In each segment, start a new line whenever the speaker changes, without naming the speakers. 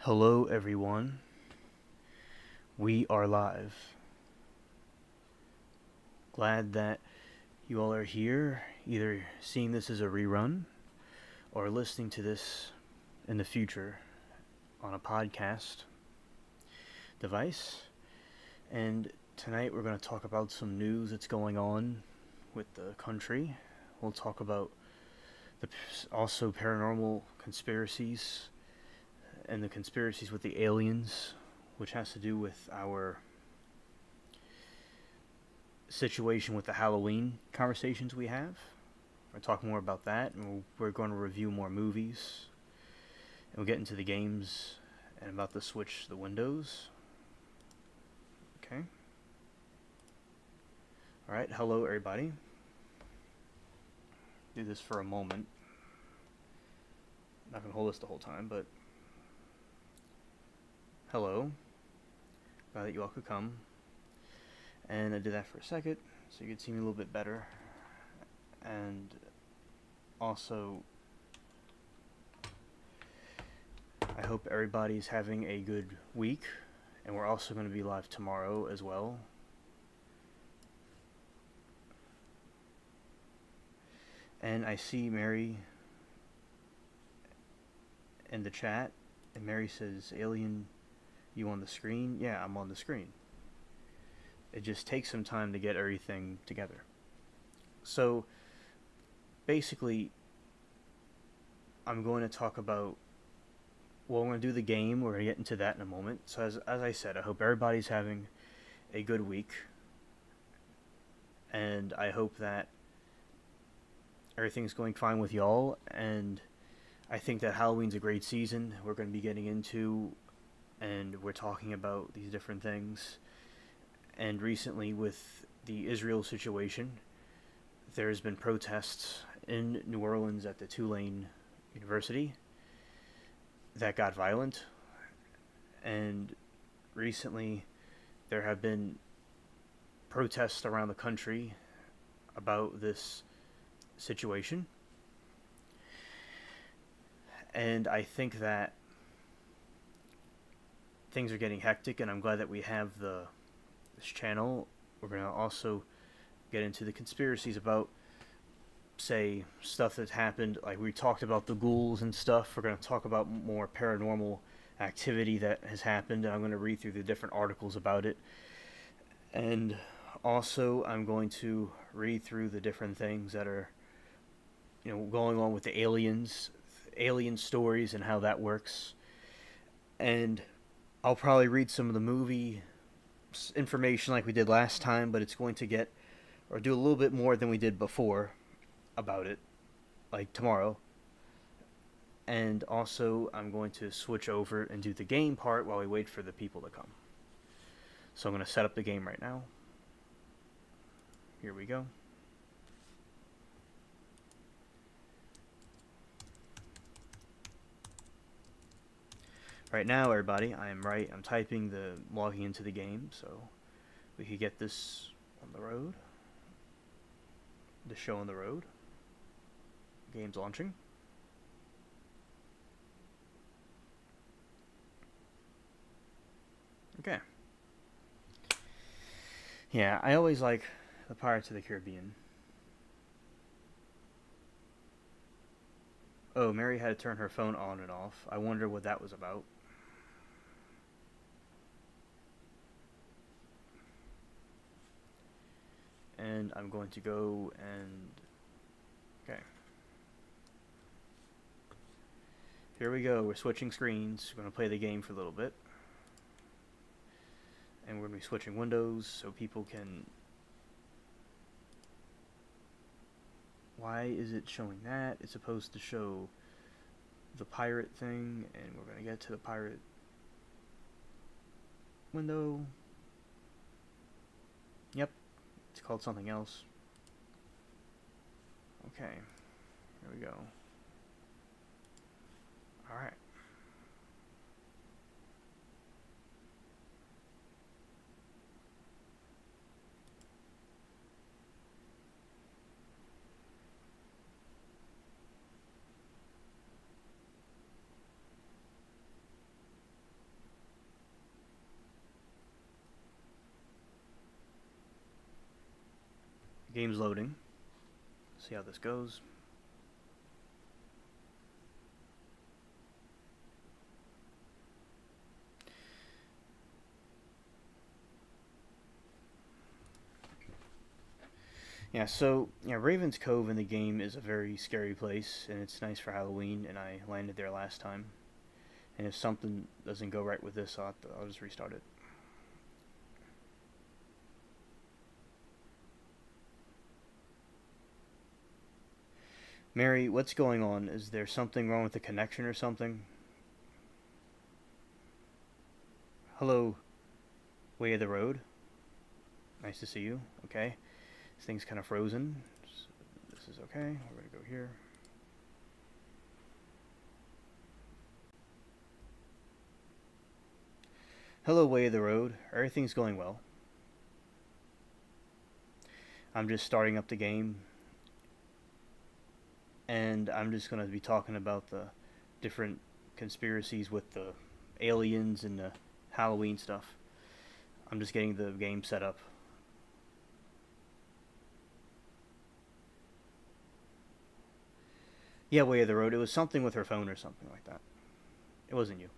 Hello, everyone. We are live. Glad that you all are here, either seeing this as a rerun or listening to this in the future on a podcast device. And tonight we're going to talk about some news that's going on with the country. We'll talk about also paranormal conspiracies and the conspiracies with the aliens, which has to do with our situation with the Halloween conversations we have. We're talk more about that, and we're going to review more movies, and we'll get into the games and about to switch the windows. Okay. All right. Hello, everybody. Do this for a moment. I'm not gonna hold this the whole time, but hello. Glad that you all could come. And I did that for a second, so you could see me a little bit better. And also, I hope everybody's having a good week. And we're also going to be live tomorrow as well. And I see Mary in the chat. And Mary says, Alien, you on the screen? Yeah, I'm on the screen. It just takes some time to get everything together. So, basically, I'm going to talk about, well, we're going to do the game. We're going to get into that in a moment. So, as I said, I hope everybody's having a good week. And I hope that everything's going fine with y'all. And I think that Halloween's a great season. We're going to be getting into, and we're talking about these different things. And recently, with the Israel situation, there's been protests in New Orleans at the Tulane University that got violent. And recently, there have been protests around the country about this situation. And I think that things are getting hectic, and I'm glad that we have this channel. We're going to also get into the conspiracies about, say, stuff that's happened. Like we talked about the ghouls and stuff. We're going to talk about more paranormal activity that has happened, and I'm going to read through the different articles about it. And also, I'm going to read through the different things that are, going on with the alien stories and how that works. And I'll probably read some of the movie information like we did last time, but it's going to do a little bit more than we did before about it, like tomorrow. And also, I'm going to switch over and do the game part while we wait for the people to come. So I'm going to set up the game right now. Here we go. Right now, everybody, I'm typing logging into the game, so we could get this on the road. The show on the road. Game's launching. Okay. Yeah, I always like the Pirates of the Caribbean. Oh, Mary had to turn her phone on and off. I wonder what that was about. And I'm going to go and... Okay. Here we go. We're switching screens. We're going to play the game for a little bit. And we're going to be switching windows so people can... Why is it showing that? It's supposed to show the pirate thing, and we're going to get to the pirate window. Yep. It's called something else. Okay. Here we go. Alright. Game's loading. See how this goes. Yeah, so Raven's Cove in the game is a very scary place, and it's nice for Halloween. And I landed there last time. And if something doesn't go right with this, I'll just restart it. Mary, what's going on? Is there something wrong with the connection or something? Hello, Way of the Road. Nice to see you. Okay. This thing's kind of frozen. So this is okay. We're going to go here. Hello, Way of the Road. Everything's going well. I'm just starting up the game. And I'm just going to be talking about the different conspiracies with the aliens and the Halloween stuff. I'm just getting the game set up. Yeah, Way of the Road. It was something with her phone or something like that. It wasn't you.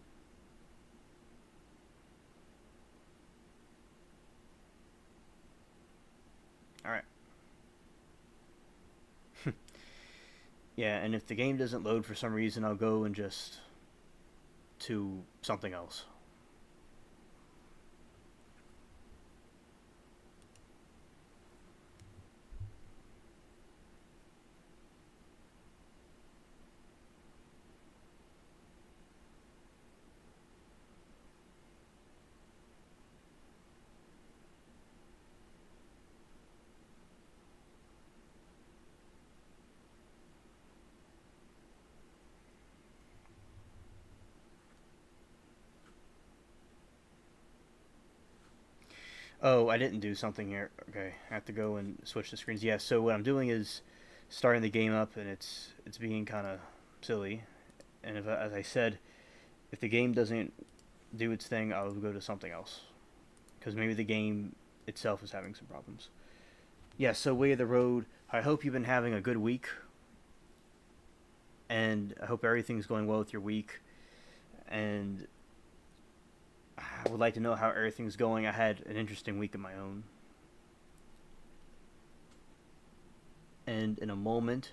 Alright. Yeah, and if the game doesn't load for some reason, I'll go and just to something else. Oh, I didn't do something here. Okay, I have to go and switch the screens. Yeah, so what I'm doing is starting the game up, and it's being kind of silly. And if, as I said, if the game doesn't do its thing, I'll go to something else. Because maybe the game itself is having some problems. Yeah, so Way of the Road. I hope you've been having a good week. And I hope everything's going well with your week. And I would like to know how everything's going. I had an interesting week of my own. And in a moment,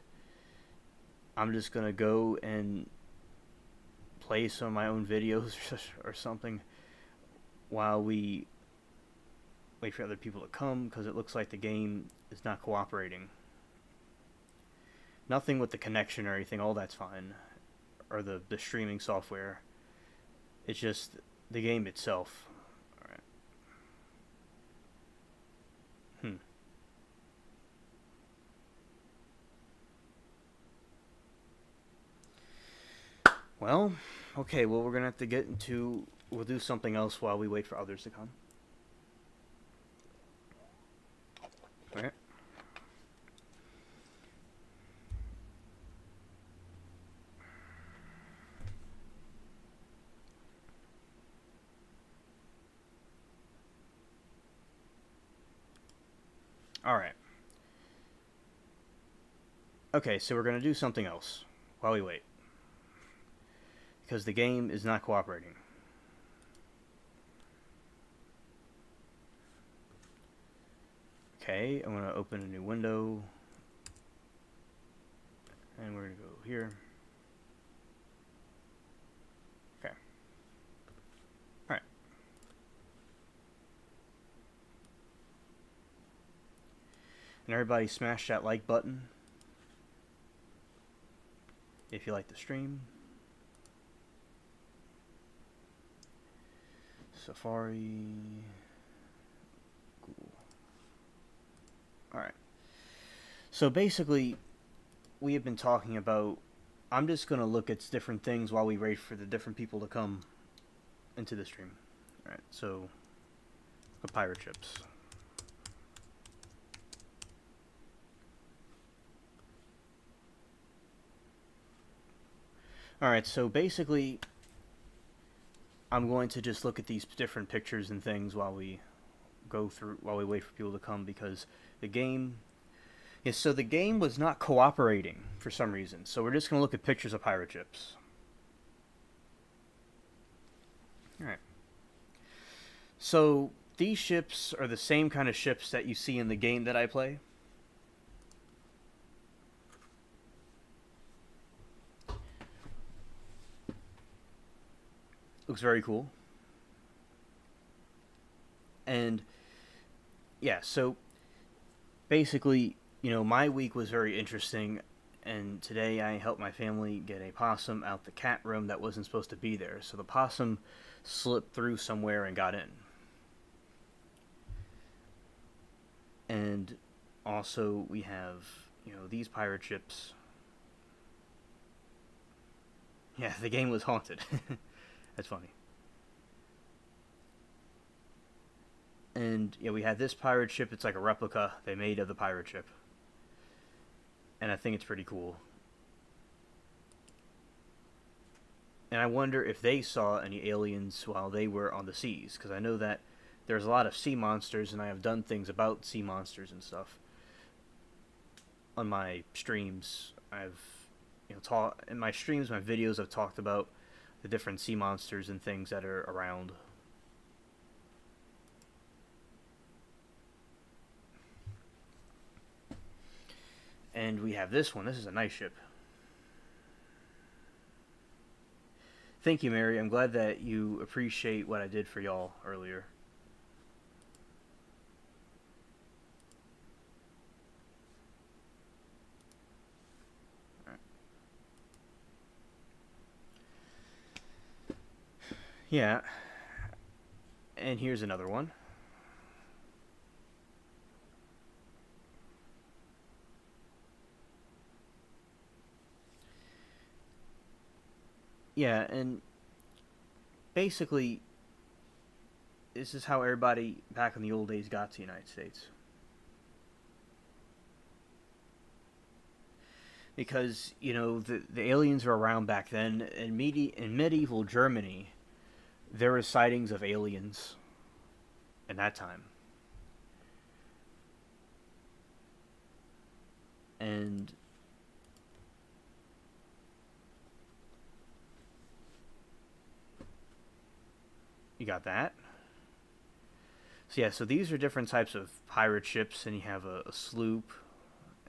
I'm just going to go and play some of my own videos or something while we wait for other people to come, because it looks like the game is not cooperating. Nothing with the connection or anything, all that's fine. Or the streaming software. It's just the game itself. Alright. Well, okay, well, we're going to have to get into... We'll do something else while we wait for others to come. Alright. Alright. Okay, so we're going to do something else while we wait. Because the game is not cooperating. Okay, I'm going to open a new window. And we're going to go here. Okay. Alright. And everybody smash that like button if you like the stream. Safari. Google. Alright. So basically, we have been talking about... I'm just going to look at different things while we wait for the different people to come into the stream. Alright, so... Pirate chips. Alright, so basically... I'm going to just look at these different pictures and things while we go through, while we wait for people to come, because the game Yeah, so the game was not cooperating for some reason. So we're just gonna look at pictures of pirate ships. All right. So these ships are the same kind of ships that you see in the game that I play. Looks very cool. And yeah, so basically, my week was very interesting. And today I helped my family get a possum out the cat room that wasn't supposed to be there. So the possum slipped through somewhere and got in. And also we have, these pirate ships. Yeah, the game was haunted. That's funny. And yeah, we had this pirate ship. It's like a replica they made of the pirate ship, and I think it's pretty cool. And I wonder if they saw any aliens while they were on the seas, because I know that there's a lot of sea monsters, and I have done things about sea monsters and stuff on my streams. I've taught in my streams, my videos. I've talked about the different sea monsters and things that are around. And we have this one. This is a nice ship. Thank you, Mary. I'm glad that you appreciate what I did for y'all earlier. Yeah. And here's another one. Yeah, and basically, this is how everybody back in the old days got to the United States. Because, the aliens were around back then. In medieval Germany, there were sightings of aliens in that time. And you got that. So yeah, so these are different types of pirate ships, and you have a sloop,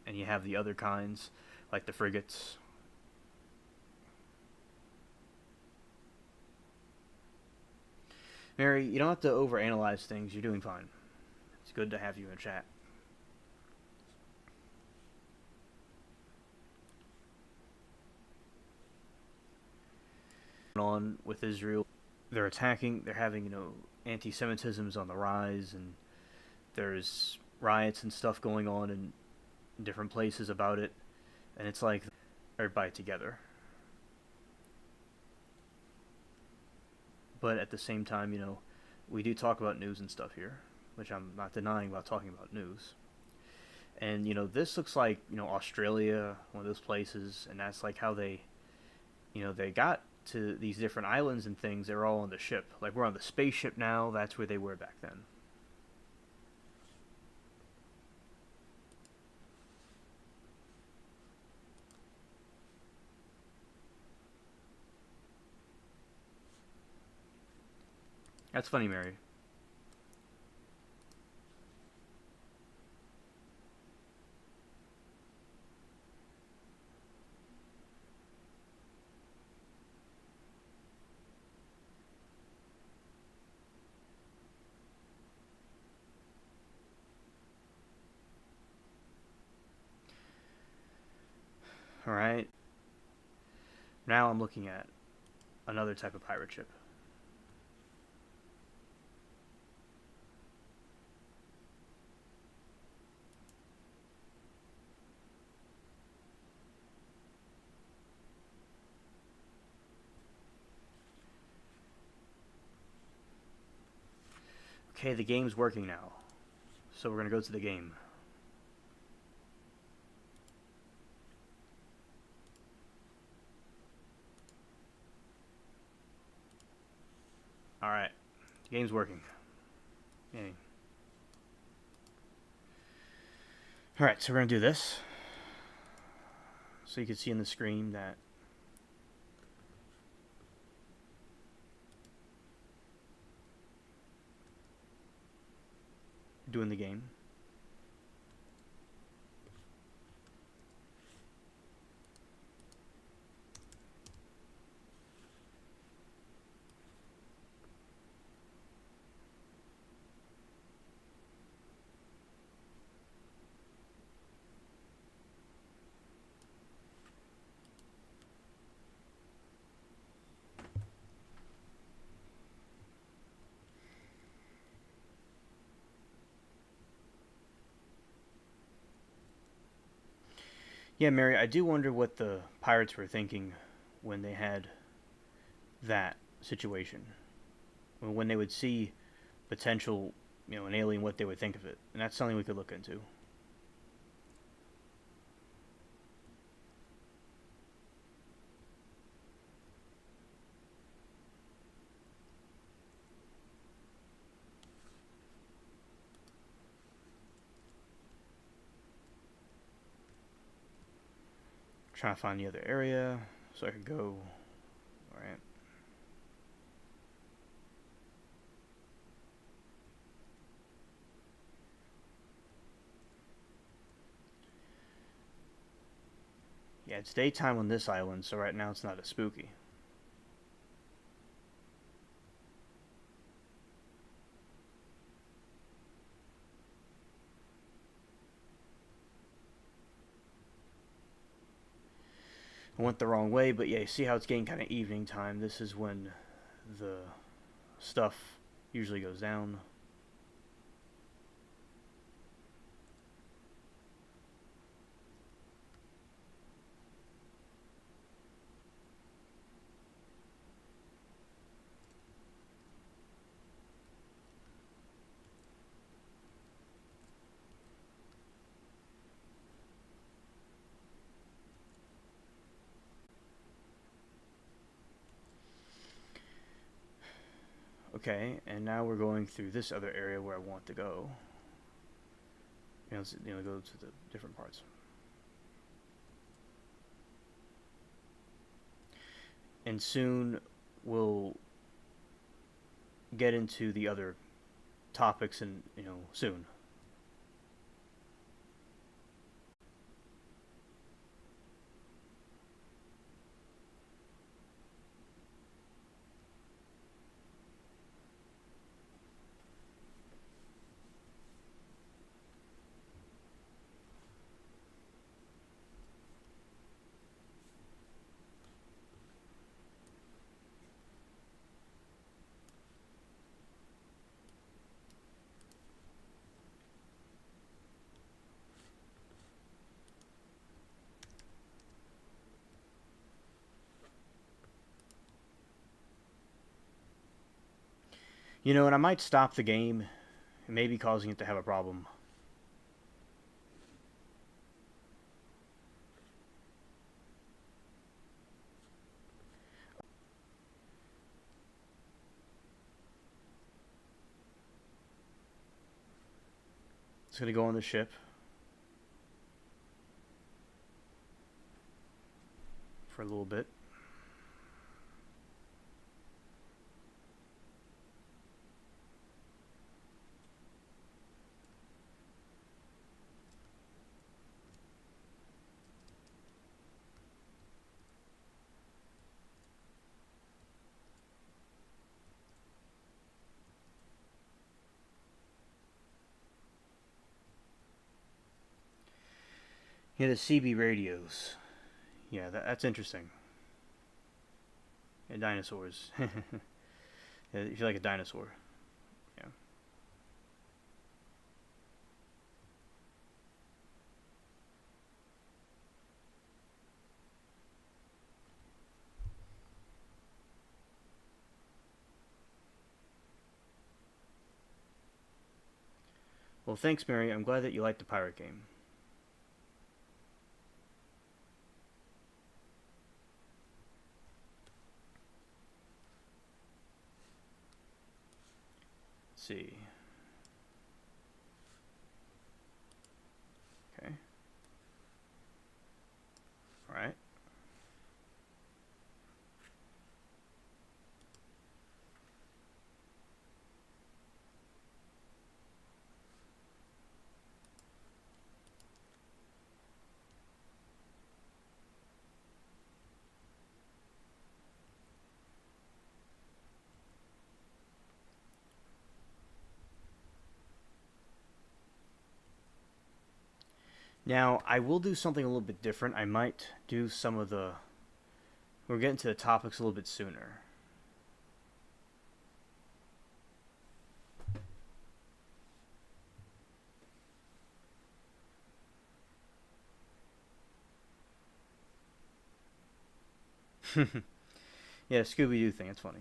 and you have the other kinds, like the frigates. Mary, you don't have to overanalyze things. You're doing fine. It's good to have you in chat. On with Israel, they're attacking. They're having anti-Semitism's on the rise, and there's riots and stuff going on in different places about it, and it's like everybody together. But at the same time, we do talk about news and stuff here, which I'm not denying about talking about news. And this looks like Australia, one of those places, and that's like how they got to these different islands and things. They're all on the ship. Like we're on the spaceship now. That's where they were back then. That's funny, Mary. All right. Now I'm looking at another type of pirate ship. Okay, the game's working now. So we're going to go to the game. Alright. The game's working. Yay. Alright, so we're going to do this. So you can see on the screen that we're doing the game. Yeah, Mary, I do wonder what the pirates were thinking when they had that situation. When they would see potential, an alien, what they would think of it. And that's something we could look into. Trying to find the other area so I could go. Alright. Yeah, it's daytime on this island, so right now it's not as spooky. I went the wrong way, but yeah, you see how it's getting kind of evening time. This is when the stuff usually goes down. Okay, and now we're going through this other area where I want to go. Go to the different parts. And soon we'll get into the other topics, and soon. And I might stop the game, maybe causing it to have a problem. It's gonna go on the ship for a little bit. Yeah, the CB radios. Yeah, that's interesting. Yeah, dinosaurs. Yeah, you feel like a dinosaur. Yeah. Well, thanks, Mary. I'm glad that you liked the pirate game. Let's see. Okay. Now, I will do something a little bit different. I might do some of the. We're getting to the topics a little bit sooner. Yeah, Scooby Doo thing. It's funny.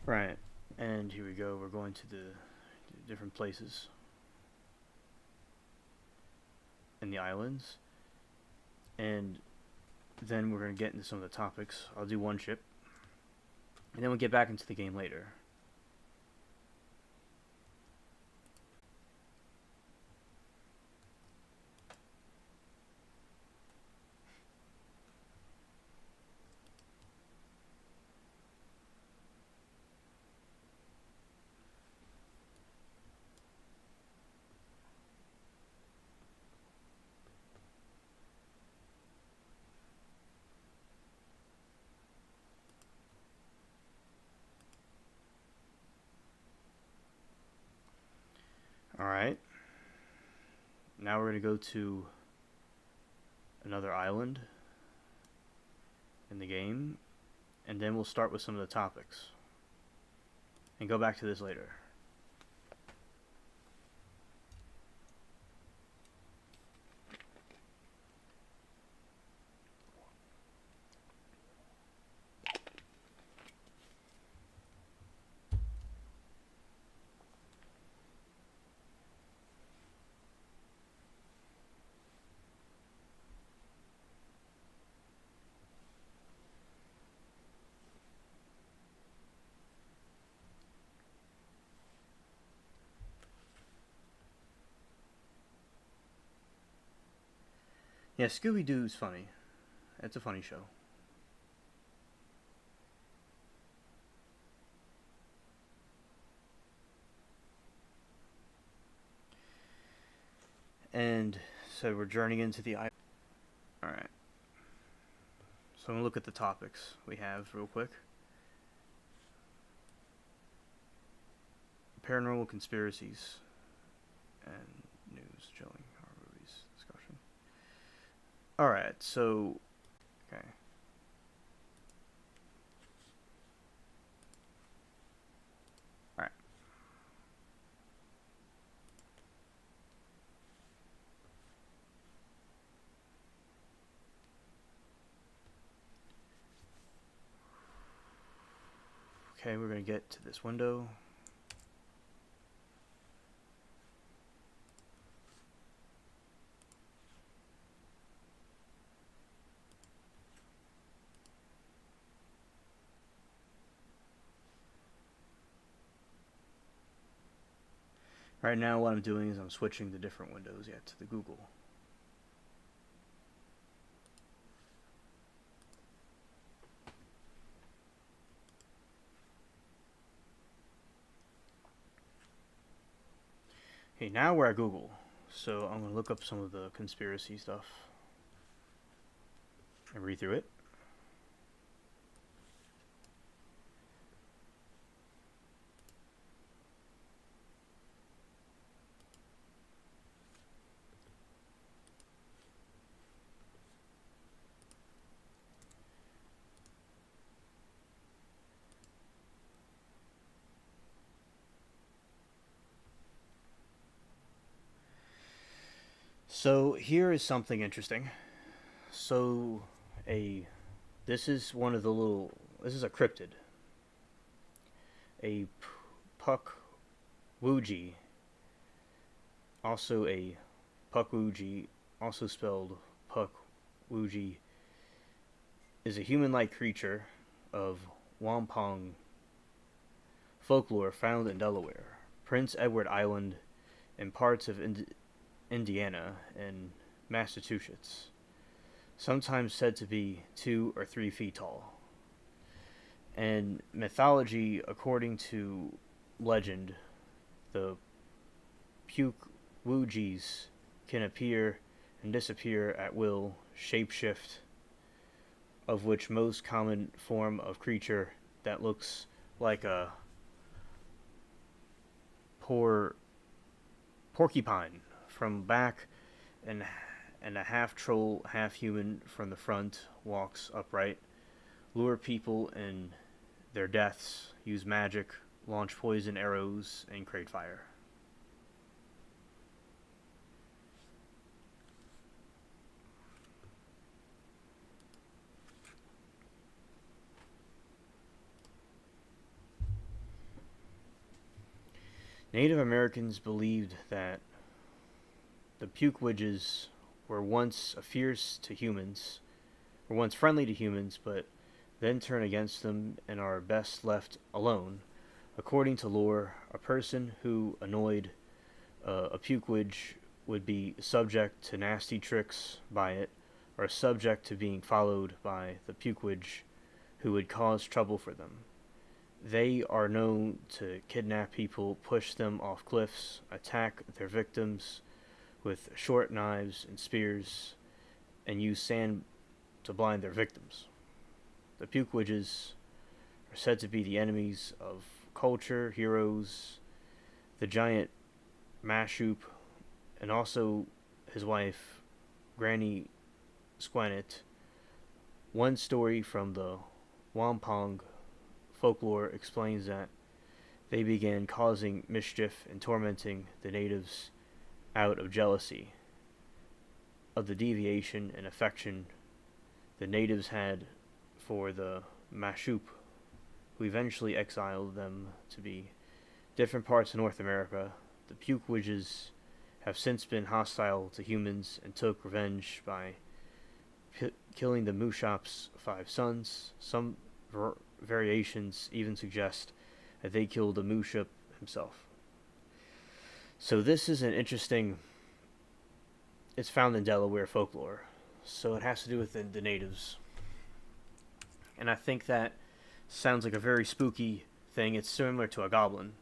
Right. And here we go. We're going to the different places in the islands. And then we're going to get into some of the topics. I'll do one ship. And then we'll get back into the game later. Alright. Now we're going to go to another island in the game. And then we'll start with some of the topics. And go back to this later. Yeah, Scooby Doo's funny. It's a funny show. And so we're journeying into the island. Alright. So I'm going to look at the topics we have real quick. Paranormal conspiracies and news showing horror movies discussion. Alright, so okay. Alright. Okay, we're gonna get to this window. Right now what I'm doing is I'm switching the different windows yet to the Google. Okay, now we're at Google. So I'm going to look up some of the conspiracy stuff and read through it. So here is something interesting. So this is one of the little, this is a cryptid. A puck Wuji, also a puck Wuji, also spelled puck Wuji, is a human-like creature of Wampong folklore found in Delaware, Prince Edward Island, and parts of Indiana and Massachusetts, sometimes said to be 2 or 3 feet tall. And mythology, according to legend, the Pukwujis can appear and disappear at will, shapeshift, of which most common form of creature that looks like a poor porcupine from back, and a half troll, half human from the front, walks upright, lure people in their deaths, use magic, launch poison arrows, and create fire. Native Americans believed that the Pukwudges were once were once friendly to humans, but then turn against them and are best left alone. According to lore, a person who annoyed a Pukwudge would be subject to nasty tricks by it, or subject to being followed by the Pukwudge, who would cause trouble for them. They are known to kidnap people, push them off cliffs, attack their victims with short knives and spears, and use sand to blind their victims. The Pukwudges are said to be the enemies of culture, heroes, the giant Mashoop, and also his wife, Granny Squanet. One story from the Wampong folklore explains that they began causing mischief and tormenting the natives out of jealousy of the deviation and affection the natives had for the Mashoop, who eventually exiled them to be different parts of North America. The Pukwudges have since been hostile to humans and took revenge by killing the Mushop's 5 sons. Some variations even suggest that they killed the Mushop himself. So this is an interesting... It's found in Delaware folklore, so it has to do with the natives. And I think that sounds like a very spooky thing. It's similar to a goblin.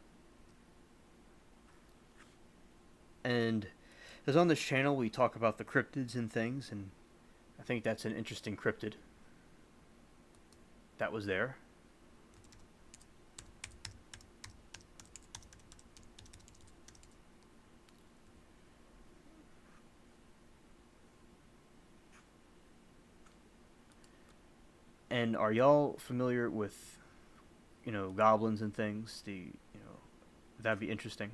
And as on this channel, we talk about the cryptids and things, and I think that's an interesting cryptid that was there. And are y'all familiar with, goblins and things? That'd be interesting,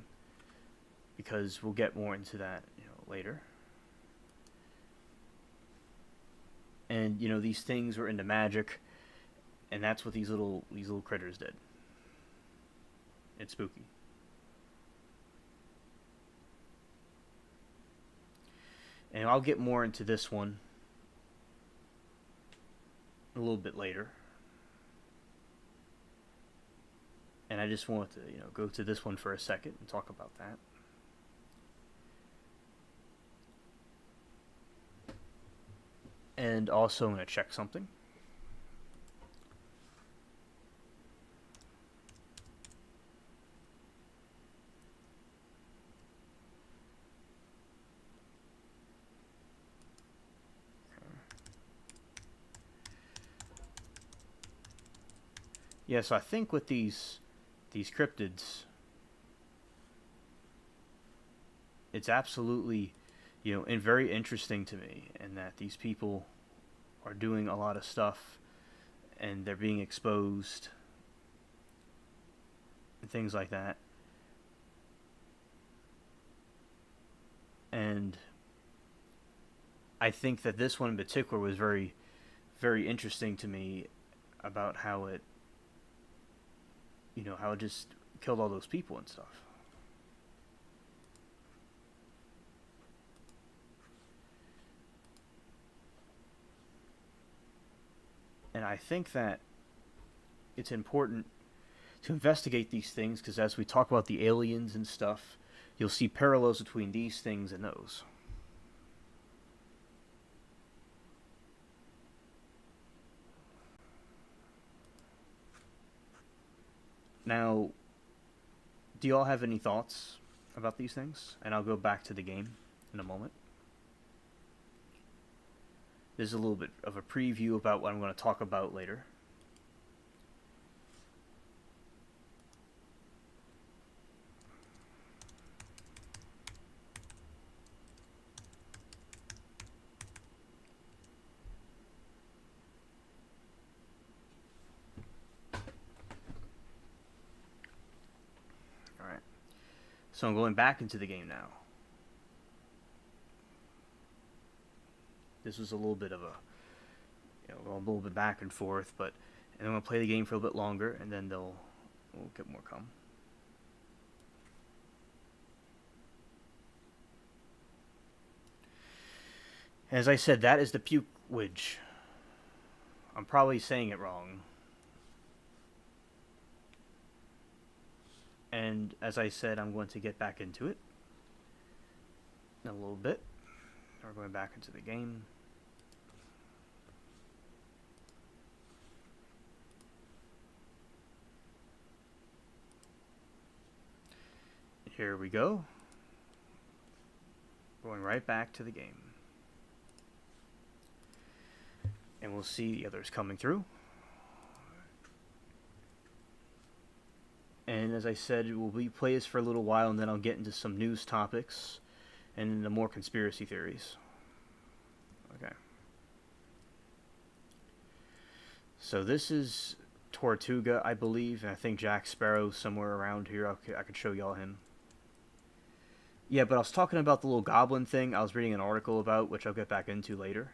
because we'll get more into that, later. And these things were into magic, and that's what these little critters did. It's spooky. And I'll get more into this one a little bit later. And I just want to, go to this one for a second and talk about that. And also I'm going to check something. Yeah, so I think with these cryptids, it's absolutely, and very interesting to me, and that these people are doing a lot of stuff, and they're being exposed, and things like that. And I think that this one in particular was very, very interesting to me, about how it, how it just killed all those people and stuff. And I think that it's important to investigate these things, because as we talk about the aliens and stuff, you'll see parallels between these things and those. Now, do y'all have any thoughts about these things? And I'll go back to the game in a moment. This is a little bit of a preview about what I'm going to talk about later. Alright. So I'm going back into the game now. This was a little bit of a, a little bit back and forth, but and I'm going to play the game for a little bit longer, and then we'll get more come. As I said, that is the puke widge. I'm probably saying it wrong. And as I said, I'm going to get back into it in a little bit. We're going back into the game. Here we go. Going right back to the game. And we'll see the others coming through. And as I said, we'll play this for a little while, and then I'll get into some news topics and into more conspiracy theories. Okay. So this is Tortuga, I believe, and I think Jack Sparrow's somewhere around here. I could show y'all him. Yeah, but I was talking about the little goblin thing I was reading an article about, which I'll get back into later.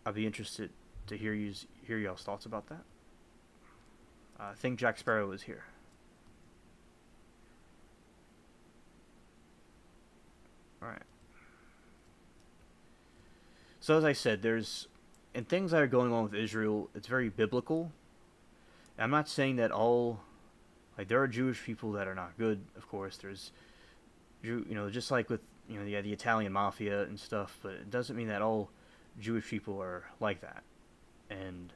I'd be interested to hear y'all's thoughts about that. I think Jack Sparrow is here. Alright. So as I said, and things that are going on with Israel, it's very biblical. I'm not saying that all, there are Jewish people that are not good, of course. There's, just like with, the Italian mafia and stuff, but it doesn't mean that all Jewish people are like that. And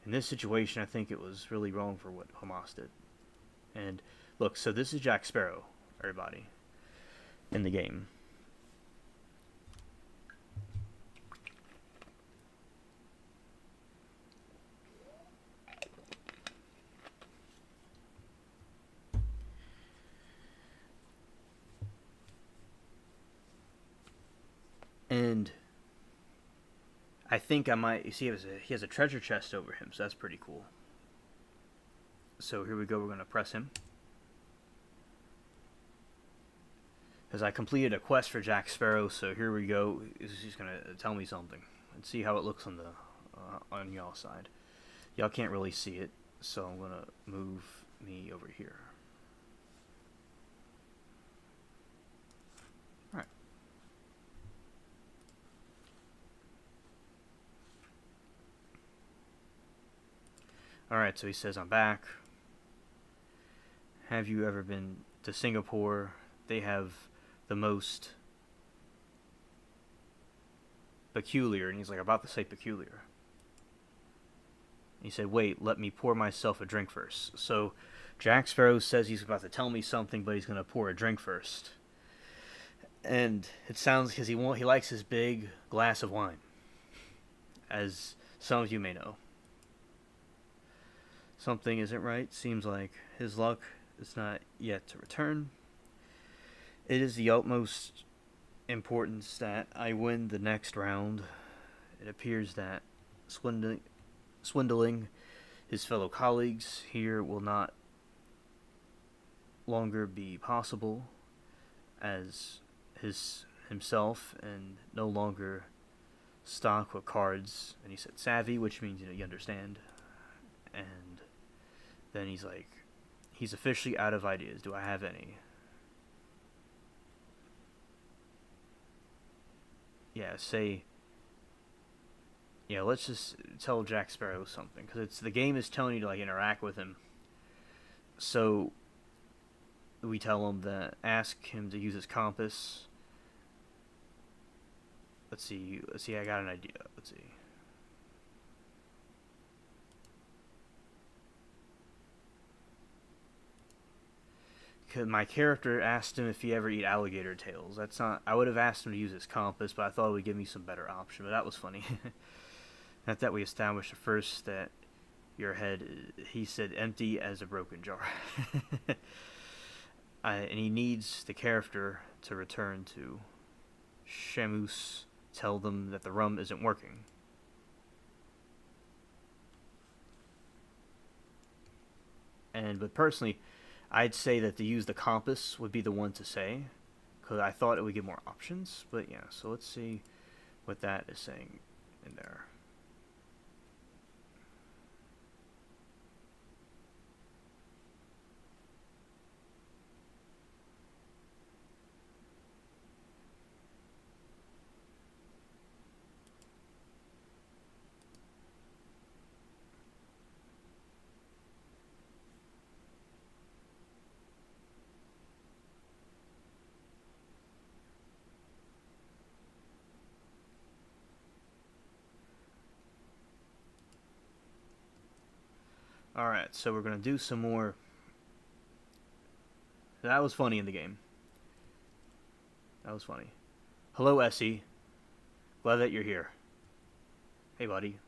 in this situation, I think it was really wrong for what Hamas did. And look, so this is Jack Sparrow, everybody, in the game. And I think I might, you see, he has a treasure chest over him, so that's pretty cool. So here we go, we're going to press him. Because I completed a quest for Jack Sparrow, so here we go. He's going to tell me something. Let's see how it looks on y'all side. Y'all can't really see it, so I'm going to move me over here. Alright, so he says, I'm back. Have you ever been to Singapore? They have the most peculiar, and he's like, about to say peculiar. He said, wait, let me pour myself a drink first. So Jack Sparrow says he's about to tell me something, but he's going to pour a drink first. And it sounds, because he likes his big glass of wine, as some of you may know. Something isn't right. Seems like his luck is not yet to return. It is the utmost importance that I win the next round. It appears that swindling his fellow colleagues here will not longer be possible, as himself, and no longer stock with cards. And he said savvy, which means you understand. And then he's like, he's officially out of ideas. Do I have any? Yeah, say Yeah, let's just tell Jack Sparrow something, because it's the game is telling you to like interact with him. So we tell him that ask him to use his compass. Let's see. Let's see. I got an idea. Let's see. Cause my character asked him if he ever eat alligator tails. That's not. I would have asked him to use his compass, but I thought it would give me some better option. But that was funny. Not that we established first that your head. He said empty as a broken jar. And he needs the character to return to Shamus. Tell them that the rum isn't working. But personally, I'd say that to use the compass would be the one to say, because I thought it would give more options. But yeah, so let's see what that is saying in there. Alright, so we're going to do some more. That was funny in the game. That was funny. Hello, Essie. Glad that you're here. Hey, buddy.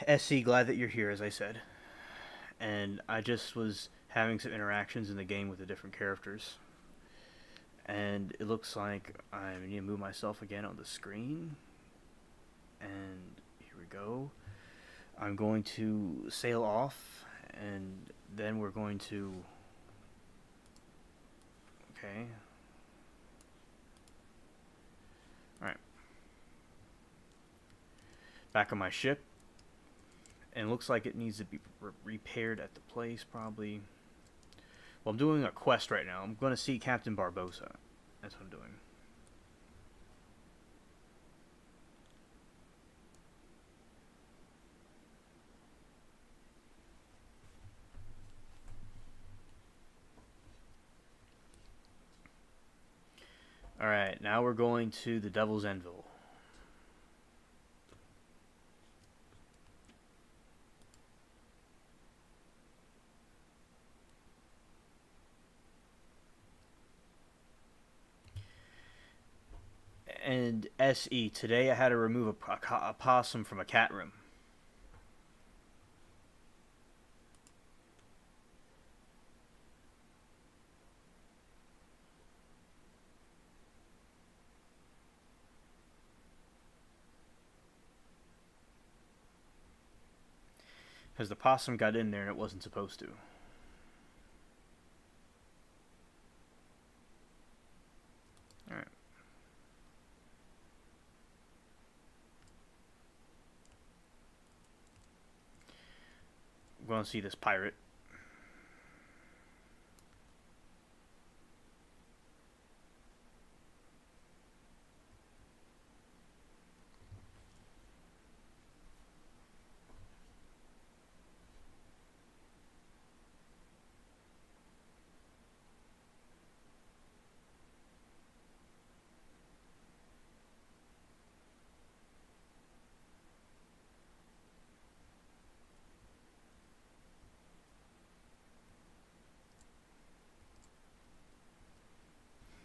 Essie, glad that you're here, as I said. And I just was having some interactions in the game with the different characters. And it looks like I need to move myself again on the screen. And here we go. I'm going to sail off, and then we're going to... Okay. Alright. Back on my ship. And it looks like it needs to be repaired at the place, probably. Well, I'm doing a quest right now. I'm going to see Captain Barbosa. That's what I'm doing. Alright, now we're going to the Devil's Anvil. And SE, today I had to remove a possum from a cat room. Because the possum got in there and it wasn't supposed to. Alright. We're going to see this pirate.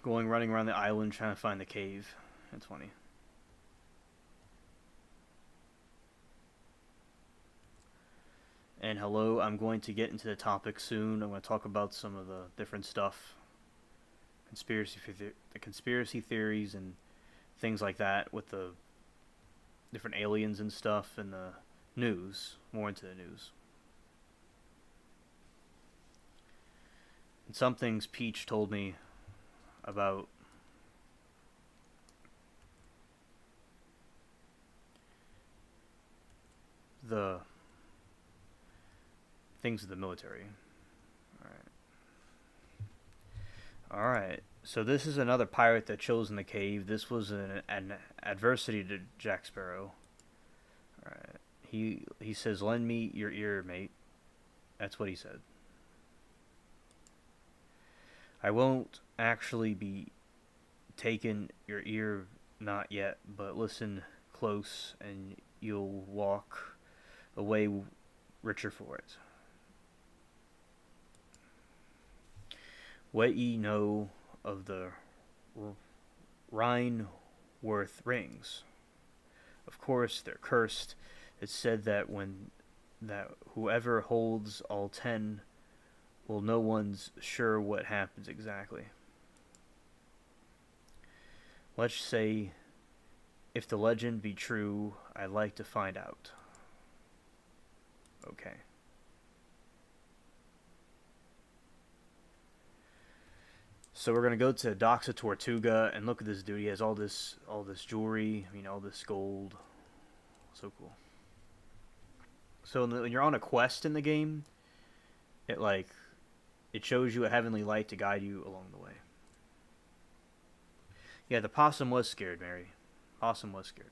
Running around the island trying to find the cave. That's funny. And hello, I'm going to get into the topic soon. I'm going to talk about some of the different stuff, the conspiracy theories and things like that with the different aliens and stuff and the news, more into the news. And some things Peach told me about the things of the military. Alright, so this is another pirate that chills in the cave. This was an adversity to Jack Sparrow. Alright, he says, lend me your ear, mate. That's what he said. I won't actually be taking your ear, not yet, but listen close and you'll walk away richer for it. What ye know of the Rhineworth rings? Of course, they're cursed. It's said that whoever holds all 10, well, no one's sure what happens exactly. Let's say, if the legend be true, I'd like to find out. Okay. So we're gonna go to Docks of Tortuga and look at this dude. He has all this jewelry. I mean, all this gold. So cool. So when you're on a quest in the game, it shows you a heavenly light to guide you along the way. Yeah, the possum was scared, Mary. Possum was scared.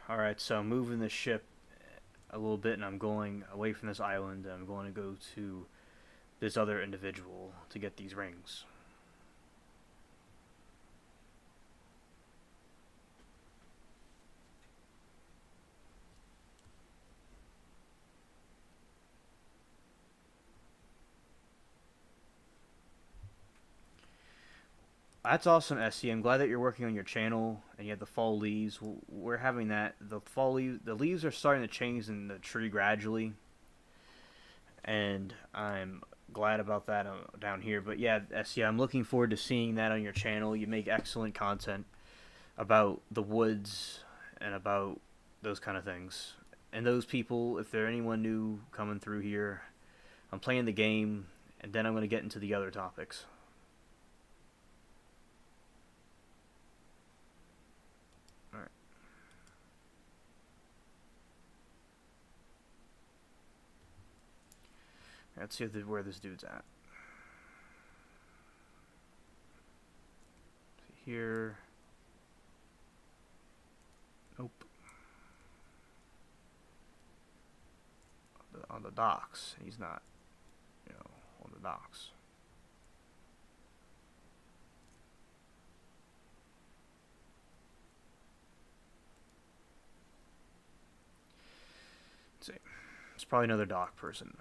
Alright, so I'm moving the ship a little bit and I'm going away from this island and I'm going to go to this other individual to get these rings. That's awesome, SC. I'm glad that you're working on your channel and you have the fall leaves. We're having that. The leaves are starting to change in the tree gradually, and I'm glad about that down here. But yeah, SC, I'm looking forward to seeing that on your channel. You make excellent content about the woods and about those kind of things. And those people, if they're anyone new coming through here, I'm playing the game, and then I'm going to get into the other topics. Let's see where this dude's at. See here. Nope. On the docks. He's not, on the docks. Let's see. It's probably another dock person.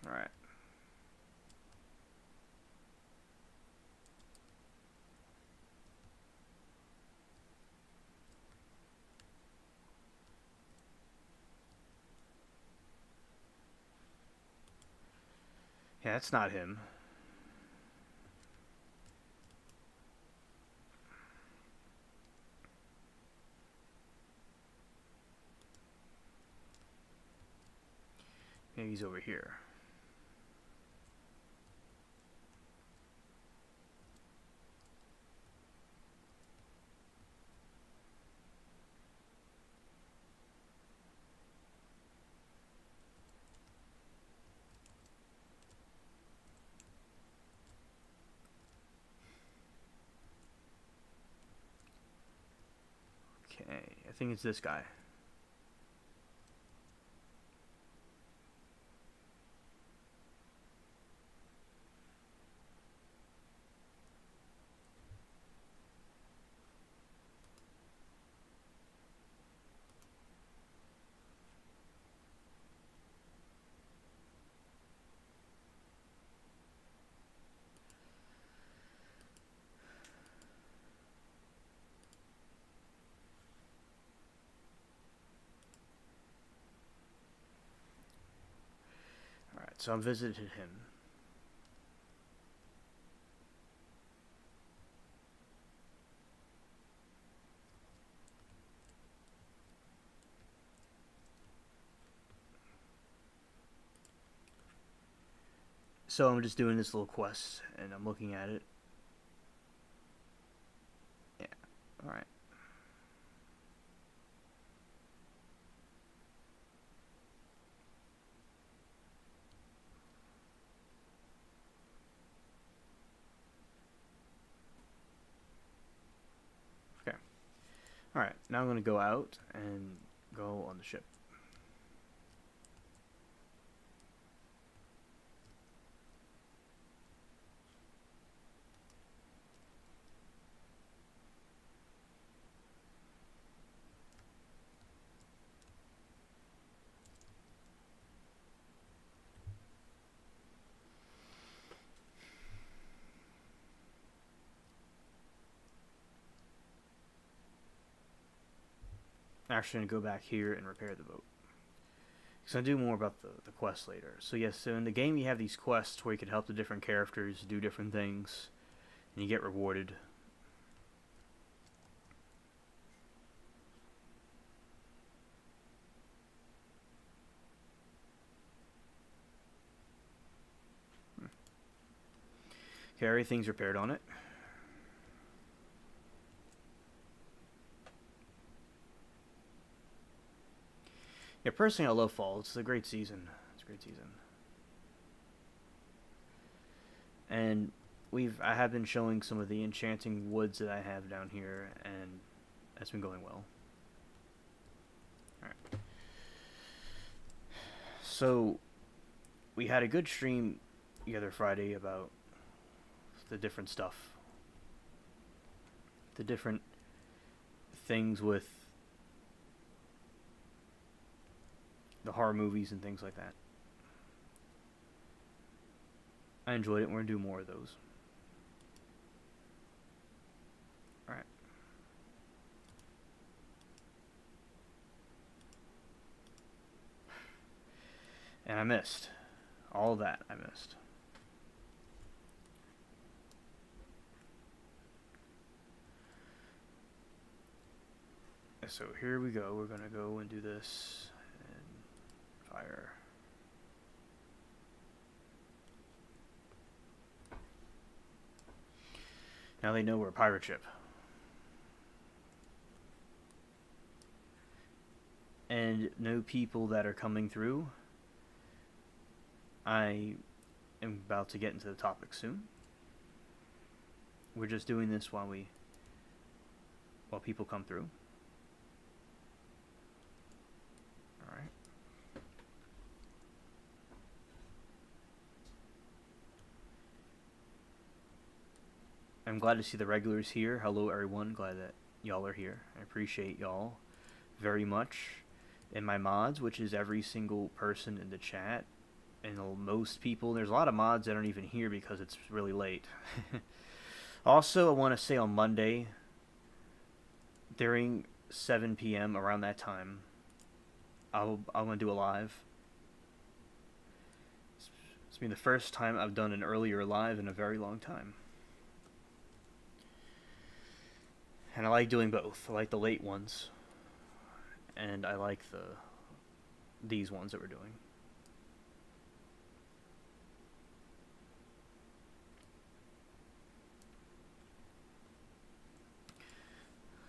Alright. Yeah, that's not him. Maybe he's over here. I think it's this guy. Alright, so I visited him. So I'm just doing this little quest, and I'm looking at it. Yeah, alright. Okay. Alright, now I'm going to go out and go on the ship. I'm actually going to go back here and repair the boat. So I'll do more about the quest later. So yes, so in the game you have these quests where you can help the different characters do different things, and you get rewarded. Okay, everything's repaired on it. Yeah, personally I love fall. It's a great season. It's a great season. And I have been showing some of the enchanting woods that I have down here, and that's been going well. Alright. So we had a good stream the other Friday about the different stuff. The different things with the horror movies and things like that. I enjoyed it, and we're going to do more of those. Alright. And I missed. All that I missed. So here we go. We're going to go and do this. And fire. Now they know we're a pirate ship. And no people that are coming through. I am about to get into the topic soon. We're just doing this while people come through. Alright. I'm glad to see the regulars here. Hello everyone, glad that y'all are here. I appreciate y'all very much. And my mods, which is every single person in the chat, and most people, there's a lot of mods that aren't even here because it's really late. Also, I want to say on Monday, during 7 p.m., around that time, I'm going to do a live. It's been the first time I've done an earlier live in a very long time. And I like doing both. I like the late ones, and I like these ones that we're doing.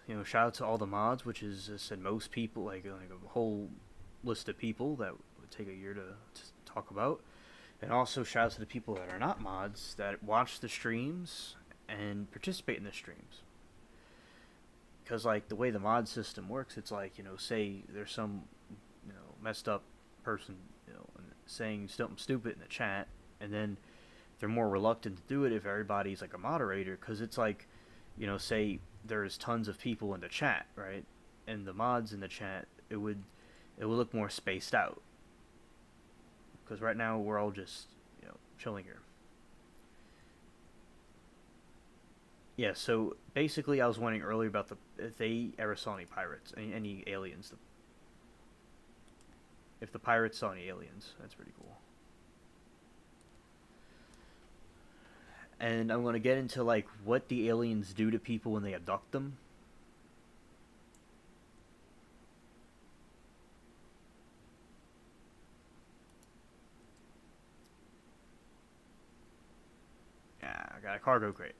You know, shout out to all the mods, which is, as I said, most people, like a whole list of people that would take a year to talk about. And also shout out to the people that are not mods, that watch the streams and participate in the streams. because like the way the mod system works, it's like, say there's some, messed up person, saying something stupid in the chat, and then they're more reluctant to do it if everybody's like a moderator, because it's like, say there's tons of people in the chat, right? And the mods in the chat, it would look more spaced out. Because right now we're all just, chilling here. Yeah, so basically I was wondering earlier about if they ever saw any pirates, any aliens. If the pirates saw any aliens, that's pretty cool. And I'm going to get into like what the aliens do to people when they abduct them. Yeah, I got a cargo crate.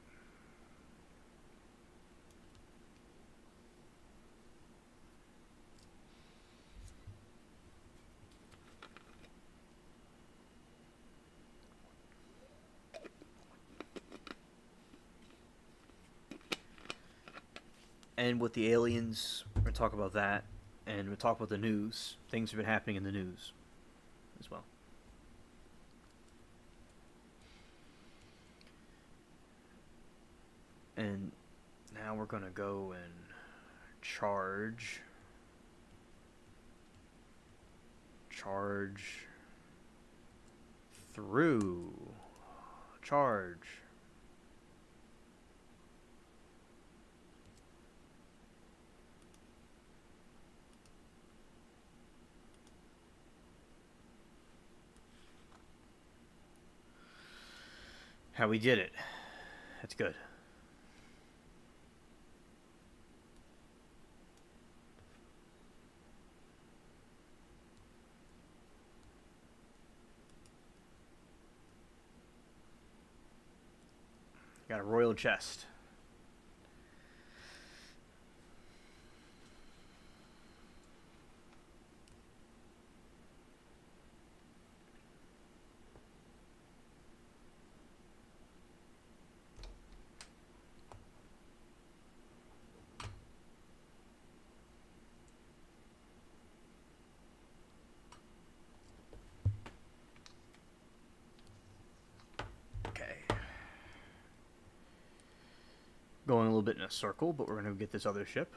And with the aliens, we're going to talk about that. And we'll talk about the news. Things have been happening in the news as well. And now we're going to go and charge through. Charge. How we did it. That's good. Got a royal chest. Going a little bit in a circle, but we're going to get this other ship.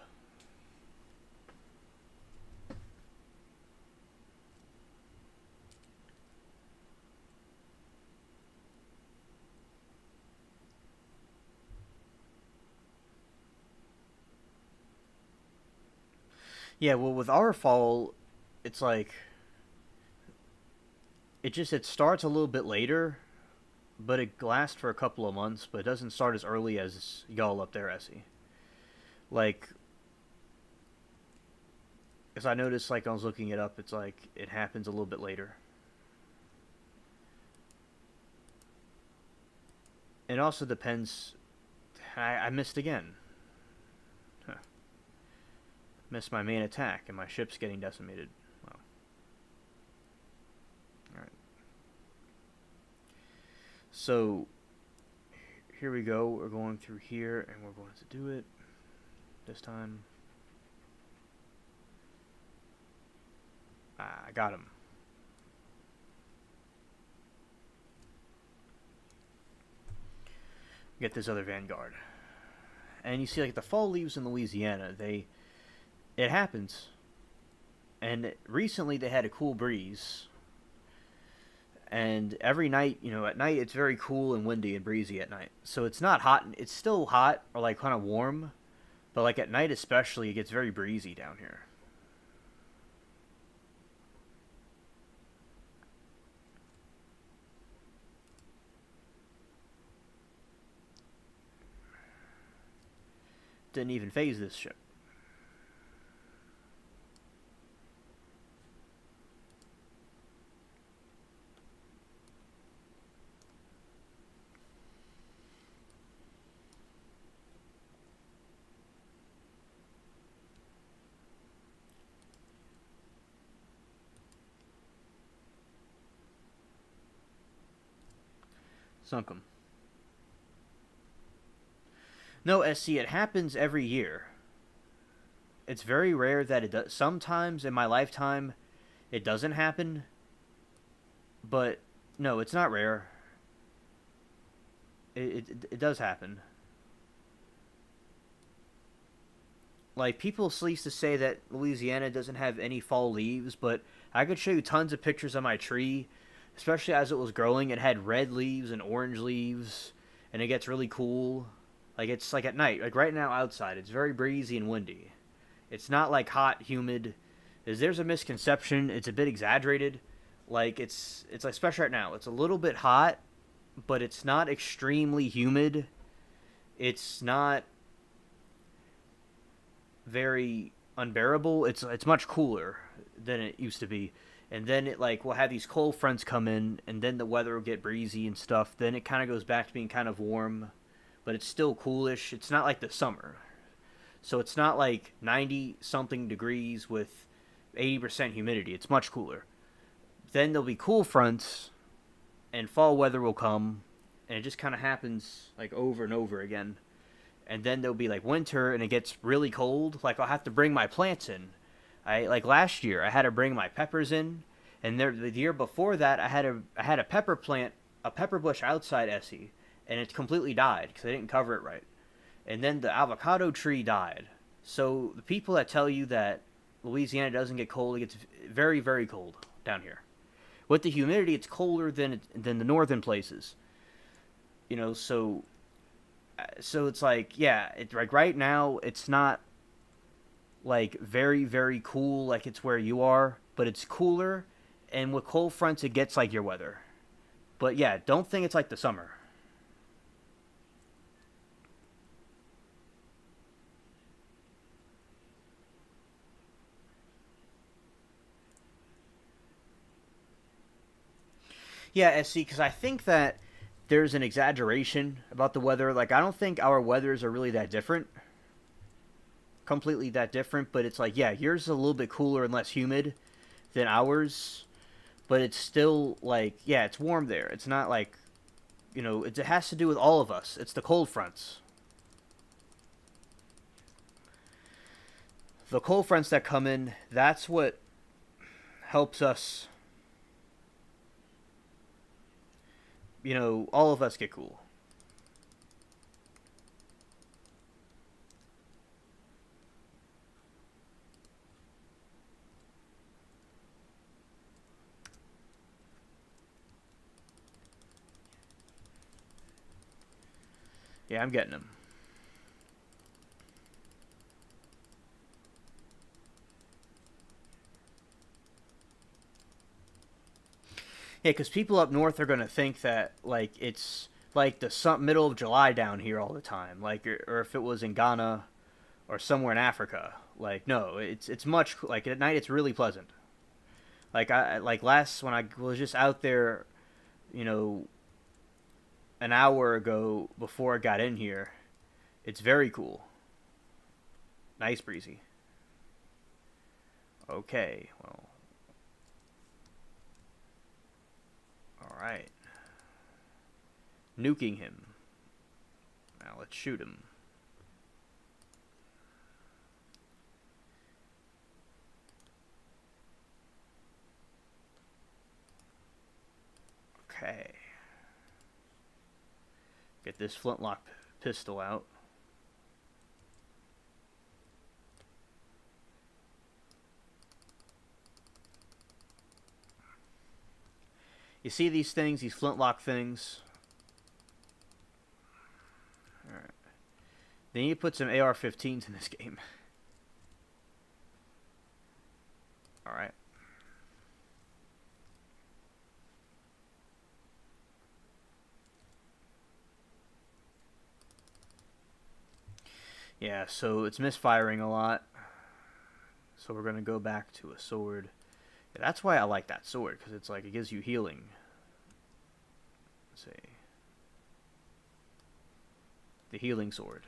Yeah, well, with our fall, it's like it starts a little bit later, but it lasts for a couple of months, but it doesn't start as early as y'all up there, Essie. Like, as I noticed, like I was looking it up, it's like it happens a little bit later. It also depends. I missed again. Huh. Missed my main attack, and my ship's getting decimated. Wow. Alright. So, here we go. We're going through here, and we're going to do it this time. I got him. Get this other Vanguard. And you see, like, the fall leaves in Louisiana, it happens. And recently they had a cool breeze. And every night, at night it's very cool and windy and breezy at night. So it's not hot. It's still hot or, like, kind of warm. But, like, at night especially, it gets very breezy down here. Didn't even phase this ship. Sunk him. No, SC, it happens every year. it's very rare that it does. Sometimes in my lifetime, it doesn't happen, but no, it's not rare. It does happen. Like people used to say that Louisiana doesn't have any fall leaves, but I could show you tons of pictures of my tree, especially as it was growing. It had red leaves and orange leaves, and it gets really cool. Like it's like at night, like right now outside, it's very breezy and windy. It's not like hot, humid. There's a misconception. It's a bit exaggerated. Like it's like especially right now, it's a little bit hot, but it's not extremely humid. It's not very unbearable. It's much cooler than it used to be. And then it like we'll have these cold fronts come in, and then the weather will get breezy and stuff. Then it kind of goes back to being kind of warm, but it's still coolish. It's not like the summer, so it's not like 90 something degrees with 80% humidity. It's much cooler. Then there'll be cool fronts, and fall weather will come, and it just kind of happens like over and over again. And then there'll be like winter and it gets really cold. Like I'll have to bring my plants in. I like last year I had to bring my peppers in, and the year before that I had a pepper plant, a pepper bush outside Essie, and it completely died because I didn't cover it right. And then the avocado tree died. So the people that tell you that Louisiana doesn't get cold, it gets very very cold down here. With the humidity, it's colder than the northern places. So it's like yeah, it's like right now it's not like very very cool like it's where you are, but it's cooler, and with cold fronts it gets like your weather. But yeah, don't think it's like the summer. Yeah, see, because I think that there's an exaggeration about the weather. Like I don't think our weathers are really that different, completely that different. But it's like yeah, yours is a little bit cooler and less humid than ours, but it's still like yeah, it's warm there. It's not like it has to do with all of us. It's the cold fronts. The cold fronts that come in, that's what helps us, all of us get cool. Yeah, I'm getting them. Yeah, because people up north are gonna think that like it's like the middle of July down here all the time, like or if it was in Ghana or somewhere in Africa. Like no, it's much like at night it's really pleasant. Like I like last when I was just out there, you know, an hour ago before I got in here, it's very cool, nice breezy. Okay, well, all right, nuking him. Now let's shoot him. Okay. Get this flintlock pistol out. You see these things, these flintlock things? Alright. They need to put some AR-15s in this game. Alright. Yeah, so it's misfiring a lot. So we're going to go back to a sword. Yeah, that's why I like that sword, because it's like it gives you healing. Let's see. The healing sword.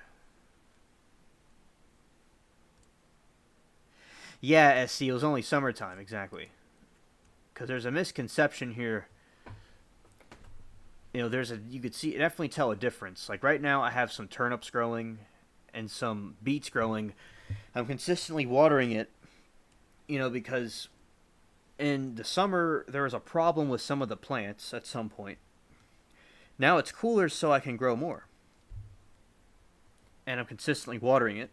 Yeah, SC, it was only summertime, exactly. Because there's a misconception here. You could see, definitely tell a difference. Like right now I have some turnips growing and some beets growing. I'm consistently watering it, because in the summer there was a problem with some of the plants at some point. Now it's cooler, so I can grow more, and I'm consistently watering it.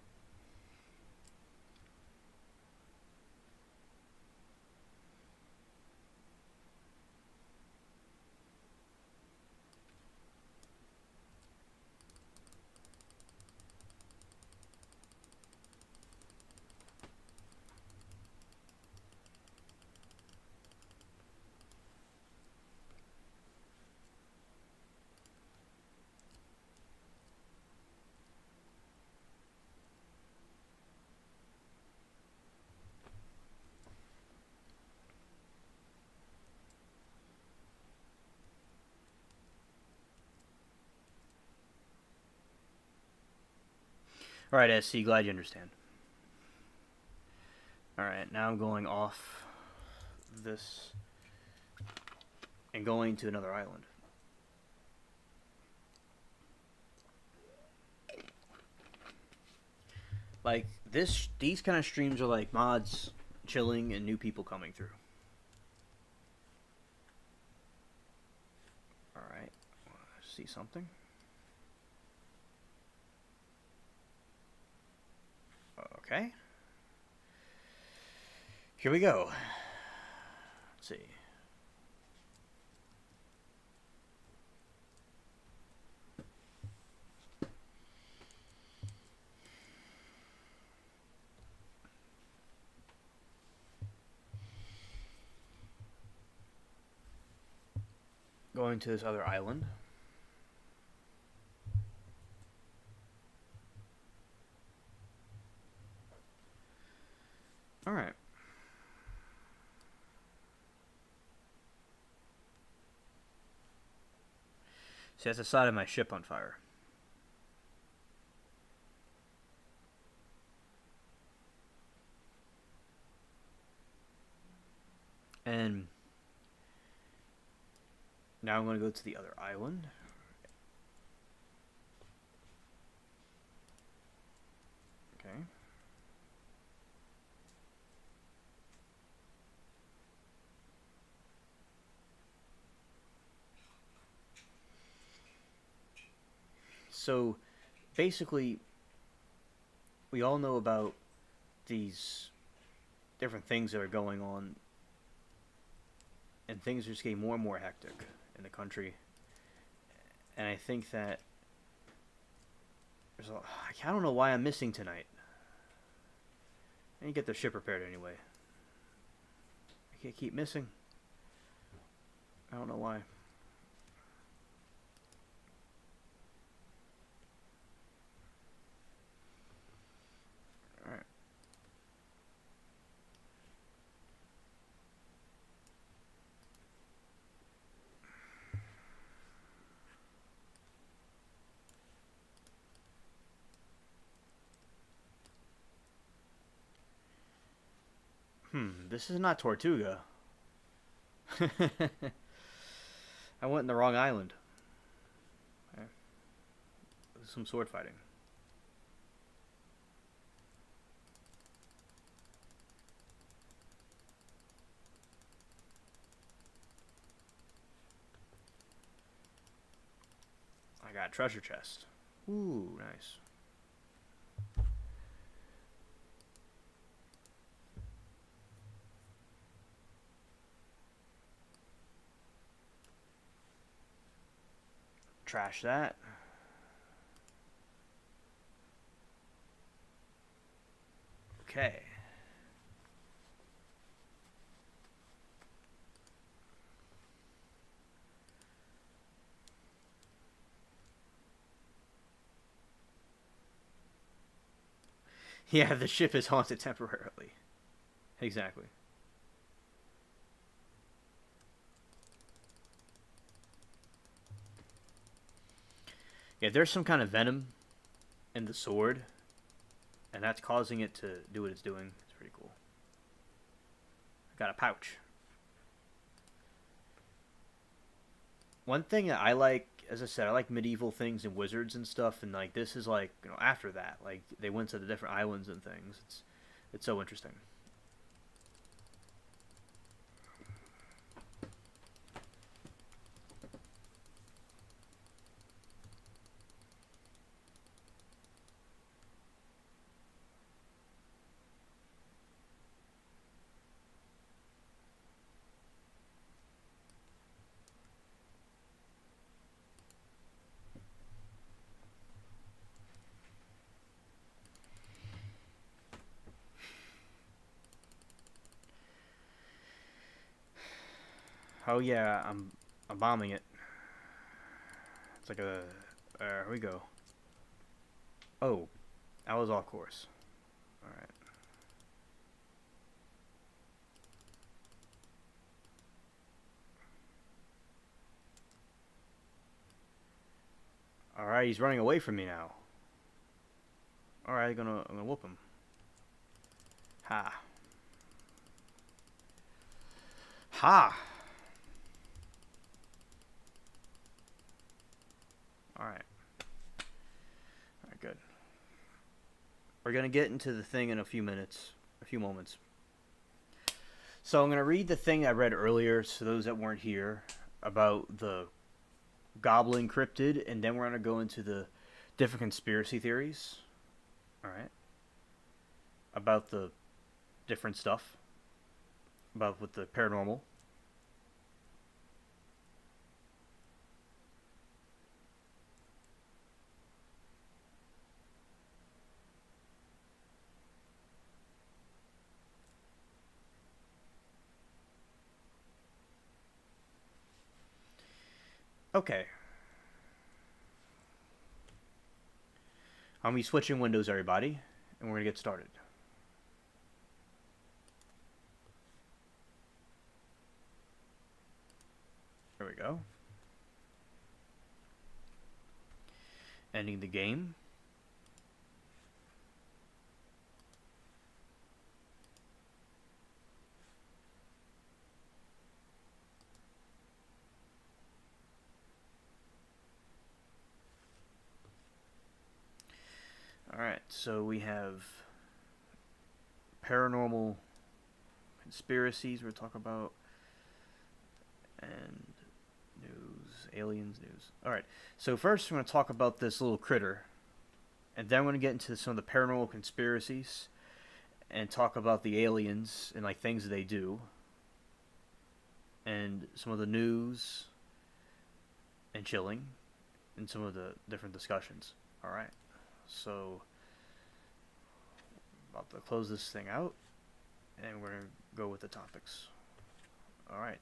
All right, SC, glad you understand. All right, now I'm going off this and going to another island. Like these kind of streams are like mods chilling and new people coming through. All right, see something. Okay. Here we go. Let's see. Going to this other island. All right. See, that's the side of my ship on fire. And now I'm going to go to the other island. Okay. So, basically, we all know about these different things that are going on, and things are just getting more and more hectic in the country. And I think that I don't know why I'm missing tonight. I need to get the ship repaired anyway. I can't keep missing. I don't know why. Alright. This is not Tortuga. I went in the wrong island. Okay. Some sword fighting. I got a treasure chest. Ooh, nice. Trash that. Okay. Yeah, the ship is haunted temporarily. Exactly. Yeah, there's some kind of venom in the sword, and that's causing it to do what it's doing. It's pretty cool. I got a pouch. One thing that I like as I said, I like medieval things and wizards and stuff, and like this is like after that, like they went to the different islands and things. It's so interesting. Oh yeah, I'm bombing it. It's like a here we go. Oh, that was off course. All right. All right, he's running away from me now. All right, I'm gonna whoop him. Ha. Ha. All right. All right, good. We're gonna get into the thing in a few minutes, a few moments. So I'm gonna read the thing I read earlier, to those that weren't here, about the goblin cryptid, and then we're gonna go into the different conspiracy theories. All right. About the different stuff about with the paranormal. Okay. I'm gonna be switching windows, everybody, and we're gonna get started. There we go. Ending the game. Alright, so we have paranormal conspiracies we're talking about, and news, aliens news. Alright, so first we're going to talk about this little critter, and then we're going to get into some of the paranormal conspiracies, and talk about the aliens and like things that they do, and some of the news, and chilling, and some of the different discussions. Alright. So, about to close this thing out, and we're going to go with the topics. Alright.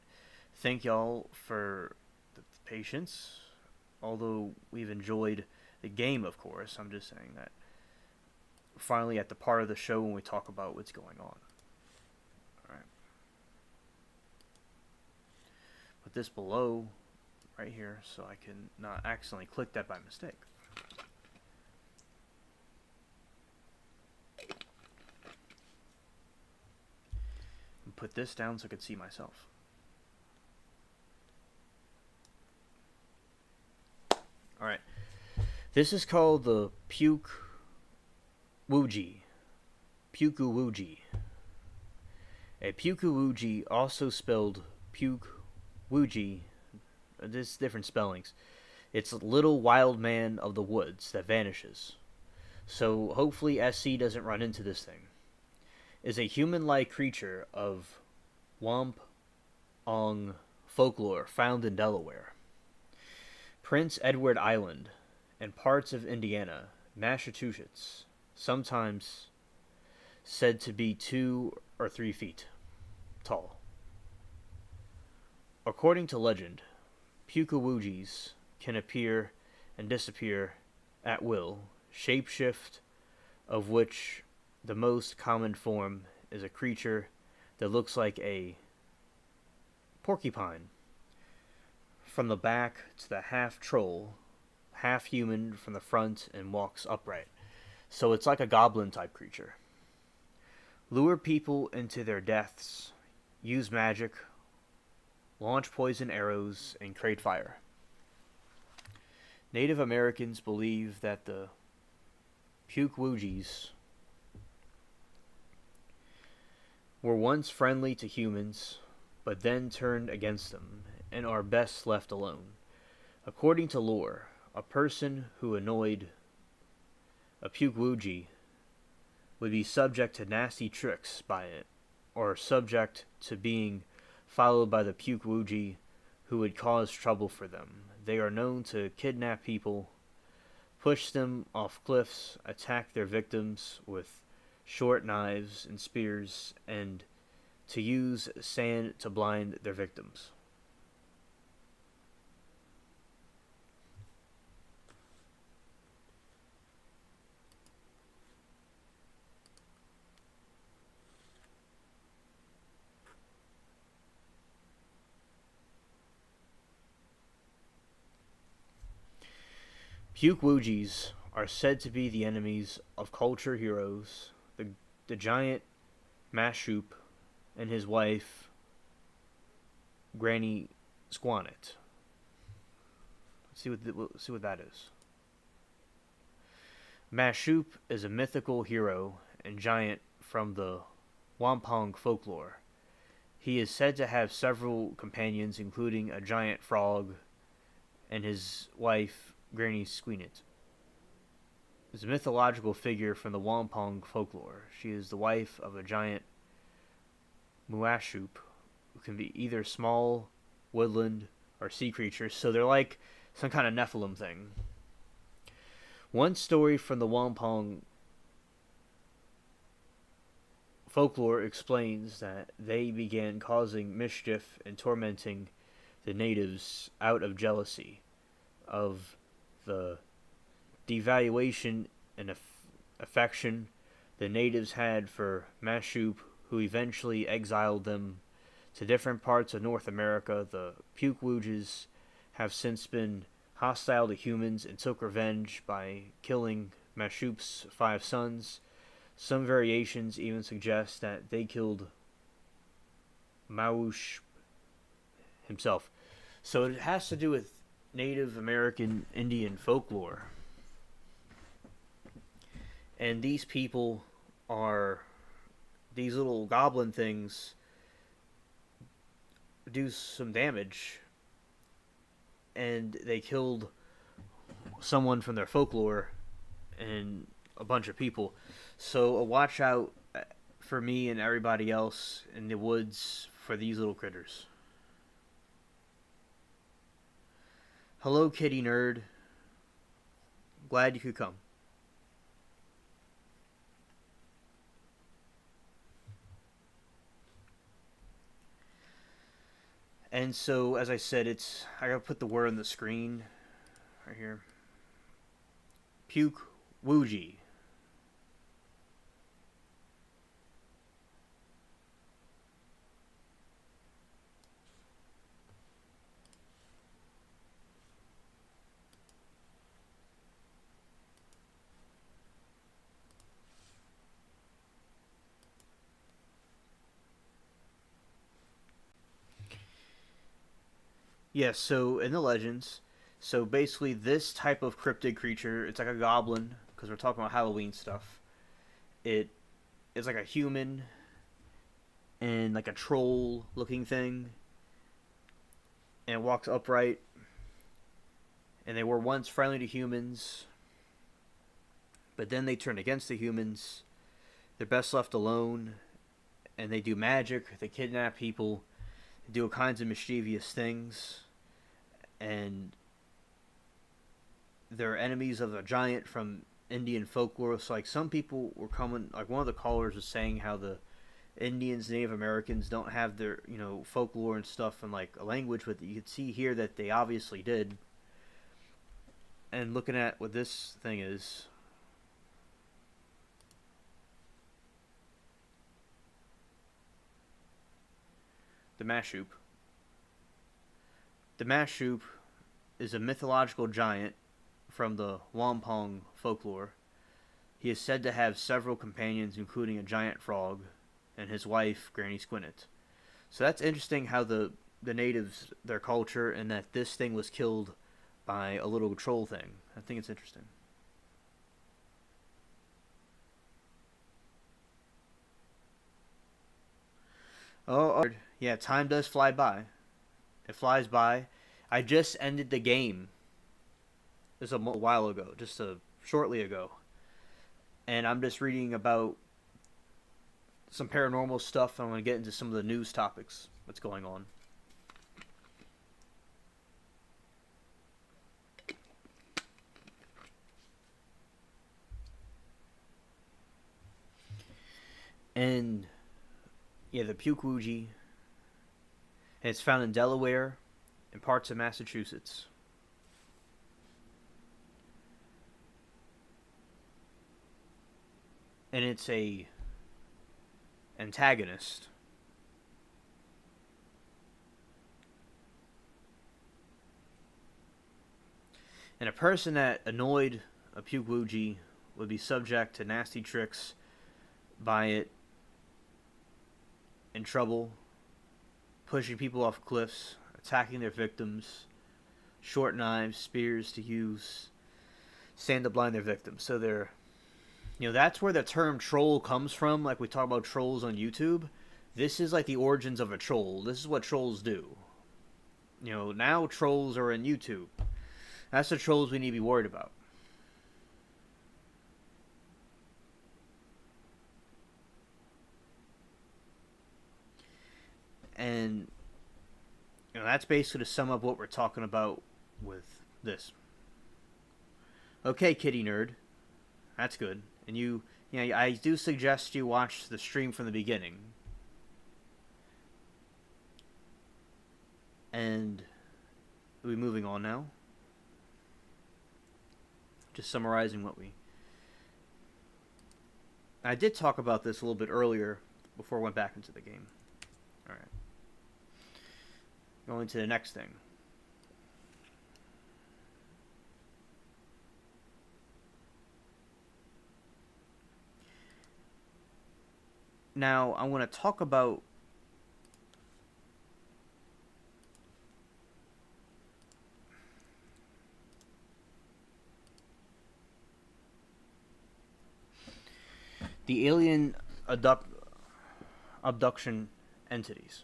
Thank y'all for the patience. Although we've enjoyed the game, of course, I'm just saying that we're finally at the part of the show when we talk about what's going on. Alright. Put this below, right here, so I can not accidentally click that by mistake. Put this down so I can see myself. Alright. This is called the Puke Wuji. Puku-wuji. A Puku-wuji, also spelled Puke-wuji, there's different spellings. It's a little wild man of the woods that vanishes. So hopefully SC doesn't run into this thing. Is a human-like creature of Wampong folklore found in Delaware, Prince Edward Island, and parts of Indiana, Massachusetts, sometimes said to be 2 or 3 feet tall. According to legend, Pukawujis can appear and disappear at will, shapeshift, of which the most common form is a creature that looks like a porcupine from the back to the half troll, half human from the front, and walks upright. So it's like a goblin type creature. Lure people into their deaths, use magic, launch poison arrows, and create fire. Native Americans believe that the Pukwujis were once friendly to humans, but then turned against them and are best left alone. According to lore, a person who annoyed a Pukwuji would be subject to nasty tricks by it, or subject to being followed by the Pukwuji who would cause trouble for them. They are known to kidnap people, push them off cliffs, attack their victims with short knives and spears, and to use sand to blind their victims. Pukwujis are said to be the enemies of culture heroes, the giant Mashoop and his wife, Granny Squanet. Let's see what that is. Mashoop is a mythical hero and giant from the Wampong folklore. He is said to have several companions, including a giant frog and his wife, Granny Squeanet. Is a mythological figure from the Wampong folklore. She is the wife of a giant Muashoop, who can be either small, woodland, or sea creatures, so they're like some kind of Nephilim thing. One story from the Wampong folklore explains that they began causing mischief and tormenting the natives out of jealousy of the devaluation and affection the natives had for Mashoop, who eventually exiled them to different parts of North America. The Pukwujis have since been hostile to humans and took revenge by killing Mashoop's 5 sons. Some variations even suggest that they killed Maush himself. So it has to do with Native American Indian folklore. And these people are, these little goblin things do some damage. And they killed someone from their folklore and a bunch of people. So watch out for me and everybody else in the woods for these little critters. Hello, kitty nerd. Glad you could come. And so, as I said, I gotta put the word on the screen right here. Pukwuji. Yes, so in the legends, so basically this type of cryptid creature, it's like a goblin, because we're talking about Halloween stuff. It is like a human and like a troll looking thing, and it walks upright. And they were once friendly to humans, but then they turned against the humans. They're best left alone, and they do magic, they kidnap people, they do all kinds of mischievous things, and they're enemies of a giant from Indian folklore. So like some people were coming, like one of the callers was saying how the Indians, Native Americans don't have their, folklore and stuff and like a language, but you could see here that they obviously did. And looking at what this thing is, the Mashoop. The Mashoop is a mythological giant from the Wampong folklore. He is said to have several companions, including a giant frog and his wife, Granny Squinnet. So that's interesting how the natives, their culture, and that this thing was killed by a little troll thing. I think it's interesting. Oh, yeah, time does fly by. It flies by. I just ended the game just a while ago, shortly ago, and I'm just reading about some paranormal stuff. I'm going to get into some of the news topics that's going on. And yeah, the Pukwuji. And it's found in Delaware and parts of Massachusetts. And it's a antagonist. And a person that annoyed a Pukwuji would be subject to nasty tricks by it, in trouble, pushing people off cliffs, attacking their victims, short knives, spears to use, stand to blind their victims. So they're, that's where the term troll comes from. Like we talk about trolls on YouTube. This is like the origins of a troll. This is what trolls do. Now trolls are in YouTube. That's the trolls we need to be worried about. And that's basically to sum up what we're talking about with this. Okay, kitty nerd, that's good. And I do suggest you watch the stream from the beginning. And we'll be moving on now. Just summarizing I did talk about this a little bit earlier before I went back into the game. Alright. Going to the next thing. Now, I want to talk about the alien abduction entities.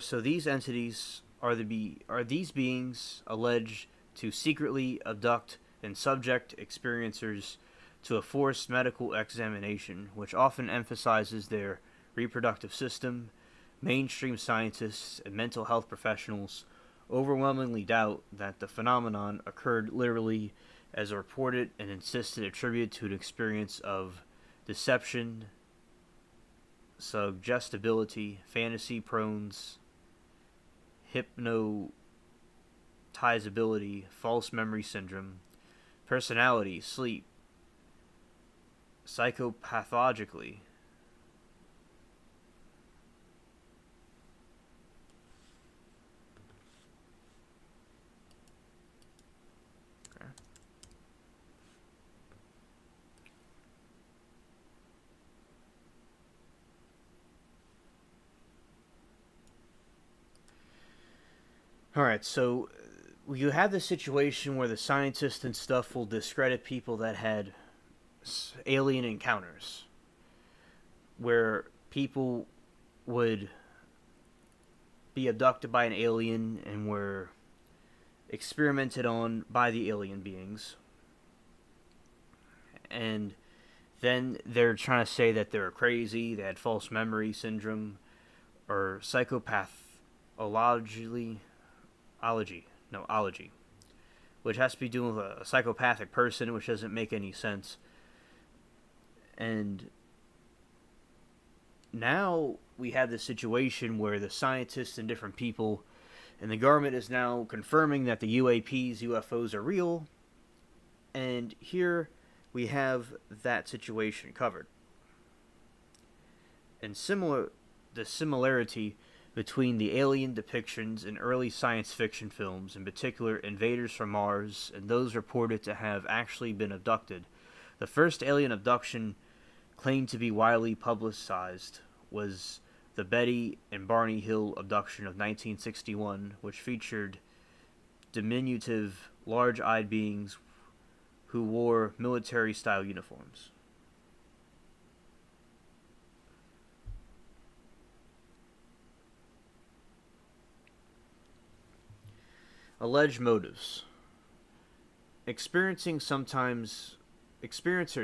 So these entities are these beings alleged to secretly abduct and subject experiencers to a forced medical examination, which often emphasizes their reproductive system. Mainstream scientists and mental health professionals overwhelmingly doubt that the phenomenon occurred literally, as reported, and insisted attributed to an experience of deception, suggestibility, fantasy prones, hypnotizability, false memory syndrome, personality, sleep, psychopathologically. Alright, so you have this situation where the scientists and stuff will discredit people that had alien encounters, where people would be abducted by an alien and were experimented on by the alien beings. And then they're trying to say that they're crazy, they had false memory syndrome, or ology, which has to be doing with a psychopathic person, which doesn't make any sense. And now we have this situation where the scientists and different people and the government is now confirming that the UFOs are real. And here we have that situation covered. And the similarity between the alien depictions in early science fiction films, in particular Invaders from Mars, and those reported to have actually been abducted. The first alien abduction claimed to be widely publicized was the Betty and Barney Hill abduction of 1961, which featured diminutive, large-eyed beings who wore military-style uniforms. Alleged motives. Experiencers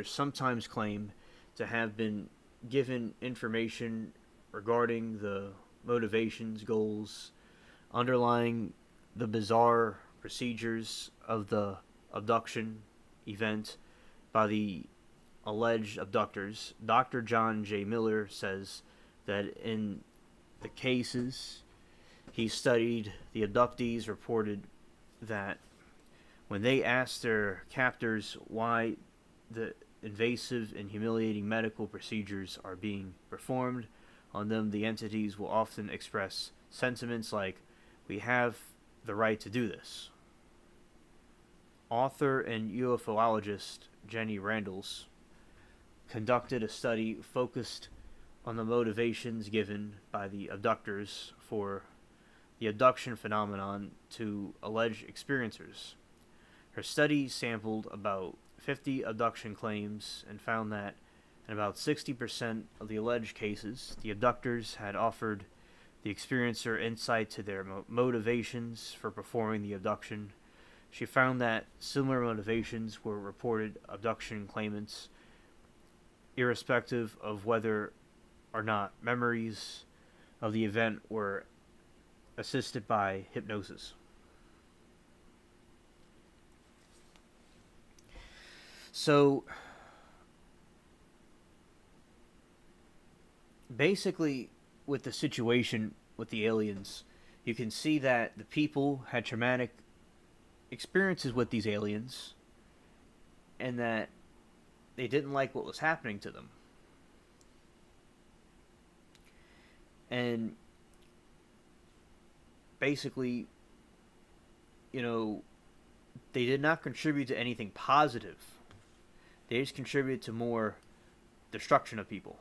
sometimes claim to have been given information regarding the motivations, goals underlying the bizarre procedures of the abduction event by the alleged abductors. Dr. John J. Miller says that in the cases he studied, the abductees reported that when they asked their captors why the invasive and humiliating medical procedures are being performed on them, the entities will often express sentiments like, "We have the right to do this." Author and UFOologist Jenny Randles conducted a study focused on the motivations given by the abductors for the abduction phenomenon to alleged experiencers. Her study sampled about 50 abduction claims and found that in about 60% of the alleged cases, the abductors had offered the experiencer insight to their motivations for performing the abduction. She found that similar motivations were reported abduction claimants, irrespective of whether or not memories of the event were assisted by hypnosis. So, basically, with the situation with the aliens, you can see that the people had traumatic experiences with these aliens and that they didn't like what was happening to them. And basically, they did not contribute to anything positive. They just contributed to more destruction of people.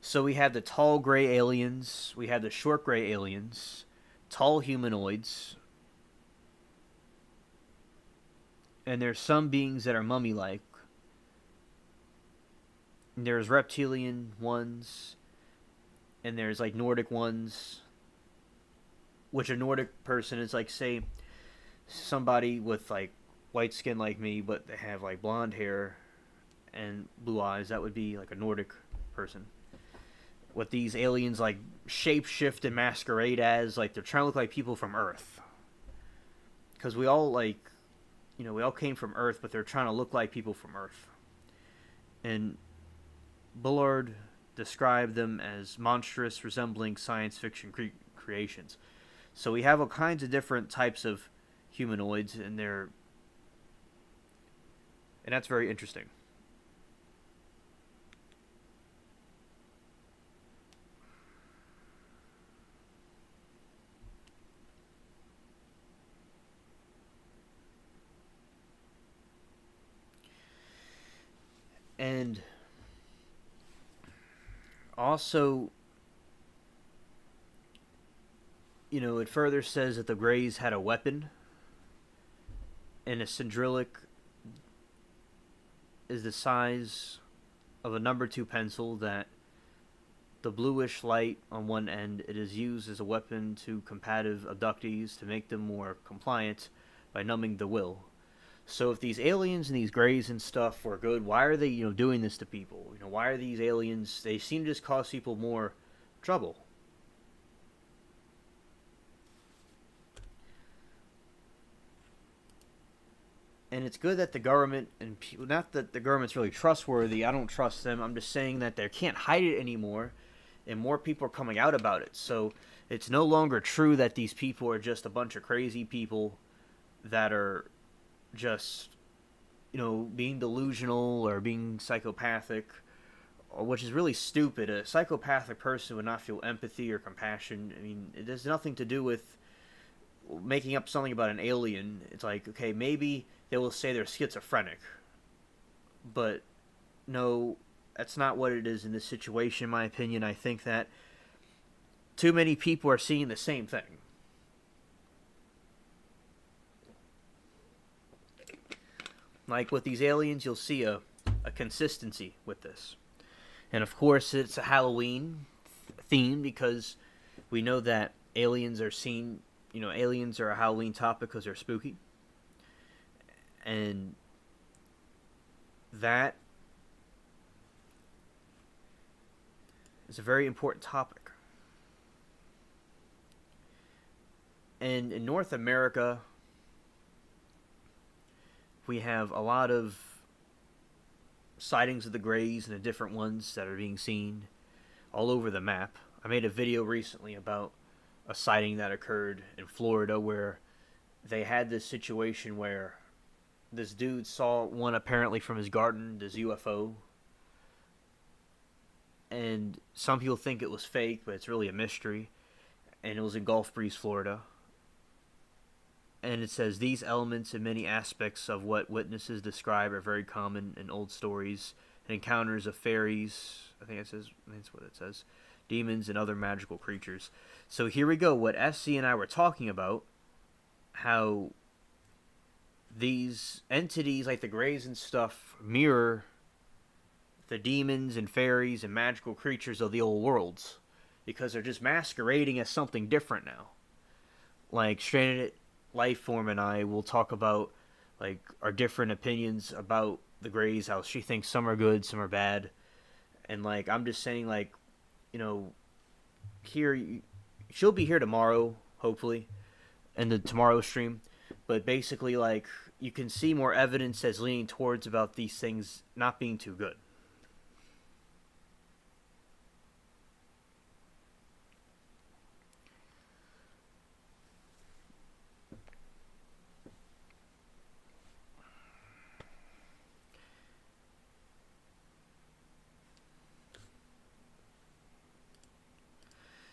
So we have the tall gray aliens, we have the short gray aliens, tall humanoids, and there's some beings that are mummy-like. And there's reptilian ones, and there's like Nordic ones, which a Nordic person is like, say, somebody with like white skin like me, but they have like blonde hair and blue eyes. That would be like a Nordic person. What these aliens like shapeshift and masquerade as, like they're trying to look like people from Earth. Because we all we all came from Earth, but they're trying to look like people from Earth. And Bullard described them as monstrous, resembling science fiction creations. So we have all kinds of different types of humanoids, and that's very interesting. And also, it further says that the Greys had a weapon, and a cylindric is the size of a number 2 pencil, that the bluish light on one end, it is used as a weapon to combative abductees to make them more compliant by numbing the will. So if these aliens and these Greys and stuff were good, why are they, doing this to people? Why are these aliens, they seem to just cause people more trouble. And it's good that the government, and people, not that the government's really trustworthy, I don't trust them, I'm just saying that they can't hide it anymore, and more people are coming out about it. So it's no longer true that these people are just a bunch of crazy people that are just, being delusional or being psychopathic which is really stupid. A psychopathic person would not feel empathy or compassion. I mean, it has nothing to do with making up something about an alien. It's like, okay, maybe they will say they're schizophrenic, but no, that's not what it is in this situation, in my opinion. I think that too many people are seeing the same thing. Like with these aliens, you'll see a consistency with this. And of course, it's a Halloween theme because we know that aliens are seen, aliens are a Halloween topic because they're spooky. And that is a very important topic. And in North America, we have a lot of sightings of the Greys and the different ones that are being seen all over the map. I made a video recently about a sighting that occurred in Florida where they had this situation where this dude saw one apparently from his garden, this UFO. And some people think it was fake, but it's really a mystery. And it was in Gulf Breeze, Florida. And it says, these elements and many aspects of what witnesses describe are very common in old stories and encounters of fairies, I think that's what it says, demons and other magical creatures. So here we go, what SC and I were talking about, how these entities like the Greys and stuff mirror the demons and fairies and magical creatures of the old worlds, because they're just masquerading as something different now. Like Stranded Lifeform and I will talk about like our different opinions about the Greys, how she thinks some are good, some are bad, and like I'm just saying, like, here she'll be here tomorrow, hopefully, in the tomorrow stream. But basically, like, you can see more evidence as leaning towards about these things not being too good.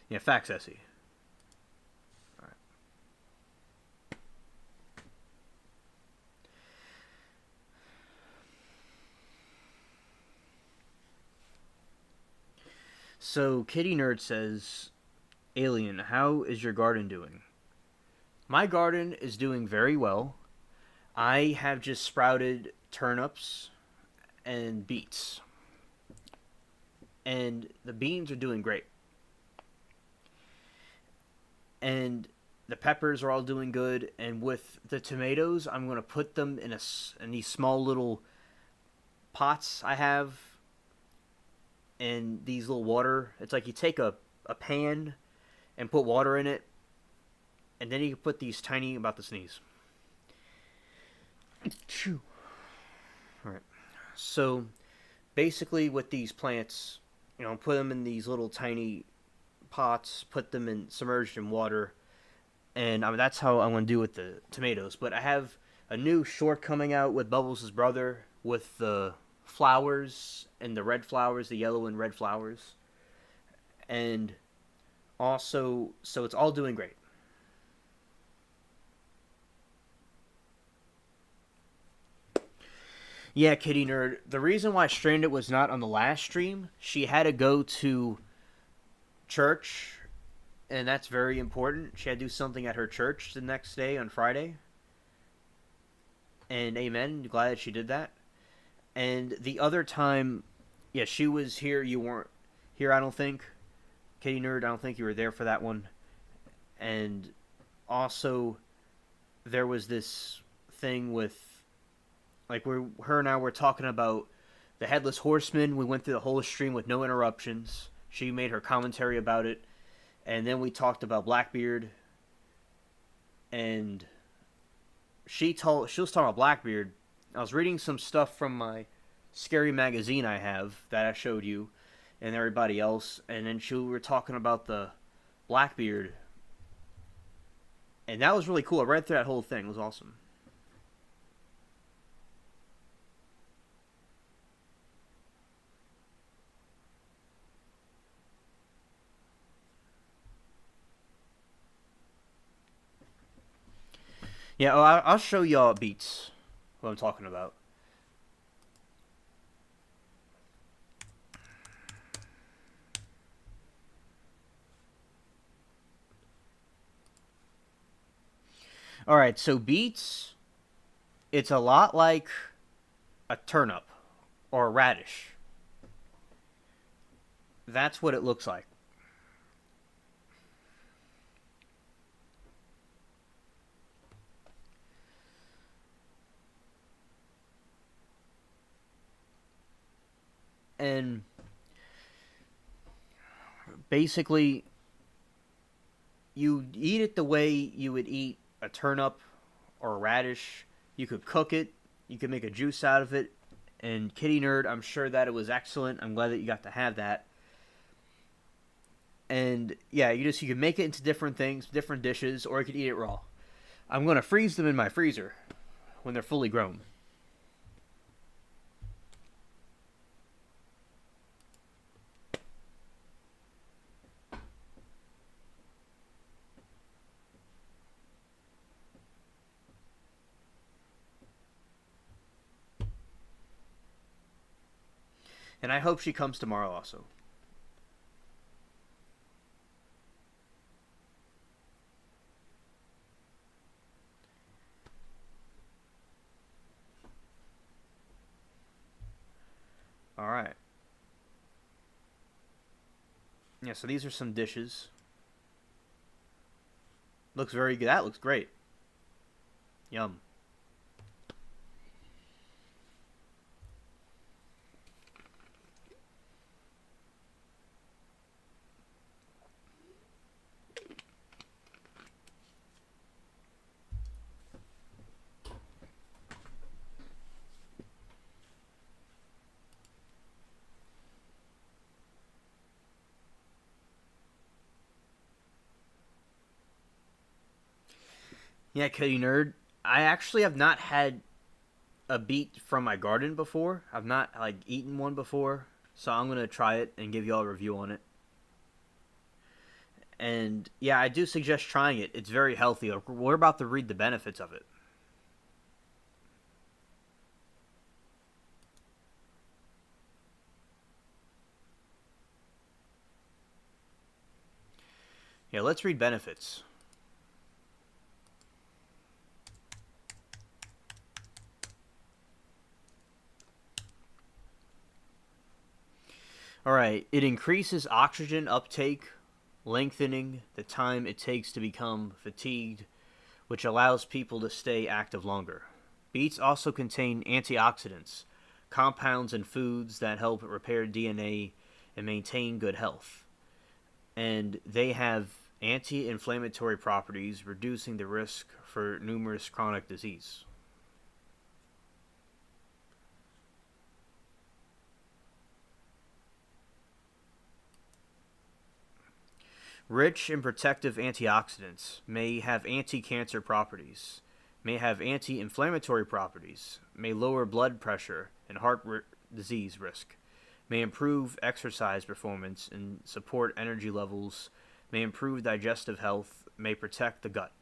Yeah, facts, Essie. All right. So, Kitty Nerd says, Alien, how is your garden doing? My garden is doing very well. I have just sprouted turnips and beets. And the beans are doing great. And the peppers are all doing good. And with the tomatoes, I'm going to put them in these small little pots I have. And these little water. It's like you take a pan and put water in it. And then you can put these tiny, about to sneeze. Alright. So, basically with these plants, put them in these little tiny pots, put them in submerged in water, and that's how I'm going to do with the tomatoes. But I have a new short coming out with Bubbles' brother with the flowers and the red flowers, the yellow and red flowers, and also, so it's all doing great. Yeah, Kitty Nerd. The reason why Stranded was not on the last stream, she had to go to church, and that's very important. She had to do something at her church the next day on Friday. And amen, glad she did that. And the other time, yeah, she was here. You weren't here, I don't think. Kitty Nerd, I don't think you were there for that one. And also, there was this thing with, like, her and I were talking about the Headless Horseman. We went through the whole stream with no interruptions. She made her commentary about it. And then we talked about Blackbeard. And she was talking about Blackbeard. I was reading some stuff from my scary magazine I have that I showed you and everybody else. And then we were talking about the Blackbeard. And that was really cool. I read through that whole thing. It was awesome. Yeah, I'll show y'all beets. What I'm talking about. All right, so beets, it's a lot like a turnip or a radish. That's what it looks like. And basically, you eat it the way you would eat a turnip or a radish. You could cook it, you could make a juice out of it. And Kitty Nerd, I'm sure that it was excellent. I'm glad that you got to have that. And yeah, you can make it into different things, different dishes, or you could eat it raw. I'm gonna freeze them in my freezer when they're fully grown. And I hope she comes tomorrow also. All right. Yeah, so these are some dishes. Looks very good. That looks great. Yum. Yeah, Kitty Nerd. I actually have not had a beet from my garden before. I've not like eaten one before, so I'm gonna try it and give y'all a review on it. And yeah, I do suggest trying it. It's very healthy. We're about to read the benefits of it. Yeah, let's read benefits. All right, it increases oxygen uptake, lengthening the time it takes to become fatigued, which allows people to stay active longer. Beets also contain antioxidants, compounds in foods that help repair DNA and maintain good health. And they have anti inflammatory properties, reducing the risk for numerous chronic disease. Rich in protective antioxidants, may have anti cancer properties, may have anti inflammatory properties, may lower blood pressure and disease risk, may improve exercise performance and support energy levels, may improve digestive health, may protect the gut.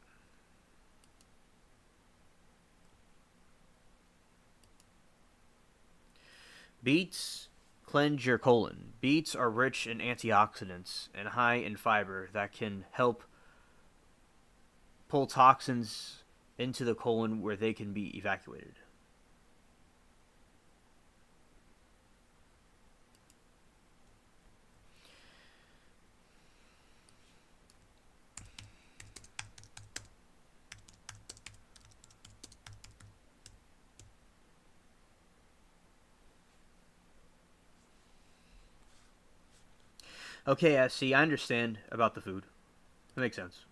Beets cleanse your colon. Beets are rich in antioxidants and high in fiber that can help pull toxins into the colon where they can be evacuated. Okay, I see. I understand about the food. That makes sense.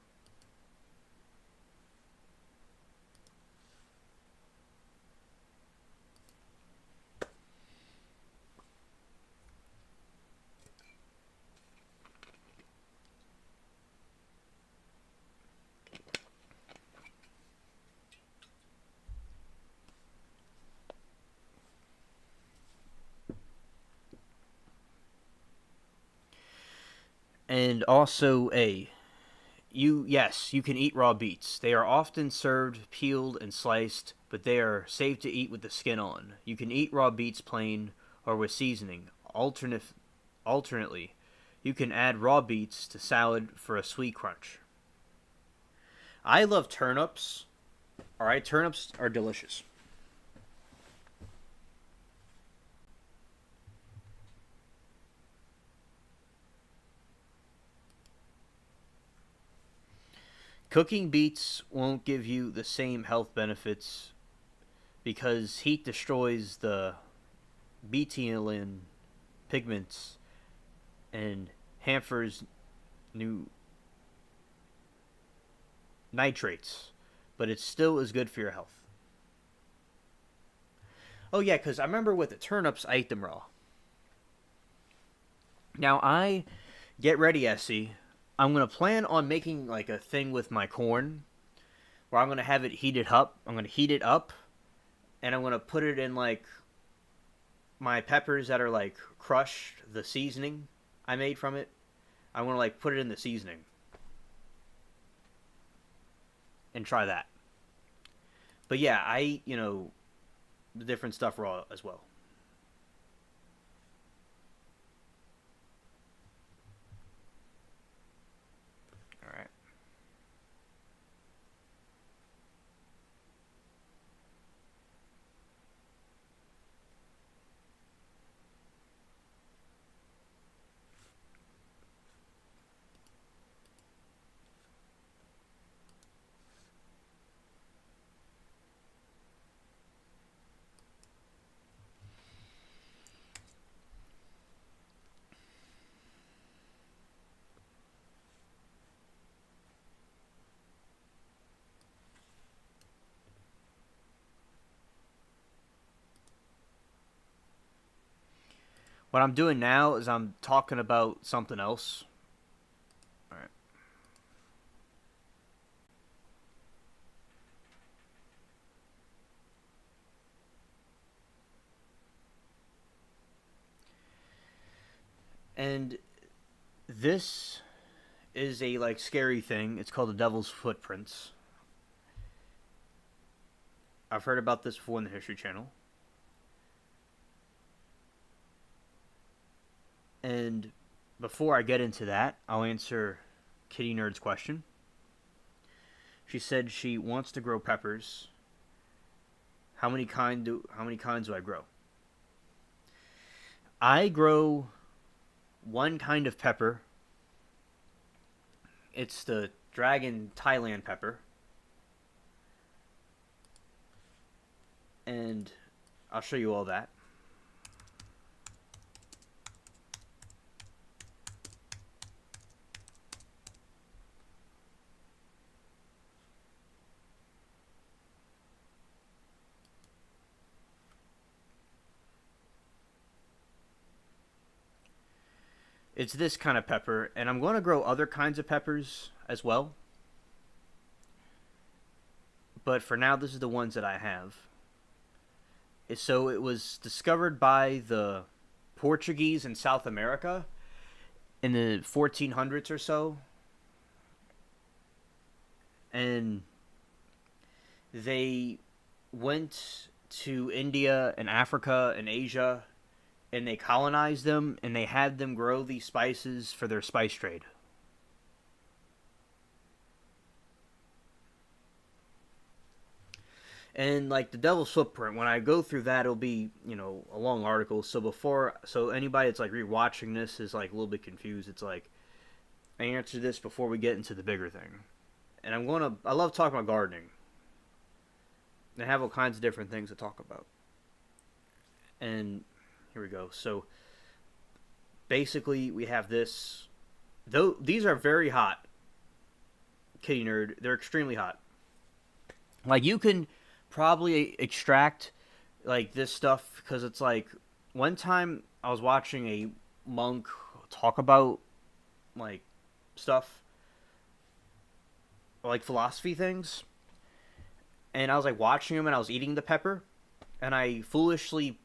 And also, A, Yes, you can eat raw beets. They are often served peeled and sliced, but they are safe to eat with the skin on. You can eat raw beets plain or with seasoning. Alternately, you can add raw beets to salad for a sweet crunch. I love turnips. All right, turnips are delicious. Cooking beets won't give you the same health benefits because heat destroys the betaline pigments and hampers new nitrates, but it still is good for your health. Oh yeah, because I remember with the turnips, I ate them raw. Now I get ready, Essie. I'm gonna plan on making like a thing with my corn where I'm gonna have it heated up. I'm gonna heat it up, and I'm gonna put it in like my peppers that are like crushed, the seasoning I made from it. I'm gonna like put it in the seasoning and try that. But yeah, I eat, the different stuff raw as well. All right. What I'm doing now is I'm talking about something else. All right. And this is a like scary thing. It's called the Devil's Footprints. I've heard about this before in the History Channel. And before I get into that, I'll answer Kitty Nerd's question. She said she wants to grow peppers. How many kinds do I grow? I grow one kind of pepper. It's the dragon Thailand pepper. And I'll show you all that. It's this kind of pepper, and I'm going to grow other kinds of peppers as well. But for now, this is the ones that I have. So it was discovered by the Portuguese in South America in the 1400s or so. And they went to India and Africa and Asia and they colonized them and they had them grow these spices for their spice trade. And like the Devil's Footprint, when I go through that, it'll be a long article. So anybody that's like rewatching this is like a little bit confused. It's like I answer this before we get into the bigger thing. And I love talking about gardening. I have all kinds of different things to talk about. And here we go. So basically, we have this. Though these are very hot, Kitty Nerd. They're extremely hot. Like you can probably extract like this stuff because it's like one time I was watching a monk talk about like stuff like philosophy things, and I was like watching him and I was eating the pepper, and I foolishly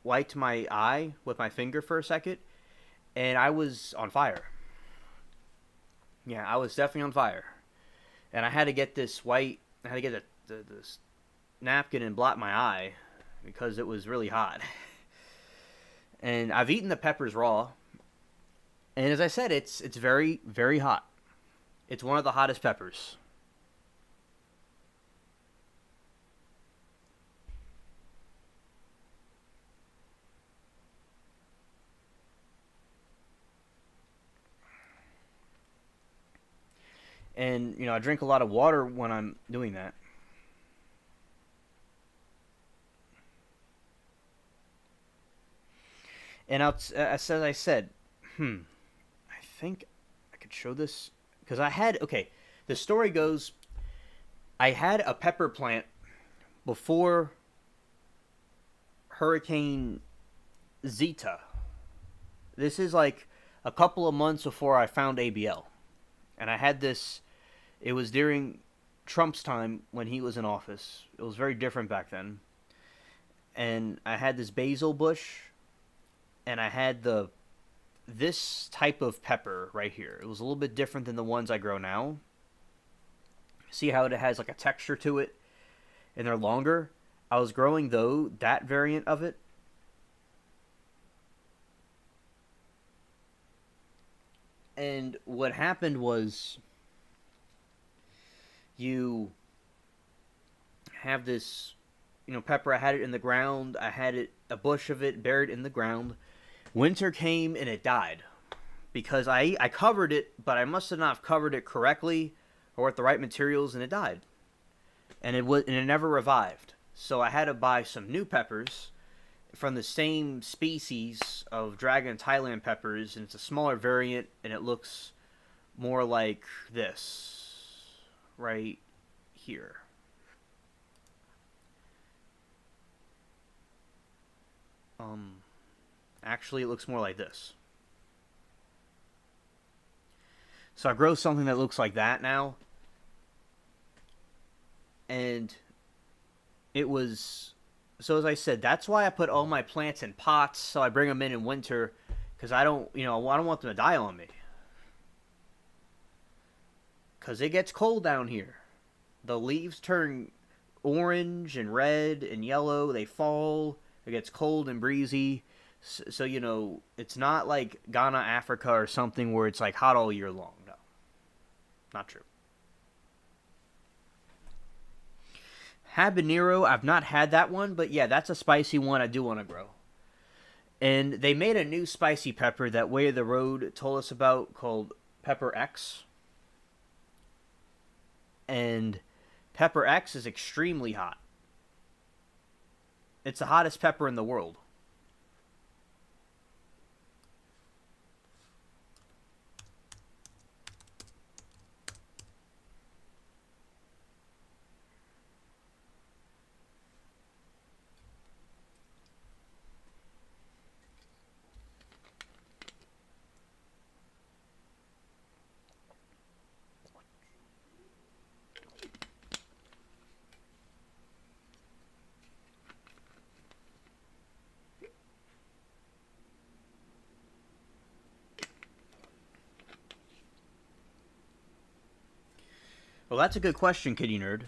wiped my eye with my finger for a second, and I was on fire. Yeah, I was definitely on fire, and I had to get this white. I had to get this napkin and blot my eye because it was really hot. And I've eaten the peppers raw, and as I said, it's very very hot. It's one of the hottest peppers. And I drink a lot of water when I'm doing that. And as I said, I think I could show this because I had okay. The story goes, I had a pepper plant before Hurricane Zeta. This is like a couple of months before I found ABL, and I had this. It was during Trump's time when he was in office. It was very different back then, and I had this basil bush, and I had the this type of pepper right here. It was a little bit different than the ones I grow now. See how it has like a texture to it, and they're longer. I was growing though that variant of it, and what happened was you have this, pepper. I had it in the ground. I had it a bush of it buried in the ground. Winter came and it died because I covered it, but I must have not covered it correctly or with the right materials, and it died. And it never revived. So I had to buy some new peppers from the same species of Dragon Thailand peppers, and it's a smaller variant, and it looks more like this right here. Actually, it looks more like this. So I grow something that looks like that now, and it was so as I said, that's why I put all my plants in pots. So I bring them in winter because I don't want them to die on me because it gets cold down here. The leaves turn orange and red and yellow. They fall. It gets cold and breezy. So it's not like Ghana, Africa, or something where it's like hot all year long. No, not true. Habanero, I've not had that one, but yeah, that's a spicy one I do want to grow. And they made a new spicy pepper that Way of the Road told us about called Pepper X. And Pepper X is extremely hot. It's the hottest pepper in the world. Well, that's a good question, Kitty Nerd.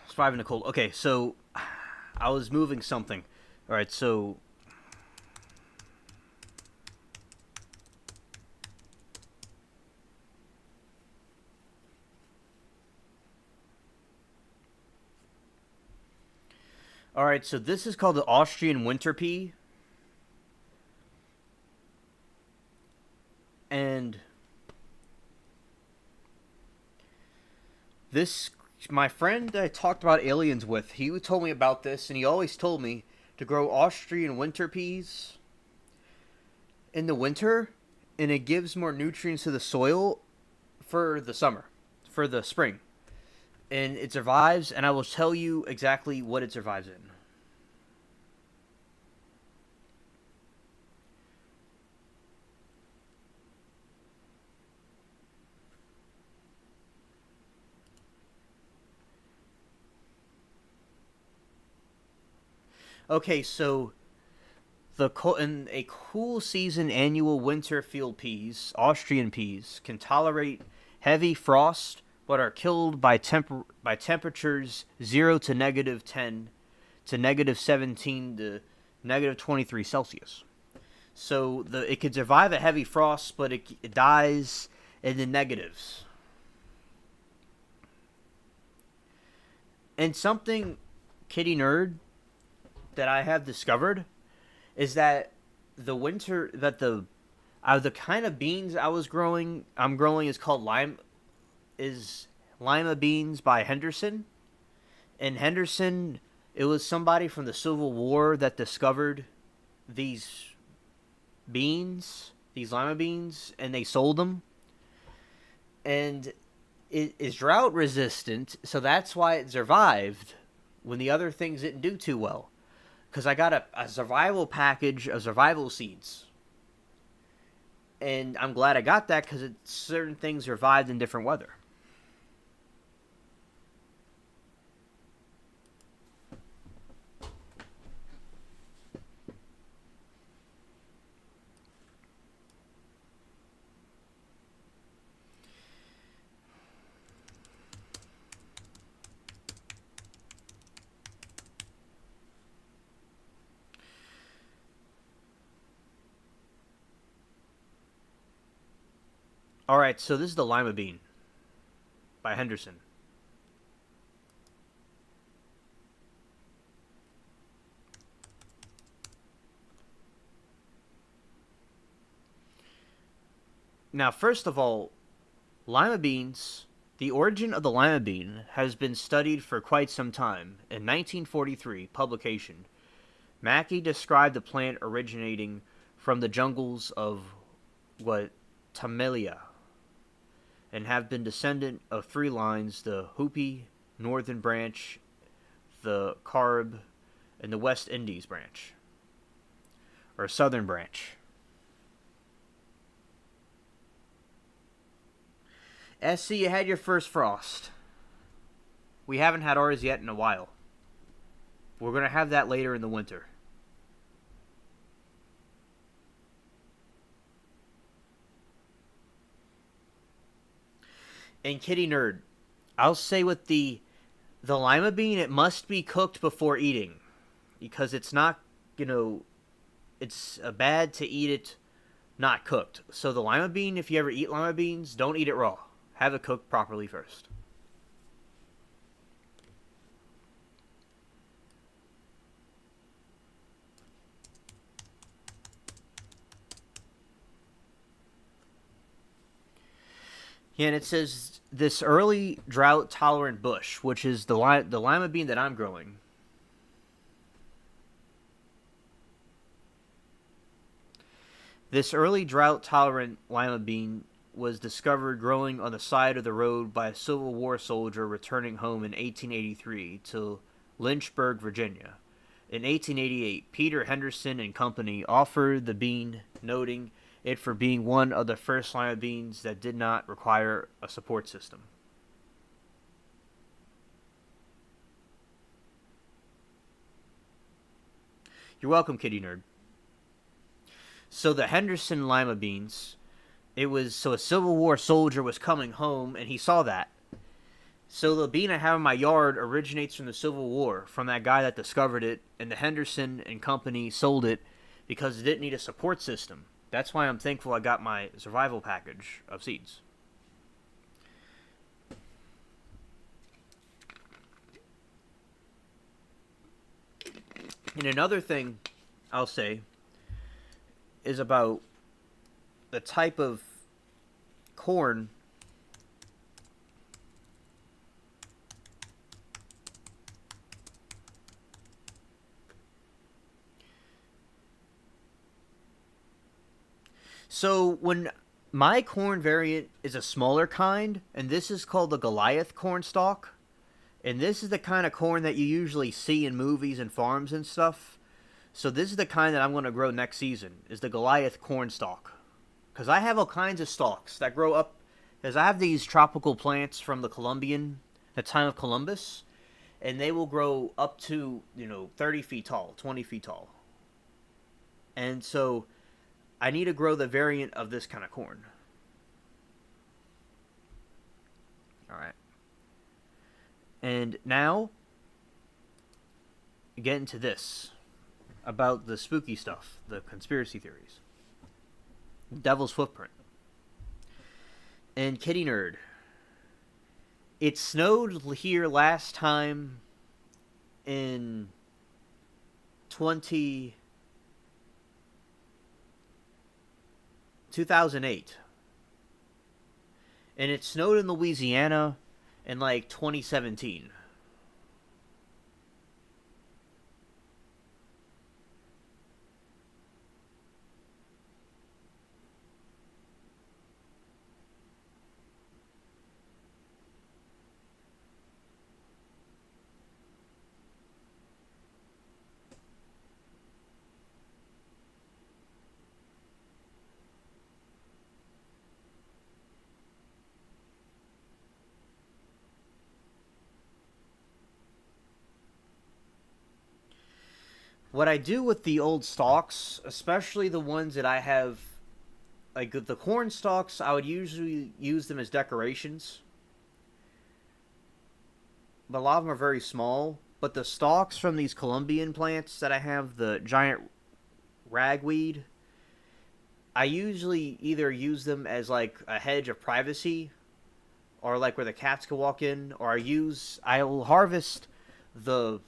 Surviving the cold. Okay, so I was moving something. All right, so this is called the Austrian winter pea, and this my friend that I talked about aliens with, he told me about this, and he always told me to grow Austrian winter peas in the winter, and it gives more nutrients to the soil for the summer, for the spring. And it survives, and I will tell you exactly what it survives in. Okay, so in a cool season annual winter field peas, Austrian peas, can tolerate heavy frost but are killed by temperatures 0 to -10 to -17 to -23 Celsius. So it can survive a heavy frost, but it dies in the negatives. And something, kitty nerd, that I have discovered is that the kind of beans I'm growing is called lima beans by Henderson. And Henderson, it was somebody from the Civil War that discovered these these lima beans, and they sold them. And it is drought resistant, so that's why it survived when the other things didn't do too well. Because I got a survival package of survival seeds. And I'm glad I got that because certain things survived in different weather. Alright, so this is the lima bean by Henderson. Now, first of all, lima beans, the origin of the lima bean has been studied for quite some time. In 1943 publication, Mackey described the plant originating from the jungles of Guatemala and have been descendant of three lines: the Hopi, Northern Branch, the Carib, and the West Indies Branch, or Southern Branch. SC, you had your first frost. We haven't had ours yet in a while. We're going to have that later in the winter. And kitty nerd, I'll say with the lima bean, it must be cooked before eating, because it's not, it's bad to eat it not cooked. So the lima bean, if you ever eat lima beans, don't eat it raw. Have it cooked properly first. Yeah, and it says this early drought-tolerant bush, which is the lima bean that I'm growing. This early drought-tolerant lima bean was discovered growing on the side of the road by a Civil War soldier returning home in 1883 to Lynchburg, Virginia. In 1888, Peter Henderson and Company offered the bean, noting it for being one of the first lima beans that did not require a support system. You're welcome, kitty nerd. So the Henderson lima beans, a Civil War soldier was coming home and he saw that. So the bean I have in my yard originates from the Civil War, from that guy that discovered it, and the Henderson and Company sold it because it didn't need a support system. That's why I'm thankful I got my survival package of seeds. And another thing I'll say is about the type of corn So when my corn variant is a smaller kind, and this is called the Goliath corn stalk, and this is the kind of corn that you usually see in movies and farms and stuff. So this is the kind that I'm going to grow next season, is the Goliath corn stalk. Because I have all kinds of stalks that grow up, because I have these tropical plants from the time of Columbus, and they will grow up to, 30 feet tall, 20 feet tall. And so I need to grow the variant of this kind of corn. Alright. And now, get into this. About the spooky stuff, the conspiracy theories. Devil's Footprint. And Kitty Nerd. It snowed here last time in 2008. And it snowed in Louisiana in like 2017. What I do with the old stalks, especially the ones that I have, like the corn stalks, I would usually use them as decorations. But a lot of them are very small. But the stalks from these Colombian plants that I have, the giant ragweed, I usually either use them as like a hedge of privacy, or like where the cats can walk in, or I'll harvest the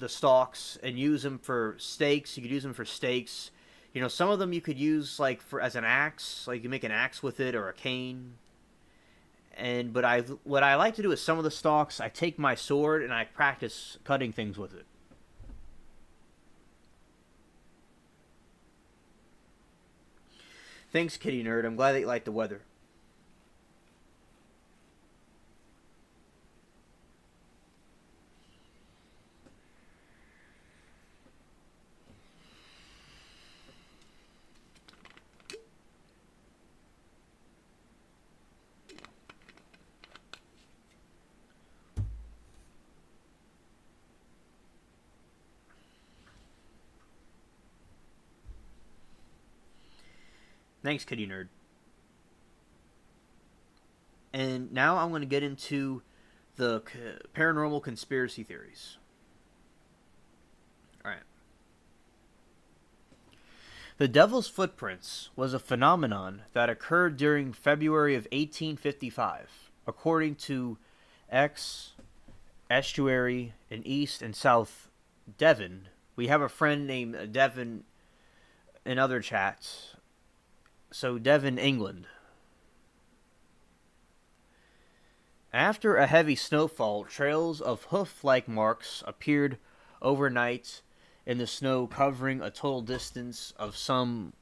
stalks and use them for stakes. You could use them for stakes. Some of them you could use like as an axe, like you make an axe with it or a cane. But what I like to do is some of the stalks, I take my sword and I practice cutting things with it. Thanks, Kitty Nerd. I'm glad that you like the weather. Thanks, Kitty Nerd. And now I'm going to get into the paranormal conspiracy theories. Alright. The Devil's Footprints was a phenomenon that occurred during February of 1855, according to X Estuary in East and South Devon. We have a friend named Devon in other chats. So Devon, England. After a heavy snowfall, trails of hoof-like marks appeared overnight in the snow, covering a total distance of some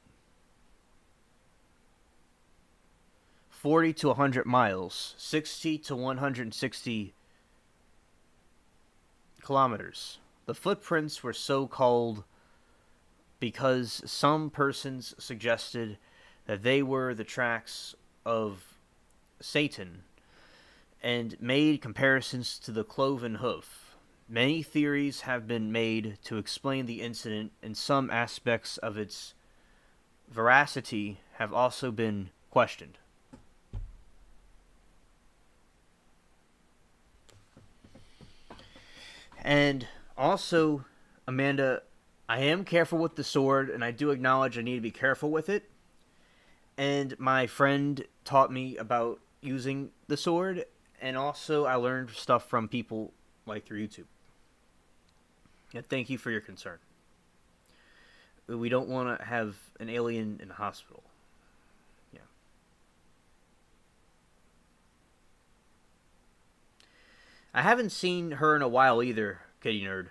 40 to 100 miles, 60 to 160 kilometers. The footprints were so called because some persons suggested that they were the tracks of Satan and made comparisons to the cloven hoof. Many theories have been made to explain the incident, and some aspects of its veracity have also been questioned. And also, Amanda, I am careful with the sword, and I do acknowledge I need to be careful with it. And my friend taught me about using the sword, and also I learned stuff from people like through YouTube. And thank you for your concern. We don't want to have an alien in the hospital. Yeah. I haven't seen her in a while either, Kitty Nerd.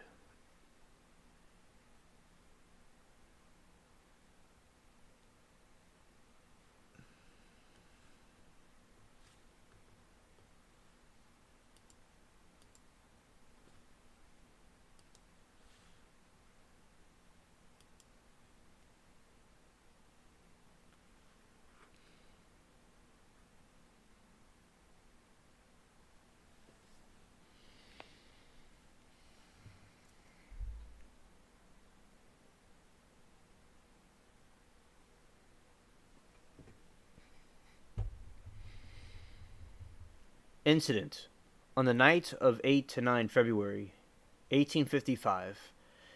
Incident. On the night of 8 to 9 February 1855,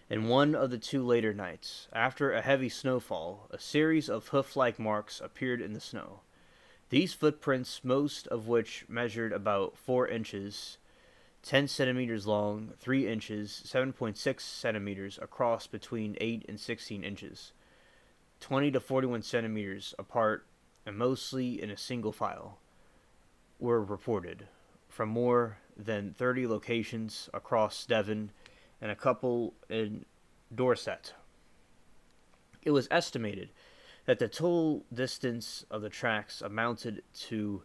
and one of the two later nights, after a heavy snowfall, a series of hoof-like marks appeared in the snow. These footprints, most of which measured about 4 inches, 10 centimeters long, 3 inches, 7.6 centimeters across between 8 and 16 inches, 20 to 41 centimeters apart, and mostly in a single file, were reported from more than 30 locations across Devon and a couple in Dorset. It was estimated that the total distance of the tracks amounted to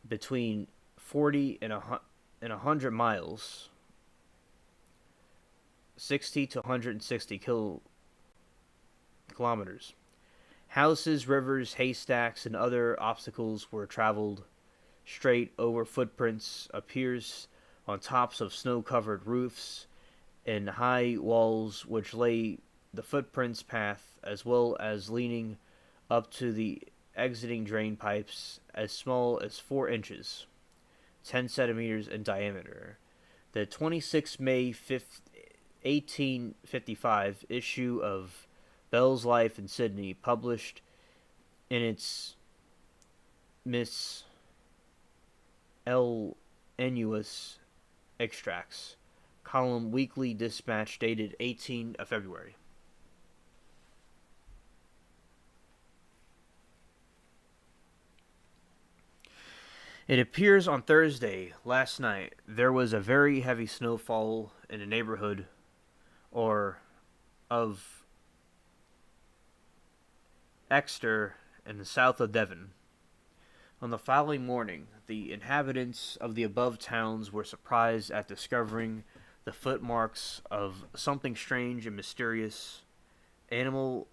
between 40 and 100 miles, 60 to 160 kilometers. Houses, rivers, haystacks, and other obstacles were traveled straight over. Footprints appears on tops of snow-covered roofs and high walls which lay the footprints path, as well as leaning up to the exiting drain pipes as small as 4 inches, 10 centimeters in diameter. The 26 May 1855 issue of Bell's Life in Sydney, published in its miscellaneous extracts column Weekly Dispatch, dated 18 of February. It appears on Thursday, last night, there was a very heavy snowfall in a neighborhood of Exeter in the south of Devon. On the following morning, the inhabitants of the above towns were surprised at discovering the footmarks of something strange and mysterious, animal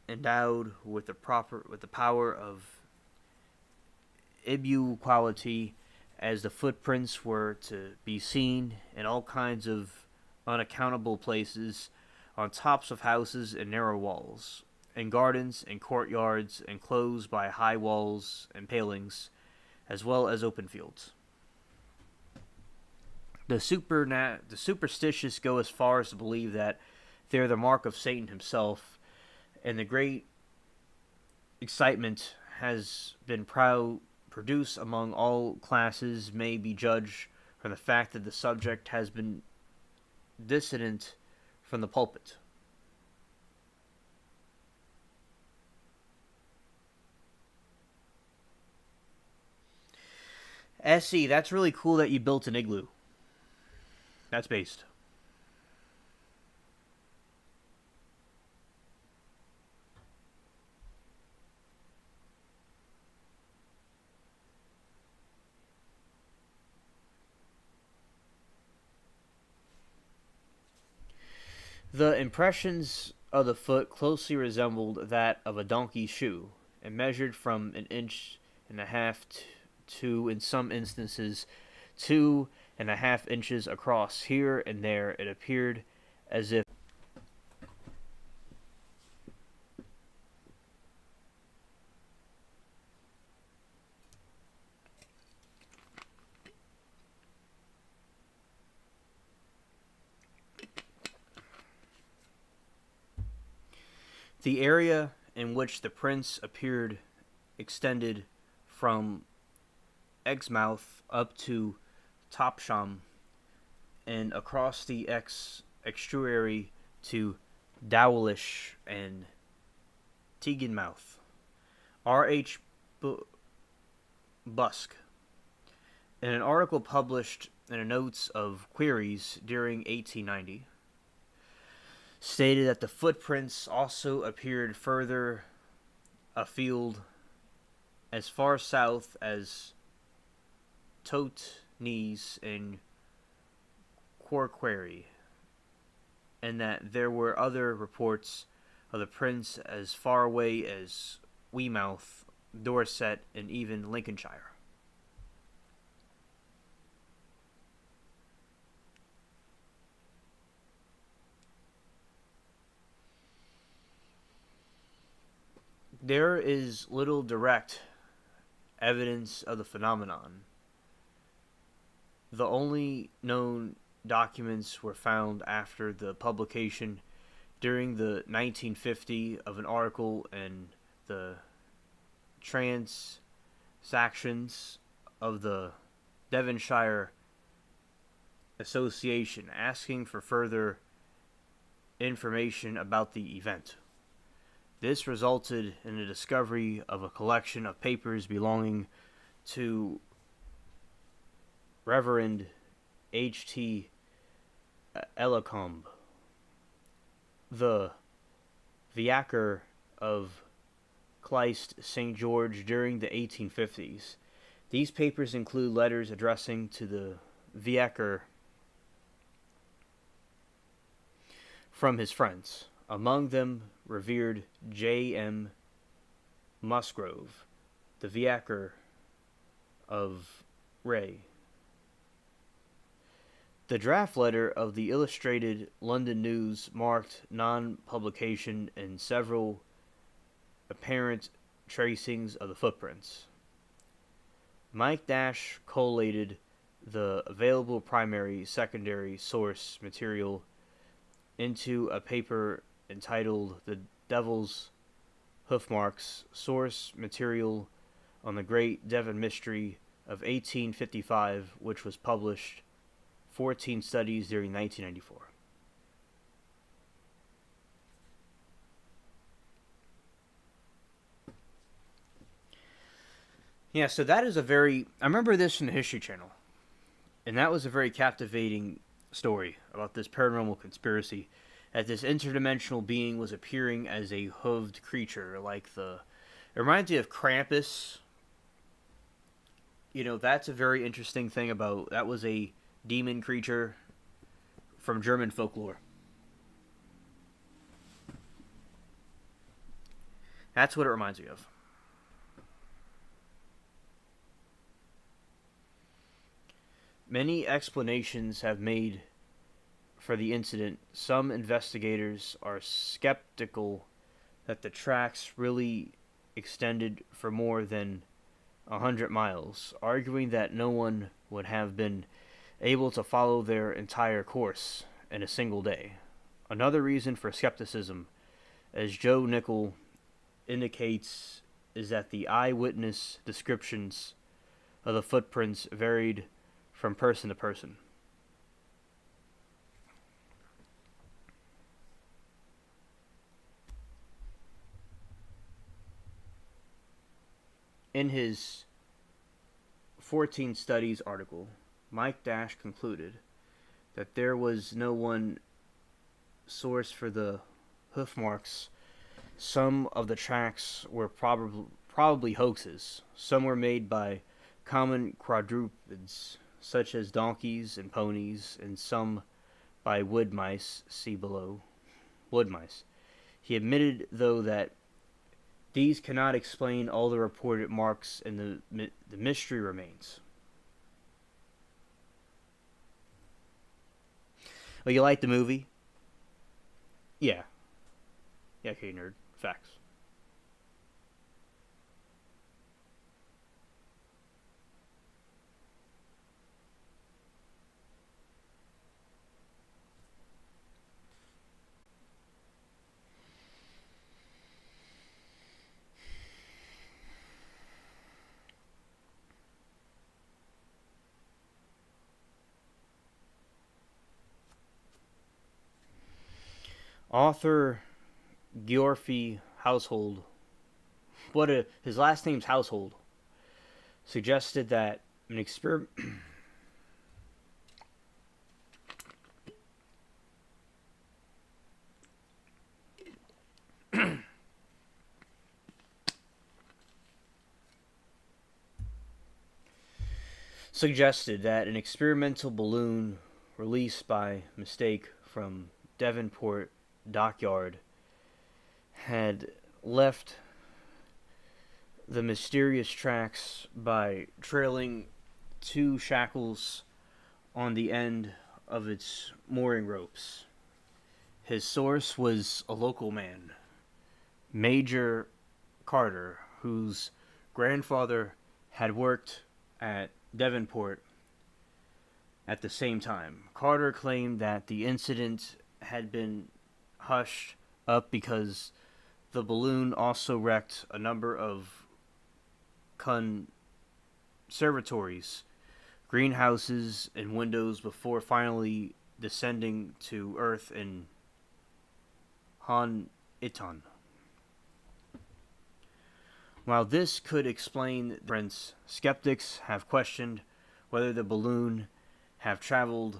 endowed with the power of ubiquity, as the footprints were to be seen in all kinds of unaccountable places, on tops of houses and narrow walls, in gardens and courtyards enclosed by high walls and palings, as well as open fields. The superstitious go as far as to believe that they are the mark of Satan himself, and the great excitement has been produced among all classes may be judged from the fact that the subject has been dissident from the pulpit. SE, that's really cool that you built an igloo. That's based. The impressions of the foot closely resembled that of a donkey's shoe, and measured from an inch and a half to, in some instances, 2.5 inches across. Here and there it appeared as if the area in which the prints appeared extended from Exmouth up to Topsham, and across the estuary to Dowlish and Teaganmouth. R.H. Busk, in an article published in a Notes of Queries during 1890, stated that the footprints also appeared further afield, as far south as Totnes and Corquery, and that there were other reports of the prints as far away as Weymouth, Dorset, and even Lincolnshire. There is little direct evidence of the phenomenon, The only known documents were found after the publication during the 1950 of an article in the Transactions of the Devonshire Association asking for further information about the event. This resulted in the discovery of a collection of papers belonging to Reverend H.T. Ellacombe, the vicar of Christ St. George during the 1850s. These papers include letters addressing to the vicar from his friends, among them Revered J. M. Musgrove, the vicar of Ray. The draft letter of the Illustrated London News marked non-publication in several apparent tracings of the footprints. Mike Dash collated the available primary, secondary source material into a paper entitled The Devil's Hoofmarks, Source Material on the Great Devon Mystery of 1855, which was published 14 studies during 1994. Yeah, so that is a very... I remember this from the History Channel, and that was a very captivating story about this paranormal conspiracy, that this interdimensional being was appearing as a hooved creature, like the... It reminds me of Krampus. You know, that's a very interesting thing about... That was a demon creature from German folklore. That's what it reminds me of. Many explanations have made for the incident. Some investigators are skeptical that the tracks really extended for more than 100 miles, arguing that no one would have been able to follow their entire course in a single day. Another reason for skepticism, as Joe Nickel indicates, is that the eyewitness descriptions of the footprints varied from person to person. In his 14 Studies article, Mike Dash concluded that there was no one source for the hoof marks. Some of the tracks were probably hoaxes. Some were made by common quadrupeds, such as donkeys and ponies, and some by wood mice, see below, wood mice. He admitted, though, that these cannot explain all the reported marks, and the mystery remains. Oh, you like the movie? Yeah. Yeah, okay, nerd. Facts. Author Geoffrey Household, his last name's Household, suggested that an experiment suggested that an experimental balloon released by mistake from Devonport dockyard had left the mysterious tracks by trailing two shackles on the end of its mooring ropes. His source was a local man, Major Carter, whose grandfather had worked at Devonport at the same time. Carter claimed that the incident had been hushed up because the balloon also wrecked a number of conservatories, greenhouses, and windows before finally descending to Earth in Honiton. While this could explain the difference, skeptics have questioned whether the balloon have traveled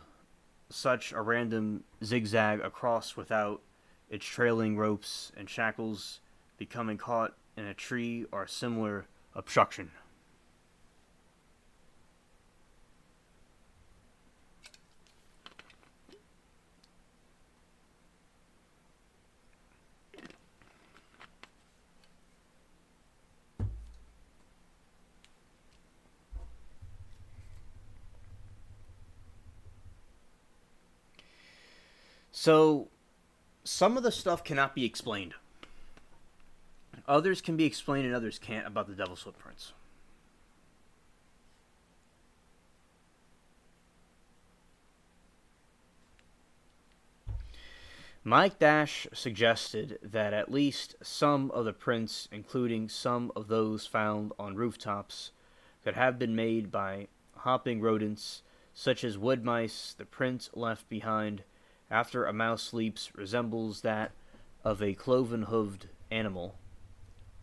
such a random zigzag across without its trailing ropes and shackles becoming caught in a tree or similar obstruction. So, some of the stuff cannot be explained. Others can be explained and others can't about the devil's footprints. Mike Dash suggested that at least some of the prints, including some of those found on rooftops, could have been made by hopping rodents such as wood mice. The print left behind after a mouse leaps resembles that of a cloven-hooved animal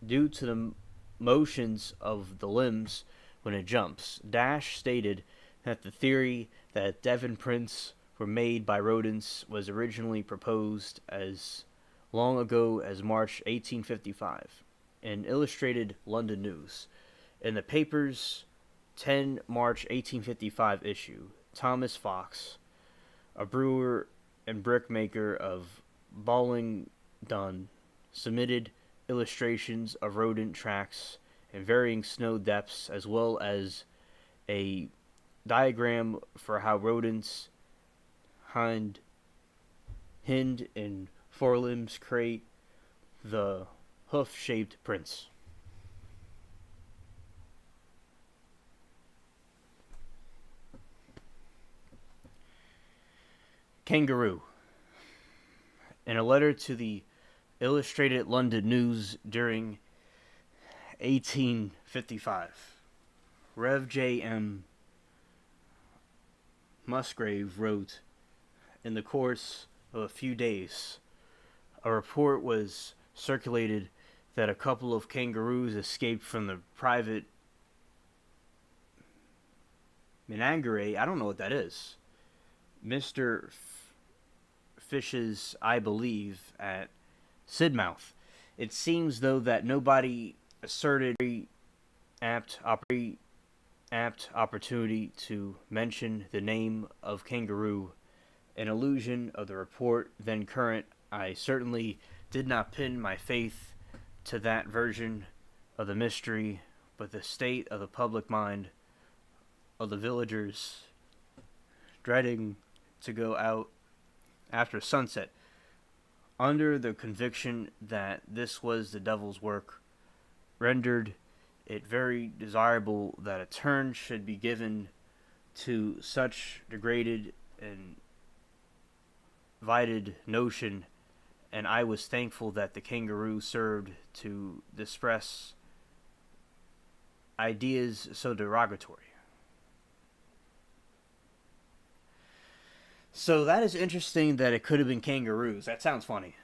due to the motions of the limbs when it jumps. Dash stated that the theory that Devon prints were made by rodents was originally proposed as long ago as March 1855 in Illustrated London News. In the paper's 10 March 1855 issue, Thomas Fox, a brewer and brickmaker of Ballingdon, submitted illustrations of rodent tracks in varying snow depths as well as a diagram for how rodents hind and forelimbs create the hoof-shaped prints. Kangaroo. In a letter to the Illustrated London News during 1855, Rev. J. M. Musgrave wrote, in the course of a few days, a report was circulated that a couple of kangaroos escaped from the private menagerie. I don't know what that is. Mr. Fish's, I believe, at Sidmouth. It seems, though, that nobody asserted apt opportunity to mention the name of kangaroo, an illusion of the report then current. I certainly did not pin my faith to that version of the mystery, but the state of the public mind of the villagers dreading to go out after sunset, under the conviction that this was the devil's work, rendered it very desirable that a turn should be given to such degraded and vited notion, and I was thankful that the kangaroo served to disperse ideas so derogatory. So that is interesting that it could have been kangaroos. That sounds funny.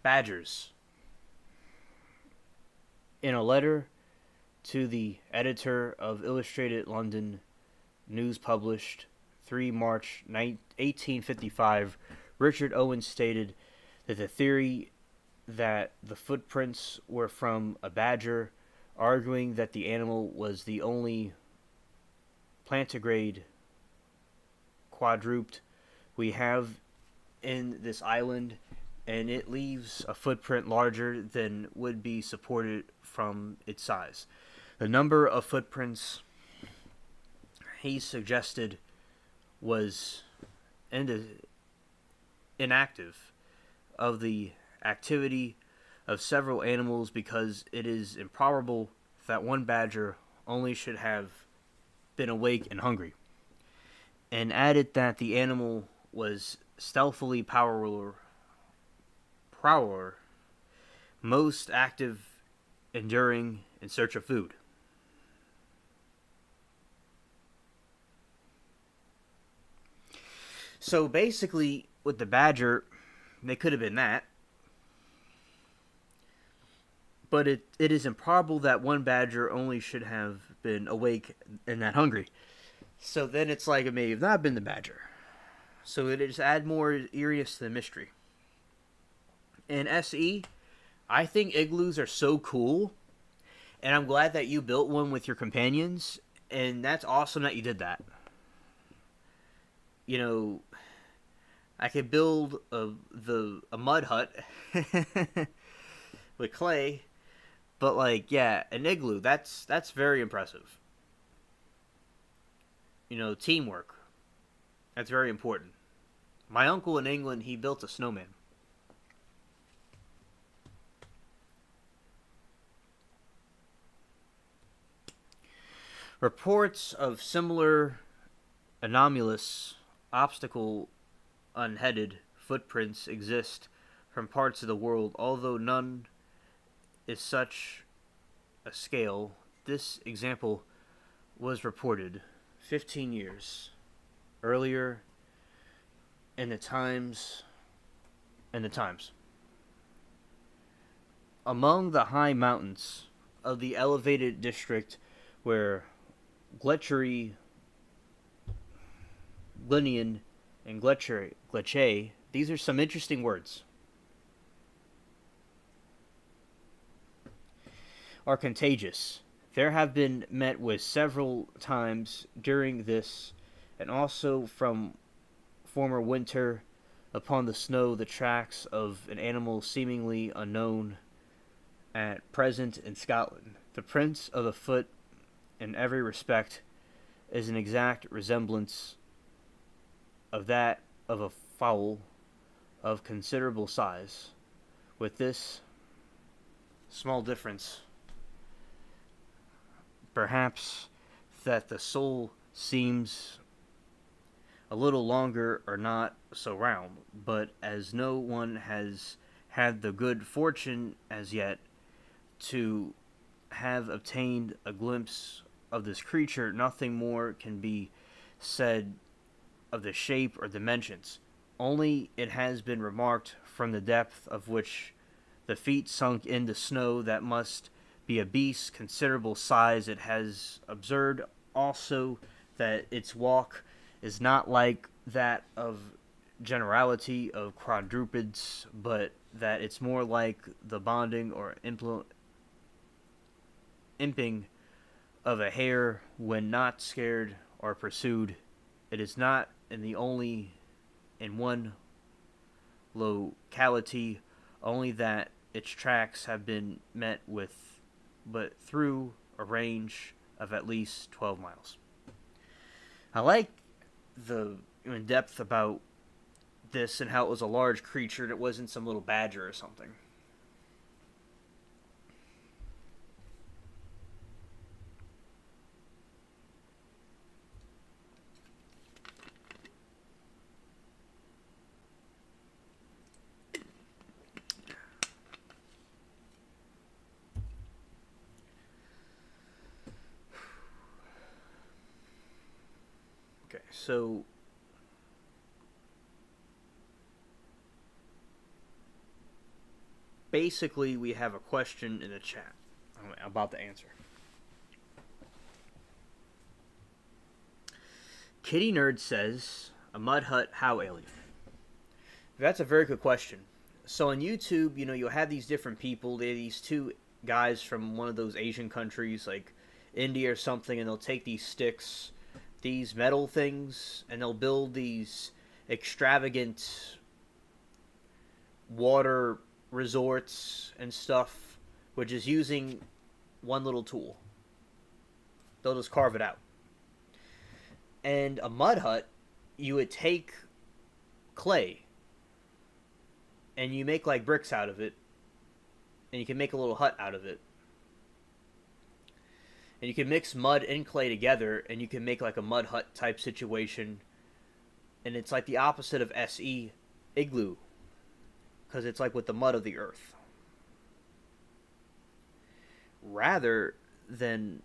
Badgers. In a letter to the editor of Illustrated London News published 3 March 1855, Richard Owen stated that the theory that the footprints were from a badger, arguing that the animal was the only plantigrade quadruped we have in this island, and it leaves a footprint larger than would be supported from its size. The number of footprints he suggested was inactive of the activity of several animals because it is improbable that one badger only should have been awake and hungry, and added that the animal was stealthily prowler, most active, enduring in search of food. So basically, with the badger, they could have been that, but it is improbable that one badger only should have been awake and that hungry. So then it's like it may have not been the badger. So it just add more eeriness to the mystery. And SE, I think igloos are so cool, and I'm glad that you built one with your companions, and that's awesome that you did that. You know, I could build a mud hut with clay, but like, yeah, an igloo, that's very impressive. You know, teamwork. That's very important. My uncle in England, he built a snowman. Reports of similar anomalous obstacle unheaded footprints exist from parts of the world, although none is such a scale. This example was reported 15 years earlier in the Times. Among the high mountains of the elevated district where Gletchery, Glinian, and Gletche, these are some interesting words, are contagious. There have been met with several times during this, and also from former winter, upon the snow, the tracks of an animal seemingly unknown at present in Scotland. The prints of the foot, in every respect, is an exact resemblance of that of a fowl of considerable size, with this small difference, perhaps, that the sole seems a little longer or not so round, but as no one has had the good fortune as yet to have obtained a glimpse of this creature, nothing more can be said of the shape or dimensions. Only it has been remarked from the depth of which the feet sunk into snow that must be a beast considerable size. It has observed also that its walk is not like that of generality of quadrupeds, but that it's more like the bonding or imping of a hare when not scared or pursued. It is not in one locality only that its tracks have been met with, but through a range of at least 12 miles. I like the in depth about this and how it was a large creature and it wasn't some little badger or something. Okay, so basically we have a question in the chat. I'm about to answer. Kitty Nerd says, a mud hut, how alien? That's a very good question. So on YouTube, you'll have these different people. They're these two guys from one of those Asian countries, like India or something, and they'll take these sticks, these metal things, and they'll build these extravagant water resorts and stuff, which is using one little tool. They'll just carve it out. And a mud hut, you would take clay and you make like bricks out of it, and you can make a little hut out of it, and you can mix mud and clay together, and you can make like a mud hut type situation, and it's like the opposite of SE igloo, because it's like with the mud of the earth rather than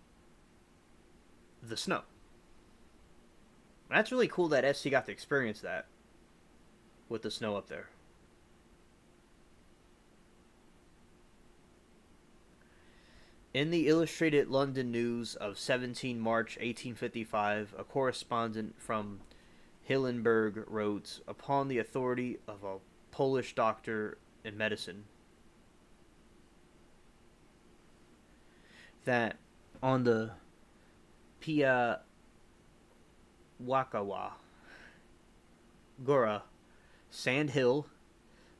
the snow. That's really cool that SC got to experience that with the snow up there. In the Illustrated London News of 17 March 1855, a correspondent from Hillenburg wrote, upon the authority of a Polish doctor in medicine, that on the Pia Wakawa Gora sand hill,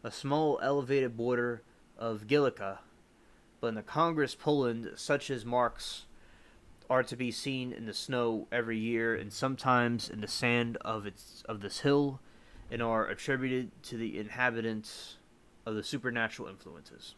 a small elevated border of Gilica, but in the Congress Poland, such as marks are to be seen in the snow every year, and sometimes in the sand of this hill, and are attributed to the inhabitants of the supernatural influences.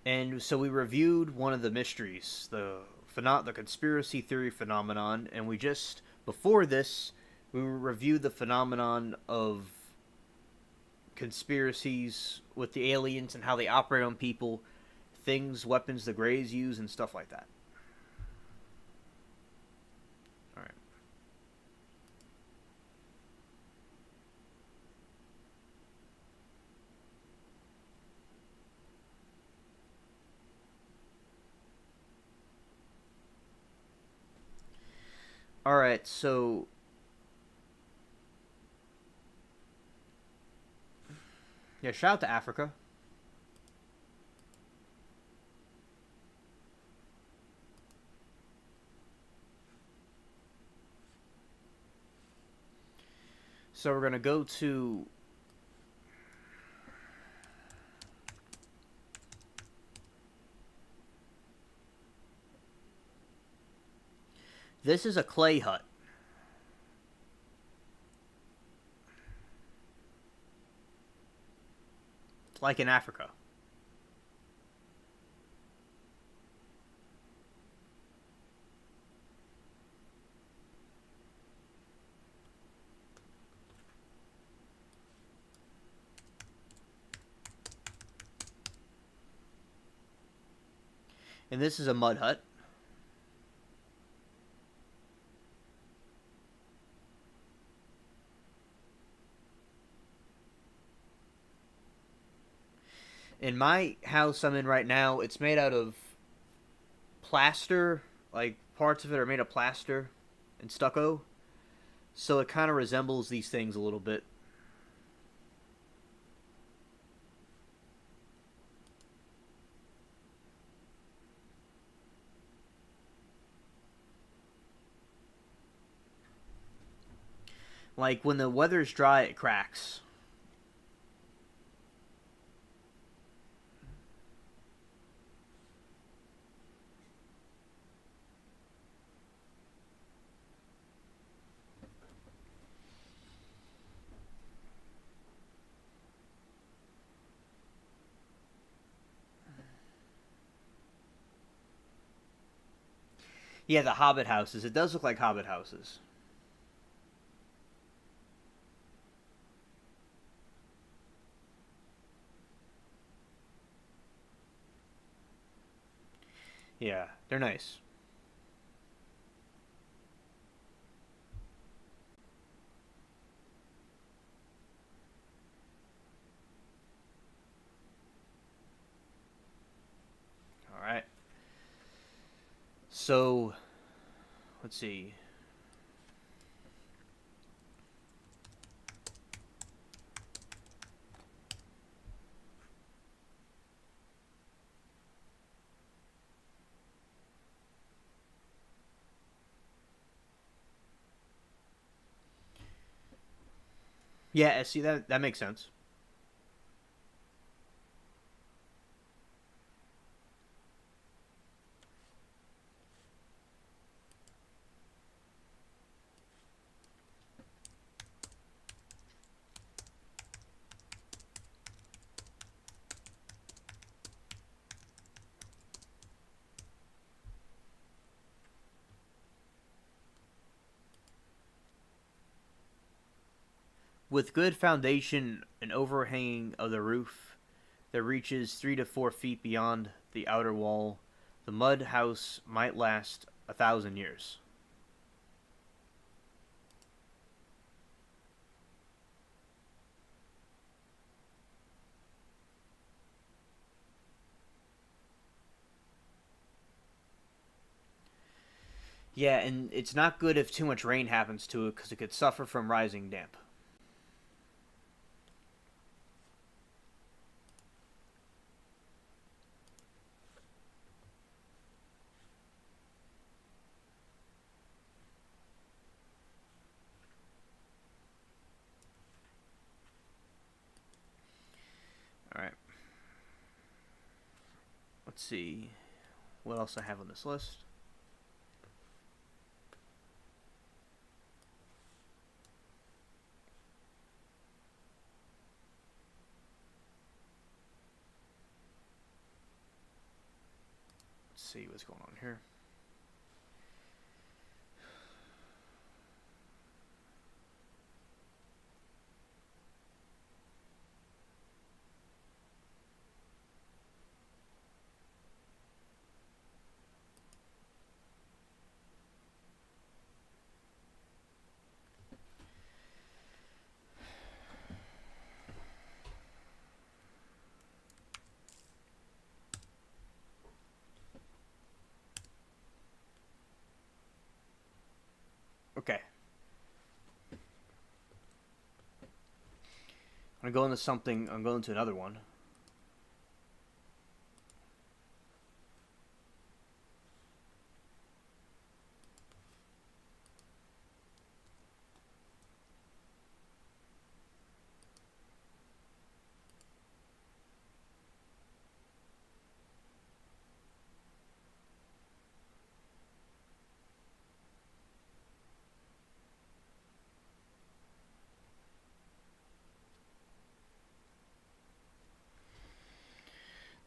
And so we reviewed one of the mysteries, the conspiracy theory phenomenon, and we just before this we reviewed the phenomenon of conspiracies with the aliens and how they operate on people, things, weapons the Greys use, and stuff like that. All right. All right. So yeah, shout out to Africa. So we're gonna go to this is a clay hut. It's like in Africa. And this is a mud hut. In my house I'm in right now, it's made out of plaster. Like parts of it are made of plaster and stucco. So it kind of resembles these things a little bit. Like when the weather's dry, it cracks. Yeah, the Hobbit houses. It does look like Hobbit houses. Yeah, they're nice. All right. So, let's see. Yeah, see that makes sense. With good foundation, an overhanging of the roof that reaches 3 to 4 feet beyond the outer wall, the mud house might last 1,000 years. Yeah, and it's not good if too much rain happens to it because it could suffer from rising damp. All right. Let's see what else I have on this list. Let's see what's going on here. Okay. I'm going to something. I'm going to another one.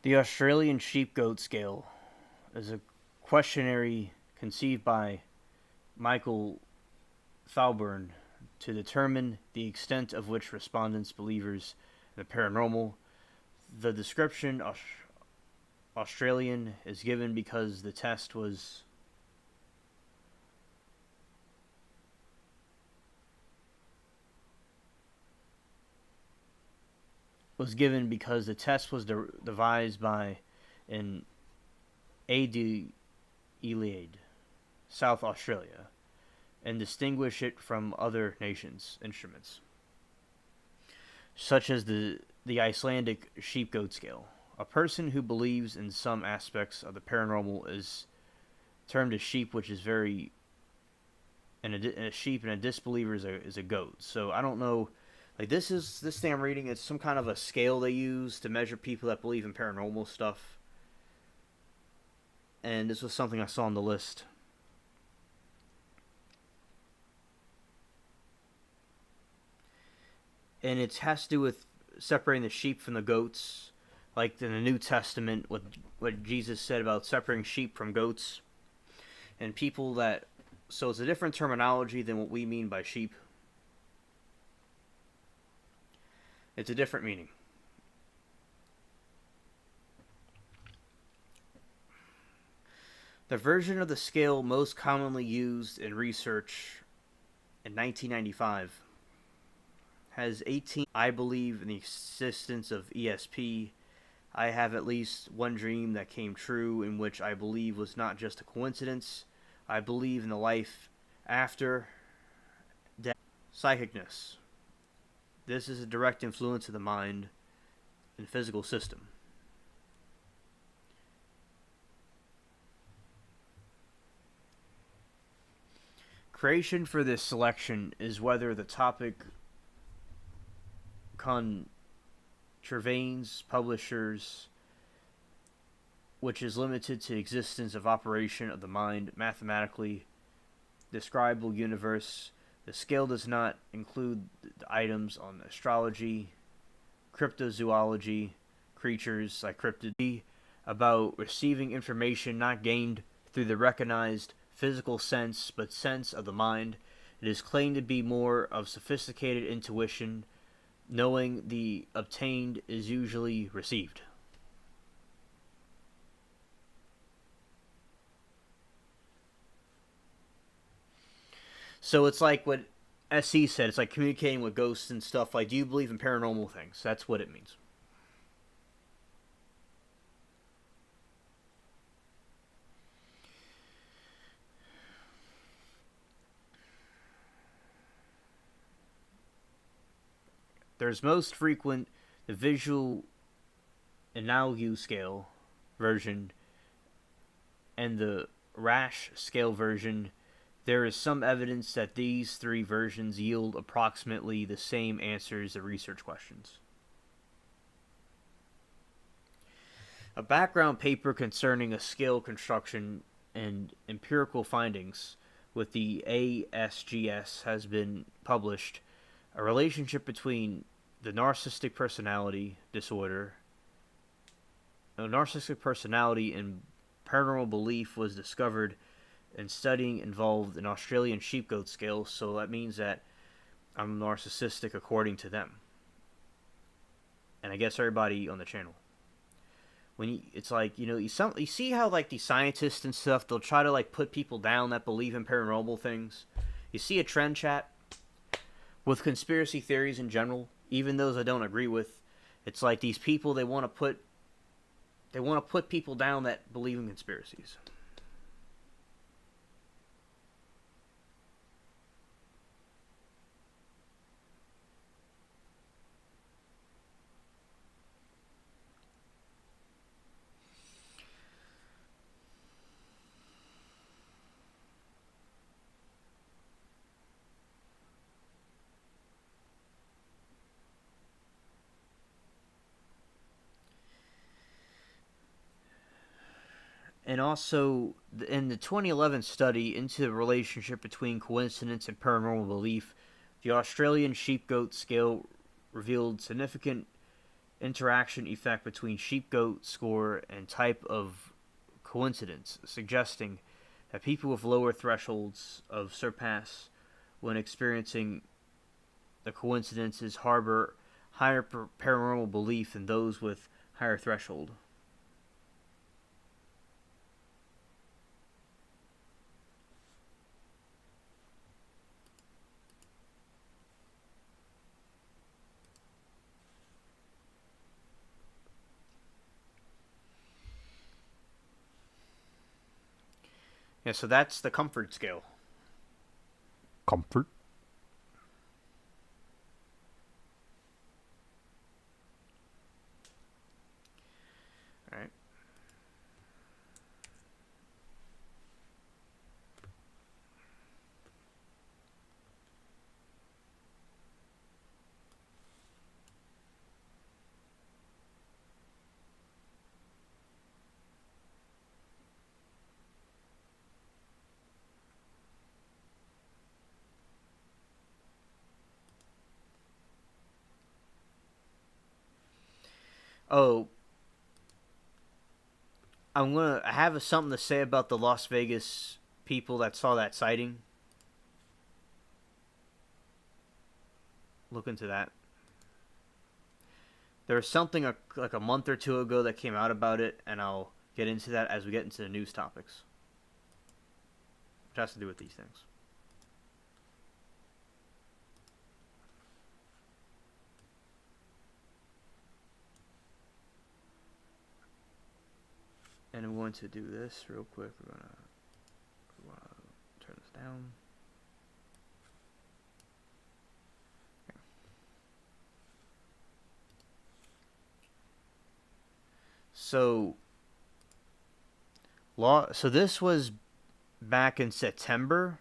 The Australian sheep-goat scale is a questionnaire conceived by Michael Thalburn to determine the extent of which respondents believers in the paranormal. The description Australian is given because the test was given because the test was devised by an Adelaide, South Australia, and distinguish it from other nations' instruments, such as the Icelandic sheep-goat scale. A person who believes in some aspects of the paranormal is termed a sheep, which is very, and a sheep, and a disbeliever is a goat. So I don't know. Like this thing I'm reading. It's some kind of a scale they use to measure people that believe in paranormal stuff. And this was something I saw on the list. And it has to do with separating the sheep from the goats, like in the New Testament, what Jesus said about separating sheep from goats, and people that. So it's a different terminology than what we mean by sheep. It's a different meaning. The version of the scale most commonly used in research in 1995 has 18. I believe in the existence of ESP. I have at least one dream that came true in which I believe was not just a coincidence. I believe in the life after death. Psychicness. This is a direct influence of the mind and physical system. Creation for this selection is whether the topic contravenes publishers, which is limited to existence of operation of the mind, mathematically describable universe. The scale does not include the items on astrology, cryptozoology, creatures like cryptid, about receiving information not gained through the recognized physical sense but sense of the mind. It is claimed to be more of sophisticated intuition, knowing the obtained is usually received. So it's like what SC said. It's like communicating with ghosts and stuff. Like, do you believe in paranormal things? That's what it means. There's most frequent the visual analog scale version and the Rasch scale version. There is some evidence that these three versions yield approximately the same answers to research questions. A background paper concerning a scale construction and empirical findings with the ASGS has been published. A relationship between the narcissistic personality disorder, narcissistic personality, and paranormal belief was discovered, and studying involved an Australian sheepgoat scale. So that means that I'm narcissistic according to them, and I guess everybody on the channel. It's like, you see how like the scientists and stuff, they'll try to like put people down that believe in paranormal things. You see a trend, chat, with conspiracy theories in general, even those I don't agree with. It's like these people, they want to put people down that believe in conspiracies. And also, in the 2011 study into the relationship between coincidence and paranormal belief, the Australian sheepgoat scale revealed significant interaction effect between sheepgoat score and type of coincidence, suggesting that people with lower thresholds of surpass when experiencing the coincidences harbor higher paranormal belief than those with higher threshold. Yeah, so that's the comfort scale.
Comfort.
All right. Oh, I have something to say about the Las Vegas people that saw that sighting. Look into that. There was something like a month or two ago that came out about it, and I'll get into that as we get into the news topics, which has to do with these things. And I'm going to do this real quick. We're gonna turn this down. So, so this was back in September.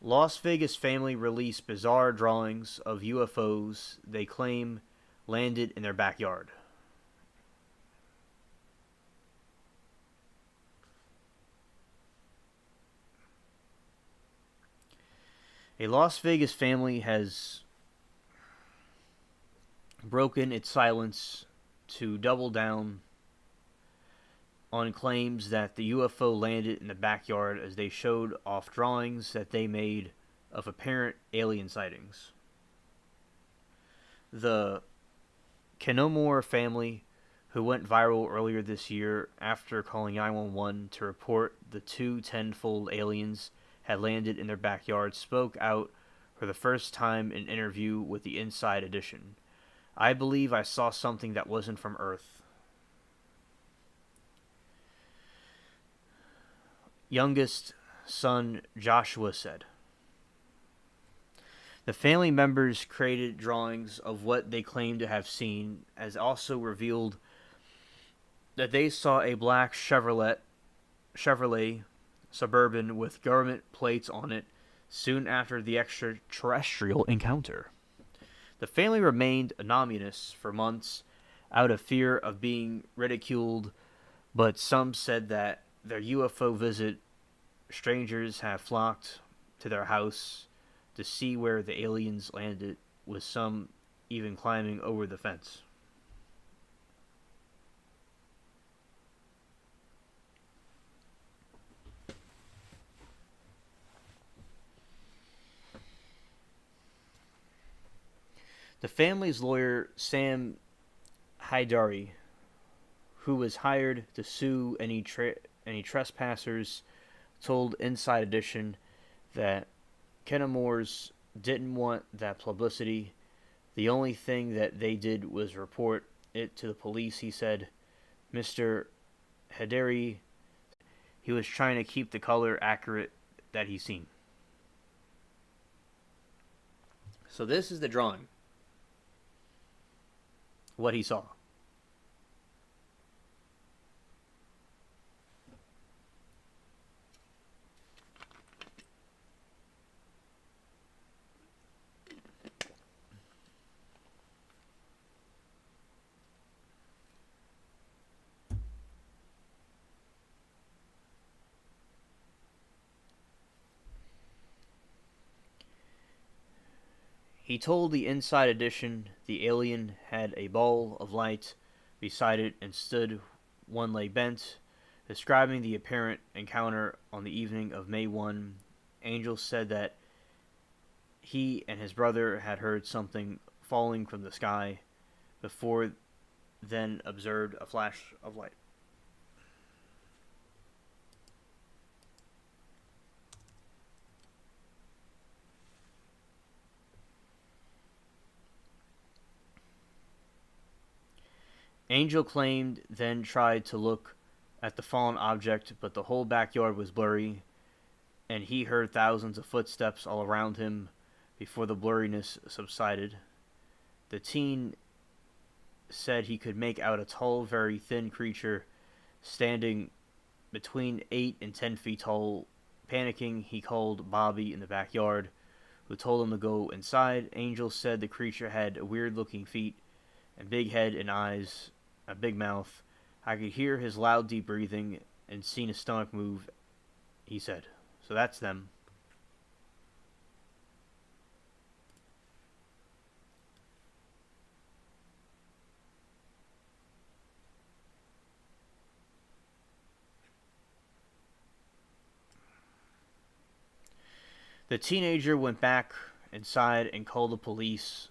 Las Vegas family released bizarre drawings of UFOs they claim landed in their backyard. A Las Vegas family has broken its silence to double down on claims that the UFO landed in the backyard as they showed off drawings that they made of apparent alien sightings. The Kenomore family, who went viral earlier this year after calling 911 to report the two tenfold aliens had landed in their backyard, spoke out for the first time in an interview with the Inside Edition. I believe I saw something that wasn't from Earth. Youngest son Joshua said. The family members created drawings of what they claimed to have seen, as also revealed that they saw a black Chevrolet Suburban with government plates on it soon after the extraterrestrial encounter. The family remained anonymous for months out of fear of being ridiculed, but some said that their UFO visit, strangers have flocked to their house to see where the aliens landed, with some even climbing over the fence. The family's lawyer, Sam Haidari, who was hired to sue any trespassers, told Inside Edition that Kenomores didn't want that publicity. The only thing that they did was report it to the police, he said. Mr. Haidari, he was trying to keep the color accurate that he seen. So this is the drawing. What he saw. He told the Inside Edition the alien had a ball of light beside it and stood one leg bent. Describing the apparent encounter on the evening of May 1, Angel said that he and his brother had heard something falling from the sky, before then observed a flash of light. Angel claimed then tried to look at the fallen object, but the whole backyard was blurry, and he heard thousands of footsteps all around him before the blurriness subsided. The teen said he could make out a tall, very thin creature standing between 8 and 10 feet tall. Panicking, he called Bobby in the backyard, who told him to go inside. Angel said the creature had weird-looking feet, and big head and eyes, a big mouth. I could hear his loud, deep breathing and seen his stomach move, he said. So that's them. The teenager went back inside and called the police.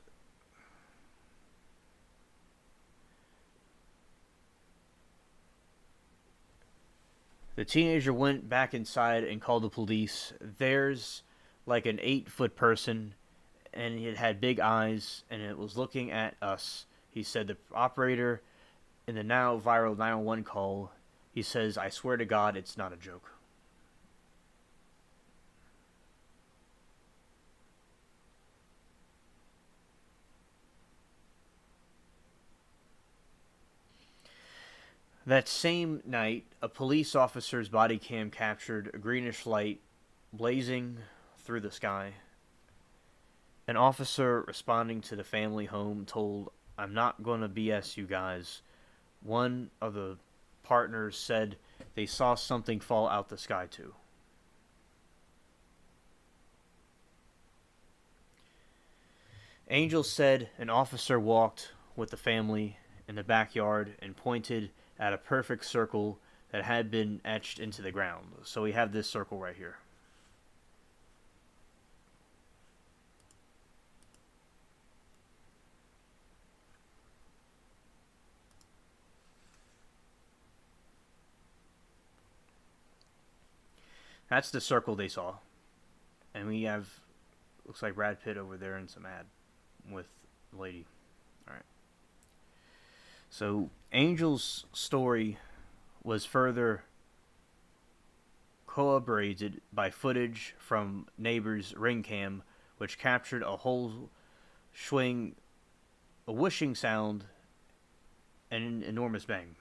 The teenager went back inside and called the police. There's like an 8-foot person, and it had big eyes, and it was looking at us. He said the operator in the now viral 911 call, he says, I swear to God, it's not a joke. That same night, a police officer's body cam captured a greenish light blazing through the sky. An officer responding to the family home told, I'm not going to BS you guys. One of the partners said they saw something fall out the sky too. Angel said an officer walked with the family in the backyard and pointed at a perfect circle that had been etched into the ground. So we have this circle right here. That's the circle they saw. And we have, looks like Brad Pitt over there in some ad with the lady. Alright. So, Angel's story was further corroborated by footage from neighbors' ring cam, which captured a whole swing, a whooshing sound, and an enormous bang.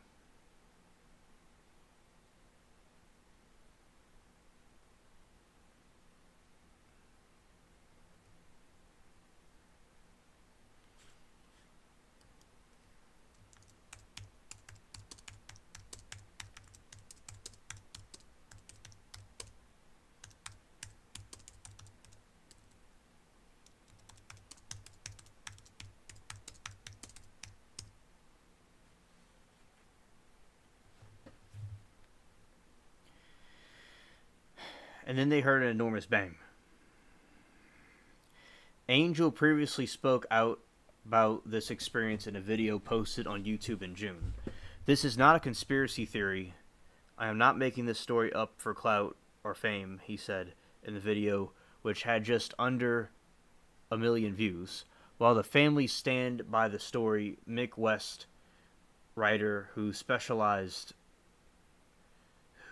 And then they heard an enormous bang. Angel previously spoke out about this experience in a video posted on YouTube in June. This is not a conspiracy theory. I am not making this story up for clout or fame, he said in the video, which had just under 1 million views. While the family stand by the story, Mick West, writer who specialized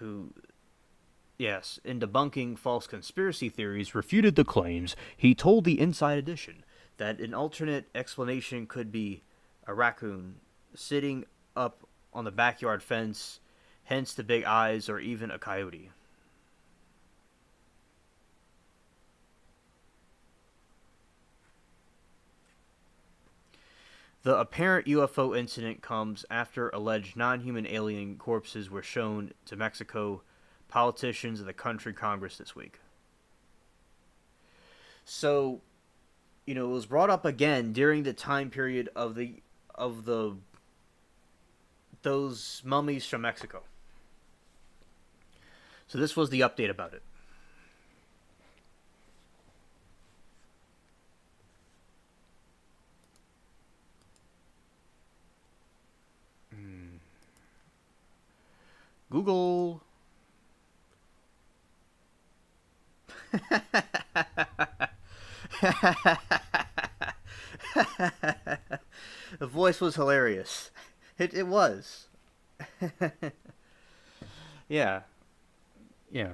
in debunking false conspiracy theories, refuted the claims. He told the Inside Edition that an alternate explanation could be a raccoon sitting up on the backyard fence, hence the big eyes, or even a coyote. The apparent UFO incident comes after alleged non-human alien corpses were shown to Mexico politicians of the country Congress this week. So, it was brought up again during the time period of those mummies from Mexico. So this was the update about it. Google. The voice was hilarious. It was. Yeah. Yeah.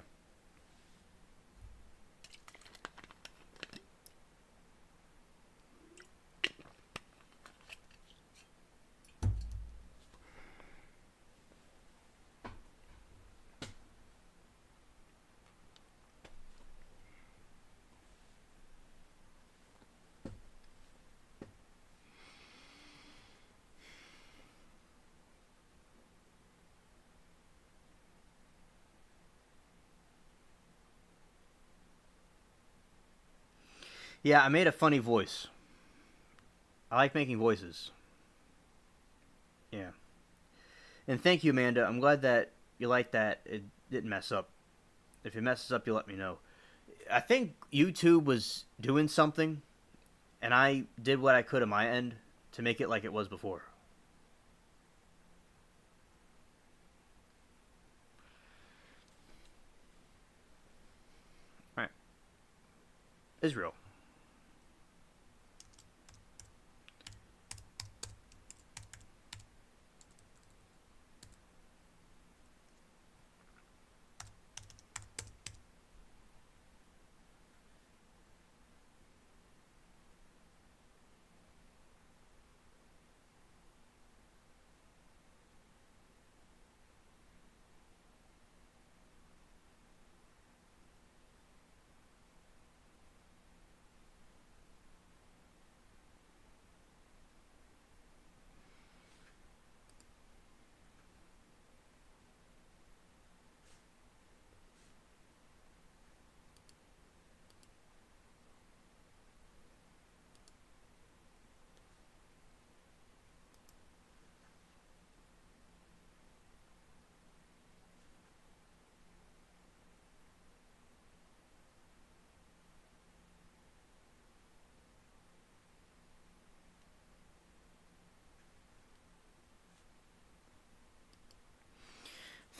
Yeah, I made a funny voice. I like making voices. Yeah. And thank you, Amanda. I'm glad that you like that. It didn't mess up. If it messes up, you let me know. I think YouTube was doing something, and I did what I could on my end to make it like it was before. Alright. Israel.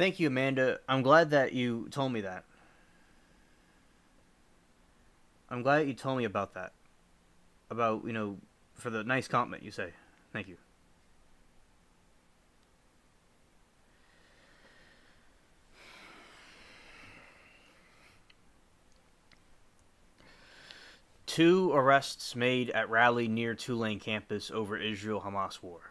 Thank you, Amanda. I'm glad that you told me that. I'm glad you told me about that. About, for the nice compliment you say. Thank you. Two arrests made at rally near Tulane campus over Israel-Hamas war.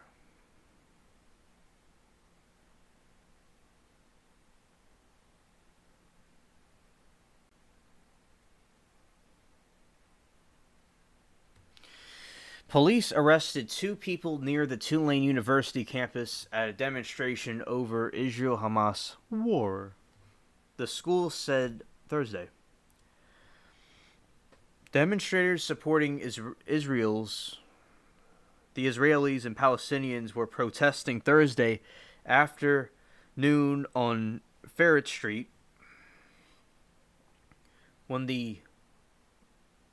Police arrested two people near the Tulane University campus at a demonstration over Israel-Hamas war. The school said Thursday. Demonstrators supporting the Israelis and Palestinians were protesting Thursday afternoon on Ferret Street when the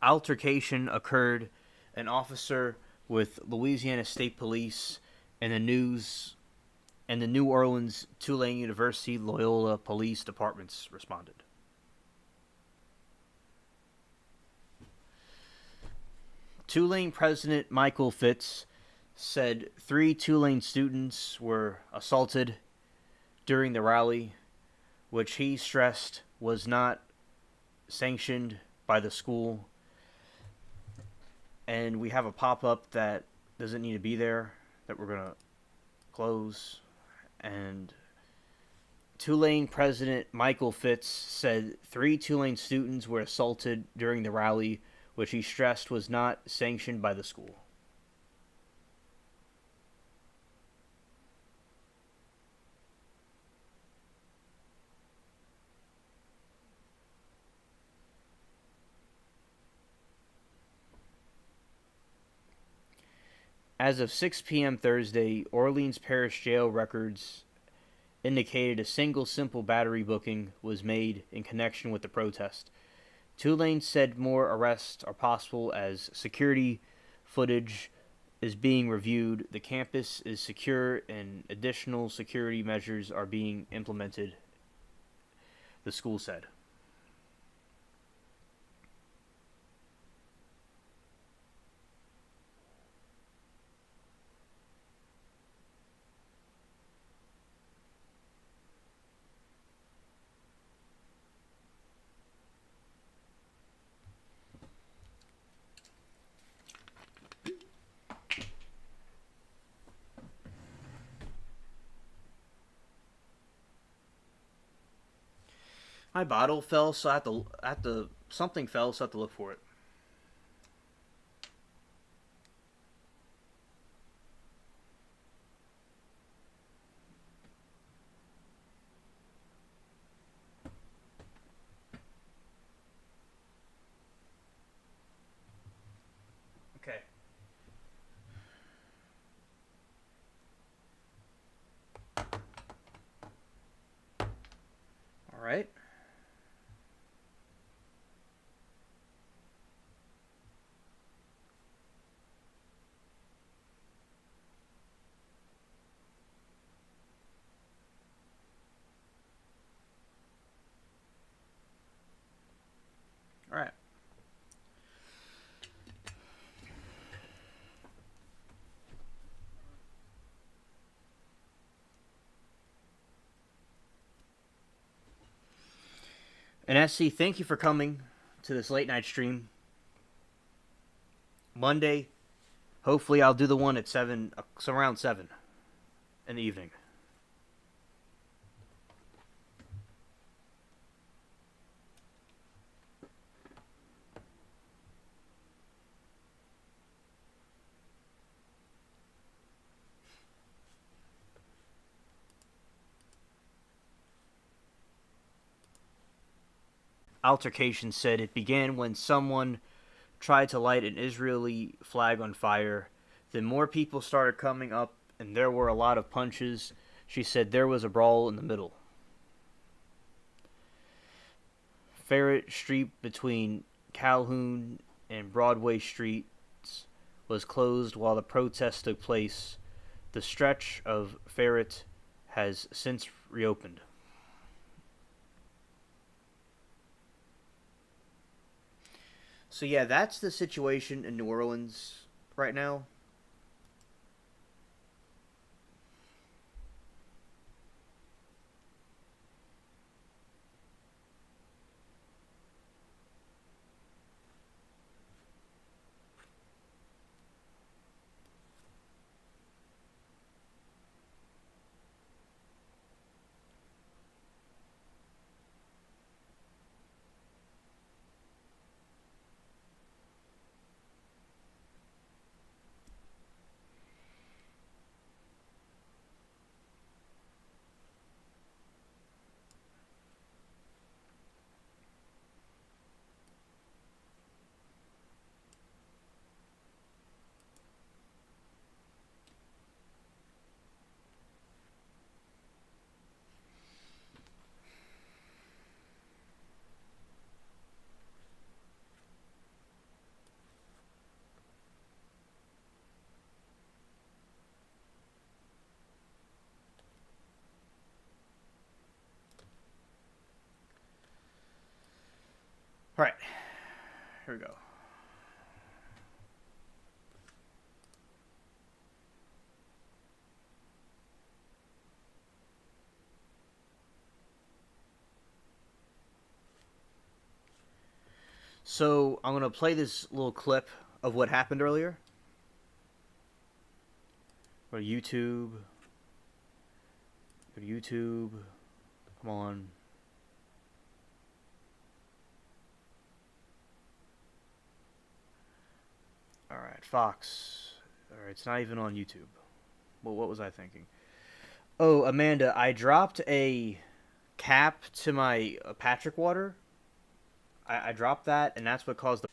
altercation occurred. An officer with Louisiana State Police and the New Orleans Tulane University Loyola Police Departments responded. Tulane President Michael Fitz said 3 Tulane students were assaulted during the rally, which he stressed was not sanctioned by the school. And we have a pop-up that doesn't need to be there that we're going to close. And Tulane President Michael Fitz said 3 Tulane students were assaulted during the rally, which he stressed was not sanctioned by the school. As of 6 p.m. Thursday, Orleans Parish Jail records indicated a single simple battery booking was made in connection with the protest. Tulane said more arrests are possible as security footage is being reviewed. The campus is secure and additional security measures are being implemented, the school said. My bottle fell, so something fell, so I have to look for it. Okay. All right. All right. And SC, thank you for coming to this late night stream. Monday, hopefully I'll do the one at 7, around 7 in the evening. Altercation said it began when someone tried to light an Israeli flag on fire. Then more people started coming up, and there were a lot of punches. She said there was a brawl in the middle. Ferret Street between Calhoun and Broadway Streets was closed while the protest took place. The stretch of Ferret has since reopened. So yeah, that's the situation in New Orleans right now. All right, here we go. So I'm gonna play this little clip of what happened earlier. Go to YouTube. Go to YouTube. Come on. All right, Fox. All right, it's not even on YouTube. Well, what was I thinking? Oh, Amanda, I dropped a cap to my Patrick water. I dropped that, and that's what caused the.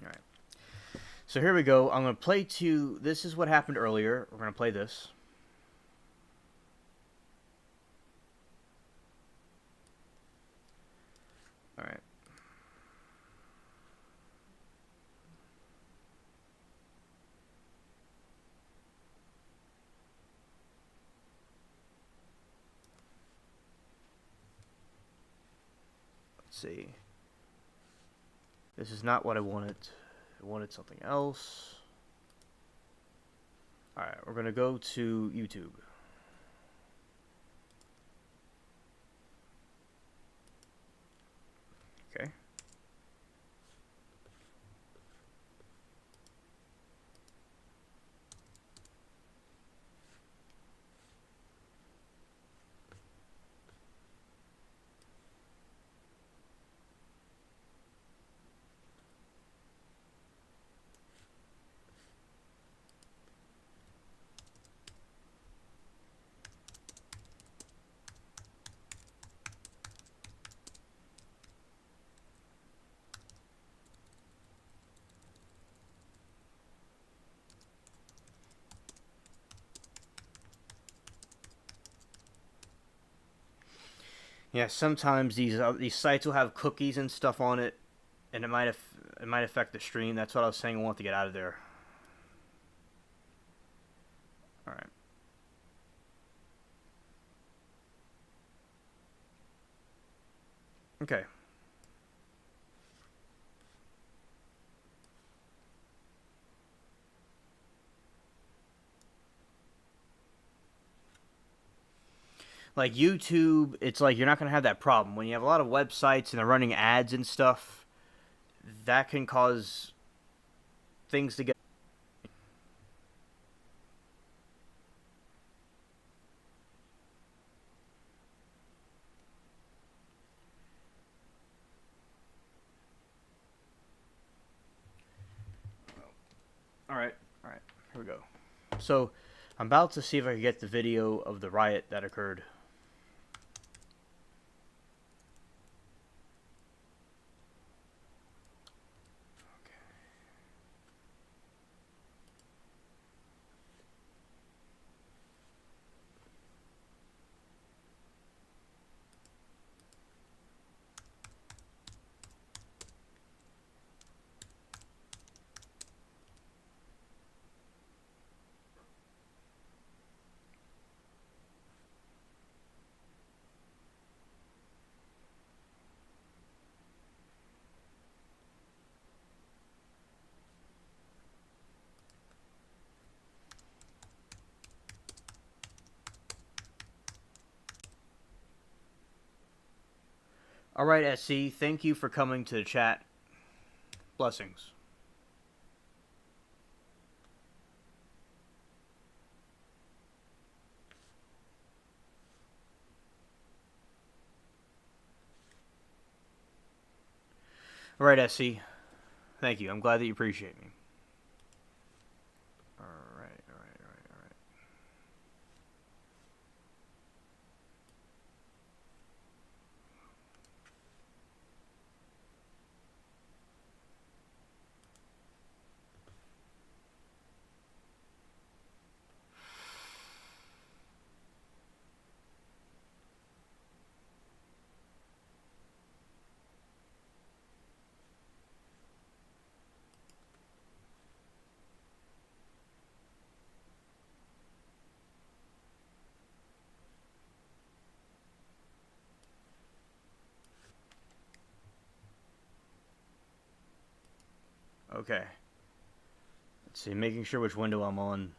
All right. So here we go. I'm gonna play to. This is what happened earlier. We're gonna play this. All right. Let's see. This is not what I wanted. I wanted something else. All right, we're gonna go to YouTube. Okay. Yeah, sometimes these sites will have cookies and stuff on it, and it might affect the stream. That's what I was saying. I want to get out of there. All right. Okay. Like YouTube, it's like you're not gonna have that problem when you have a lot of websites and they're running ads and stuff. That can cause things to get. All right, all right. Here we go. So, I'm about to see if I can get the video of the riot that occurred. All right, SC. Thank you for coming to the chat. Blessings. All right, SC. Thank you. I'm glad that you appreciate me. All right, all right, all right, all right. Okay. Let's see. Making sure which window I'm on.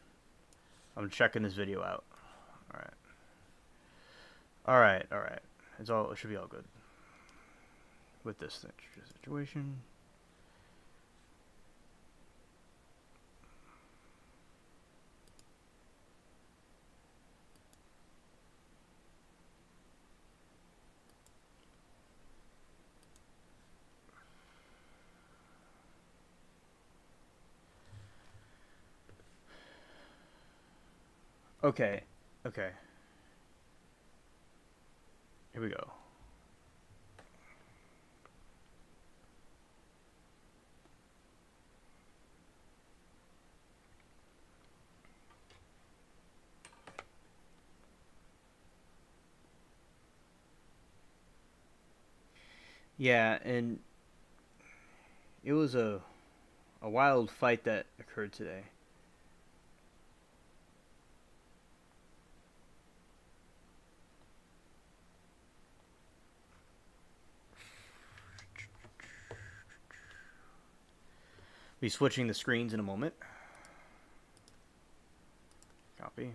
I'm checking this video out. All right. All right. All right. It should be all good with this situation. Okay. Okay. Here we go. Yeah, and it was a wild fight that occurred today. Be switching the screens in a moment. Copy.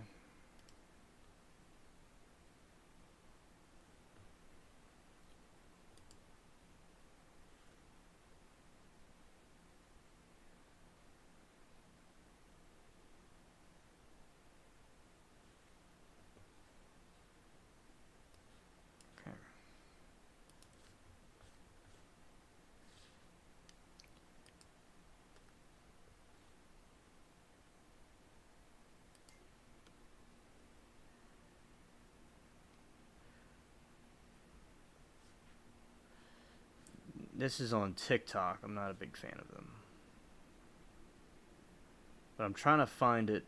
Okay. This is on TikTok. I'm not a big fan of them. But I'm trying to find it.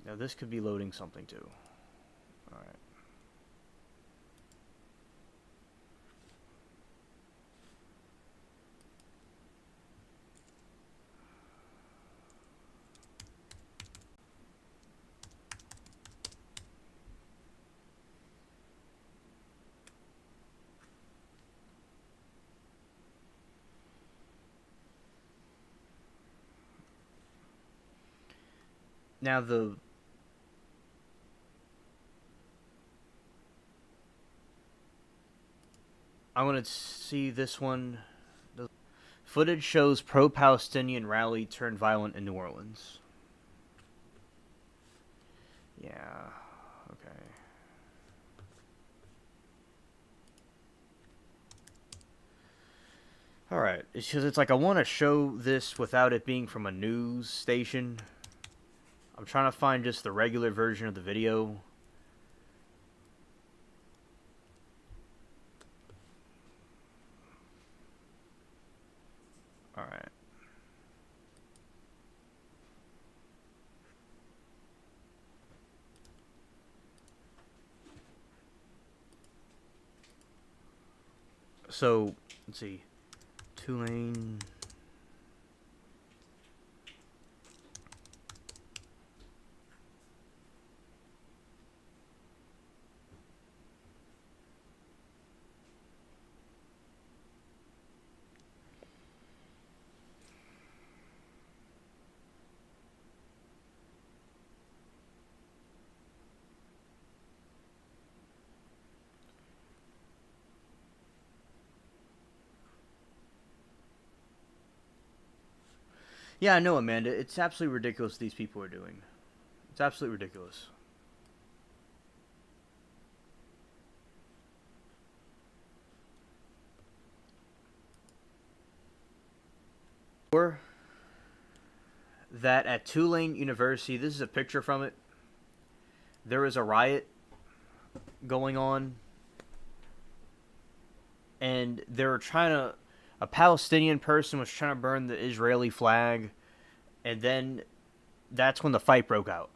Now this could be loading something too. Alright. Now I want to see this one. The footage shows pro-Palestinian rally turned violent in New Orleans. Yeah. Okay. Alright. It's because it's like I want to show this without it being from a news station. I'm trying to find just the regular version of the video. Alright. So, let's see. Tulane. Yeah, I know, Amanda. It's absolutely ridiculous what these people are doing. It's absolutely ridiculous. Or that at Tulane University, this is a picture from it. There was a riot going on, and they were trying to. A Palestinian person was trying to burn the Israeli flag, and then that's when the fight broke out.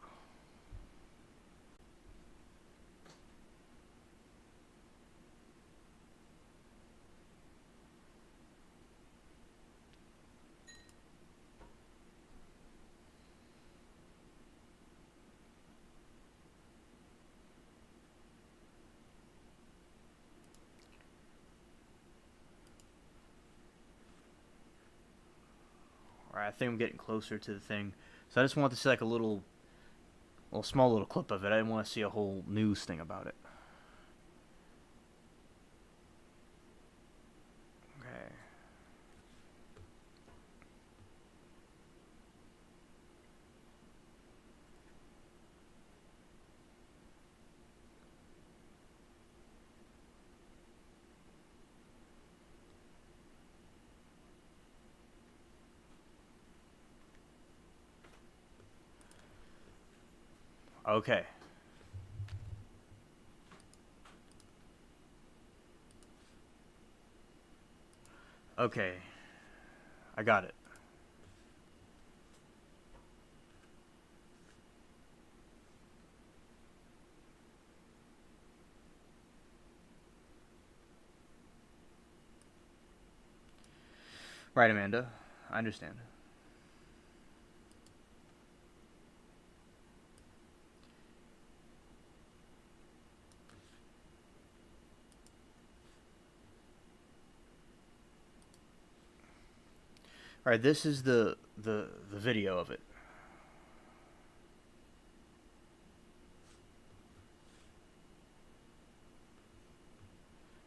All right, I think I'm getting closer to the thing, so I just want to see like a small little clip of it. I didn't want to see a whole news thing about it. Okay. Okay. Okay. I got it. Right, Amanda. I understand. All right, this is the video of it.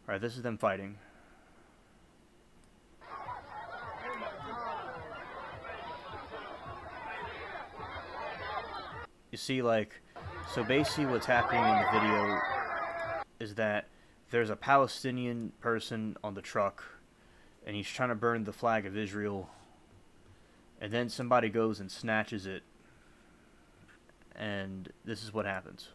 All right, this is them fighting. You see, like, so basically what's happening in the video is that there's a Palestinian person on the truck, and he's trying to burn the flag of Israel, and then somebody goes and snatches it, and this is what happens.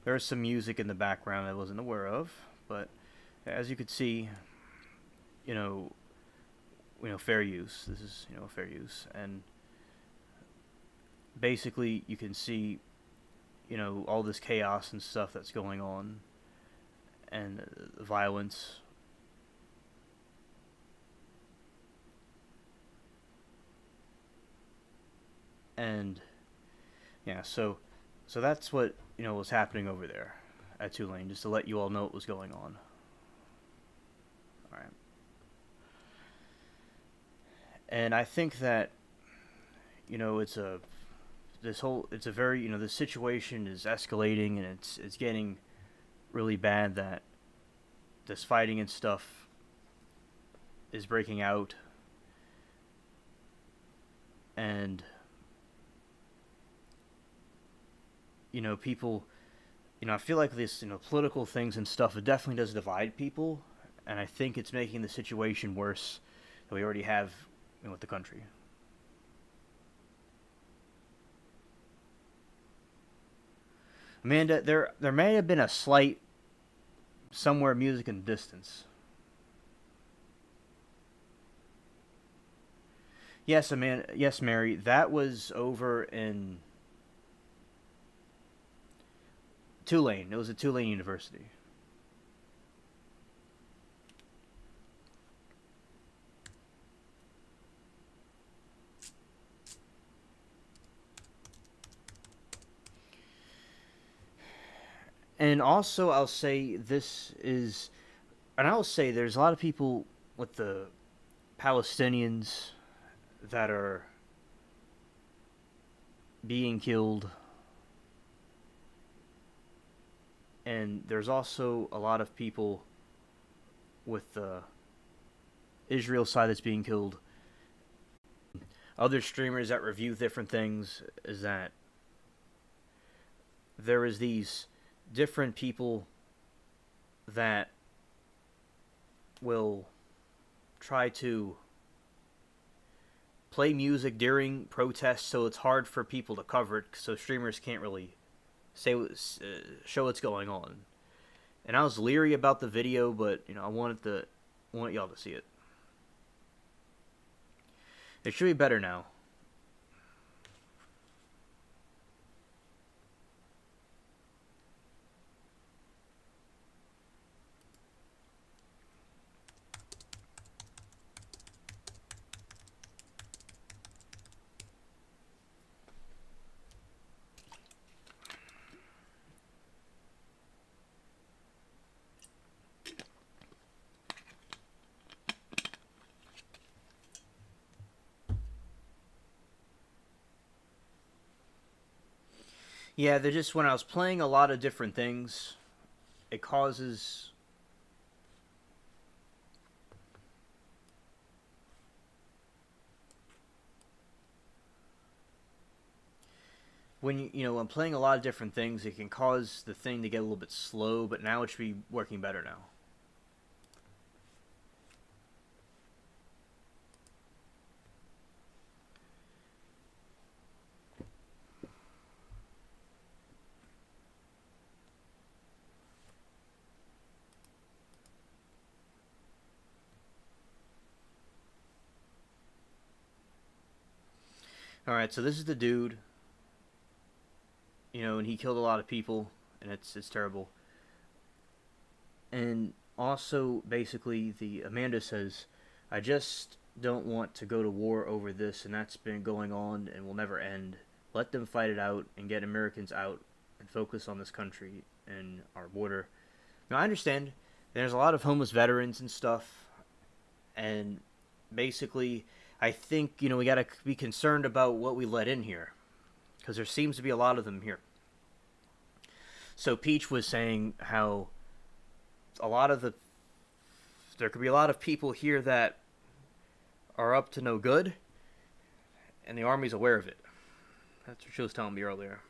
There's some music in the background I wasn't aware of, but as you could see, you know, fair use. This is, fair use, and basically you can see, all this chaos and stuff that's going on, and violence. And yeah, so that's what was happening over there at Tulane, just to let you all know what was going on. All right. And I think that it's a very the situation is escalating, and it's getting really bad, that this fighting and stuff is breaking out, and people, I feel like this, political things and stuff, it definitely does divide people, and I think it's making the situation worse that we already have, with the country. Amanda, there may have been a slight somewhere music in the distance. Yes, Amanda. Yes, Mary. That was over in Tulane. It was at Tulane University. And also, I'll say this is, and I'll say there's a lot of people with the Palestinians that are being killed, and there's also a lot of people with the Israel side that's being killed. Other streamers that review different things is that there is these different people that will try to play music during protests, so it's hard for people to cover it, so streamers can't really show what's going on. And I was leery about the video, but I wanted y'all to see it. It should be better now. Yeah, they're just, when I was playing a lot of different things, it causes when I'm playing a lot of different things, it can cause the thing to get a little bit slow, but now it should be working better now. Alright, so this is the dude, and he killed a lot of people, and it's terrible. And also, basically, the Amanda says, I just don't want to go to war over this, and that's been going on and will never end. Let them fight it out and get Americans out and focus on this country and our border. Now, I understand there's a lot of homeless veterans and stuff, and basically, I think, we gotta be concerned about what we let in here, because there seems to be a lot of them here. So Peach was saying how there could be a lot of people here that are up to no good, and the Army's aware of it. That's what she was telling me earlier.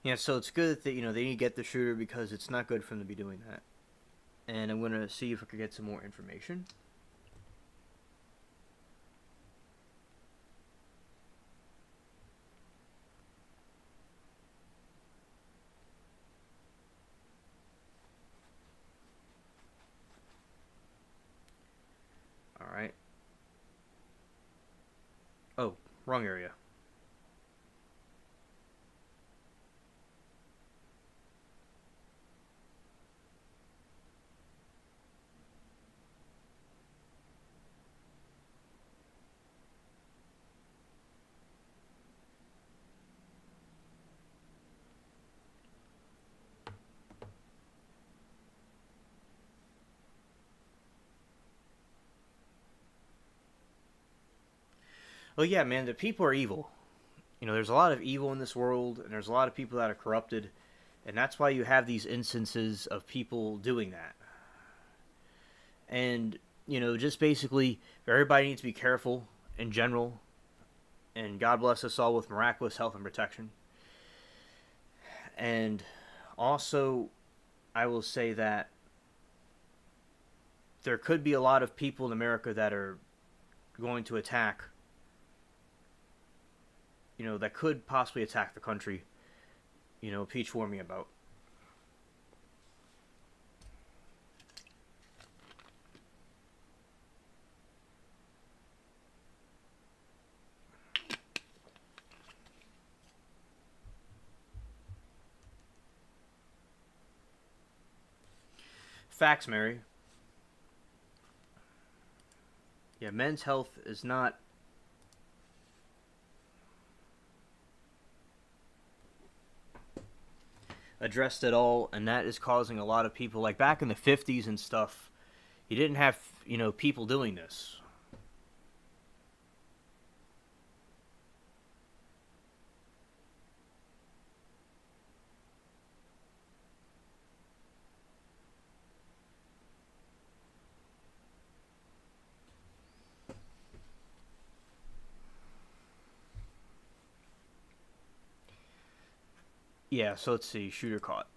Yeah, so it's good that, they need to get the shooter, because it's not good for them to be doing that. And I'm going to see if I can get some more information. Alright. Oh, wrong area. Well, yeah, man, the people are evil. There's a lot of evil in this world, and there's a lot of people that are corrupted, and that's why you have these instances of people doing that. And, just basically, everybody needs to be careful in general, and God bless us all with miraculous health and protection. And also, I will say that there could be a lot of people in America that are going to attack, that could possibly attack the country, Peach warned me about. Facts, Mary. Yeah, men's health is not addressed at all, and that is causing a lot of people, like back in the 50s and stuff, you didn't have, people doing this. Yeah, so let's see. Shooter caught.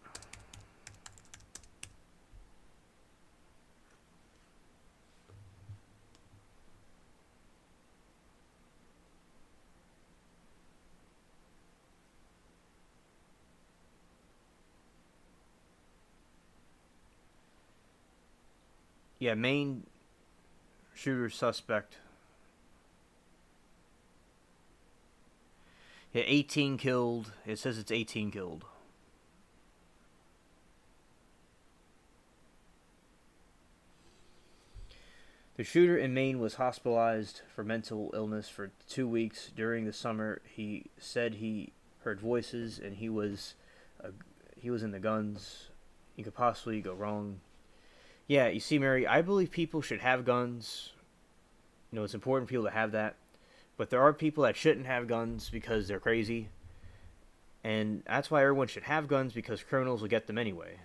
Yeah, main shooter suspect. Yeah, 18 killed. It says it's 18 killed. The shooter in Maine was hospitalized for mental illness for 2 weeks during the summer. He said he heard voices and he was in the guns. You could possibly go wrong. Yeah, you see, Mary, I believe people should have guns. It's important for people to have that. But there are people that shouldn't have guns because they're crazy. And that's why everyone should have guns, because criminals will get them anyway.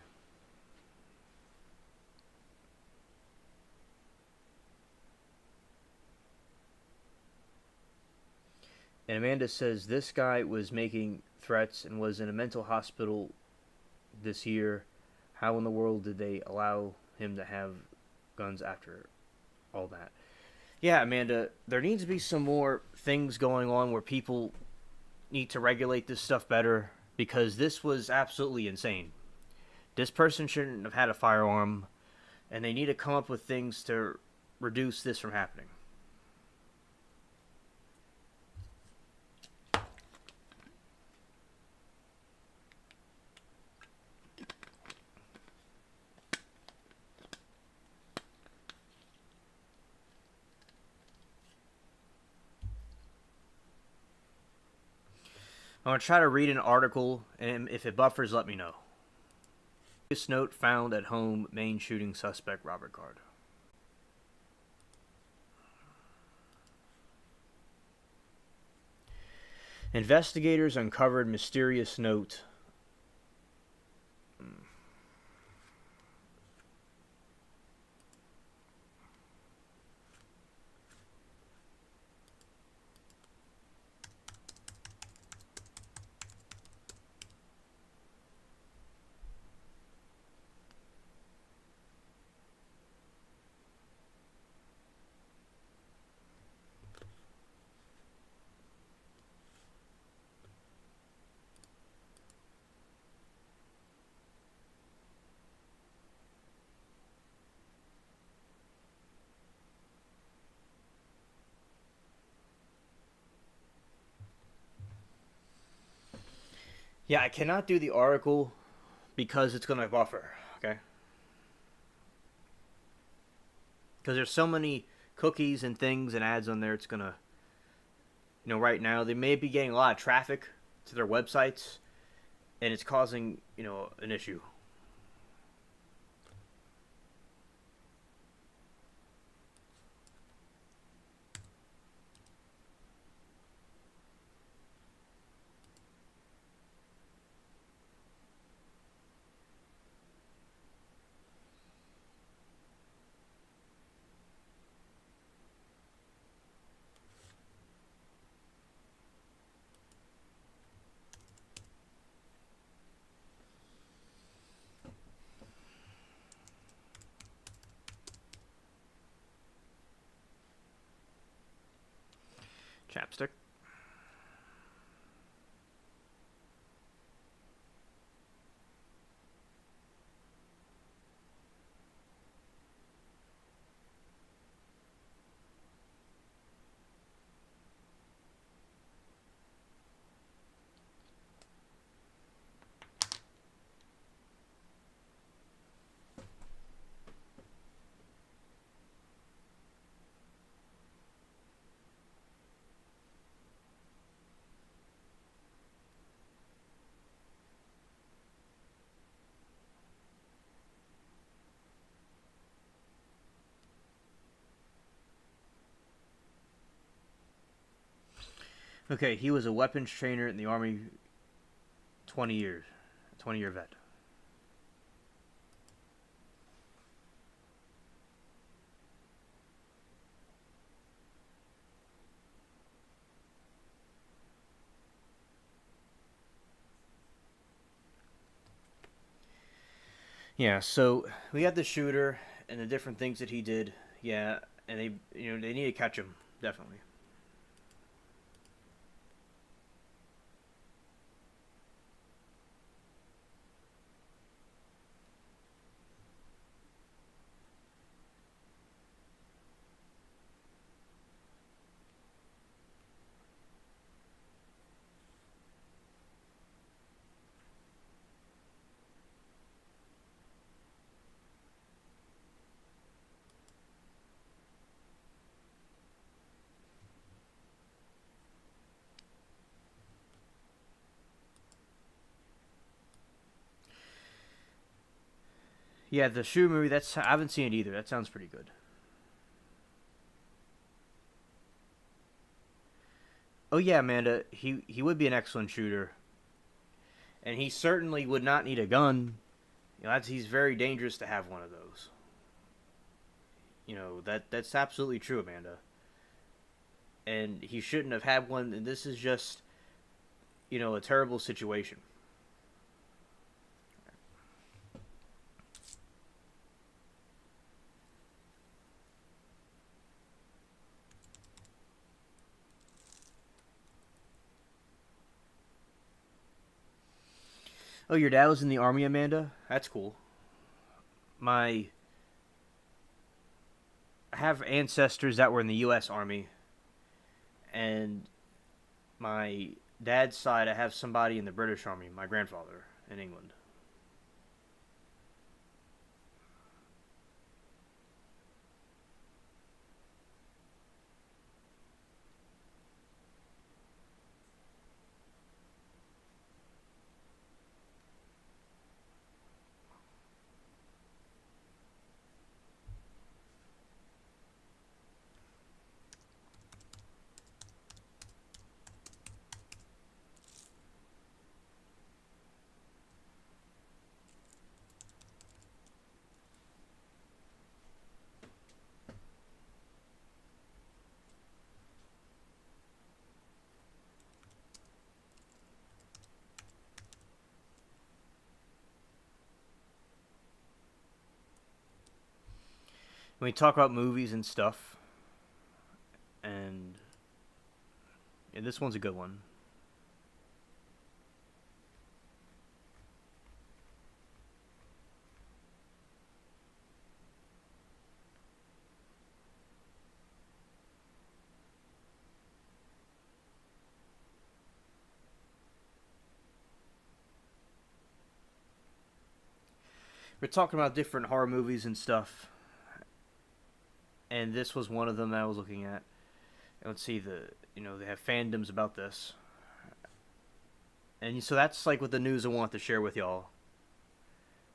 And Amanda says this guy was making threats and was in a mental hospital this year. How in the world did they allow him to have guns after all that? Yeah, Amanda, there needs to be some more things going on where people need to regulate this stuff better, because this was absolutely insane. This person shouldn't have had a firearm, and they need to come up with things to reduce this from happening. I'm going to try to read an article, and if it buffers, let me know. This note found at home, Maine shooting suspect Robert Card. Investigators uncovered mysterious note. Yeah, I cannot do the article because it's going to buffer, okay? Because there's so many cookies and things and ads on there, it's going to, right now, they may be getting a lot of traffic to their websites, and it's causing, an issue. Chapstick. Okay, he was a weapons trainer in the Army 20 years. 20-year vet. Yeah, so we got the shooter and the different things that he did. Yeah, and they need to catch him, definitely. Yeah, the shooter movie. That's I haven't seen it either. That sounds pretty good. Oh yeah, Amanda. He would be an excellent shooter, and he certainly would not need a gun. He's very dangerous to have one of those. That's absolutely true, Amanda. And he shouldn't have had one. And this is just a terrible situation. Oh, your dad was in the army, Amanda. That's cool. My I have ancestors that were in the U.S. Army, and my dad's side, I have somebody in the British Army. My grandfather in England. When we talk about movies and stuff, and yeah, this one's a good one. We're talking about different horror movies and stuff, and this was one of them that I was looking at. And let's see they have fandoms about this, and so that's like what the news I want to share with y'all.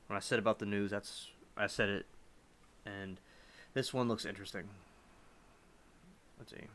When I said about the news, I said it, and this one looks interesting. Let's see.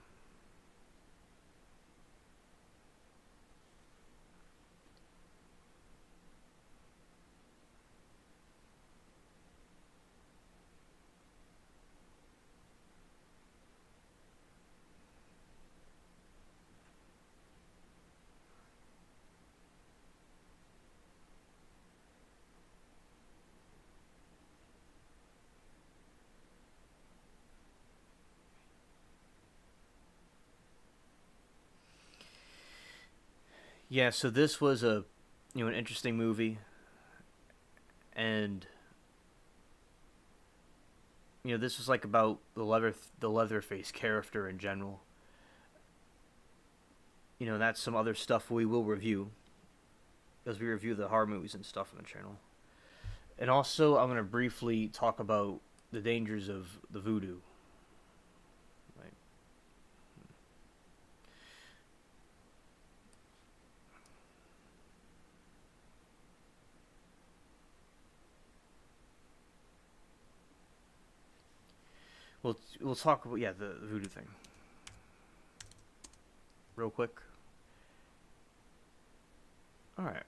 Yeah, so this was an interesting movie, and this was like about the Leatherface character in general. That's some other stuff we will review as we review the horror movies and stuff on the channel. And also, I'm gonna briefly talk about the dangers of the voodoo. Right. We'll talk about the voodoo thing real quick. All right.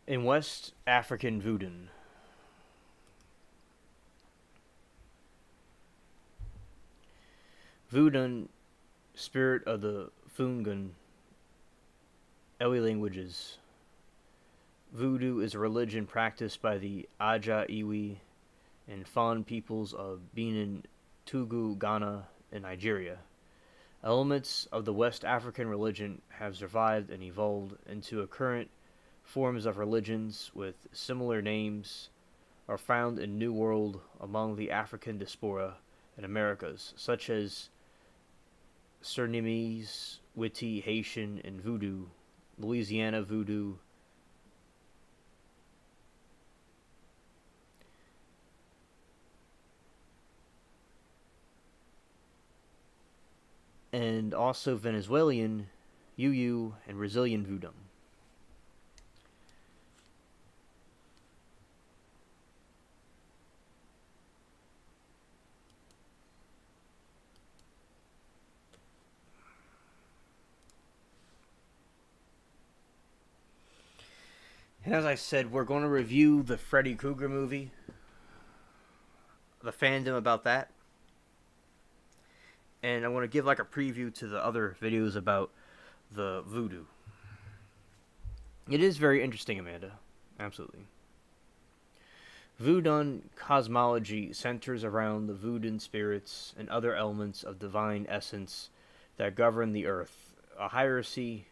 In West African voodoo, voodoo, spirit of the Fungun, Ewe languages. Voodoo is a religion practiced by the Aja Iwi and Fon peoples of Benin, Togo, Ghana, and Nigeria. Elements of the West African religion have survived and evolved into a current forms of religions with similar names are found in New World among the African diaspora and Americas, such as Surinamese, Witi, Haitian, and Voodoo, Louisiana Voodoo, and also Venezuelan, UU, and Brazilian Voodoo. And as I said, we're going to review the Freddy Krueger movie, the fandom about that, and I want to give like a preview to the other videos about the voodoo. It is very interesting, Amanda. Absolutely. Voodoo cosmology centers around the voodoo spirits and other elements of divine essence that govern the earth. A hierarchy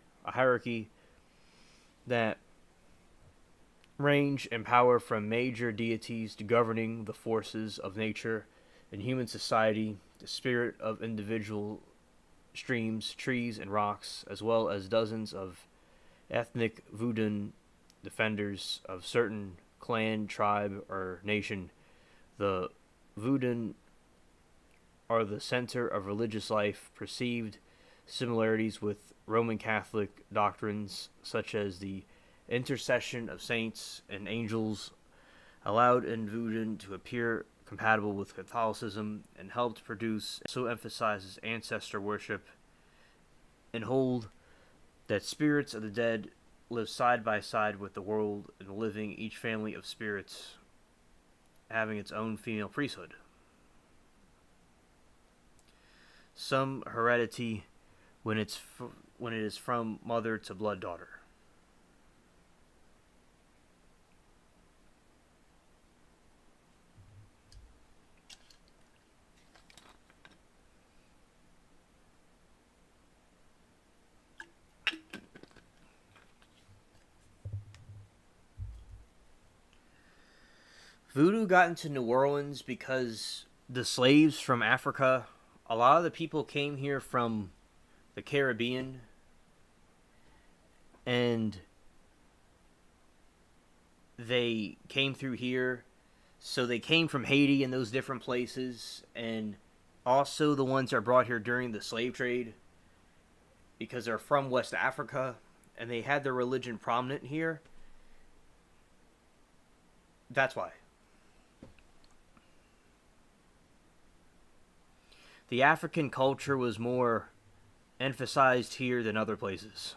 that range in power from major deities to governing the forces of nature and human society, the spirit of individual streams, trees, and rocks, as well as dozens of ethnic voodoo defenders of certain clan, tribe, or nation. The voodoo are the center of religious life, perceived similarities with Roman Catholic doctrines such as the intercession of saints and angels allowed in voodoo to appear compatible with Catholicism and helped produce, so emphasizes ancestor worship and hold that spirits of the dead live side by side with the world and living, each family of spirits having its own female priesthood. Some heredity when it is from mother to blood daughter. Voodoo got into New Orleans because the slaves from Africa, a lot of the people came here from the Caribbean, and they came through here. So they came from Haiti and those different places, and also the ones that are brought here during the slave trade because they're from West Africa and they had their religion prominent here. That's why. The African culture was more emphasized here than other places.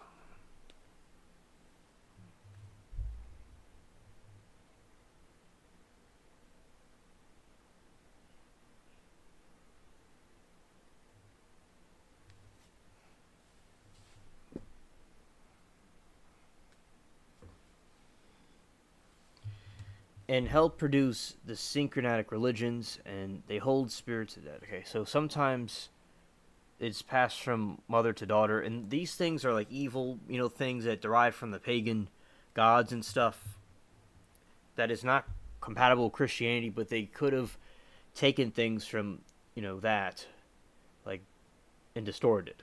And help produce the syncretic religions, and they hold spirits of dead. Okay, so sometimes it's passed from mother to daughter, and these things are like evil, things that derive from the pagan gods and stuff that is not compatible with Christianity, but they could have taken things from that, like, and distorted.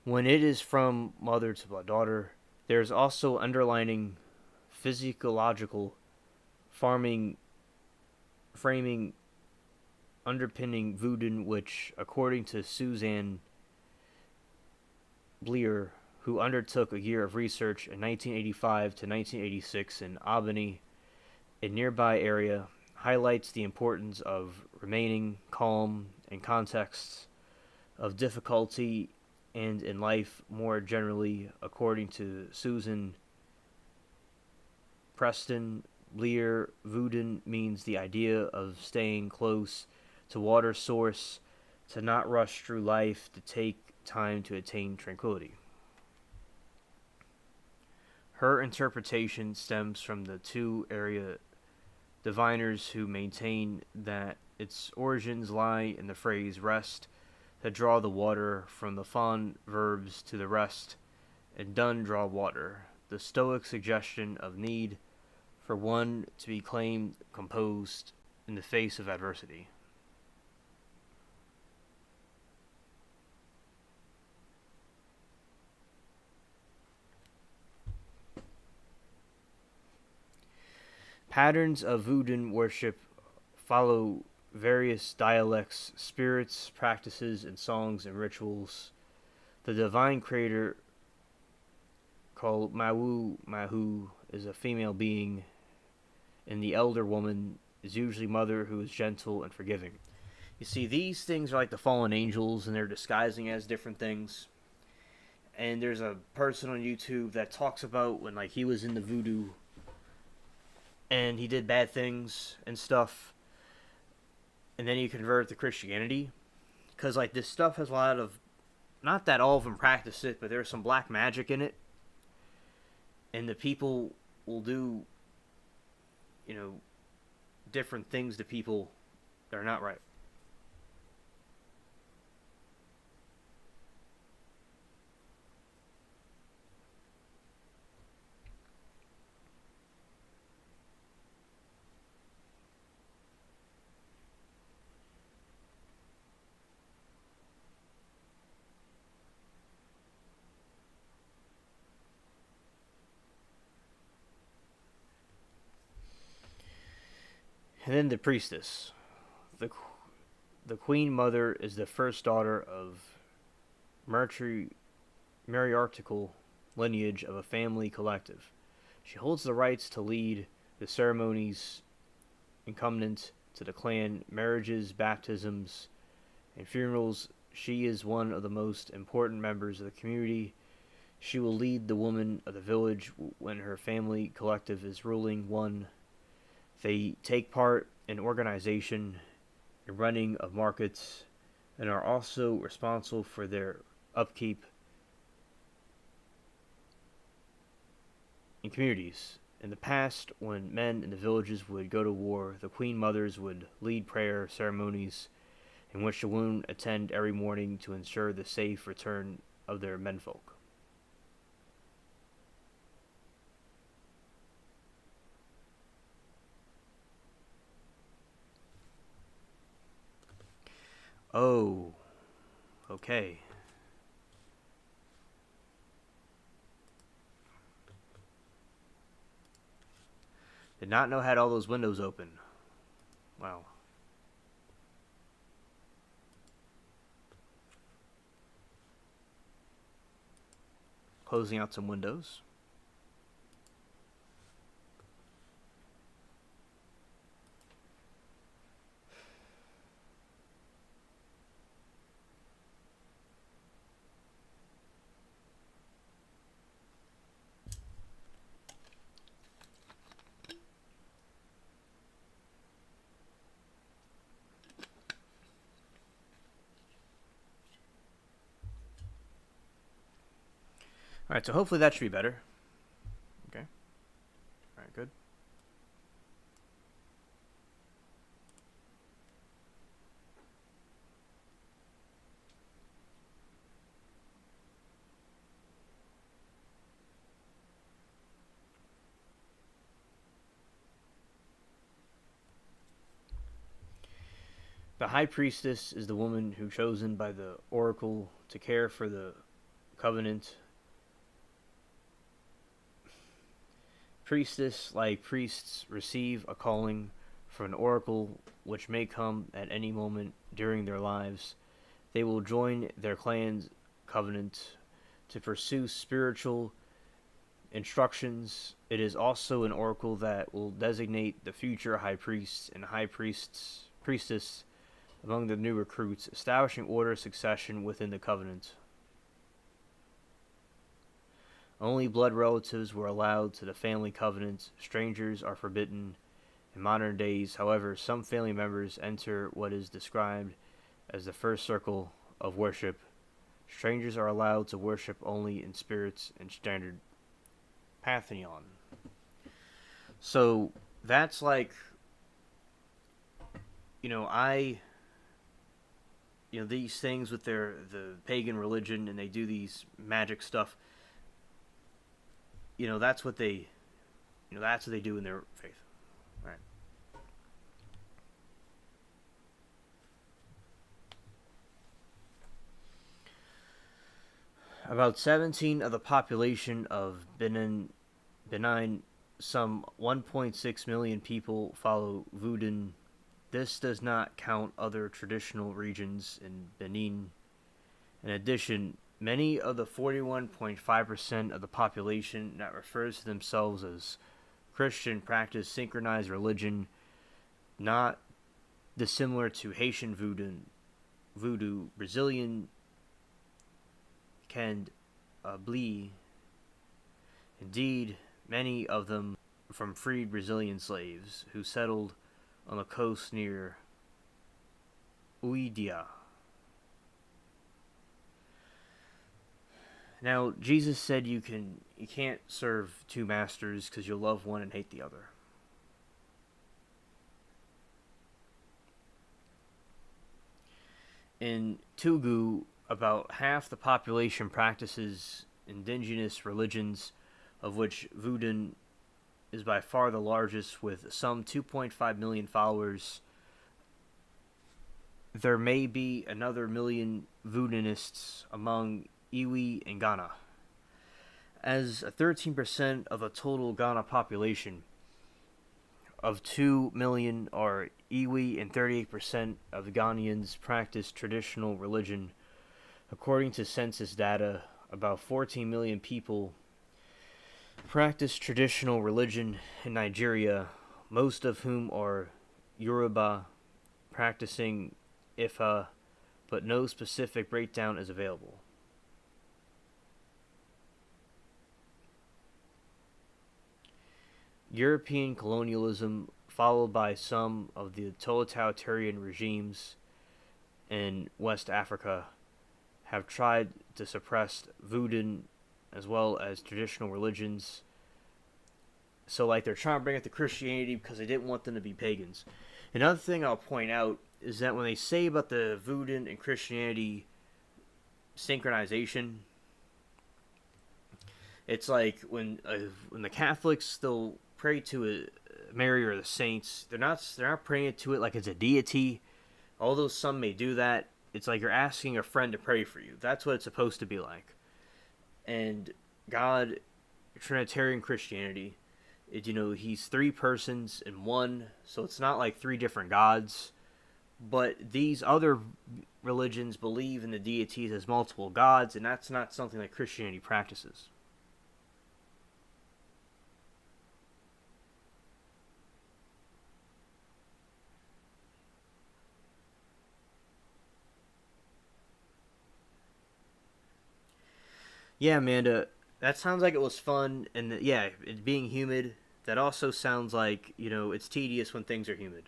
When it is from mother to daughter, there is also underlining physiological farming framing underpinning voodoo, which, according to Suzanne Bleer, who undertook a year of research in 1985 to 1986 in Albany, a nearby area, highlights the importance of remaining calm in contexts of difficulty and in life more generally. According to Susan Preston Bleer, voodoo means the idea of staying close to water source, to not rush through life, to take time to attain tranquility. Her interpretation stems from the two area diviners who maintain that its origins lie in the phrase rest, to draw the water from the fond verbs to the rest, and done draw water. The Stoic suggestion of need for one to be claimed composed in the face of adversity. Patterns of voodoo worship follow various dialects, spirits, practices, and songs and rituals. The divine creator, called Mawu Mahu, is a female being, and the elder woman is usually mother, who is gentle and forgiving. You see, these things are like the fallen angels, and they're disguising as different things. And there's a person on YouTube that talks about when, like, he was in the voodoo and he did bad things and stuff, and then he converted to Christianity, because, like, this stuff has a lot of, not that all of them practice it, but there's some black magic in it, and the people will do, different things to people that are not right. And then the priestess. The, the Queen Mother is the first daughter of matriarchal lineage of a family collective. She holds the rights to lead the ceremonies incumbent to the clan, marriages, baptisms, and funerals. She is one of the most important members of the community. She will lead the women of the village when her family collective is ruling one. They take part in organization and running of markets, and are also responsible for their upkeep in communities. In the past, when men in the villages would go to war, the Queen Mothers would lead prayer ceremonies in which the women attend every morning to ensure the safe return of their menfolk. Oh, okay. Did not know had all those windows open. Wow. Closing out some windows. Alright, so hopefully that should be better. Okay. Alright, good. The high priestess is the woman who chosen by the oracle to care for the covenant. Priestess, like priests, receive a calling for an oracle which may come at any moment during their lives. They will join their clan's covenant to pursue spiritual instructions. It is also an oracle that will designate the future high priests and priestess among the new recruits, establishing order of succession within the covenant. Only blood relatives were allowed to the family covenant. Strangers are forbidden in modern days. However, some family members enter what is described as the first circle of worship. Strangers are allowed to worship only in spirits and standard pantheon. So that's like, these things with the pagan religion, and they do these magic stuff. That's what they do in their faith. All right. About 17 of the population of Benin, some 1.6 million people follow Voodoo. This does not count other traditional regions in Benin. In addition, many of the 41.5% of the population that refers to themselves as Christian practice synchronized religion, not dissimilar to Haitian voodoo, Brazilian candomblé. Indeed, many of them from freed Brazilian slaves who settled on the coast near Uidia. Now, Jesus said you can't serve two masters because you'll love one and hate the other. In Togo, about half the population practices indigenous religions, of which Voodoo is by far the largest, with some 2.5 million followers. There may be another million Voodooists among Iwi and Ghana. As 13% of the total Ghana population of 2 million are Iwi, and 38% of the Ghanaians practice traditional religion. According to census data, about 14 million people practice traditional religion in Nigeria, most of whom are Yoruba, practicing Ifa, but no specific breakdown is available. European colonialism, followed by some of the totalitarian regimes in West Africa, have tried to suppress Voodoo as well as traditional religions. So, they're trying to bring it to Christianity because they didn't want them to be pagans. Another thing I'll point out is that when they say about the Voodoo and Christianity synchronization, it's like when the Catholics still pray to Mary or the saints, they're not praying to it like it's a deity. Although some may do that, it's like you're asking a friend to pray for you. That's what it's supposed to be like. And God, Trinitarian Christianity, he's three persons in one, so it's not like three different gods. But these other religions believe in the deities as multiple gods, and that's not something that Christianity practices. Yeah, Amanda, that sounds like it was fun, and it being humid, that also sounds like, it's tedious when things are humid.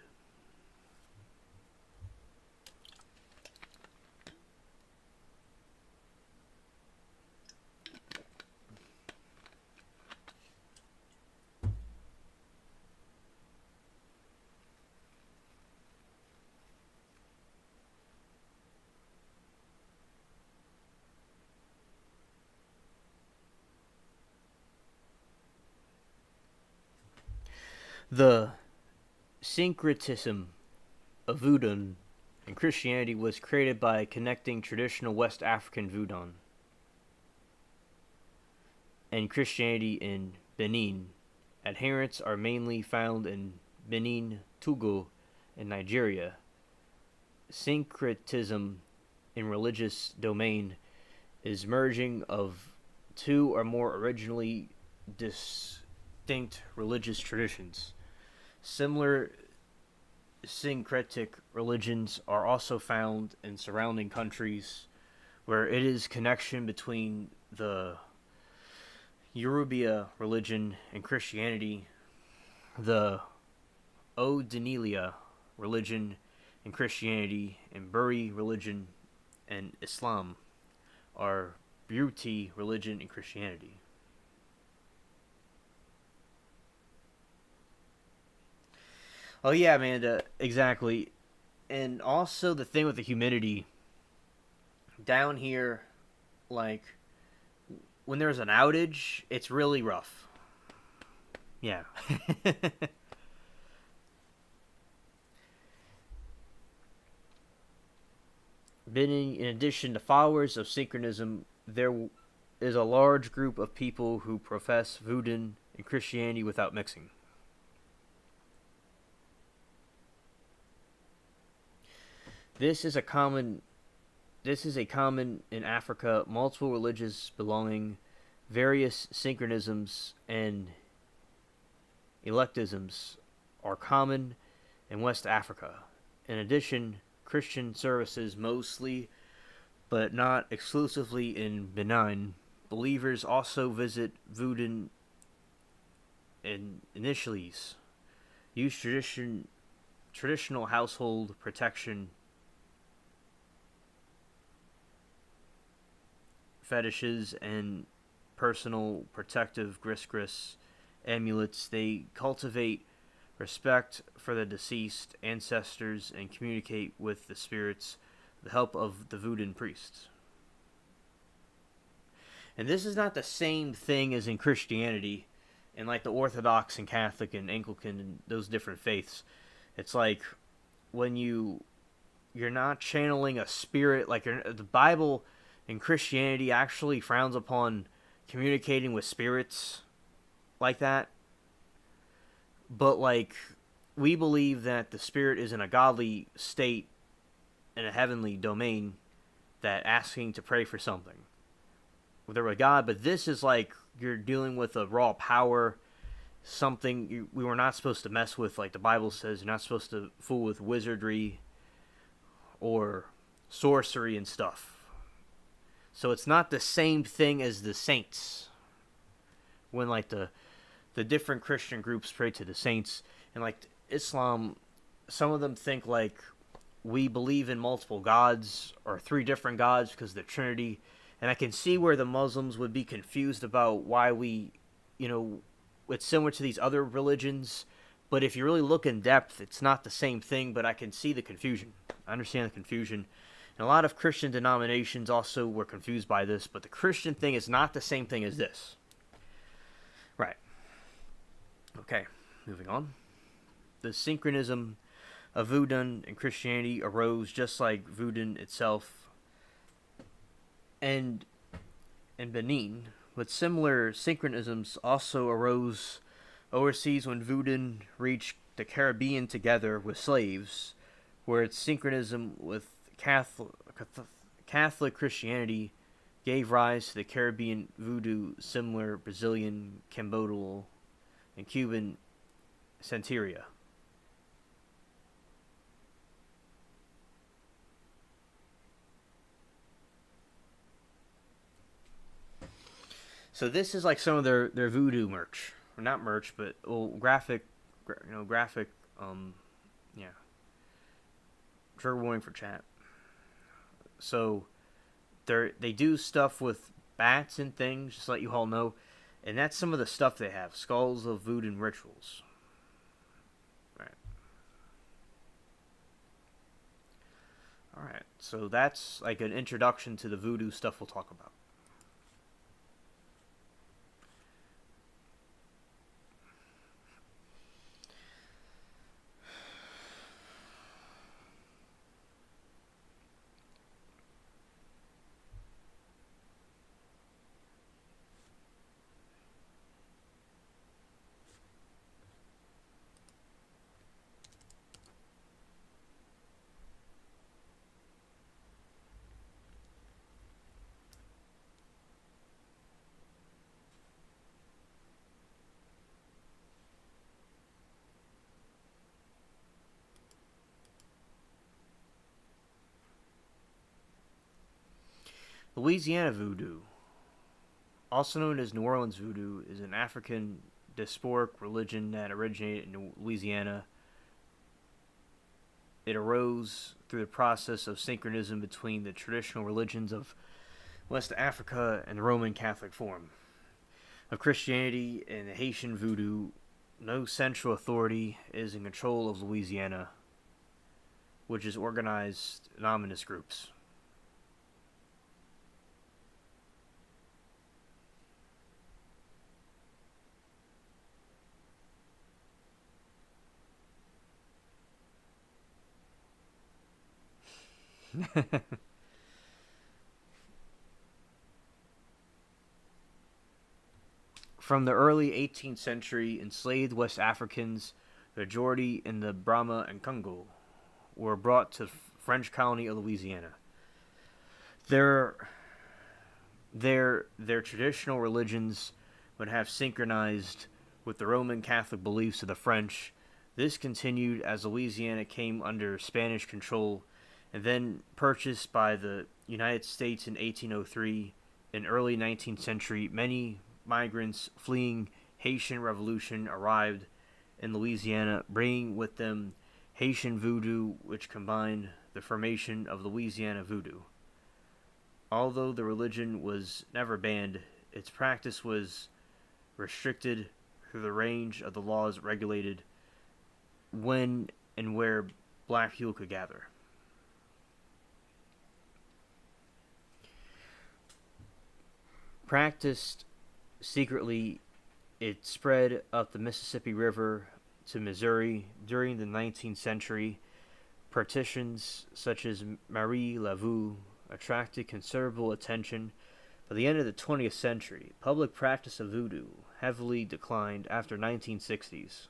The syncretism of voodoo and Christianity was created by connecting traditional West African voodoo and Christianity in Benin. Adherents are mainly found in Benin, Togo, and Nigeria. Syncretism in religious domain is merging of two or more originally distinct religious traditions. Similar syncretic religions are also found in surrounding countries where it is connection between the Yoruba religion and Christianity, the Odinelia religion and Christianity, and Buri religion and Islam are beauty religion and Christianity. Oh yeah, Amanda, exactly. And also the thing with the humidity down here, like when there's an outage, it's really rough. Yeah. In addition to followers of synchronism, there is a large group of people who profess voodoo and Christianity without mixing. This is a common in Africa. Multiple religions belonging various synchronisms and eclecticisms are common in West Africa. In addition, Christian services mostly, but not exclusively in Benin. Believers also visit voodoo and initiales, use traditional household protection fetishes and personal protective gris amulets. They cultivate respect for the deceased ancestors and communicate with the spirits with the help of the voodoo priests. And this is not the same thing as in Christianity and like the Orthodox and Catholic and Anglican and those different faiths. It's like when you're not channeling a spirit, like the Bible and Christianity actually frowns upon communicating with spirits like that. But like we believe that the spirit is in a godly state in a heavenly domain, that asking to pray for something whether with God. But this is like you're dealing with a raw power, something we were not supposed to mess with. Like the Bible says, you're not supposed to fool with wizardry or sorcery and stuff. So it's not the same thing as the saints. When like the different Christian groups pray to the saints, and like Islam, some of them think like we believe in multiple gods or three different gods because of the Trinity. And I can see where the Muslims would be confused about why it's similar to these other religions. But if you really look in depth, it's not the same thing, but I can see the confusion. I understand the confusion. And a lot of Christian denominations also were confused by this, but the Christian thing is not the same thing as this. Right. Okay, moving on. The synchronism of voodoo and Christianity arose just like voodoo itself and in Benin, but similar synchronisms also arose overseas when voodoo reached the Caribbean together with slaves, where its synchronism with Catholic Christianity gave rise to the Caribbean voodoo, similar Brazilian, Cambodian, and Cuban Santeria. So this is like some of their voodoo merch, or not merch, but graphic, yeah. Trigger warning for chat. So they do stuff with bats and things, just to let you all know, and that's some of the stuff they have. Skulls of voodoo rituals. Right. All right. So that's like an introduction to the voodoo stuff we'll talk about. Louisiana voodoo, also known as New Orleans voodoo, is an African diasporic religion that originated in Louisiana. It arose through the process of synchronism between the traditional religions of West Africa and the Roman Catholic form of Christianity and Haitian voodoo. No central authority is in control of Louisiana, which is organized in ominous groups. From the early 18th century, enslaved West Africans, the majority in the Brahma and Congo, were brought to the French colony of Louisiana. Their their traditional religions would have synchronized with the Roman Catholic beliefs of the French. This continued as Louisiana came under Spanish control and then purchased by the United States in 1803. In early 19th century, many migrants fleeing Haitian Revolution arrived in Louisiana, bringing with them Haitian voodoo, which combined the formation of Louisiana voodoo. Although the religion was never banned, its practice was restricted through the range of the laws regulated when and where black people could gather. Practiced secretly, it spread up the Mississippi River to Missouri during the 19th century. Partitions such as Marie Laveau attracted considerable attention. By the end of the 20th century, public practice of voodoo heavily declined after 1960s.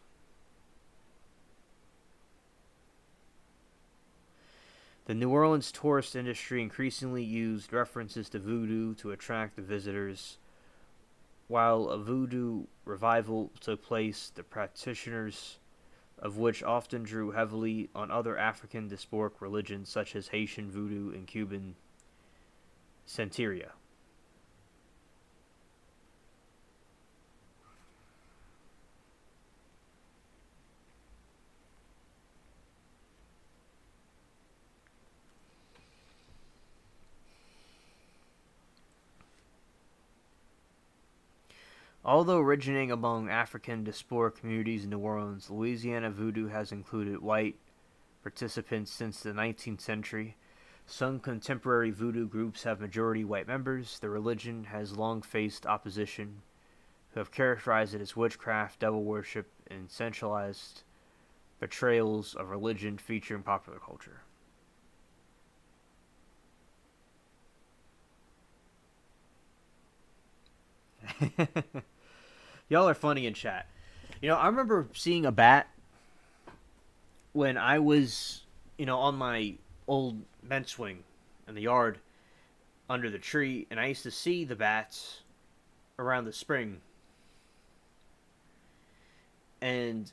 The New Orleans tourist industry increasingly used references to voodoo to attract the visitors. While a voodoo revival took place, the practitioners of which often drew heavily on other African diasporic religions such as Haitian voodoo and Cuban Santeria. Although originating among African diasporic communities in New Orleans, Louisiana voodoo has included white participants since the 19th century. Some contemporary voodoo groups have majority white members. The religion has long faced opposition, who have characterized it as witchcraft, devil worship, and centralized portrayals of religion featuring popular culture. Y'all are funny in chat. I remember seeing a bat when I was, on my old bench swing in the yard under the tree, and I used to see the bats around the spring. And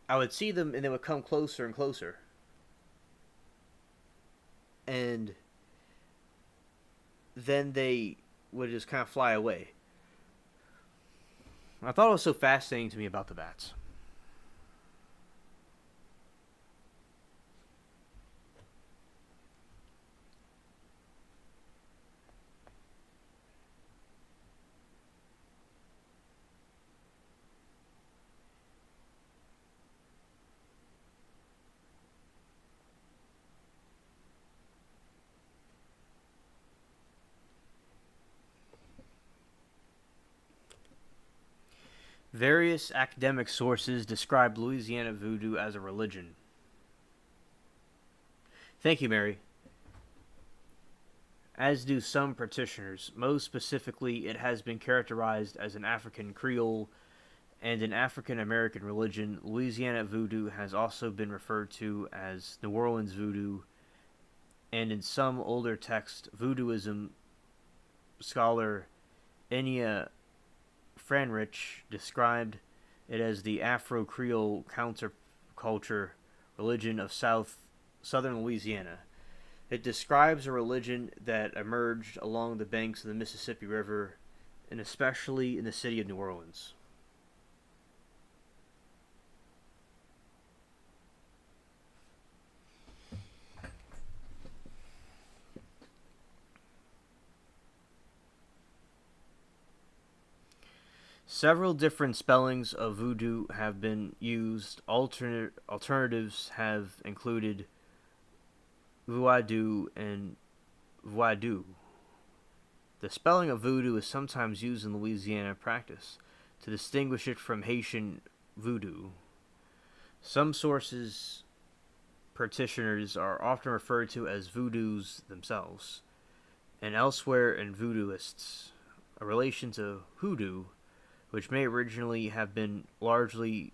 I would see them, and they would come closer and closer. And then they would just kind of fly away. I thought it was so fascinating to me about the bats. Various academic sources describe Louisiana voodoo as a religion. Thank you, Mary. As do some practitioners. Most specifically, it has been characterized as an African Creole and an African American religion. Louisiana voodoo has also been referred to as New Orleans voodoo, and in some older texts, voodooism scholar Enya Franrich described it as the Afro-Creole counterculture religion of southern Louisiana. It describes a religion that emerged along the banks of the Mississippi River, and especially in the city of New Orleans. Several different spellings of voodoo have been used. Alternatives have included voodoo and voodoo. The spelling of voodoo is sometimes used in Louisiana practice to distinguish it from Haitian voodoo. Some sources practitioners are often referred to as voodoos themselves, and elsewhere in voodooists, a relation to hoodoo, which may originally have been largely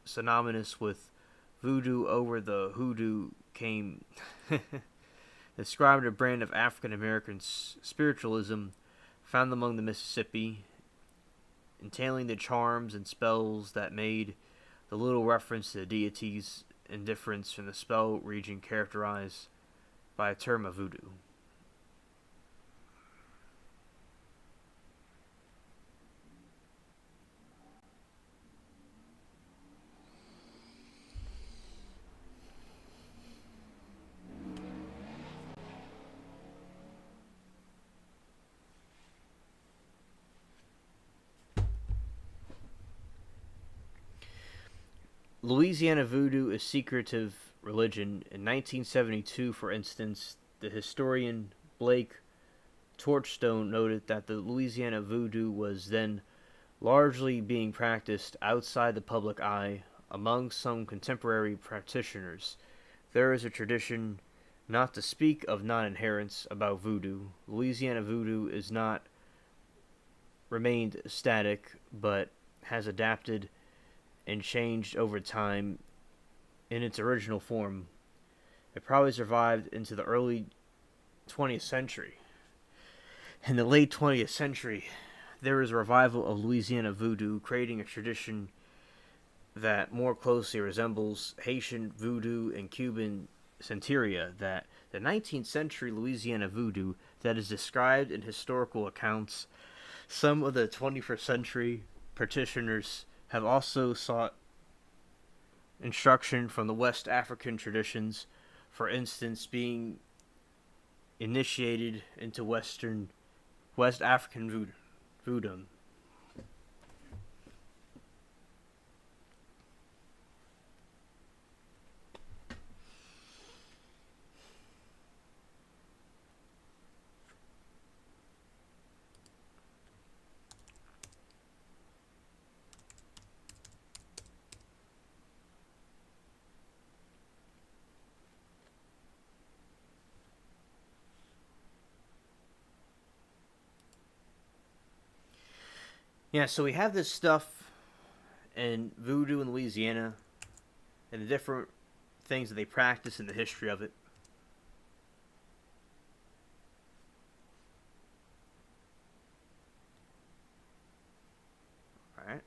synonymous with voodoo over the hoodoo came described a brand of African American spiritualism found among the Mississippi, entailing the charms and spells that made the little reference to the deities and difference from the spell region characterized by a term of voodoo. Louisiana voodoo is secretive religion. In 1972, for instance, the historian Blake Torchstone noted that the Louisiana voodoo was then largely being practiced outside the public eye among some contemporary practitioners. There is a tradition not to speak of non-inherence about voodoo. Louisiana voodoo is not remained static, but has adapted and changed over time in its original form. It probably survived into the early 20th century. In the late 20th century, there was a revival of Louisiana voodoo, creating a tradition that more closely resembles Haitian voodoo and Cuban Santeria. That the 19th century Louisiana voodoo that is described in historical accounts, some of the 21st century practitioners have also sought instruction from the West African traditions, for instance, being initiated into West African voodoo. Yeah, so we have this stuff in voodoo in Louisiana and the different things that they practice and the history of it. Alright.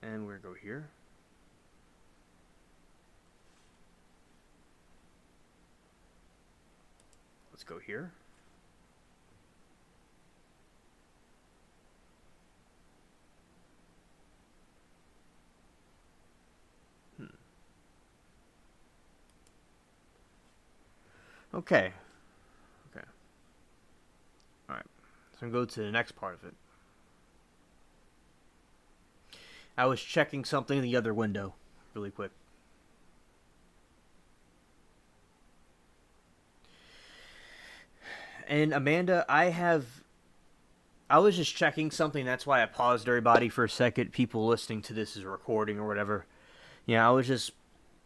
And we're going to go here. Let's go here. Okay. Okay. Alright. So I'm going to go to the next part of it. I was checking something in the other window really quick. And Amanda, I was just checking something. That's why I paused everybody for a second. People listening to this is a recording or whatever. Yeah, I was just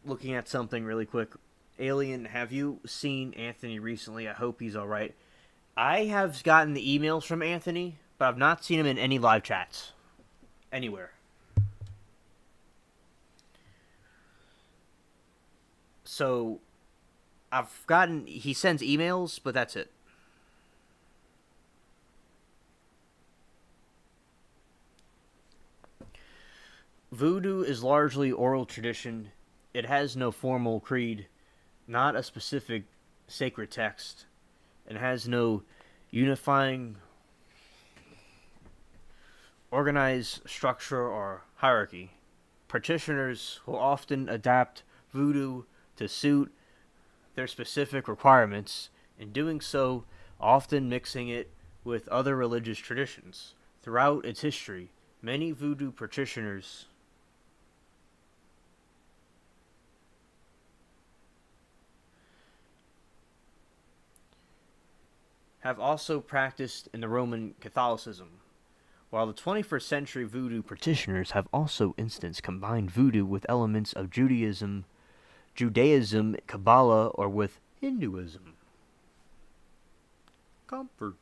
looking at something really quick. Alien, have you seen Anthony recently? I hope he's alright. I have gotten the emails from Anthony, but I've not seen him in any live chats. Anywhere. So, he sends emails, but that's it. Voodoo is largely oral tradition. It has no formal creed. not a specific sacred text, and has no unifying, organized structure or hierarchy. Practitioners will often adapt voodoo to suit their specific requirements, in doing so, often mixing it with other religious traditions. Throughout its history, many voodoo practitioners have also practiced in the Roman Catholicism, while the 21st century voodoo practitioners have also instance combined voodoo with elements of Judaism, Kabbalah, or with Hinduism. Comfort.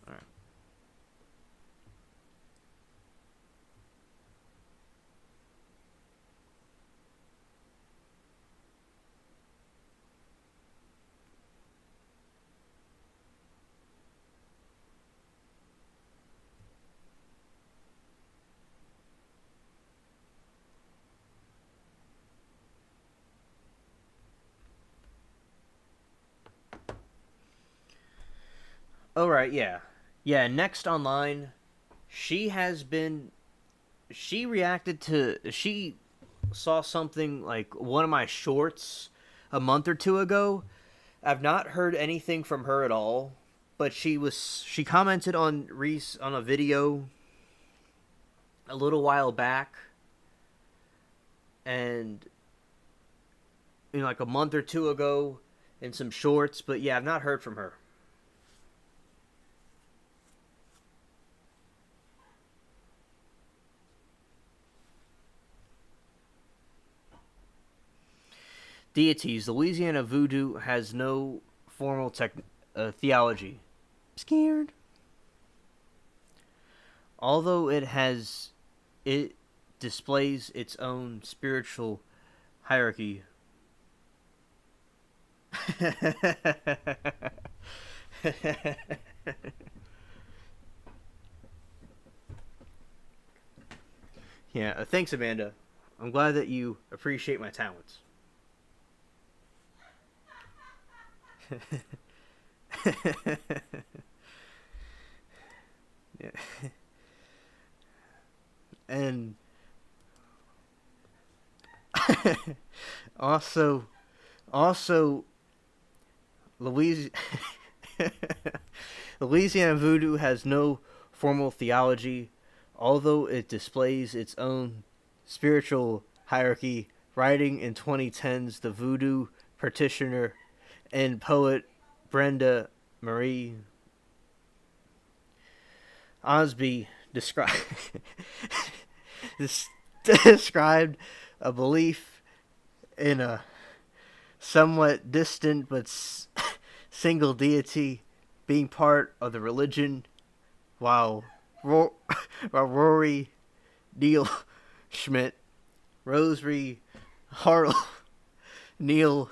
Alright. Alright, yeah. Yeah, next online, she has been. She reacted to. She saw something like one of my shorts a month or two ago. I've not heard anything from her at all, but she commented on Reese on a video a little while back, and like a month or two ago in some shorts, but yeah, I've not heard from her. Deities. Louisiana voodoo has no formal theology. Scared. Although it displays its own spiritual hierarchy. Yeah, thanks, Amanda. I'm glad that you appreciate my talents. Yeah. And also, also, Louisiana Louisiana voodoo has no formal theology, although it displays its own spiritual hierarchy. Writing in 2010s, the voodoo practitioner and poet Brenda Marie Osby described a belief in a somewhat distant but single deity being part of the religion, while Rory Neil Schmidt, Rosary Harl Neil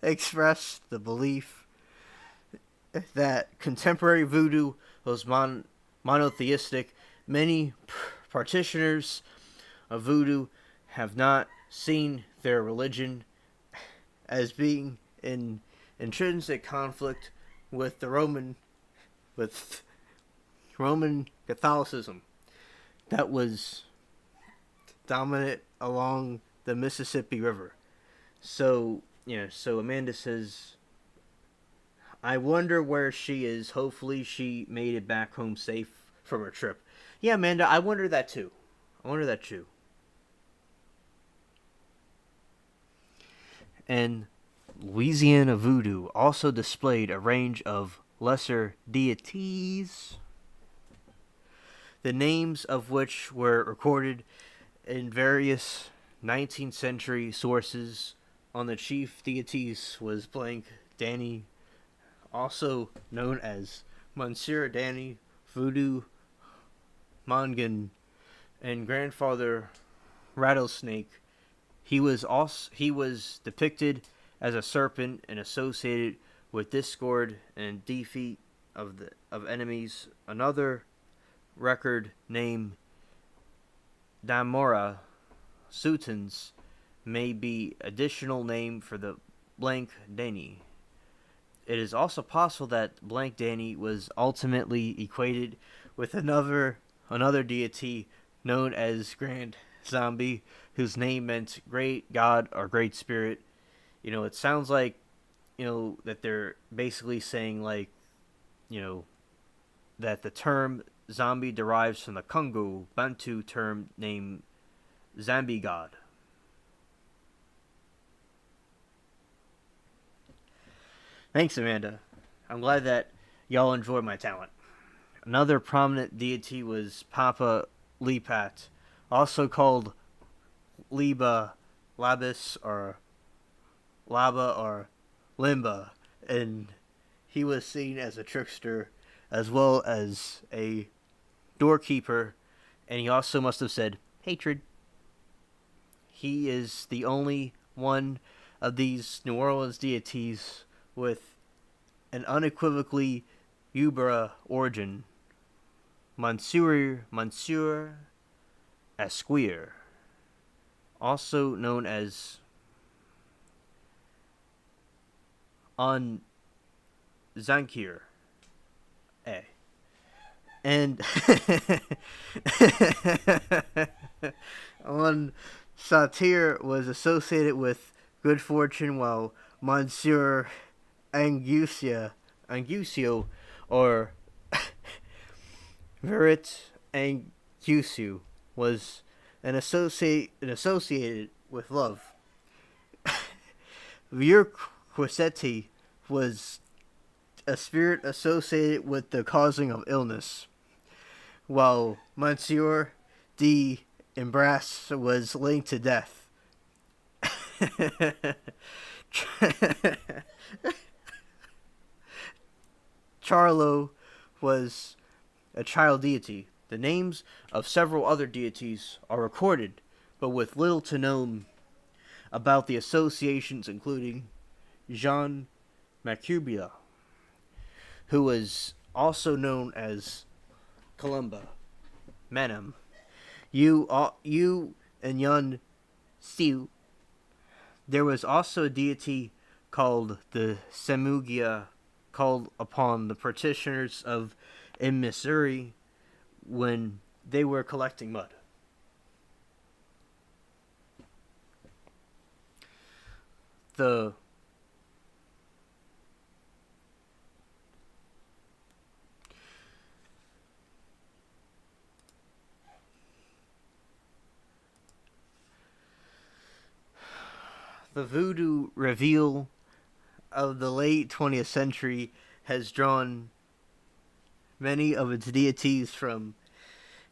expressed the belief that contemporary voodoo was monotheistic. Many practitioners of voodoo have not seen their religion as being in intrinsic conflict with with Roman Catholicism that was dominant along the Mississippi River. So, so Amanda says, I wonder where she is. Hopefully she made it back home safe from her trip. Yeah, Amanda, I wonder that too. And Louisiana voodoo also displayed a range of lesser deities, the names of which were recorded in various 19th century sources. On the chief deities was blank Danny, also known as Monsieur Danny, Voodoo Mongan, and Grandfather Rattlesnake. He was depicted as a serpent and associated with discord and defeat of enemies. Another record named Damora Sultans may be additional name for the blank Dani. It is also possible that blank Dani was ultimately equated with another deity known as Grand Zombie, whose name meant great god or great spirit. It sounds like, that they're basically saying, like, you know, that the term zombie derives from the Congo Bantu term named Zambi God. Thanks, Amanda. I'm glad that y'all enjoyed my talent. Another prominent deity was Papa Lipat, also called Liba, Labis, or Laba, or Limba, and he was seen as a trickster as well as a doorkeeper, and he also must have said hatred. He is the only one of these New Orleans deities with an unequivocally Ubra origin. Monsieur Esquire, also known as On Zankir. And on Satir was associated with good fortune, while Monsieur Angusio, or Verit Angusiu, was associated with love. Vir Quiseti was a spirit associated with the causing of illness, while Monsieur de Embrace was linked to death. Charlo was a child deity. The names of several other deities are recorded, but with little to known about the associations, including Jean Macubia, who was also known as Columba, Manam, you and Yun Siu. There was also a deity called the Semugia, called upon the practitioners of in Missouri when they were collecting mud. The voodoo reveal of the late 20th century has drawn many of its deities from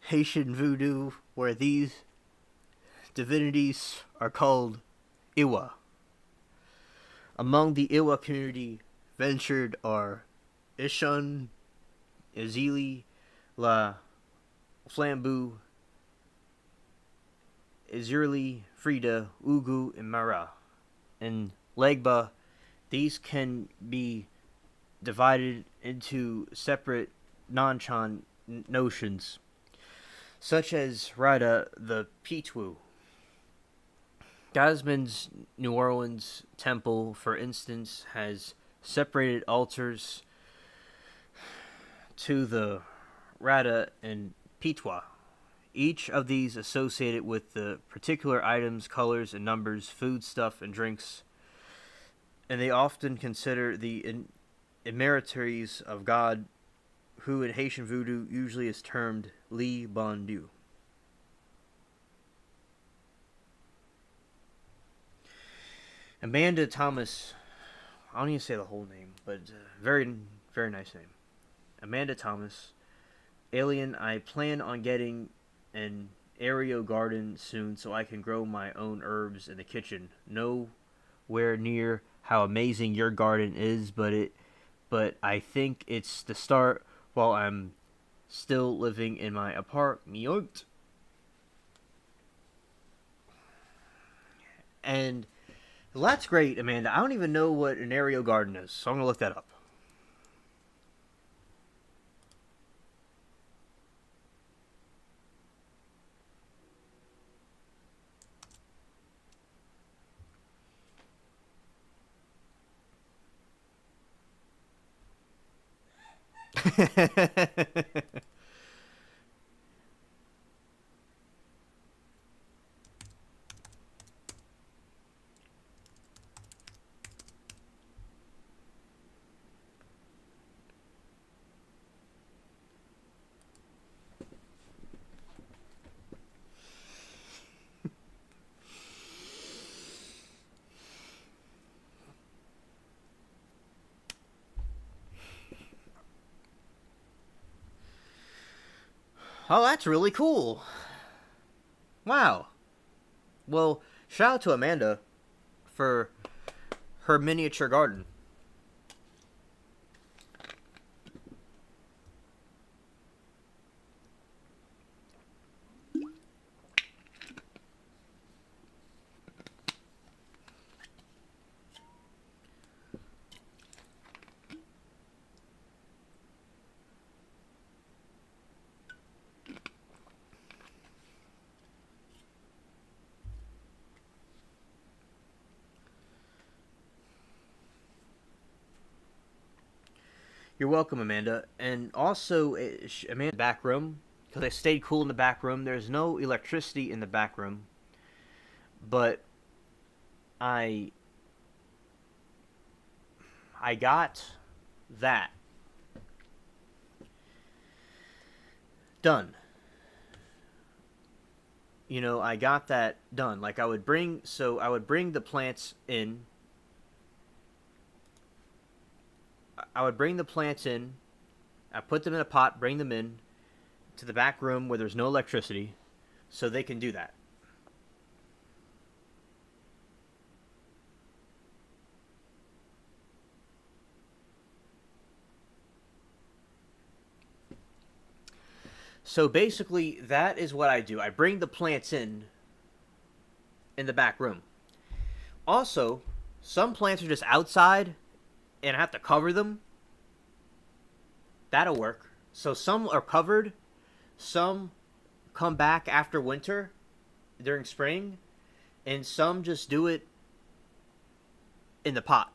Haitian voodoo, where these divinities are called Iwa. Among the Iwa community ventured are Ishun, Izili, La Flambeau, Izurli, Frida, Ugu, and Mara. In Legba, these can be divided into separate non-Chan notions, such as Rada the Pitwu. Gasman's New Orleans temple, for instance, has separated altars to the Rada and Pitwa, each of these associated with the particular items, colors, and numbers, food, stuff, and drinks, and they often consider the emeritaries of God, who in Haitian voodoo usually is termed Li Bon Dieu. Amanda Thomas, I don't even say the whole name, but very, very nice name. Amanda Thomas, alien, I plan on getting an aerial garden soon so I can grow my own herbs in the kitchen. Nowhere near how amazing your garden is, but I think it's the start while I'm still living in my apartment. And well, that's great, Amanda. I don't even know what an aerial garden is, so I'm going to look that up. Oh, that's really cool. Wow. Well, shout out to Amanda for her miniature garden. You're welcome, Amanda. And also, Amanda, back room, because I stayed cool in the back room. There's no electricity in the back room, but I I got that done. You know, I got that done. Like I would bring the plants in. I would bring the plants in. I put them in a pot, bring them in to the back room where there's no electricity, so they can do that. So basically, that is what I do. I bring the plants in the back room. Also, some plants are just outside, and I have to cover them. That'll work. So some are covered, some come back after winter during spring, and some just do it in the pot.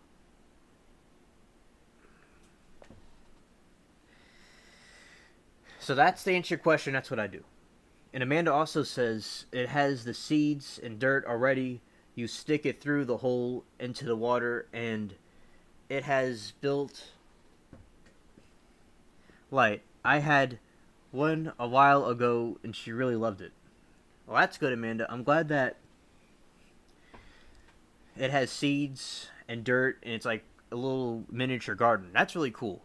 So that's to answer your question. That's what I do. And Amanda also says it has the seeds and dirt already. You stick it through the hole into the water, and it has built light. I had one a while ago, and she really loved it. Well, that's good, Amanda. I'm glad that it has seeds and dirt, and it's like a little miniature garden. That's really cool.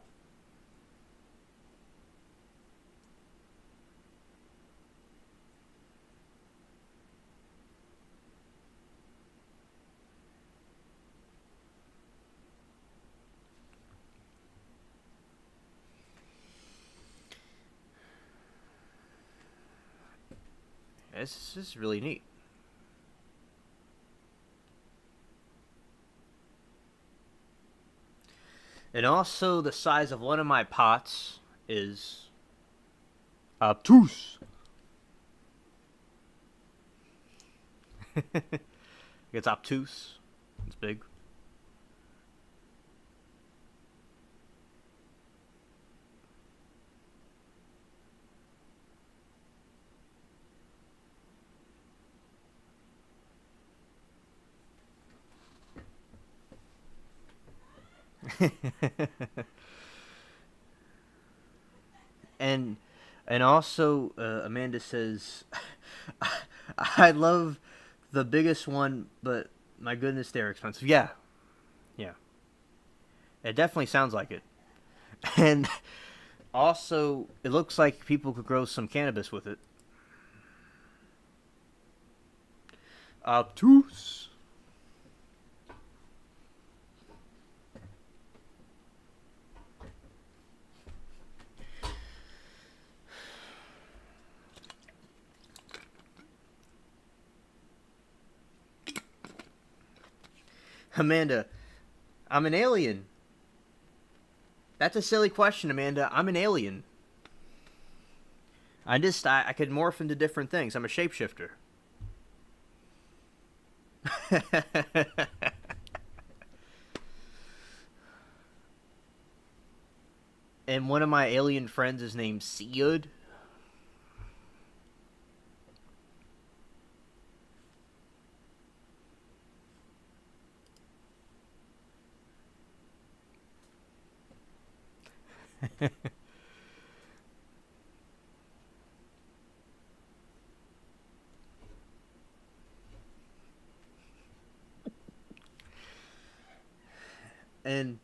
This is really neat. And also, the size of one of my pots is obtuse. It's obtuse. It's big. and and also, Amanda says, I love the biggest one, but my goodness, they're expensive. Yeah, yeah. It definitely sounds like it. And also, it looks like people could grow some cannabis with it. Obtuse. Amanda, I'm an alien. That's a silly question, Amanda. I'm an alien. I could morph into different things. I'm a shapeshifter. And one of my alien friends is named Seud. And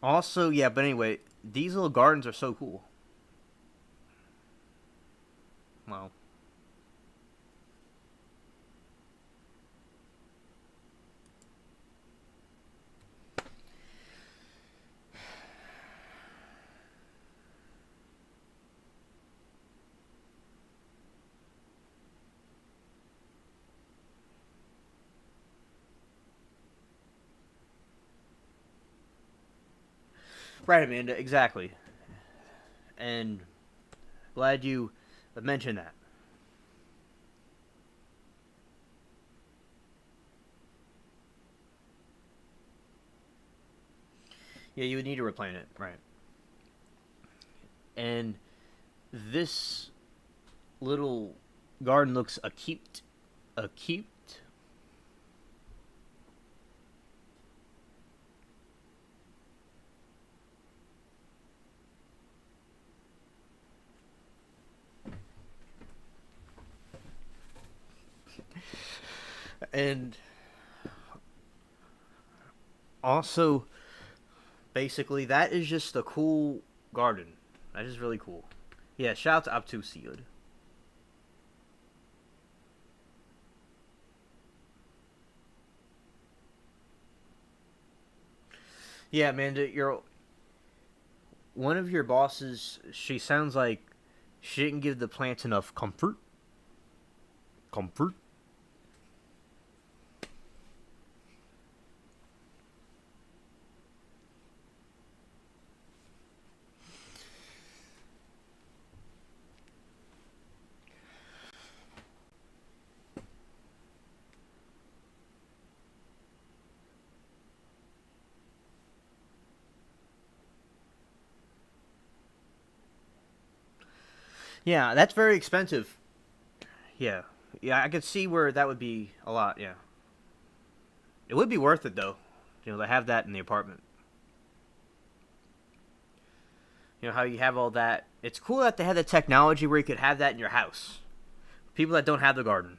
also, yeah, but anyway, these little gardens are so cool. Wow. Right, Amanda, exactly. And glad you mentioned that. Yeah, you would need to replant it, right? And this little garden looks acute. Acute. And also, basically, that is just a cool garden. That is really cool. Yeah, shout out to Aptusiud. Yeah, Amanda, you're one of your bosses. She sounds like she didn't give the plants enough comfort. Comfort. Yeah, that's very expensive. Yeah, yeah, I could see where that would be a lot. Yeah, it would be worth it though. To have that in the apartment. How you have all that. It's cool that they have the technology where you could have that in your house. People that don't have the garden.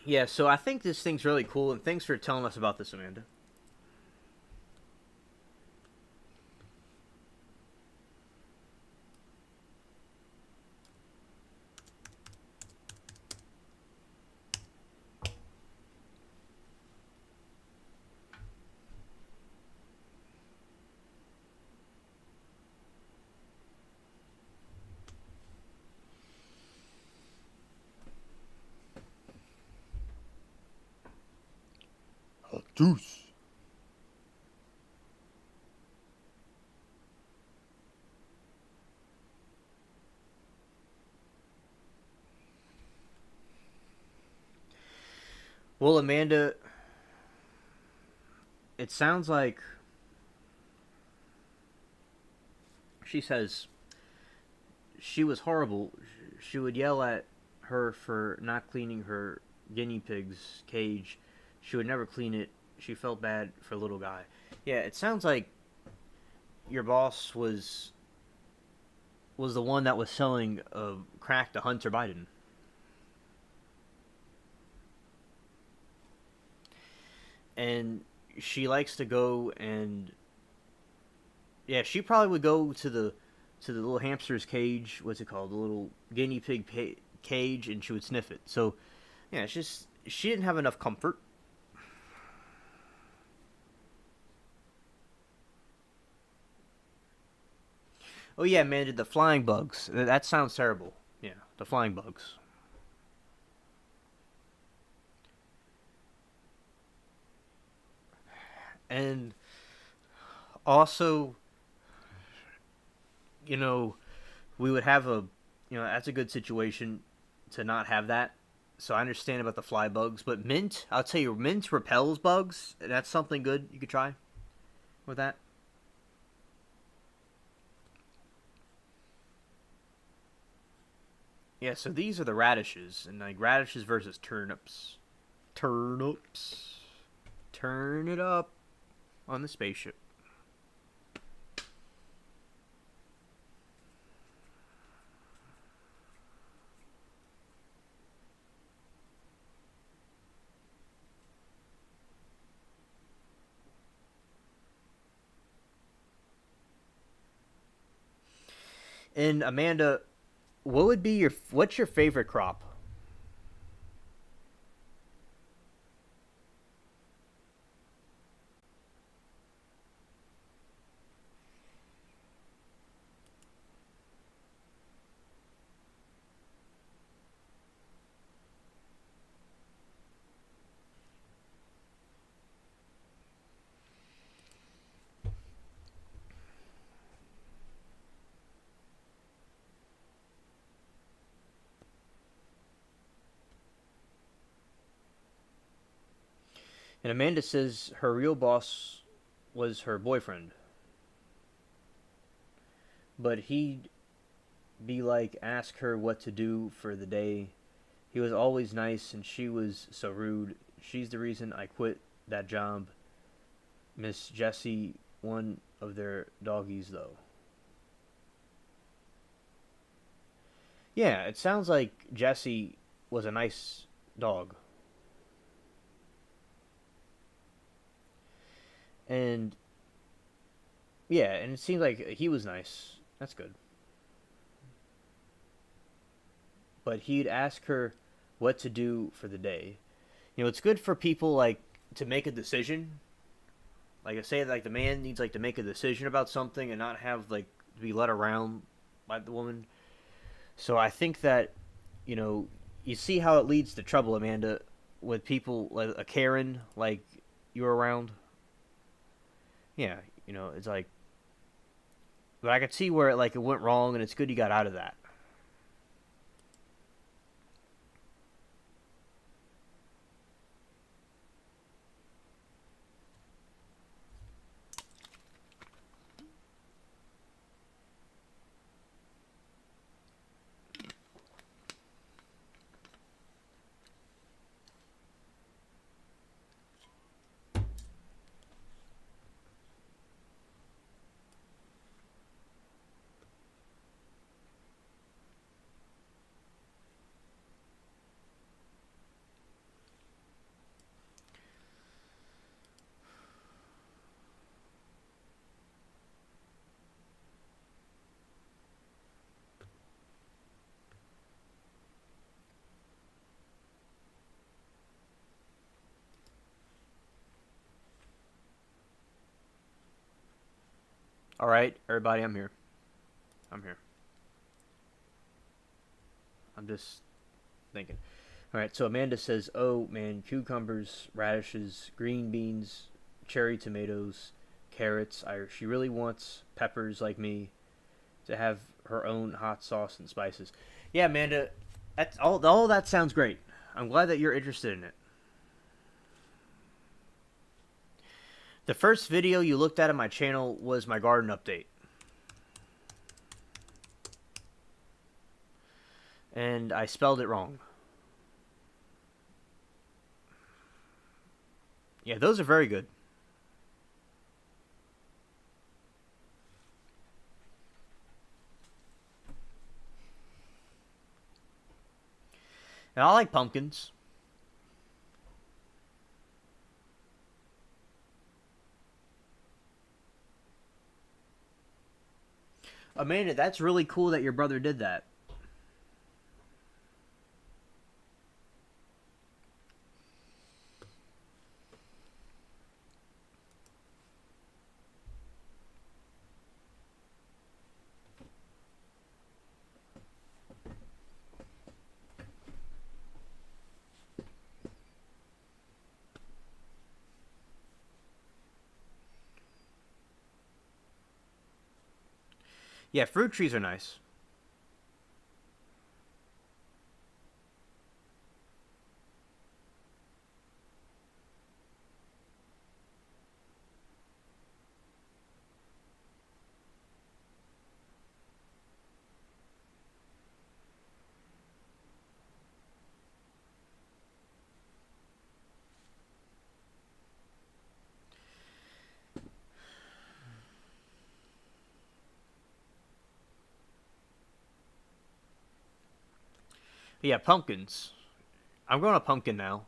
Yeah, so I think this thing's really cool, and thanks for telling us about this, Amanda. Juice. Well, Amanda, it sounds like she says she was horrible. She would yell at her for not cleaning her guinea pig's cage. She would never clean it. She felt bad for little guy. Yeah, it sounds like your boss was the one that was selling crack to Hunter Biden. And she likes to go and yeah, she probably would go to the little hamster's cage. What's it called? The little guinea pig cage, and she would sniff it. So yeah, it's just she didn't have enough comfort. Oh yeah, man, the flying bugs. That sounds terrible. Yeah, the flying bugs. And also, you know, we would have a, that's a good situation to not have that. So I understand about the fly bugs, but mint, I'll tell you, mint repels bugs. That's something good you could try with that. Yeah, so these are the radishes, and like radishes versus turnips. Turnips. Turn it up on the spaceship. And Amanda, what's your favorite crop? And Amanda says her real boss was her boyfriend, but he'd be like ask her what to do for the day. He was always nice and she was so rude. She's the reason I quit that job. Miss Jessie, one of their doggies though. Yeah, it sounds like Jessie was a nice dog. And yeah, and it seems like he was nice. That's good. But he'd ask her what to do for the day. It's good for people like to make a decision. Like I say, like the man needs like to make a decision about something and not have like to be led around by the woman. So I think that you know you see how it leads to trouble, Amanda, with people like a Karen like you're around. Yeah, it's like, but I could see where it went wrong, and it's good you got out of that. All right, everybody, I'm here. I'm here. I'm just thinking. All right, so Amanda says, "Oh man, cucumbers, radishes, green beans, cherry tomatoes, carrots. She really wants peppers like me to have her own hot sauce and spices." Yeah, Amanda, that's all. All that sounds great. I'm glad that you're interested in it. The first video you looked at on my channel was my garden update, and I spelled it wrong. Yeah, those are very good. And I like pumpkins. Amanda, that's really cool that your brother did that. Yeah, fruit trees are nice. But yeah, pumpkins. I'm growing a pumpkin now.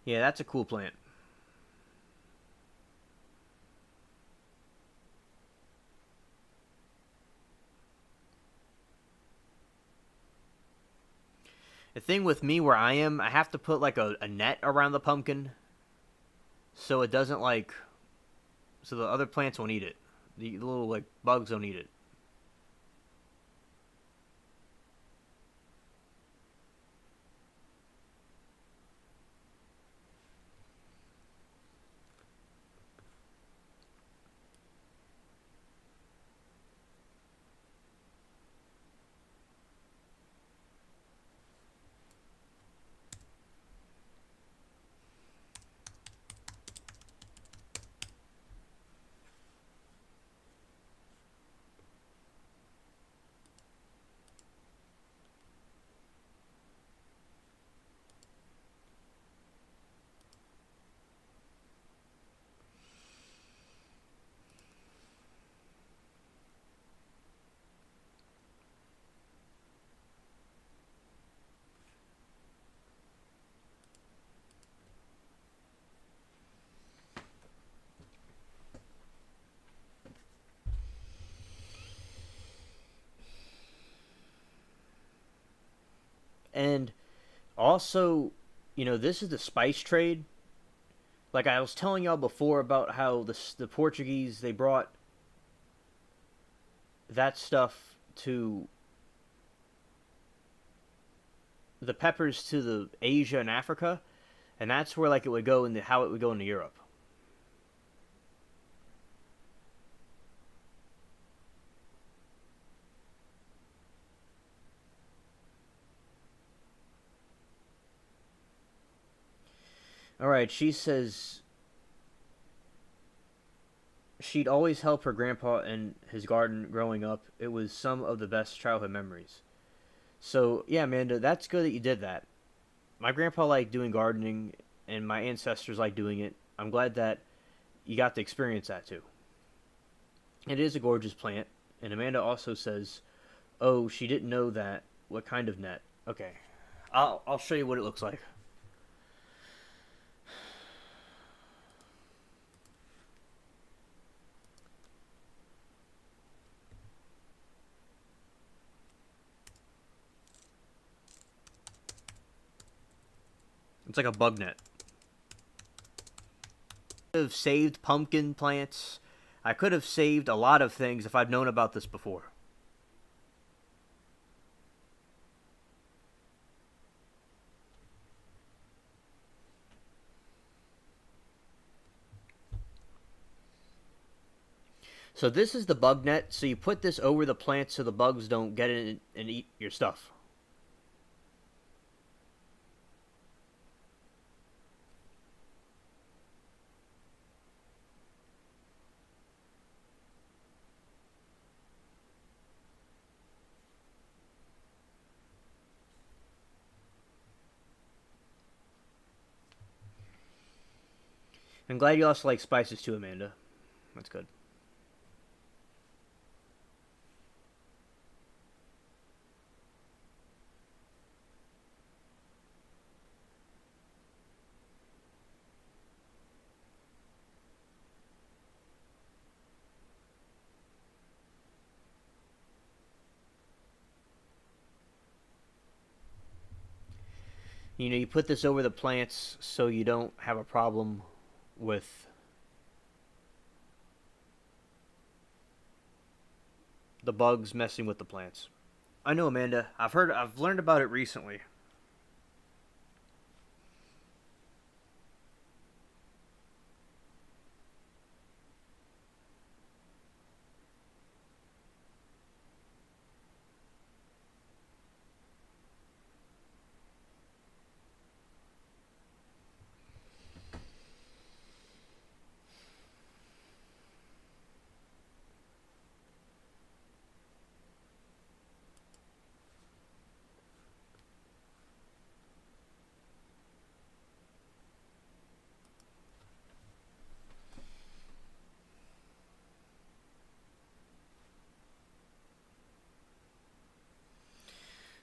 Yeah, that's a cool plant. The thing with me where I am, I have to put like a net around the pumpkin so it doesn't like so the other plants won't eat it. The little like bugs don't eat it. And also, this is the spice trade. Like I was telling y'all before about how the Portuguese they brought that stuff to the peppers to the Asia and Africa, and that's where like it would go into how it would go into Europe. All right, she says she'd always help her grandpa in his garden growing up. It was some of the best childhood memories. So yeah, Amanda, that's good that you did that. My grandpa liked doing gardening, and my ancestors liked doing it. I'm glad that you got to experience that too. It is a gorgeous plant, and Amanda also says, "Oh, she didn't know that. What kind of net?" Okay, I'll show you what it looks like. It's like a bug net. I could have saved pumpkin plants. I could have saved a lot of things if I'd known about this before. So this is the bug net. So you put this over the plants so the bugs don't get in and eat your stuff. I'm glad you also like spices too, Amanda. That's good. You put this over the plants so you don't have a problem with the bugs messing with the plants. I know, Amanda. I've learned about it recently.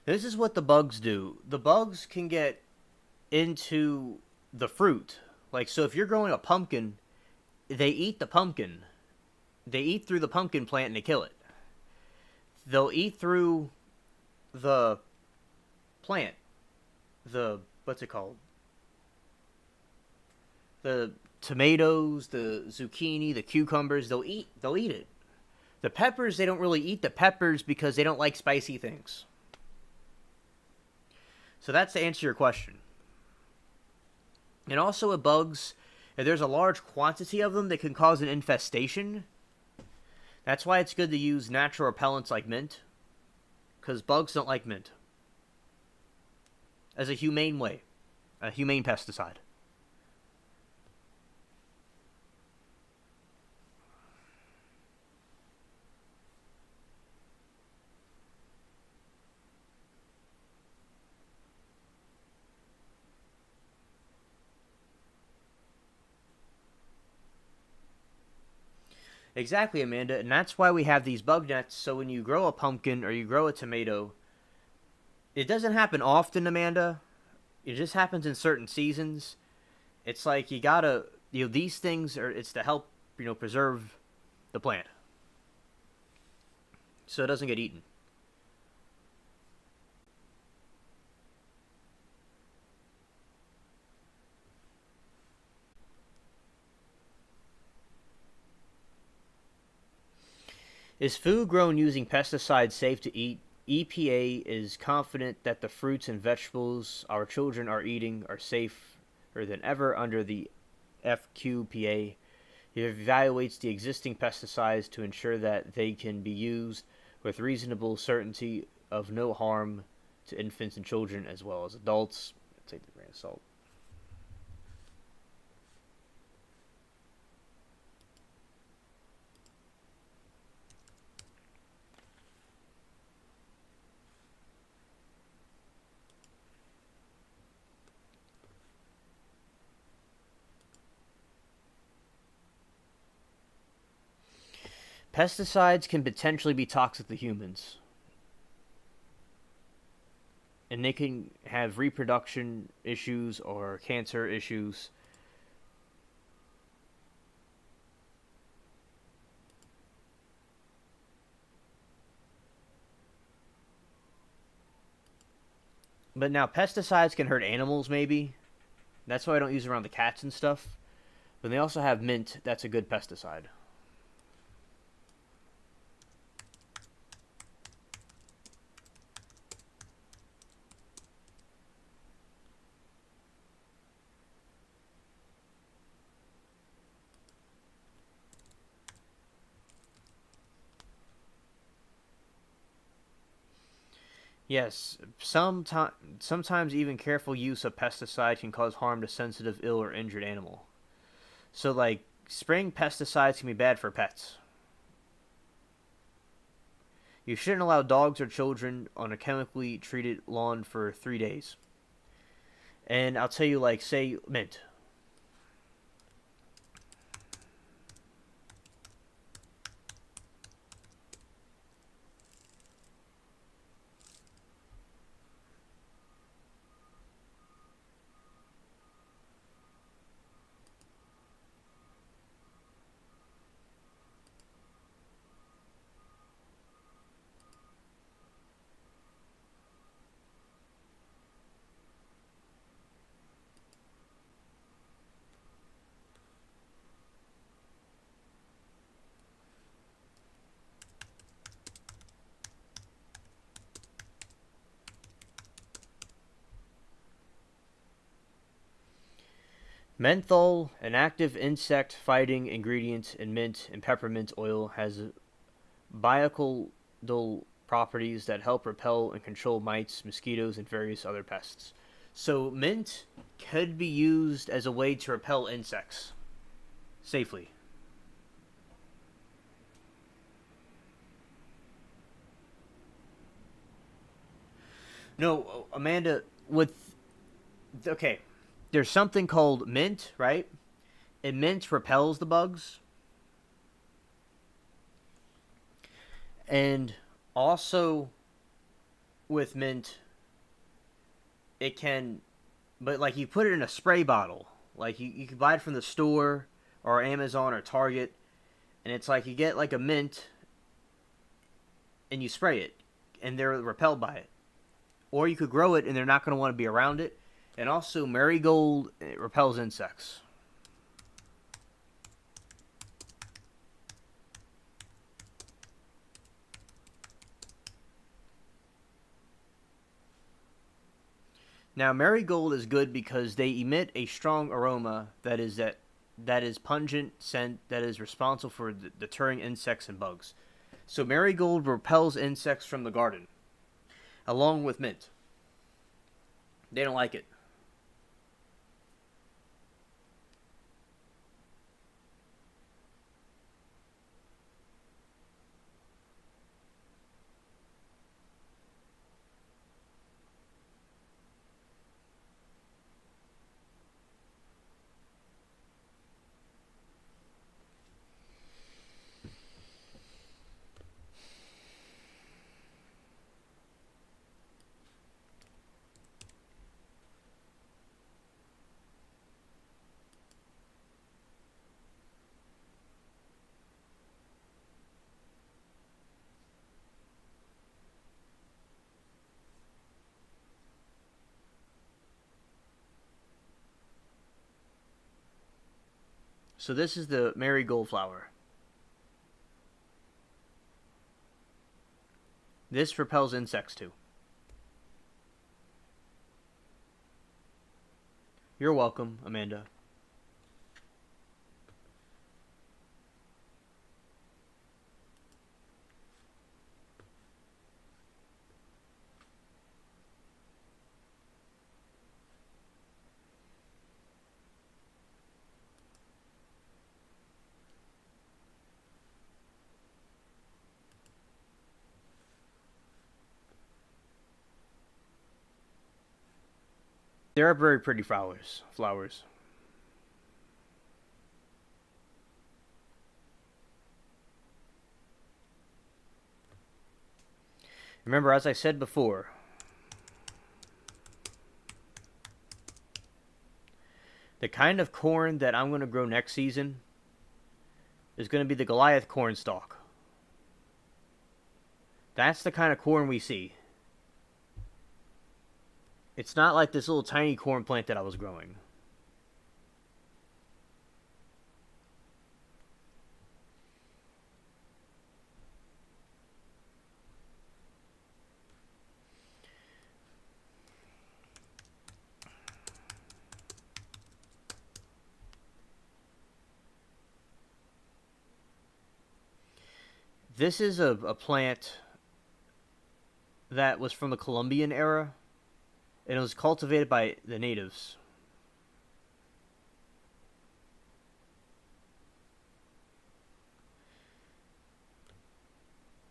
This is what the bugs do. The bugs can get into the fruit. Like, so if you're growing a pumpkin, they eat the pumpkin. They eat through the pumpkin plant and they kill it. They'll eat through the plant. What's it called? The tomatoes, the zucchini, the cucumbers, they'll eat it. The peppers, they don't really eat the peppers because they don't like spicy things. So that's to answer your question. And also with bugs, if there's a large quantity of them, they can cause an infestation. That's why it's good to use natural repellents like mint, because bugs don't like mint. As a humane way, a humane pesticide. Exactly, Amanda, and that's why we have these bug nets. So when you grow a pumpkin or you grow a tomato, it doesn't happen often, Amanda. It just happens in certain seasons. It's like you gotta, these things are. It's to help, preserve the plant so it doesn't get eaten. Is food grown using pesticides safe to eat? EPA is confident that the fruits and vegetables our children are eating are safer than ever under the FQPA. It evaluates the existing pesticides to ensure that they can be used with reasonable certainty of no harm to infants and children as well as adults. Take the grain of salt. Pesticides can potentially be toxic to humans, and they can have reproduction issues or cancer issues. But now pesticides can hurt animals, maybe. That's why I don't use it around the cats and stuff. But they also have mint. That's a good pesticide. Yes, sometimes even careful use of pesticide can cause harm to sensitive, ill, or injured animal. So, like, spraying pesticides can be bad for pets. You shouldn't allow dogs or children on a chemically treated lawn for 3 days. And I'll tell you, like, say, mint. Menthol, an active insect fighting ingredient in mint and peppermint oil, has biocidal properties that help repel and control mites, mosquitoes, and various other pests. So, mint could be used as a way to repel insects safely. No, Amanda, with. Okay, there's something called mint, right? And mint repels the bugs. And also with mint, it can. But, like, you put it in a spray bottle. Like, you can buy it from the store or Amazon or Target. And it's like you get, like, a mint and you spray it. And they're repelled by it. Or you could grow it and they're not going to want to be around it. And also, marigold, it repels insects. Now, marigold is good because they emit a strong aroma that is pungent scent that is responsible for deterring insects and bugs. So marigold repels insects from the garden, along with mint. They don't like it. So this is the marigold flower. This repels insects too. You're welcome, Amanda. They are very pretty flowers. Flowers. Remember, as I said before, the kind of corn that I'm going to grow next season is going to be the Goliath corn stalk. That's the kind of corn we see. It's not like this little tiny corn plant that I was growing. This is a plant that was from the Columbian era, and it was cultivated by the natives.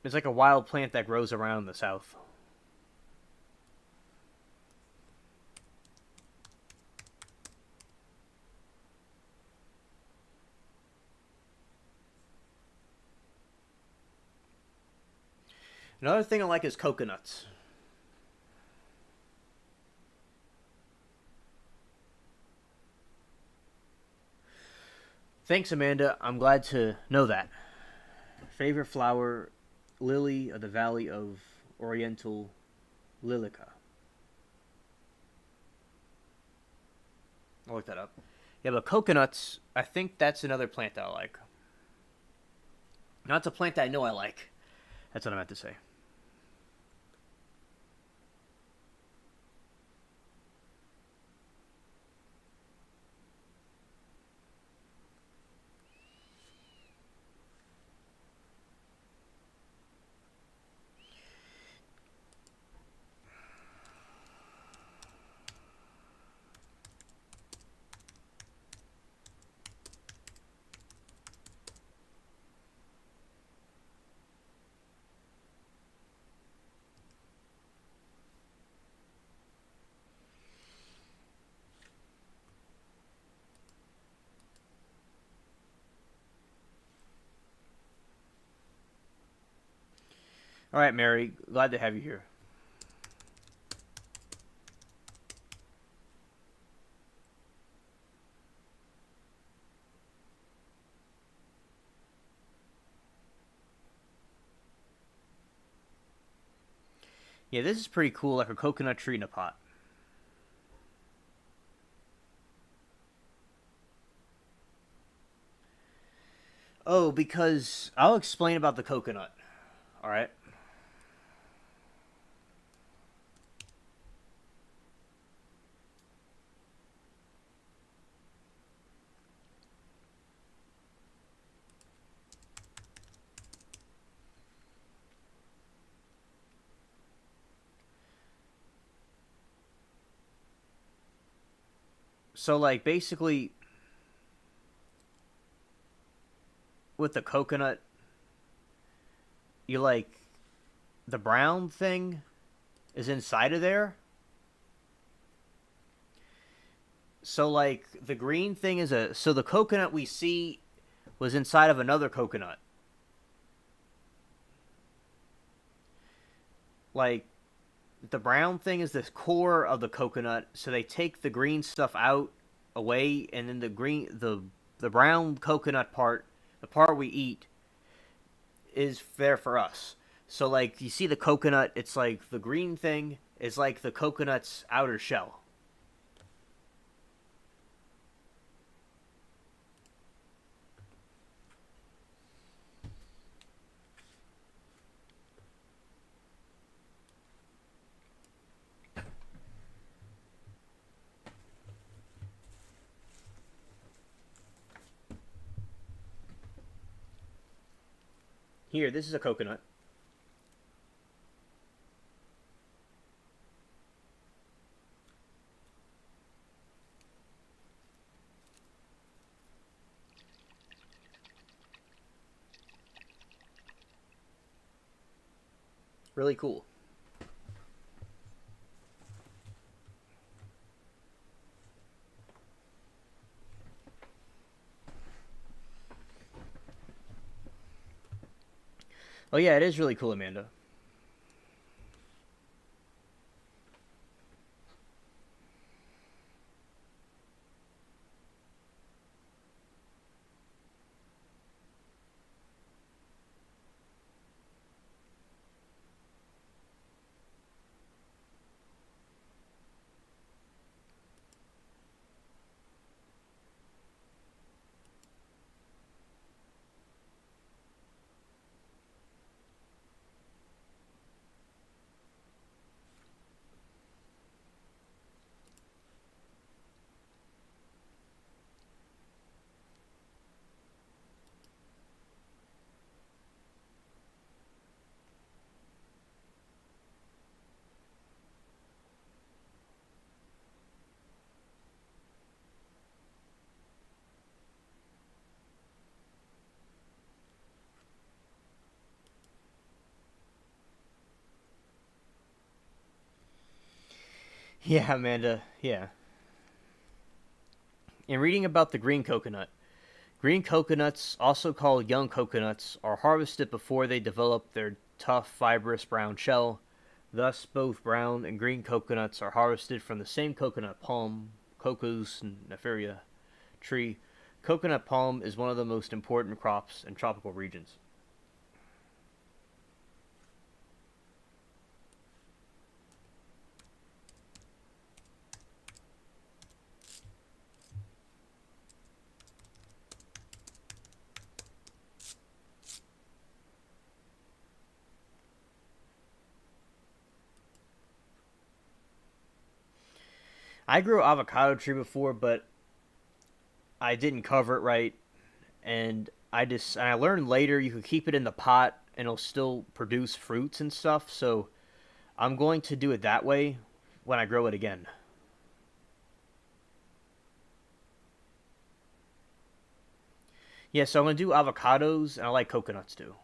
It's like a wild plant that grows around the south. Another thing I like is coconuts. Thanks, Amanda. I'm glad to know that. Favorite flower, lily of the valley of Oriental Lilica. I'll look that up. Yeah, but coconuts, I think that's another plant that I like. Not a plant that I know I like. That's what I meant to say. All right, Mary. Glad to have you here. Yeah, this is pretty cool, like a coconut tree in a pot. Oh, because I'll explain about the coconut. All right. So, like, basically, with the coconut, you like the brown thing is inside of there. So, like, the green thing is a. So, the coconut we see was inside of another coconut. Like, the brown thing is the core of the coconut. So, they take the green stuff out, away, and then the brown coconut part, the part we eat, is there for us. So, like, you see the coconut, it's like the green thing is like the coconut's outer shell. Here, this is a coconut. Really cool. Oh, yeah, it is really cool, Amanda. Yeah, Amanda. Yeah. In reading about the green coconuts, also called young coconuts, are harvested before they develop their tough, fibrous brown shell. Thus, both brown and green coconuts are harvested from the same coconut palm, Cocos nefaria tree. Coconut palm is one of the most important crops in tropical regions. I grew an avocado tree before, but I didn't cover it right, and I learned later you can keep it in the pot and it'll still produce fruits and stuff. So I'm going to do it that way when I grow it again. Yeah, so I'm gonna do avocados and I like coconuts too.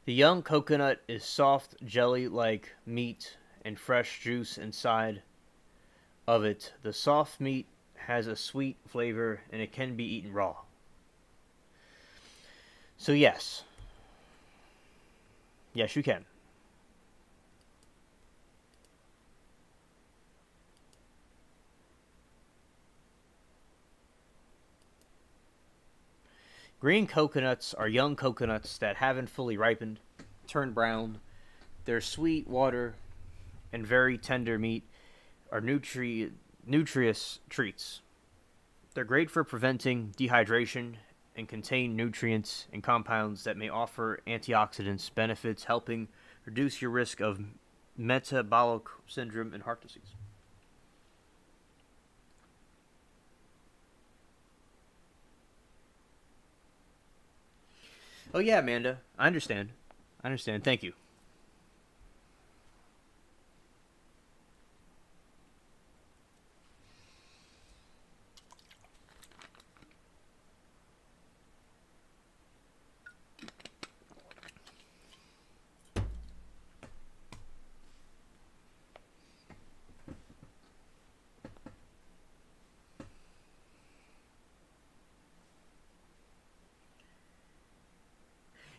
The young coconut is soft, jelly-like meat and fresh juice inside of it. The soft meat has a sweet flavor and it can be eaten raw. So yes. Yes, you can. Green coconuts are young coconuts that haven't fully ripened, turned brown. Their sweet water and very tender meat are nutritious treats. They're great for preventing dehydration and contain nutrients and compounds that may offer antioxidants benefits, helping reduce your risk of metabolic syndrome and heart disease. Oh yeah, Amanda, I understand. I understand. Thank you.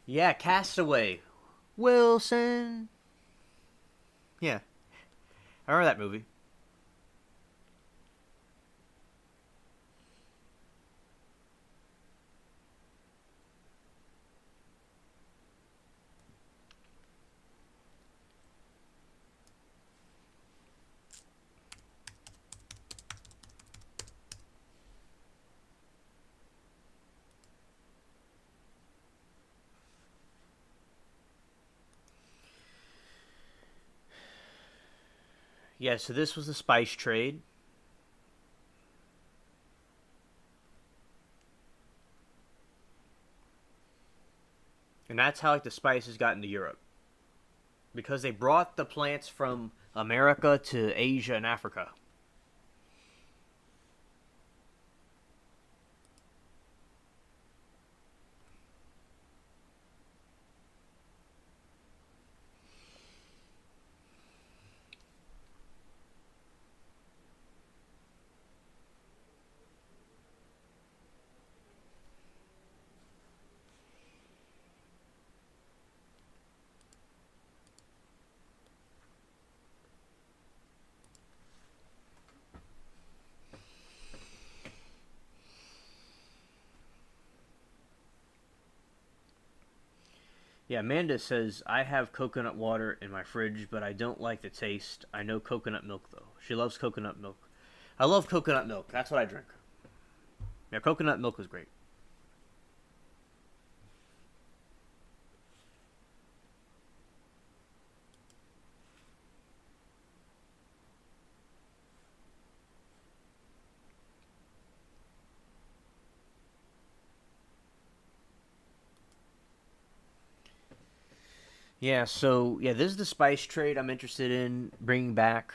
Yeah, Castaway. Wilson. Yeah, I remember that movie. Yeah, so this was the spice trade. And that's how like the spices got into Europe. Because they brought the plants from America to Asia and Africa. Yeah, Amanda says, I have coconut water in my fridge, but I don't like the taste. I know coconut milk, though. She loves coconut milk. I love coconut milk. That's what I drink. Yeah, coconut milk is great. Yeah, so, yeah, this is the spice trade I'm interested in bringing back.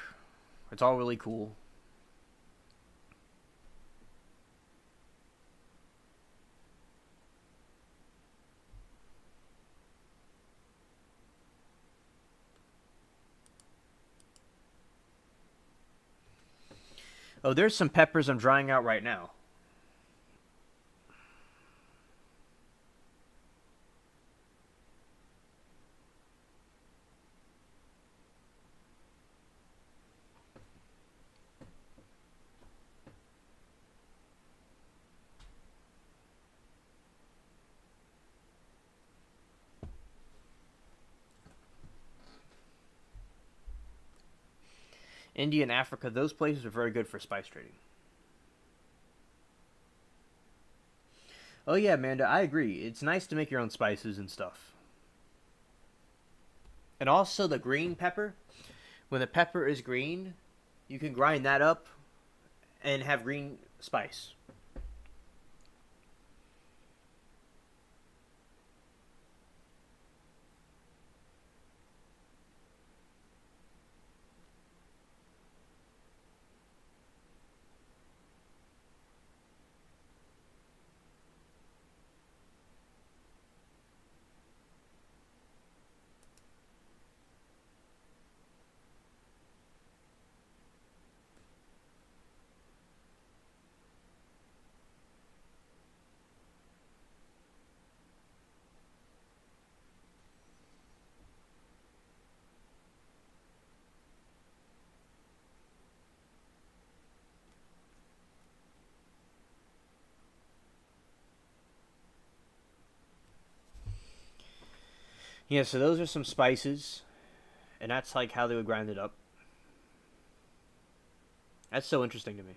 It's all really cool. Oh, there's some peppers I'm drying out right now. India and Africa, those places are very good for spice trading. Oh, yeah, Amanda, I agree. It's nice to make your own spices and stuff. And also the green pepper. When the pepper is green, you can grind that up and have green spice. Yeah, so those are some spices, and that's like how they would grind it up. That's so interesting to me.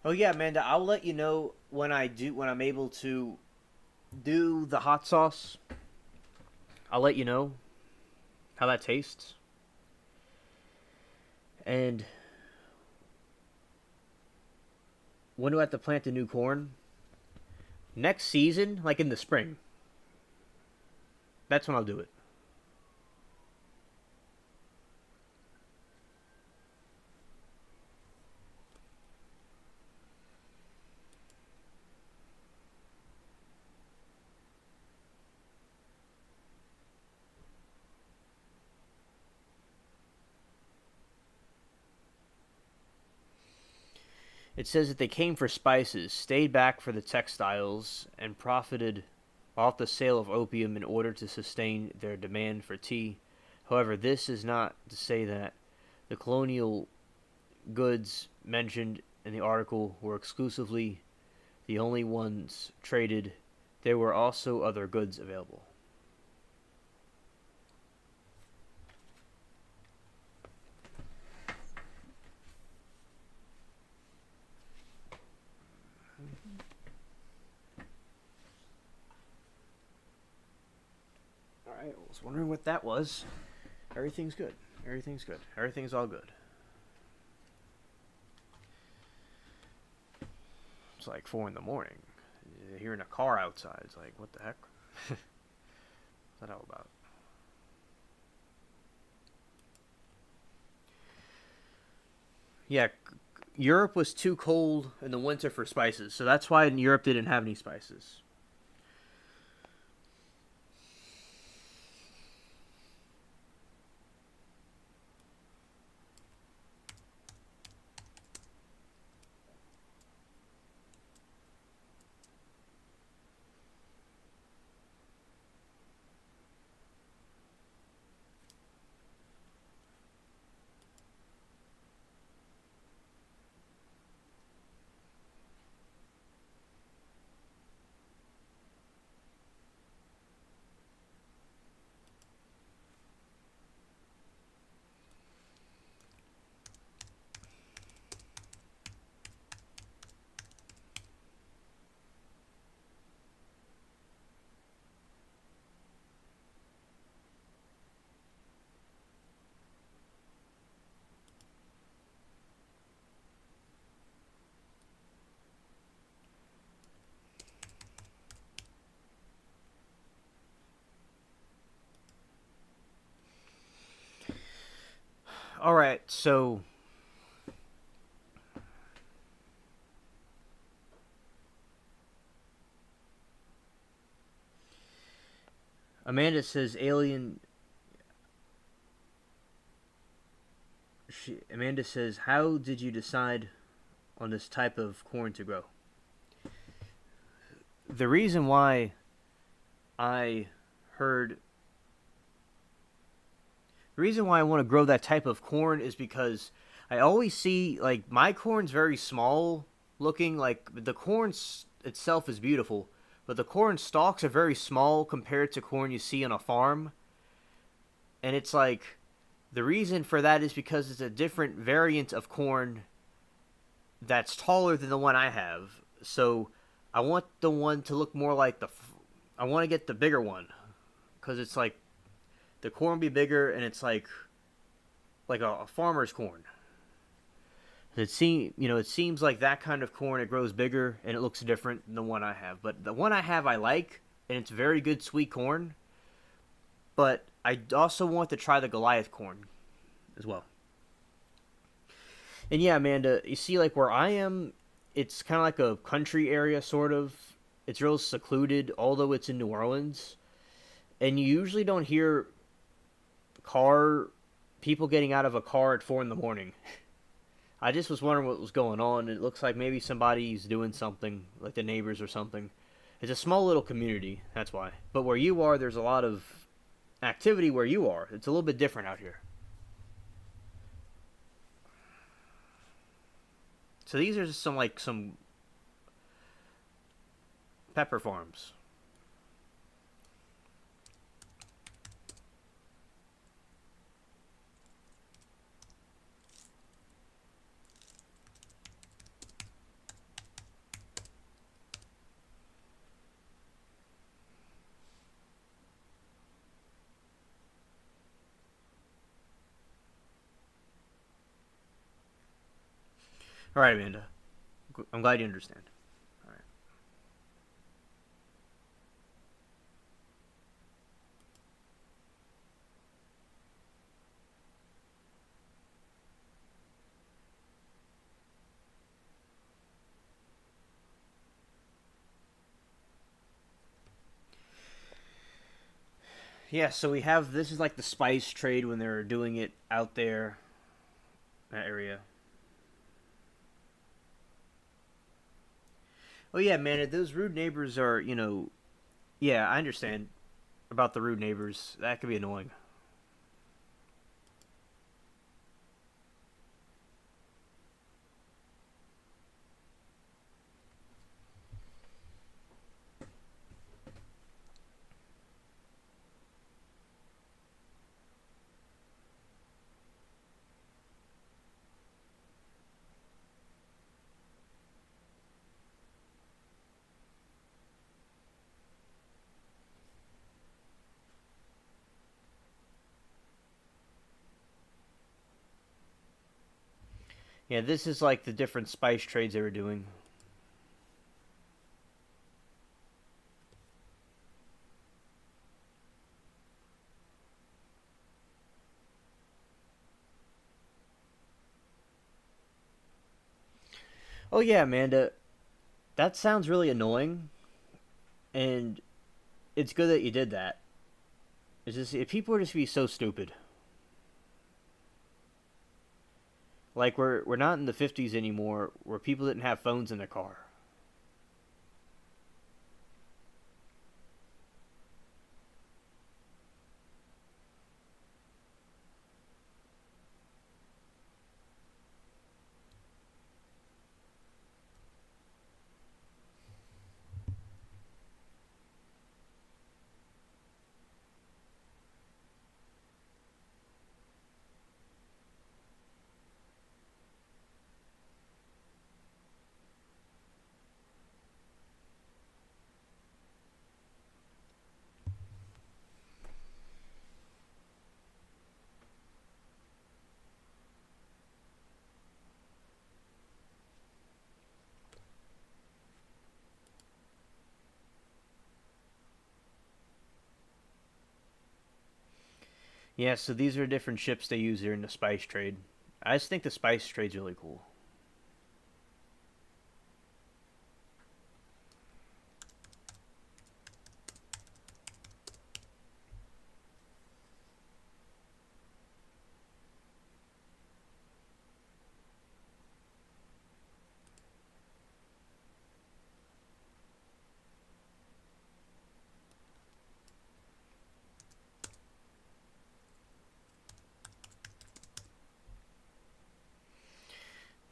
Oh yeah, Amanda, I'll let you know when I'm able to do the hot sauce. I'll let you know how that tastes. And when do I have to plant the new corn? Next season, like in the spring. That's when I'll do it. It says that they came for spices, stayed back for the textiles, and profited off the sale of opium in order to sustain their demand for tea. However, this is not to say that the colonial goods mentioned in the article were exclusively the only ones traded. There were also other goods available. Alright, I was wondering what that was. Everything's good. Everything's good. Everything's all good. It's like 4 in the morning. You're hearing a car outside. It's like, what the heck? What's that all about? Yeah, Europe was too cold in the winter for spices, so that's why Europe didn't have any spices. All right, so Amanda says alien. Amanda says, how did you decide on this type of corn to grow? The reason why I heard the reason why I want to grow that type of corn is because I always see, like, my corn's very small looking. Like, the corn itself is beautiful, but the corn stalks are very small compared to corn you see on a farm. And it's like, the reason for that is because it's a different variant of corn that's taller than the one I have. So I want the one to look more like I want to get the bigger one because it's like the corn will be bigger and it's like a farmer's corn. It seems like that kind of corn, it grows bigger and it looks different than the one I have. But the one I have I like, and it's very good sweet corn. But I also want to try the Goliath corn as well. And yeah, Amanda, you see, like where I am, it's kind of like a country area, sort of. It's real secluded, although it's in New Orleans, and you usually don't hear car people getting out of a car at 4 in the morning. I just was wondering what was going on. It looks like maybe somebody's doing something, like the neighbors or something. It's a small little community, that's why. But where you are, there's a lot of activity where you are. It's a little bit different out here. So these are just some pepper farms. All right, Amanda. I'm glad you understand. All right. Yeah, so we have this is like the spice trade when they're doing it out there, that area. Oh yeah, man, those rude neighbors are, yeah, I understand about the rude neighbors. That could be annoying. Yeah, this is like the different spice trades they were doing. Oh yeah, Amanda, that sounds really annoying, and it's good that you did that. It's just if people would just be so stupid. Like we're not in the 50s anymore, where people didn't have phones in their car. Yeah, so these are different ships they use here in the spice trade. I just think the spice trade's really cool.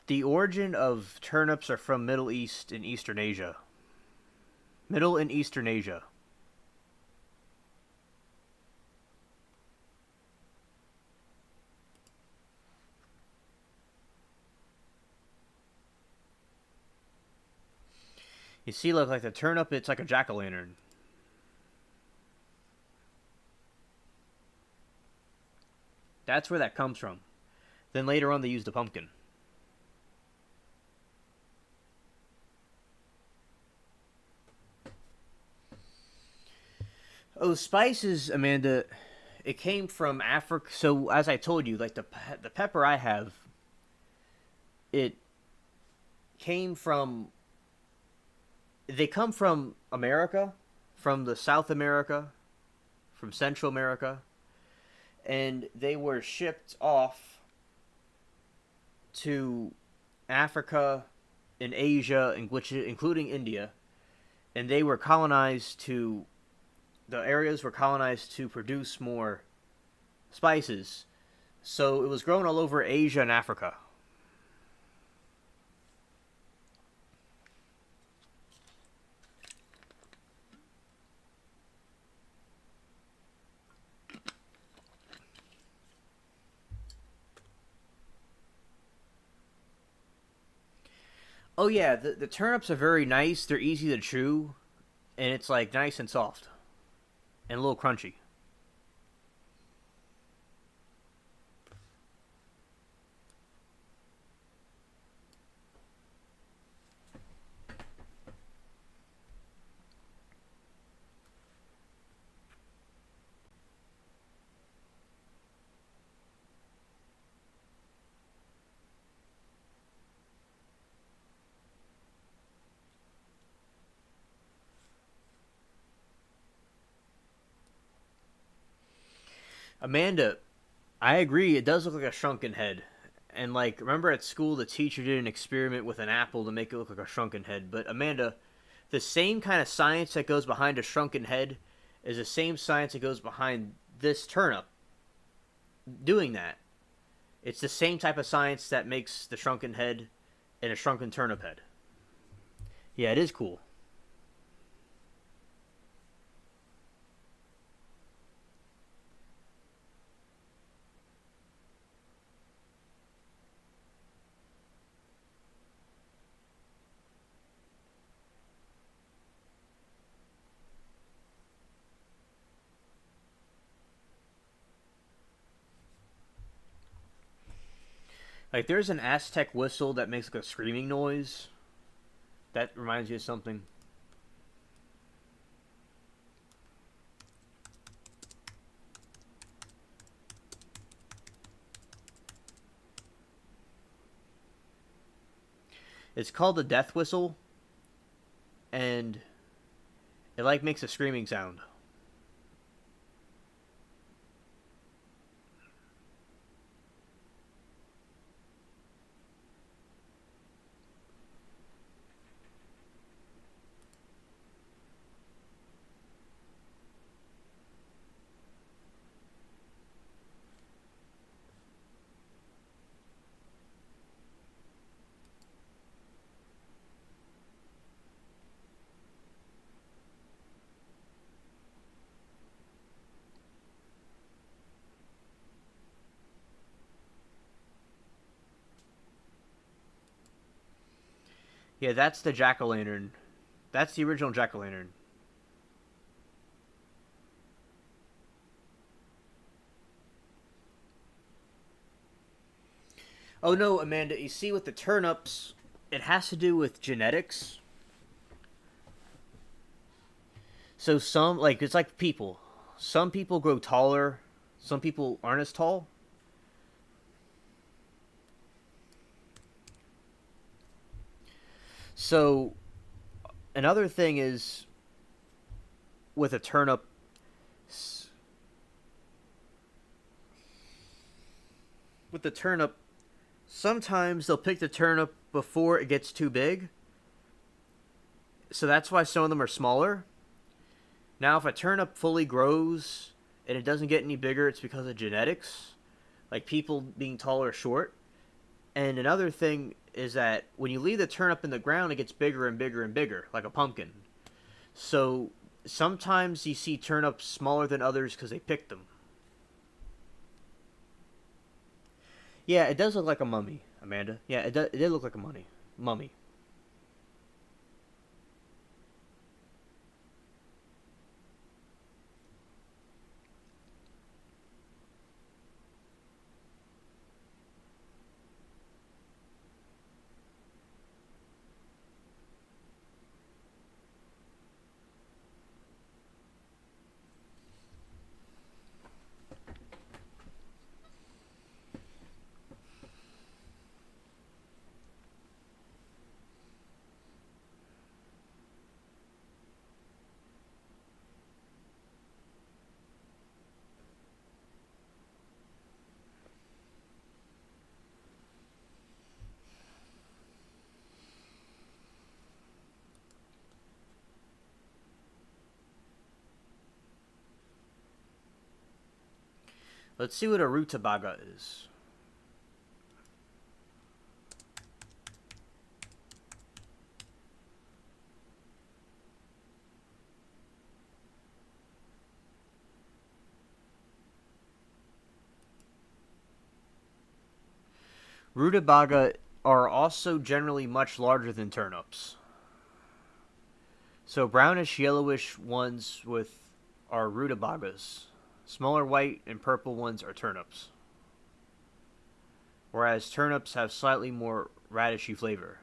The origin of turnips are from Middle East and Eastern Asia. Middle and Eastern Asia. You see, look like the turnip. It's like a jack o' lantern. That's where that comes from. Then later on, they used a pumpkin. Oh, spices, Amanda. It came from Africa. So as I told you, like the pepper I have, it came from. They come from America, from the South America, from Central America, and they were shipped off to Africa and Asia, including India, and they were colonized to. The areas were colonized to produce more spices, so it was grown all over Asia and Africa. Oh yeah, the turnips are very nice. They're easy to chew, and it's like nice and soft and a little crunchy. Amanda, I agree. It does look like a shrunken head. And like, remember at school, the teacher did an experiment with an apple to make it look like a shrunken head. But Amanda, the same kind of science that goes behind a shrunken head is the same science that goes behind this turnip doing that. It's the same type of science that makes the shrunken head and a shrunken turnip head. Yeah, it is cool. Like, there's an Aztec whistle that makes like a screaming noise. That reminds you of something. It's called the death whistle, and it like makes a screaming sound. Yeah, that's the jack o' lantern. That's the original jack o' lantern. Oh no, Amanda, you see with the turnips, it has to do with genetics. So some like it's like people. Some people grow taller, some people aren't as tall. So another thing is with a turnip with the turnip sometimes they'll pick the turnip before it gets too big. So that's why some of them are smaller. Now if a turnip fully grows and it doesn't get any bigger, it's because of genetics, like people being tall or short. And another thing is that when you leave the turnip in the ground, it gets bigger and bigger and bigger, like a pumpkin. So sometimes you see turnips smaller than others because they picked them. Yeah, it does look like a mummy, Amanda. Yeah, it did look like a mummy. Let's see what a rutabaga is. Rutabaga are also generally much larger than turnips. So brownish yellowish ones with are rutabagas. Smaller white and purple ones are turnips. Whereas turnips have slightly more radishy flavor.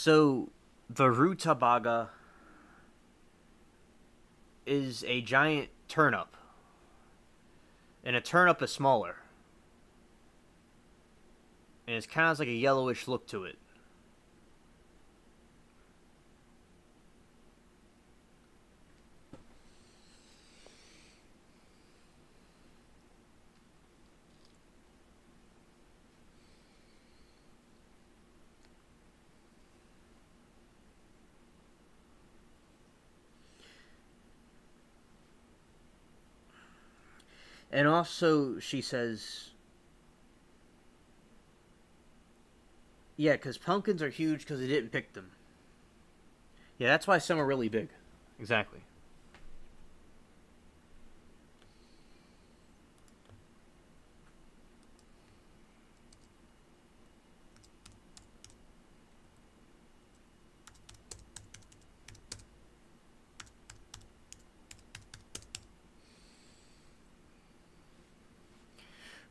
So the rutabaga is a giant turnip, and a turnip is smaller, and it's kind of like a yellowish look to it. And also, she says, yeah, because pumpkins are huge because they didn't pick them. Yeah, that's why some are really big. Exactly.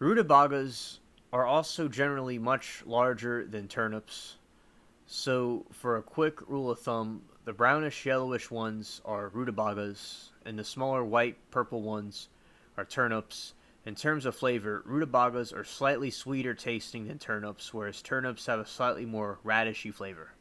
Rutabagas are also generally much larger than turnips. So, for a quick rule of thumb, the brownish yellowish ones are rutabagas, and the smaller white purple ones are turnips. In terms of flavor, rutabagas are slightly sweeter tasting than turnips, whereas turnips have a slightly more radishy flavor.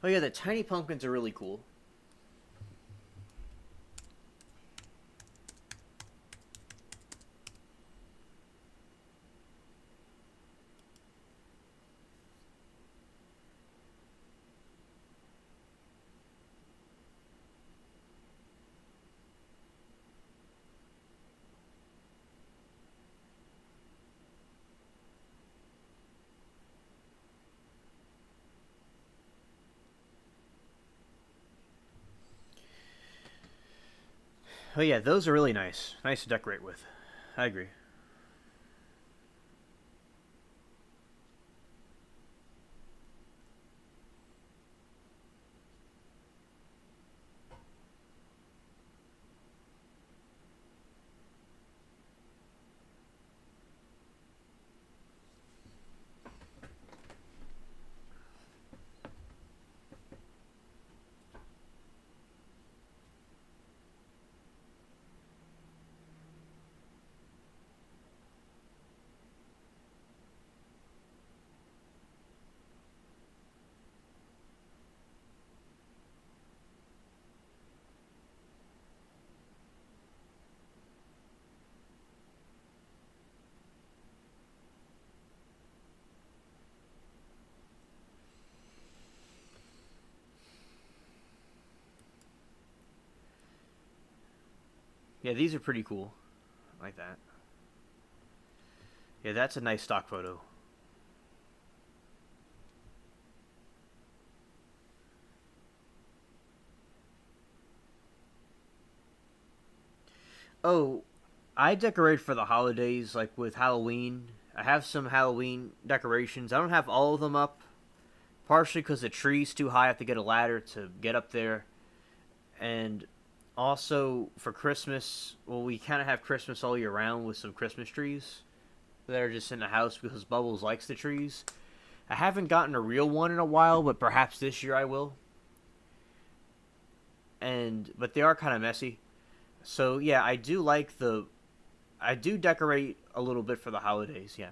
Oh yeah, the tiny pumpkins are really cool. Oh yeah, those are really nice. Nice to decorate with. I agree. Yeah, these are pretty cool. I like that. Yeah, that's a nice stock photo. Oh, I decorate for the holidays, like with Halloween. I have some Halloween decorations. I don't have all of them up, partially because the tree's too high. I have to get a ladder to get up there. And also for Christmas, well, we kind of have Christmas all year round with some Christmas trees that are just in the house because Bubbles likes the trees. I haven't gotten a real one in a while, but perhaps this year I will. And but they are kind of messy. So yeah, I do decorate a little bit for the holidays. Yeah.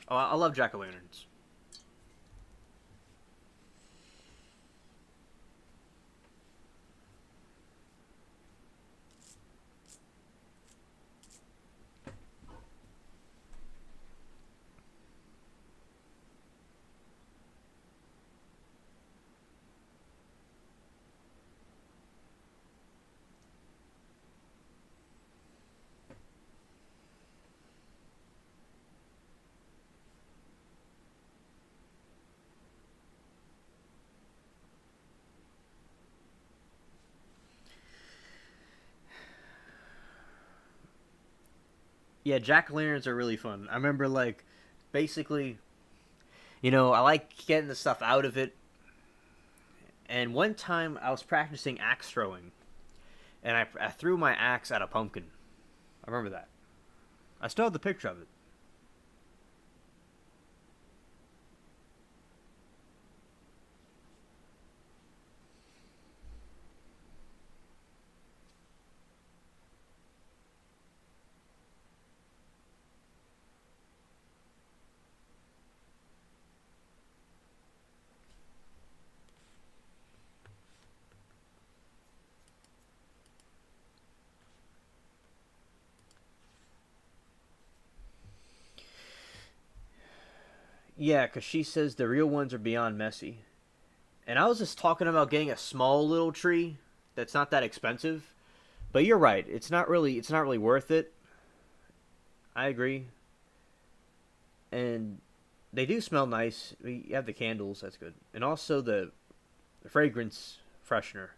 Oh, I love jack o' lanterns. Yeah, jack o' lanterns are really fun. I remember like basically, I like getting the stuff out of it. And one time I was practicing axe throwing, and I threw my axe at a pumpkin. I remember that. I still have the picture of it. Yeah, because she says the real ones are beyond messy. And I was just talking about getting a small little tree that's not that expensive. But you're right. It's not really worth it. I agree. And they do smell nice. We have the candles, that's good. And also the fragrance freshener.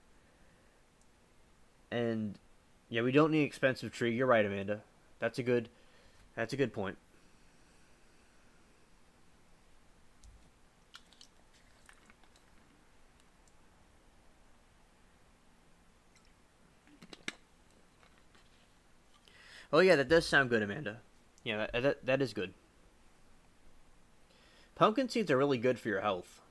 And yeah, we don't need an expensive tree. You're right, Amanda. That's a good that's a good point. Oh yeah, that does sound good, Amanda. Yeah, that is good. Pumpkin seeds are really good for your health.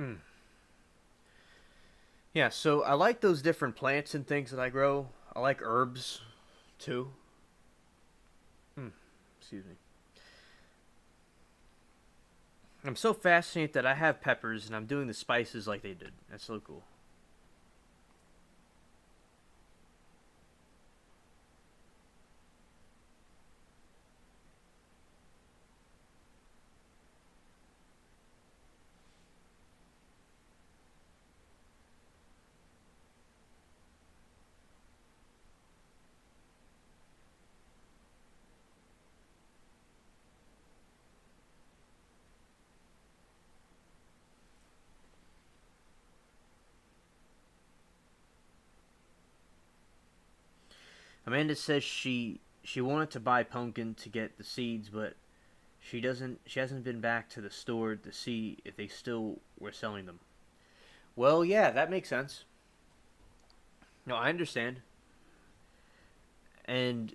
Mm. Yeah, so I like those different plants and things that I grow. I like herbs too. Mm. Excuse me. I'm so fascinated that I have peppers and I'm doing the spices like they did. That's so cool. Amanda says she wanted to buy pumpkin to get the seeds, but she hasn't been back to the store to see if they still were selling them. Well, yeah, that makes sense. No, I understand. And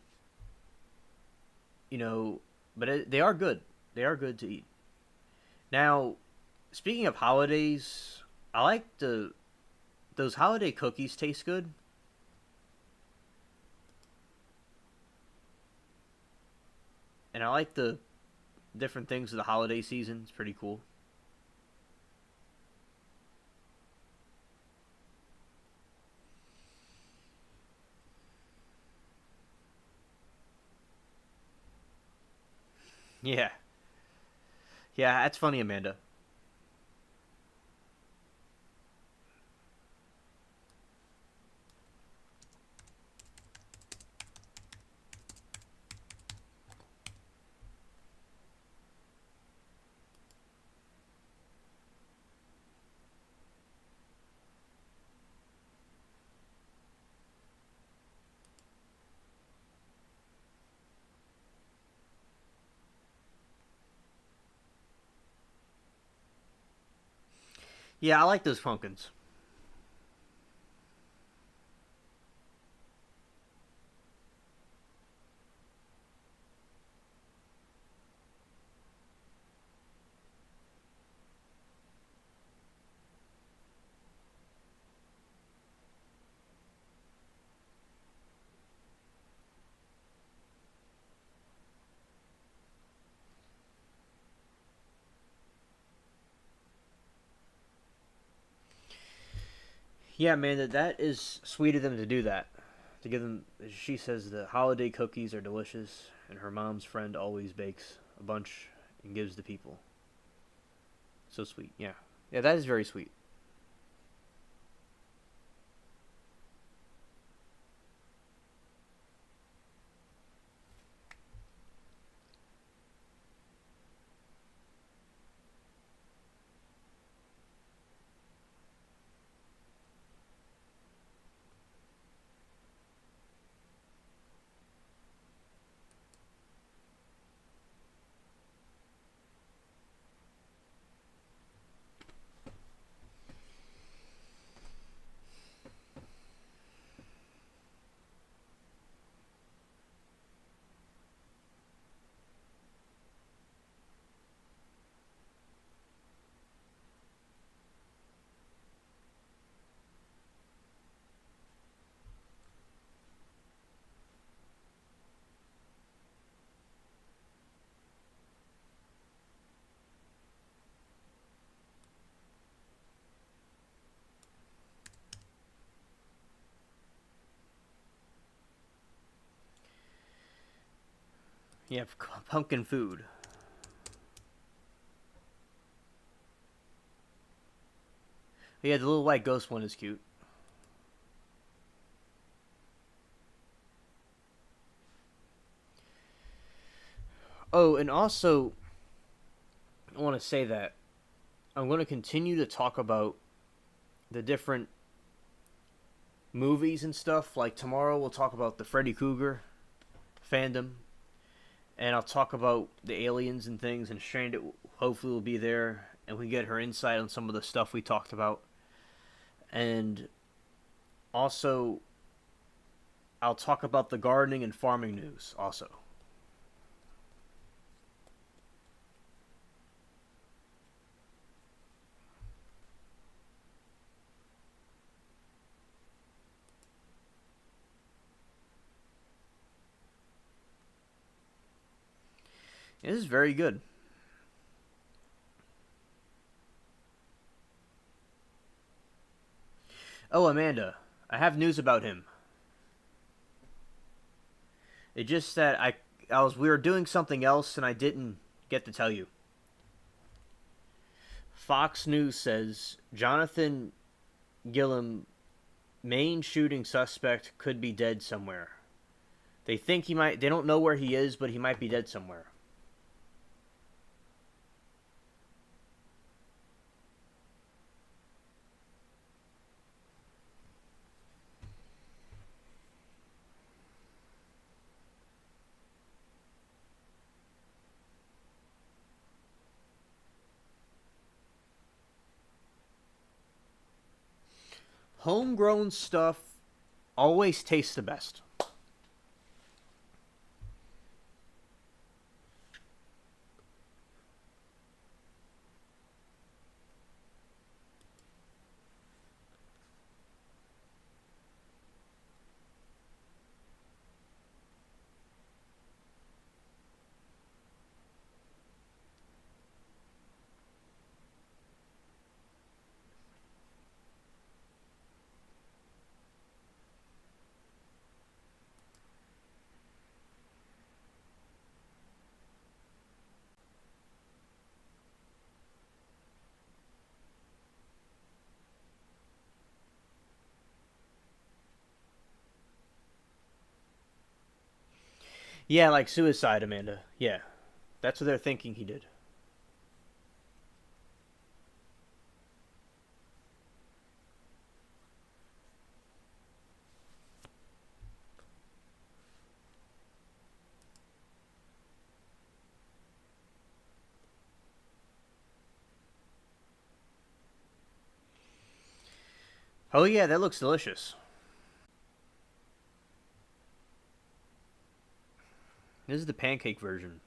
you know, but they are good. They are good to eat. Now, speaking of holidays, I like the those holiday cookies taste good. And I like the different things of the holiday season. It's pretty cool. Yeah. Yeah, that's funny, Amanda. Yeah, I like those pumpkins. Yeah, Amanda, that is sweet of them to do that. To give them, she says the holiday cookies are delicious, and her mom's friend always bakes a bunch and gives to people. So sweet. Yeah. Yeah, that is very sweet. Yeah, pumpkin food. Yeah, the little white ghost one is cute. Oh, and also, I want to say that I'm going to continue to talk about the different movies and stuff. Like tomorrow, we'll talk about the Freddy Krueger fandom, and I'll talk about the aliens and things. And Stranded hopefully will be there, and we get her insight on some of the stuff we talked about. And also, I'll talk about the gardening and farming news. Also, this is very good. Oh, Amanda, I have news about him. It just that I was we were doing something else and I didn't get to tell you. Fox News says Jonathan Gillum, main shooting suspect, could be dead somewhere. They think he might. They don't know where he is, but he might be dead somewhere. Homegrown stuff always tastes the best. Yeah, like suicide, Amanda. Yeah, that's what they're thinking he did. Oh yeah, that looks delicious. This is the pancake version.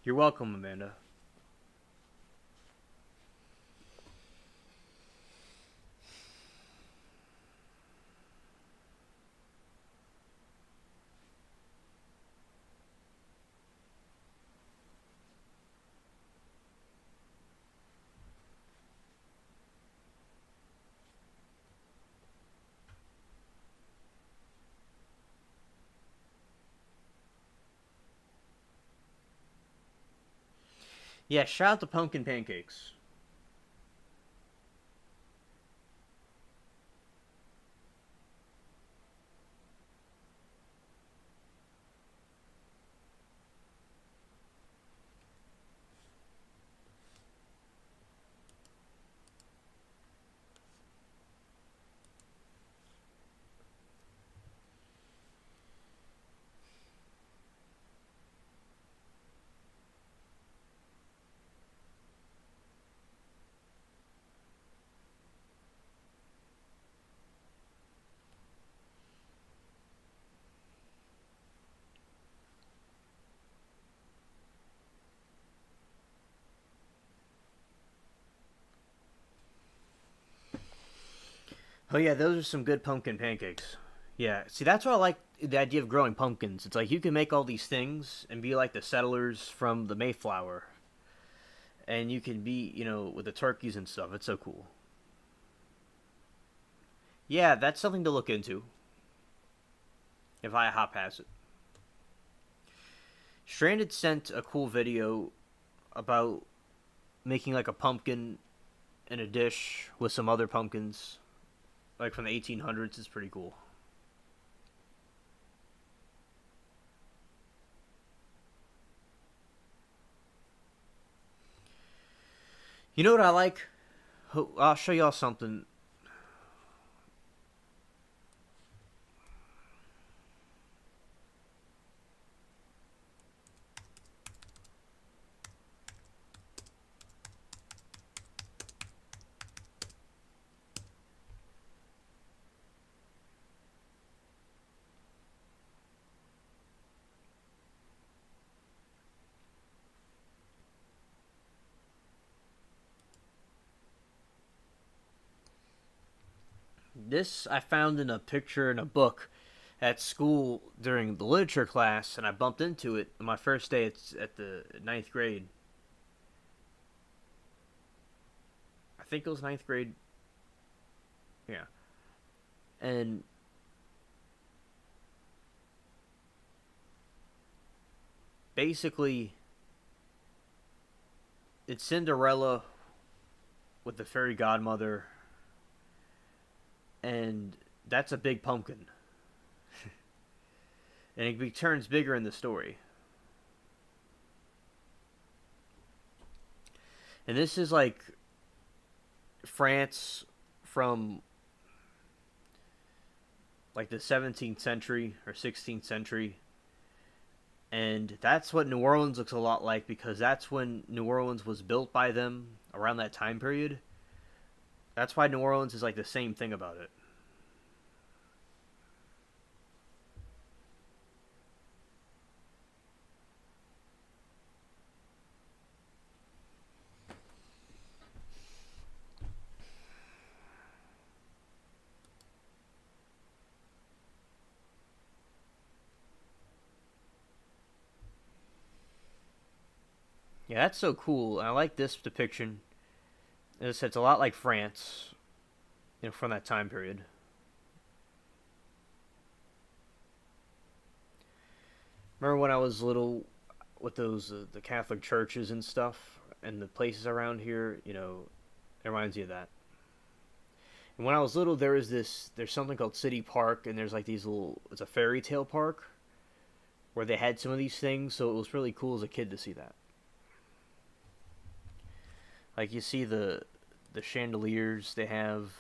You're welcome, Amanda. Yeah, shout out to pumpkin pancakes. Oh yeah, those are some good pumpkin pancakes. Yeah, see that's why I like the idea of growing pumpkins. It's like you can make all these things and be like the settlers from the Mayflower, and you can be, with the turkeys and stuff. It's so cool. Yeah, that's something to look into if I hop past it. Stranded sent a cool video about making like a pumpkin in a dish with some other pumpkins, like from the 1800s. It's pretty cool. You know what I like? I'll show y'all something. This I found in a picture in a book at school during the literature class, and I bumped into it on my first day at the ninth grade. I think it was ninth grade. Yeah, and basically it's Cinderella with the fairy godmother, and that's a big pumpkin, and it turns bigger in the story. And this is like France from like the 17th century or 16th century. And that's what New Orleans looks a lot like, because that's when New Orleans was built by them, around that time period. That's why New Orleans is like the same thing about it. Yeah, that's so cool. I like this depiction. As I said, it's a lot like France, from that time period. Remember when I was little, with those the Catholic churches and stuff, and the places around here. It reminds you of that. And when I was little, there's something called City Park, and there's like these little. It's a fairy tale park where they had some of these things, so it was really cool as a kid to see that. Like you see the chandeliers they have.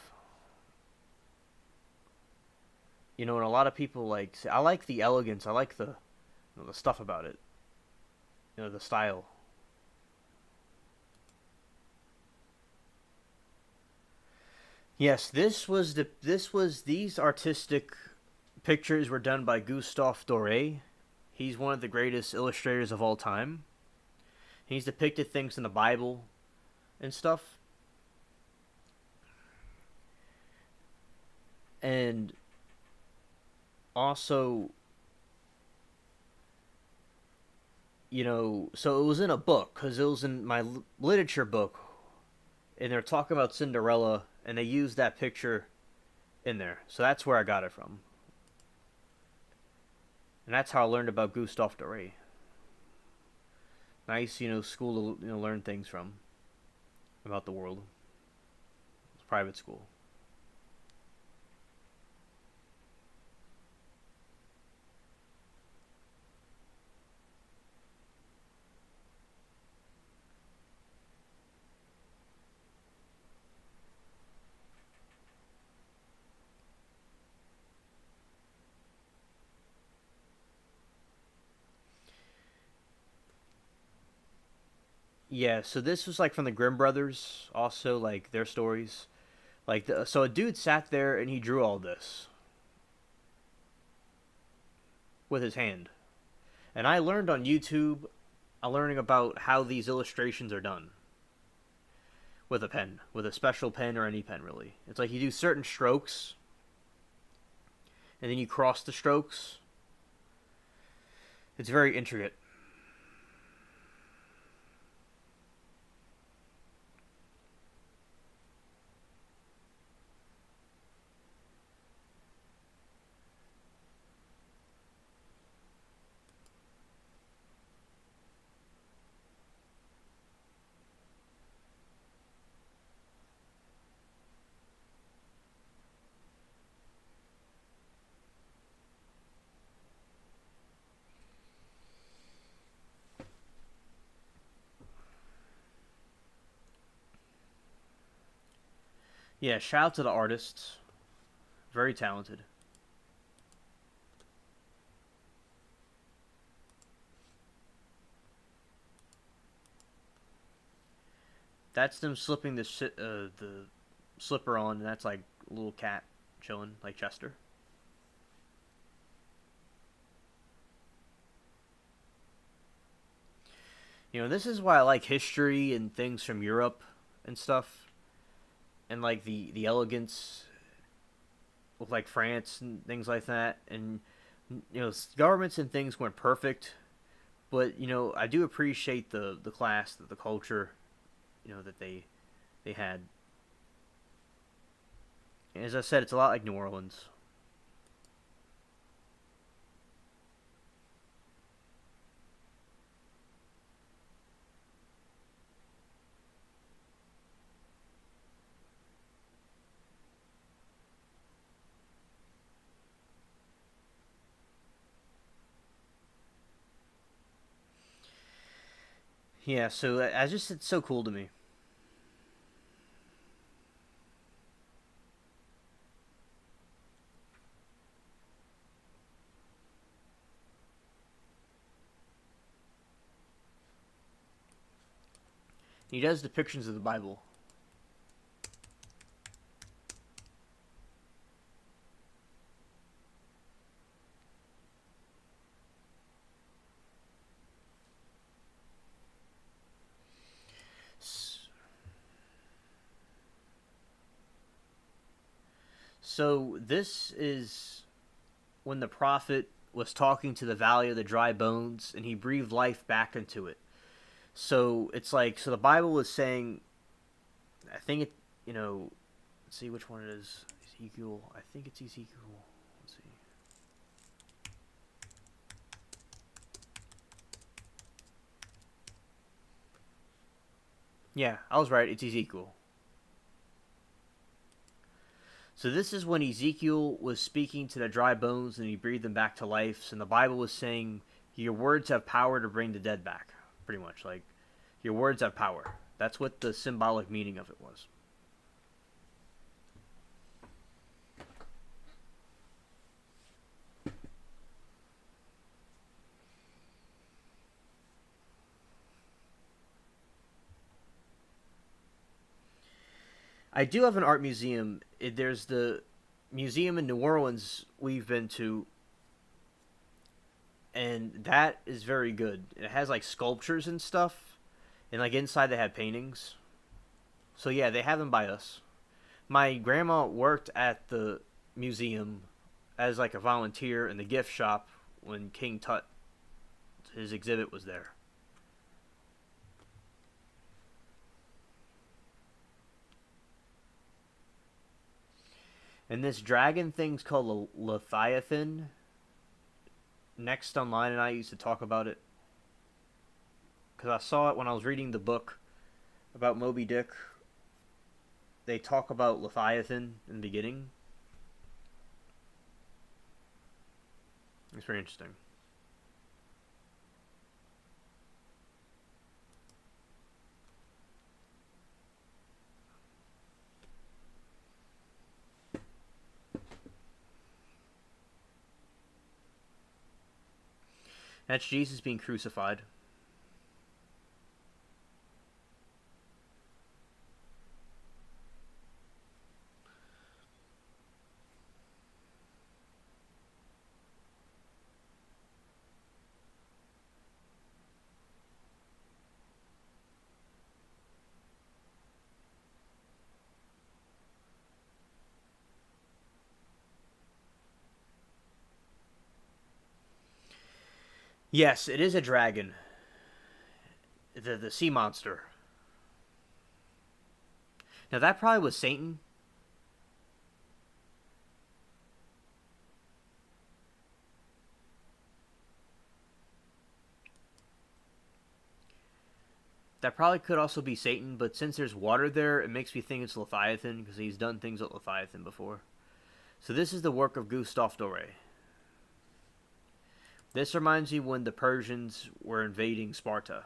And a lot of people like. I like the elegance. I like the stuff about it. The style. Yes, these artistic pictures were done by Gustave Doré. He's one of the greatest illustrators of all time. He's depicted things in the Bible and stuff. And also, so it was in a book, because it was in my literature book, and they're talking about Cinderella, and they used that picture in there. So that's where I got it from. And that's how I learned about Gustave Doré. Nice, school to learn things from about the world. It's private school. Yeah, so this was like from the Grimm brothers, also like their stories. So a dude sat there and he drew all this with his hand. And I learned on YouTube, I'm learning about how these illustrations are done with a pen, with a special pen or any pen really. It's like you do certain strokes and then you cross the strokes. It's very intricate. Yeah, shout out to the artists. Very talented. That's them slipping the slipper on, and that's like a little cat chilling, like Chester. This is why I like history and things from Europe and stuff, and like the elegance with like France and things like that. And governments and things weren't perfect, but I do appreciate the class, the culture, that they had. And as I said, it's a lot like New Orleans. Yeah, so I just it's so cool to me. He does depictions of the Bible. So this is when the prophet was talking to the valley of the dry bones and he breathed life back into it. So it's like, so the Bible is saying, I think it, you know, let's see which one it is. Ezekiel, I think it's Ezekiel. Let's see. Yeah, I was right. It's Ezekiel. So this is when Ezekiel was speaking to the dry bones and he breathed them back to life. And the Bible was saying, your words have power to bring the dead back. Pretty much. Like, your words have power. That's what the symbolic meaning of it was. I do have an art museum. There's the museum in New Orleans we've been to, and that is very good. It has like sculptures and stuff, and like inside they have paintings. So yeah, they have them by us. My grandma worked at the museum as like a volunteer in the gift shop when King Tut his exhibit was there. And this dragon thing's called Leviathan. Next online, and I used to talk about it because I saw it when I was reading the book about Moby Dick. They talk about Leviathan in the beginning. It's very interesting. That's Jesus being crucified. Yes, it is a dragon. The sea monster. Now that probably was Satan. That probably could also be Satan, but since there's water there, it makes me think it's Leviathan because he's done things with Leviathan before. So this is the work of Gustave Doré. This reminds me when the Persians were invading Sparta.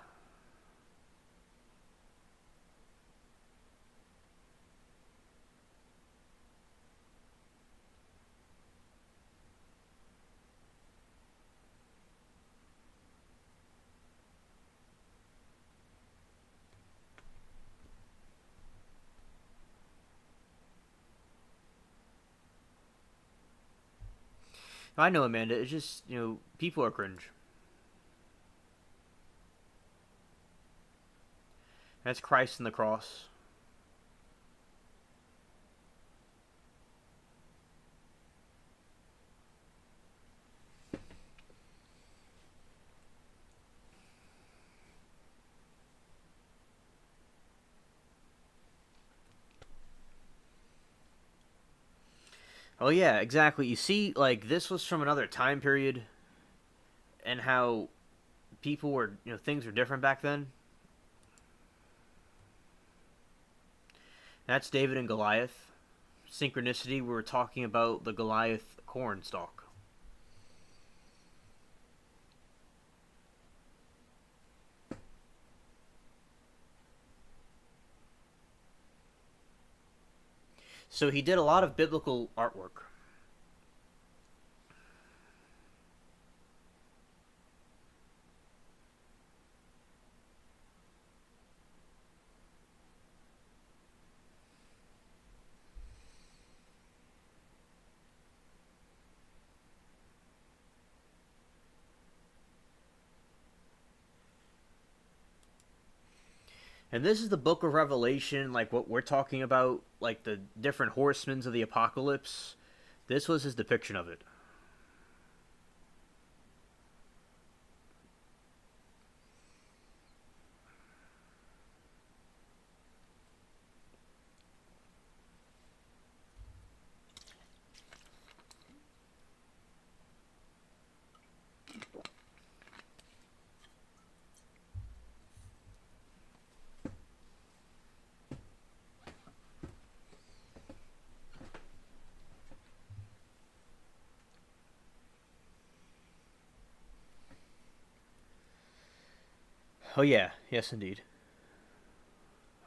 I know, Amanda. It's just, people are cringe. That's Christ and the cross. Oh yeah, exactly. You see, like this was from another time period, and how people were, things were different back then. That's David and Goliath. Synchronicity. We were talking about the Goliath corn stalk. So he did a lot of biblical artwork. And this is the book of Revelation, like what we're talking about, like the different horsemen of the apocalypse. This was his depiction of it. Oh yeah, yes indeed.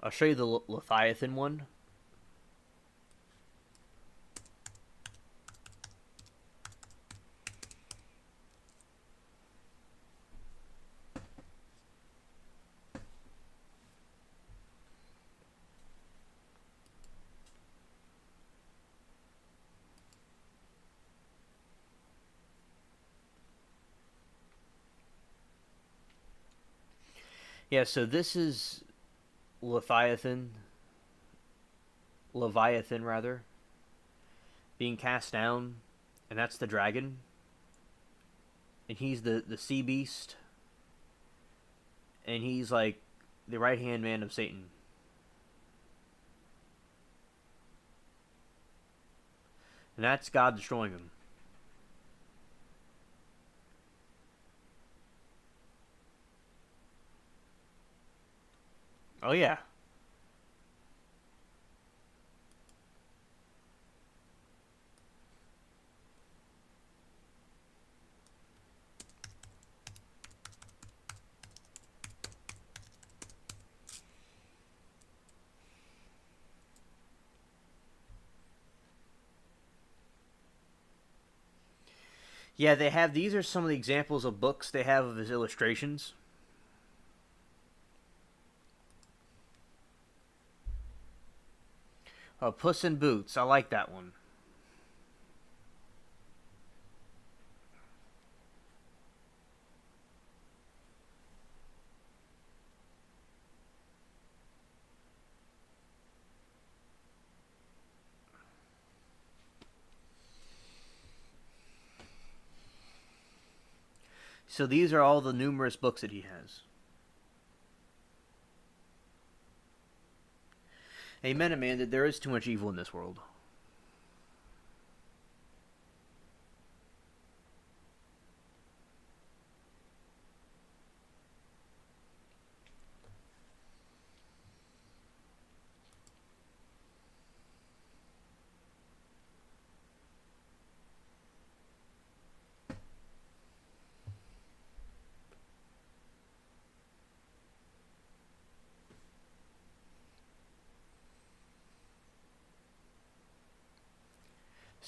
I'll show you the Leviathan one. Yeah, so this is Leviathan, Leviathan rather, being cast down, and that's the dragon, and he's the sea beast, and he's like the right hand man of Satan. And that's God destroying him. Oh yeah. Yeah, they have, these are some of the examples of books they have of his illustrations. Puss in Boots, I like that one. So these are all the numerous books that he has. Amen, Amanda. There is too much evil in this world.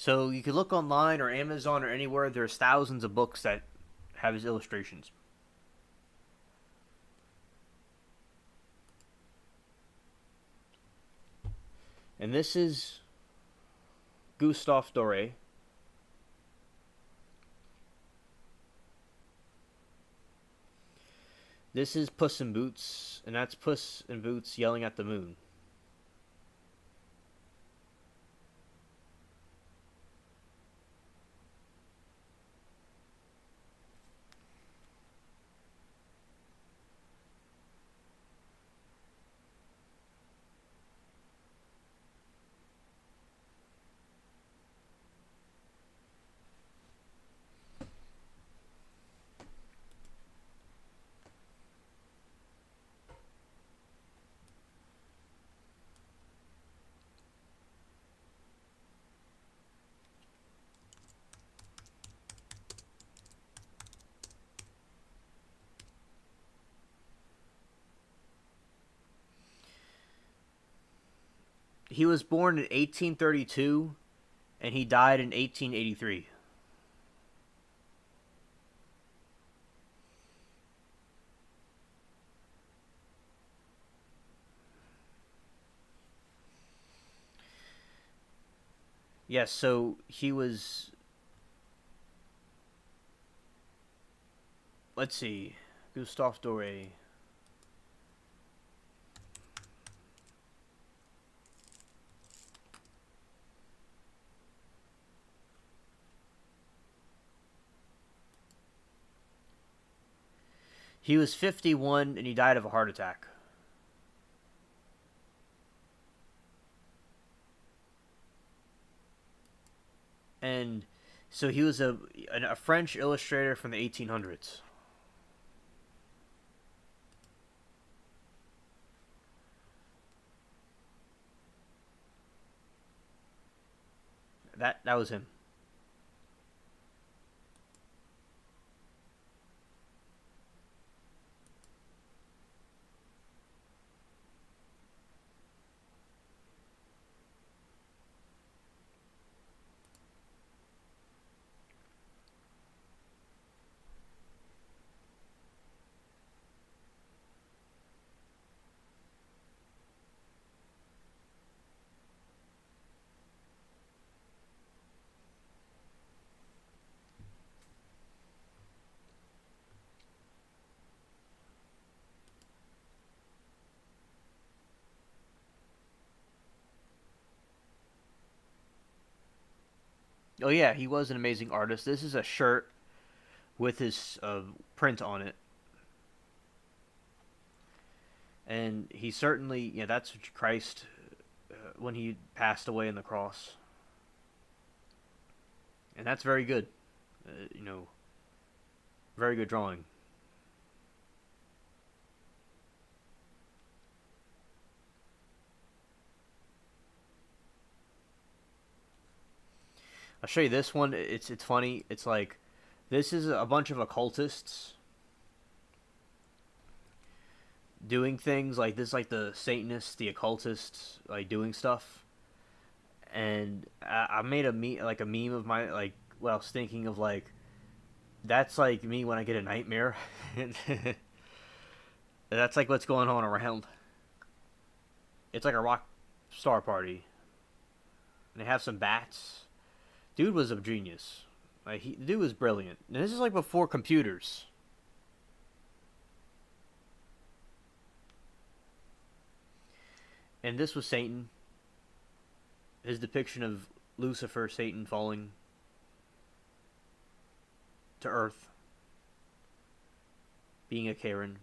So you can look online or Amazon or anywhere. There's thousands of books that have his illustrations. And this is Gustave Doré. This is Puss in Boots, and that's Puss in Boots yelling at the moon. He was born in 1832 and he died in 1883. Yes, so he was. Let's see. Gustave Doré. He was 51 and he died of a heart attack. And so he was a French illustrator from the 1800s. That was him. Oh yeah, he was an amazing artist. This is a shirt with his print on it, and he certainly, yeah, that's Christ when he passed away in the cross, and that's very good. You know, very good drawing. I'll show you this one. It's funny. It's like this is a bunch of occultists doing things like this, like the Satanists, the occultists, like doing stuff. And I made like a meme of my like what I was thinking of like that's like me when I get a nightmare. That's like what's going on around. It's like a rock star party, and they have some bats. Dude was a genius. Like the dude was brilliant. And this is like before computers. And this was Satan. His depiction of Lucifer, Satan falling to Earth, being a Karen.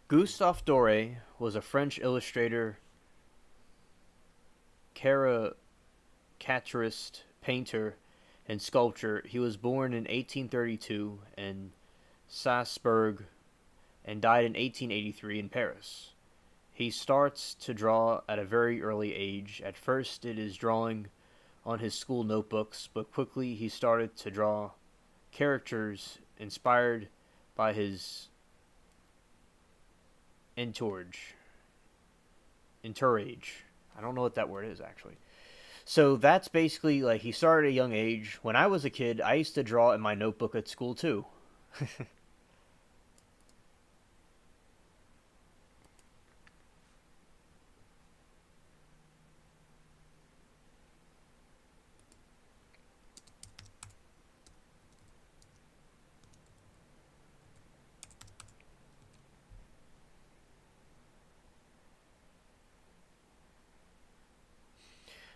Gustave Doré was a French illustrator, caricaturist, painter, and sculptor. He was born in 1832 in Strasbourg and died in 1883 in Paris. He starts to draw at a very early age. At first, it is drawing on his school notebooks, but quickly he started to draw characters inspired by his entourage. Entourage. I don't know what that word is actually. So that's basically like he started at a young age. When I was a kid, I used to draw in my notebook at school too.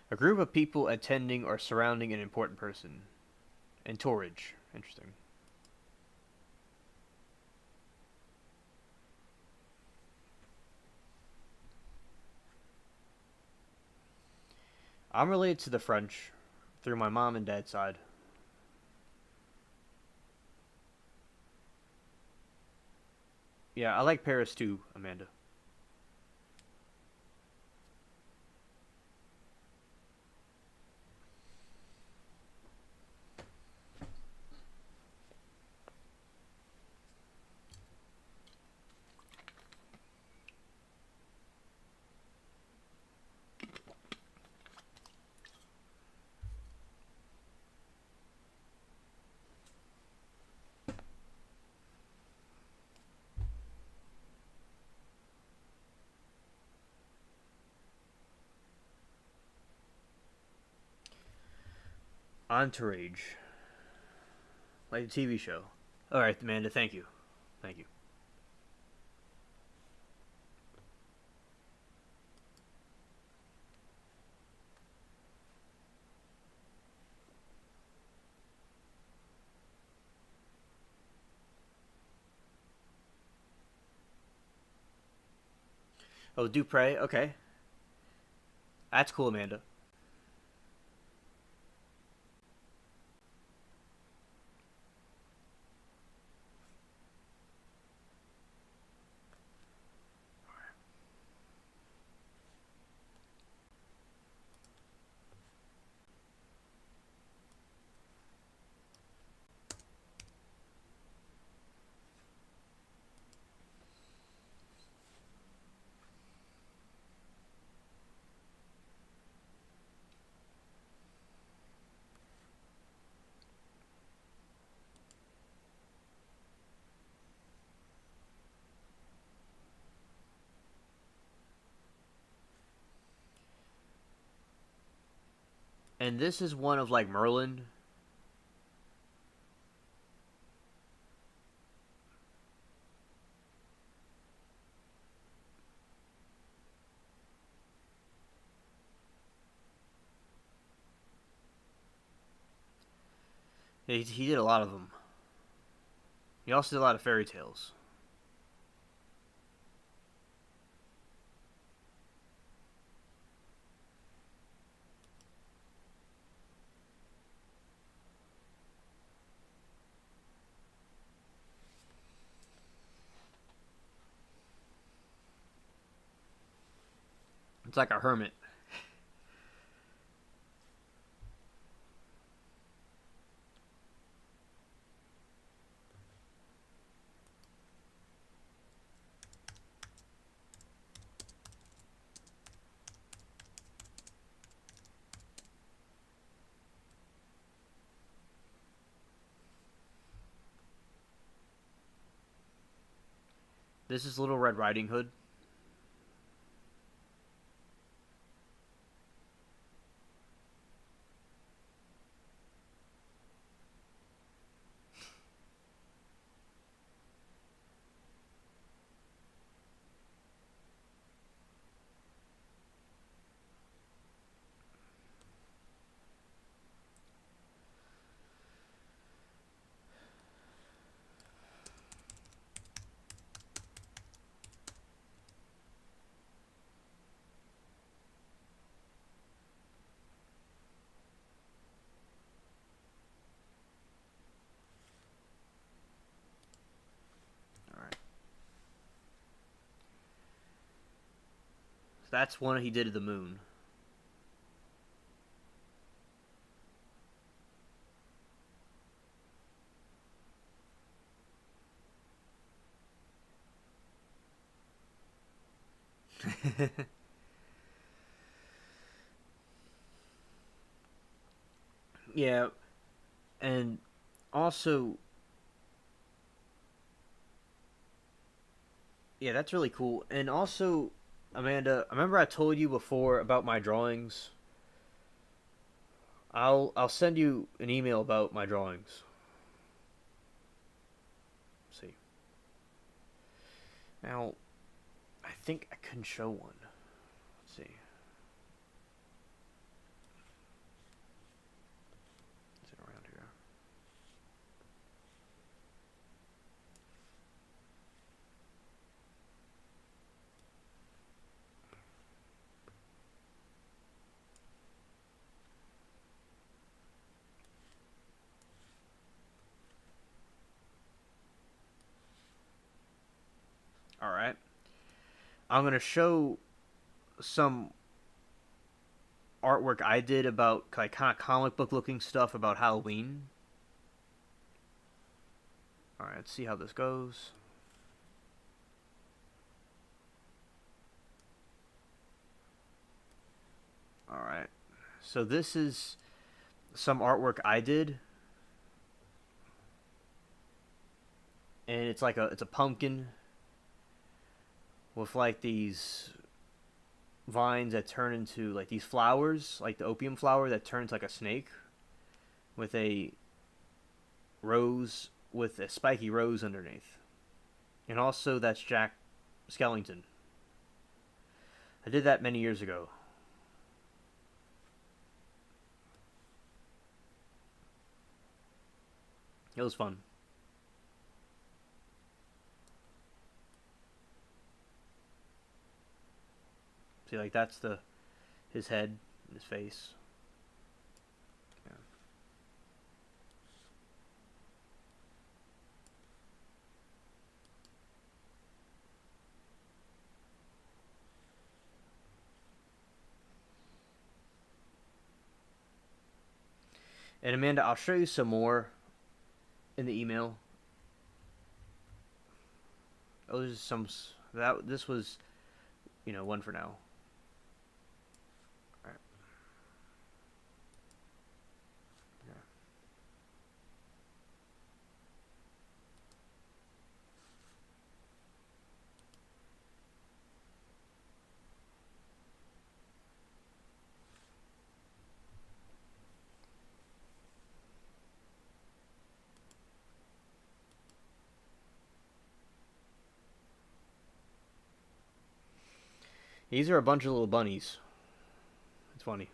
A group of people attending or surrounding an important person. Entourage. Interesting. I'm related to the French through my mom and dad's side. Yeah, I like Paris too, Amanda. Entourage. Like the TV show. Alright, Amanda, thank you. Thank you. Oh, Dupre, okay. That's cool, Amanda. And this is one of like Merlin. He did a lot of them. He also did a lot of fairy tales. It's like a hermit. This is Little Red Riding Hood. Alright. So that's one he did to the moon. Yeah, and also, yeah, that's really cool. And also, Amanda, I remember I told you before about my drawings. I'll send you an email about my drawings. Let's see. Now, I think I can show one. Let's see. All right. I'm gonna show some artwork I did about like kind of comic book looking stuff about Halloween. All right, let's see how this goes. All right. So this is some artwork I did, and it's a pumpkin with like these vines that turn into like these flowers, like the opium flower that turns like a snake, with a rose with a spiky rose underneath. And also that's Jack Skellington. I did that many years ago. It was fun. See, like that's the his head, his face. Yeah. And Amanda, I'll show you some more in the email. Oh, there's some that this was, one for now. All right. Yeah. These are a bunch of little bunnies. It's funny.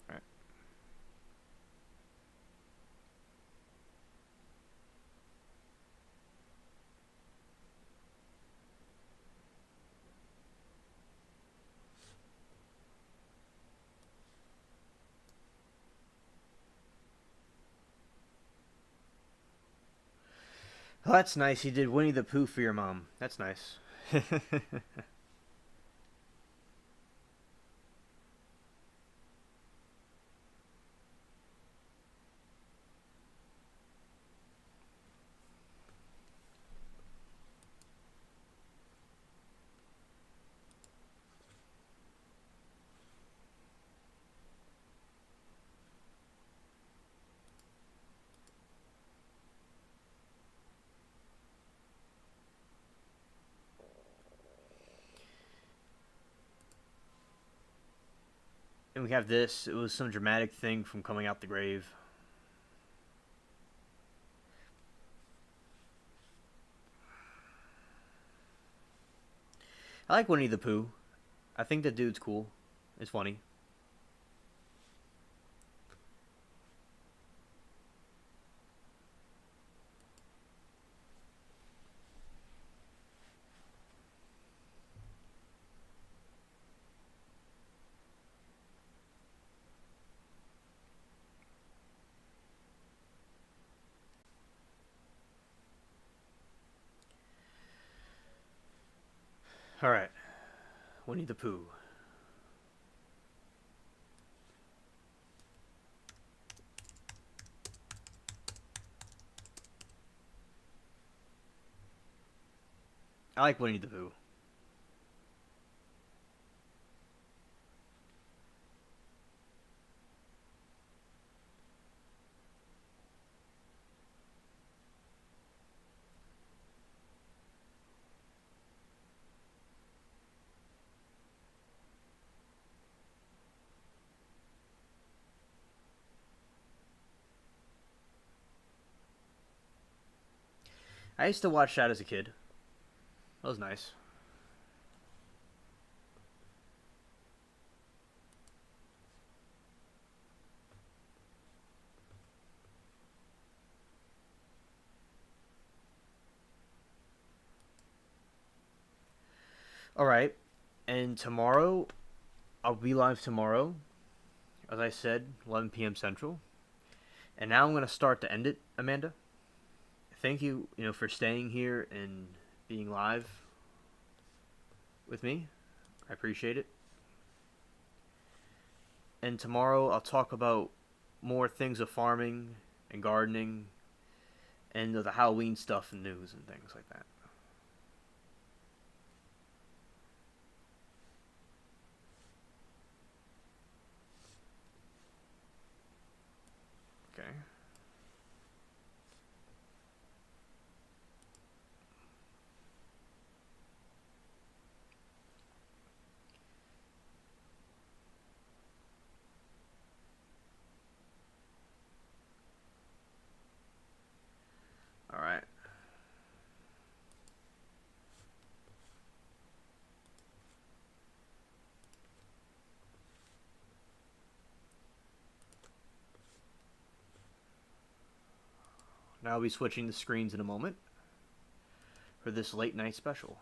All right. Oh, that's nice. You did Winnie the Pooh for your mom. That's nice. And we have this. It was some dramatic thing from coming out the grave. I like Winnie the Pooh. I think the dude's cool. It's funny. All right, Winnie the Pooh. I like Winnie the Pooh. I used to watch that as a kid. That was nice. All right, and tomorrow I'll be live tomorrow, as I said, 11 p.m. Central. And now I'm gonna start to end it, Amanda. Thank you, for staying here and being live with me. I appreciate it. And tomorrow I'll talk about more things of farming and gardening and the Halloween stuff and news and things like that. Okay. All right. Now I'll be switching the screens in a moment for this late night special.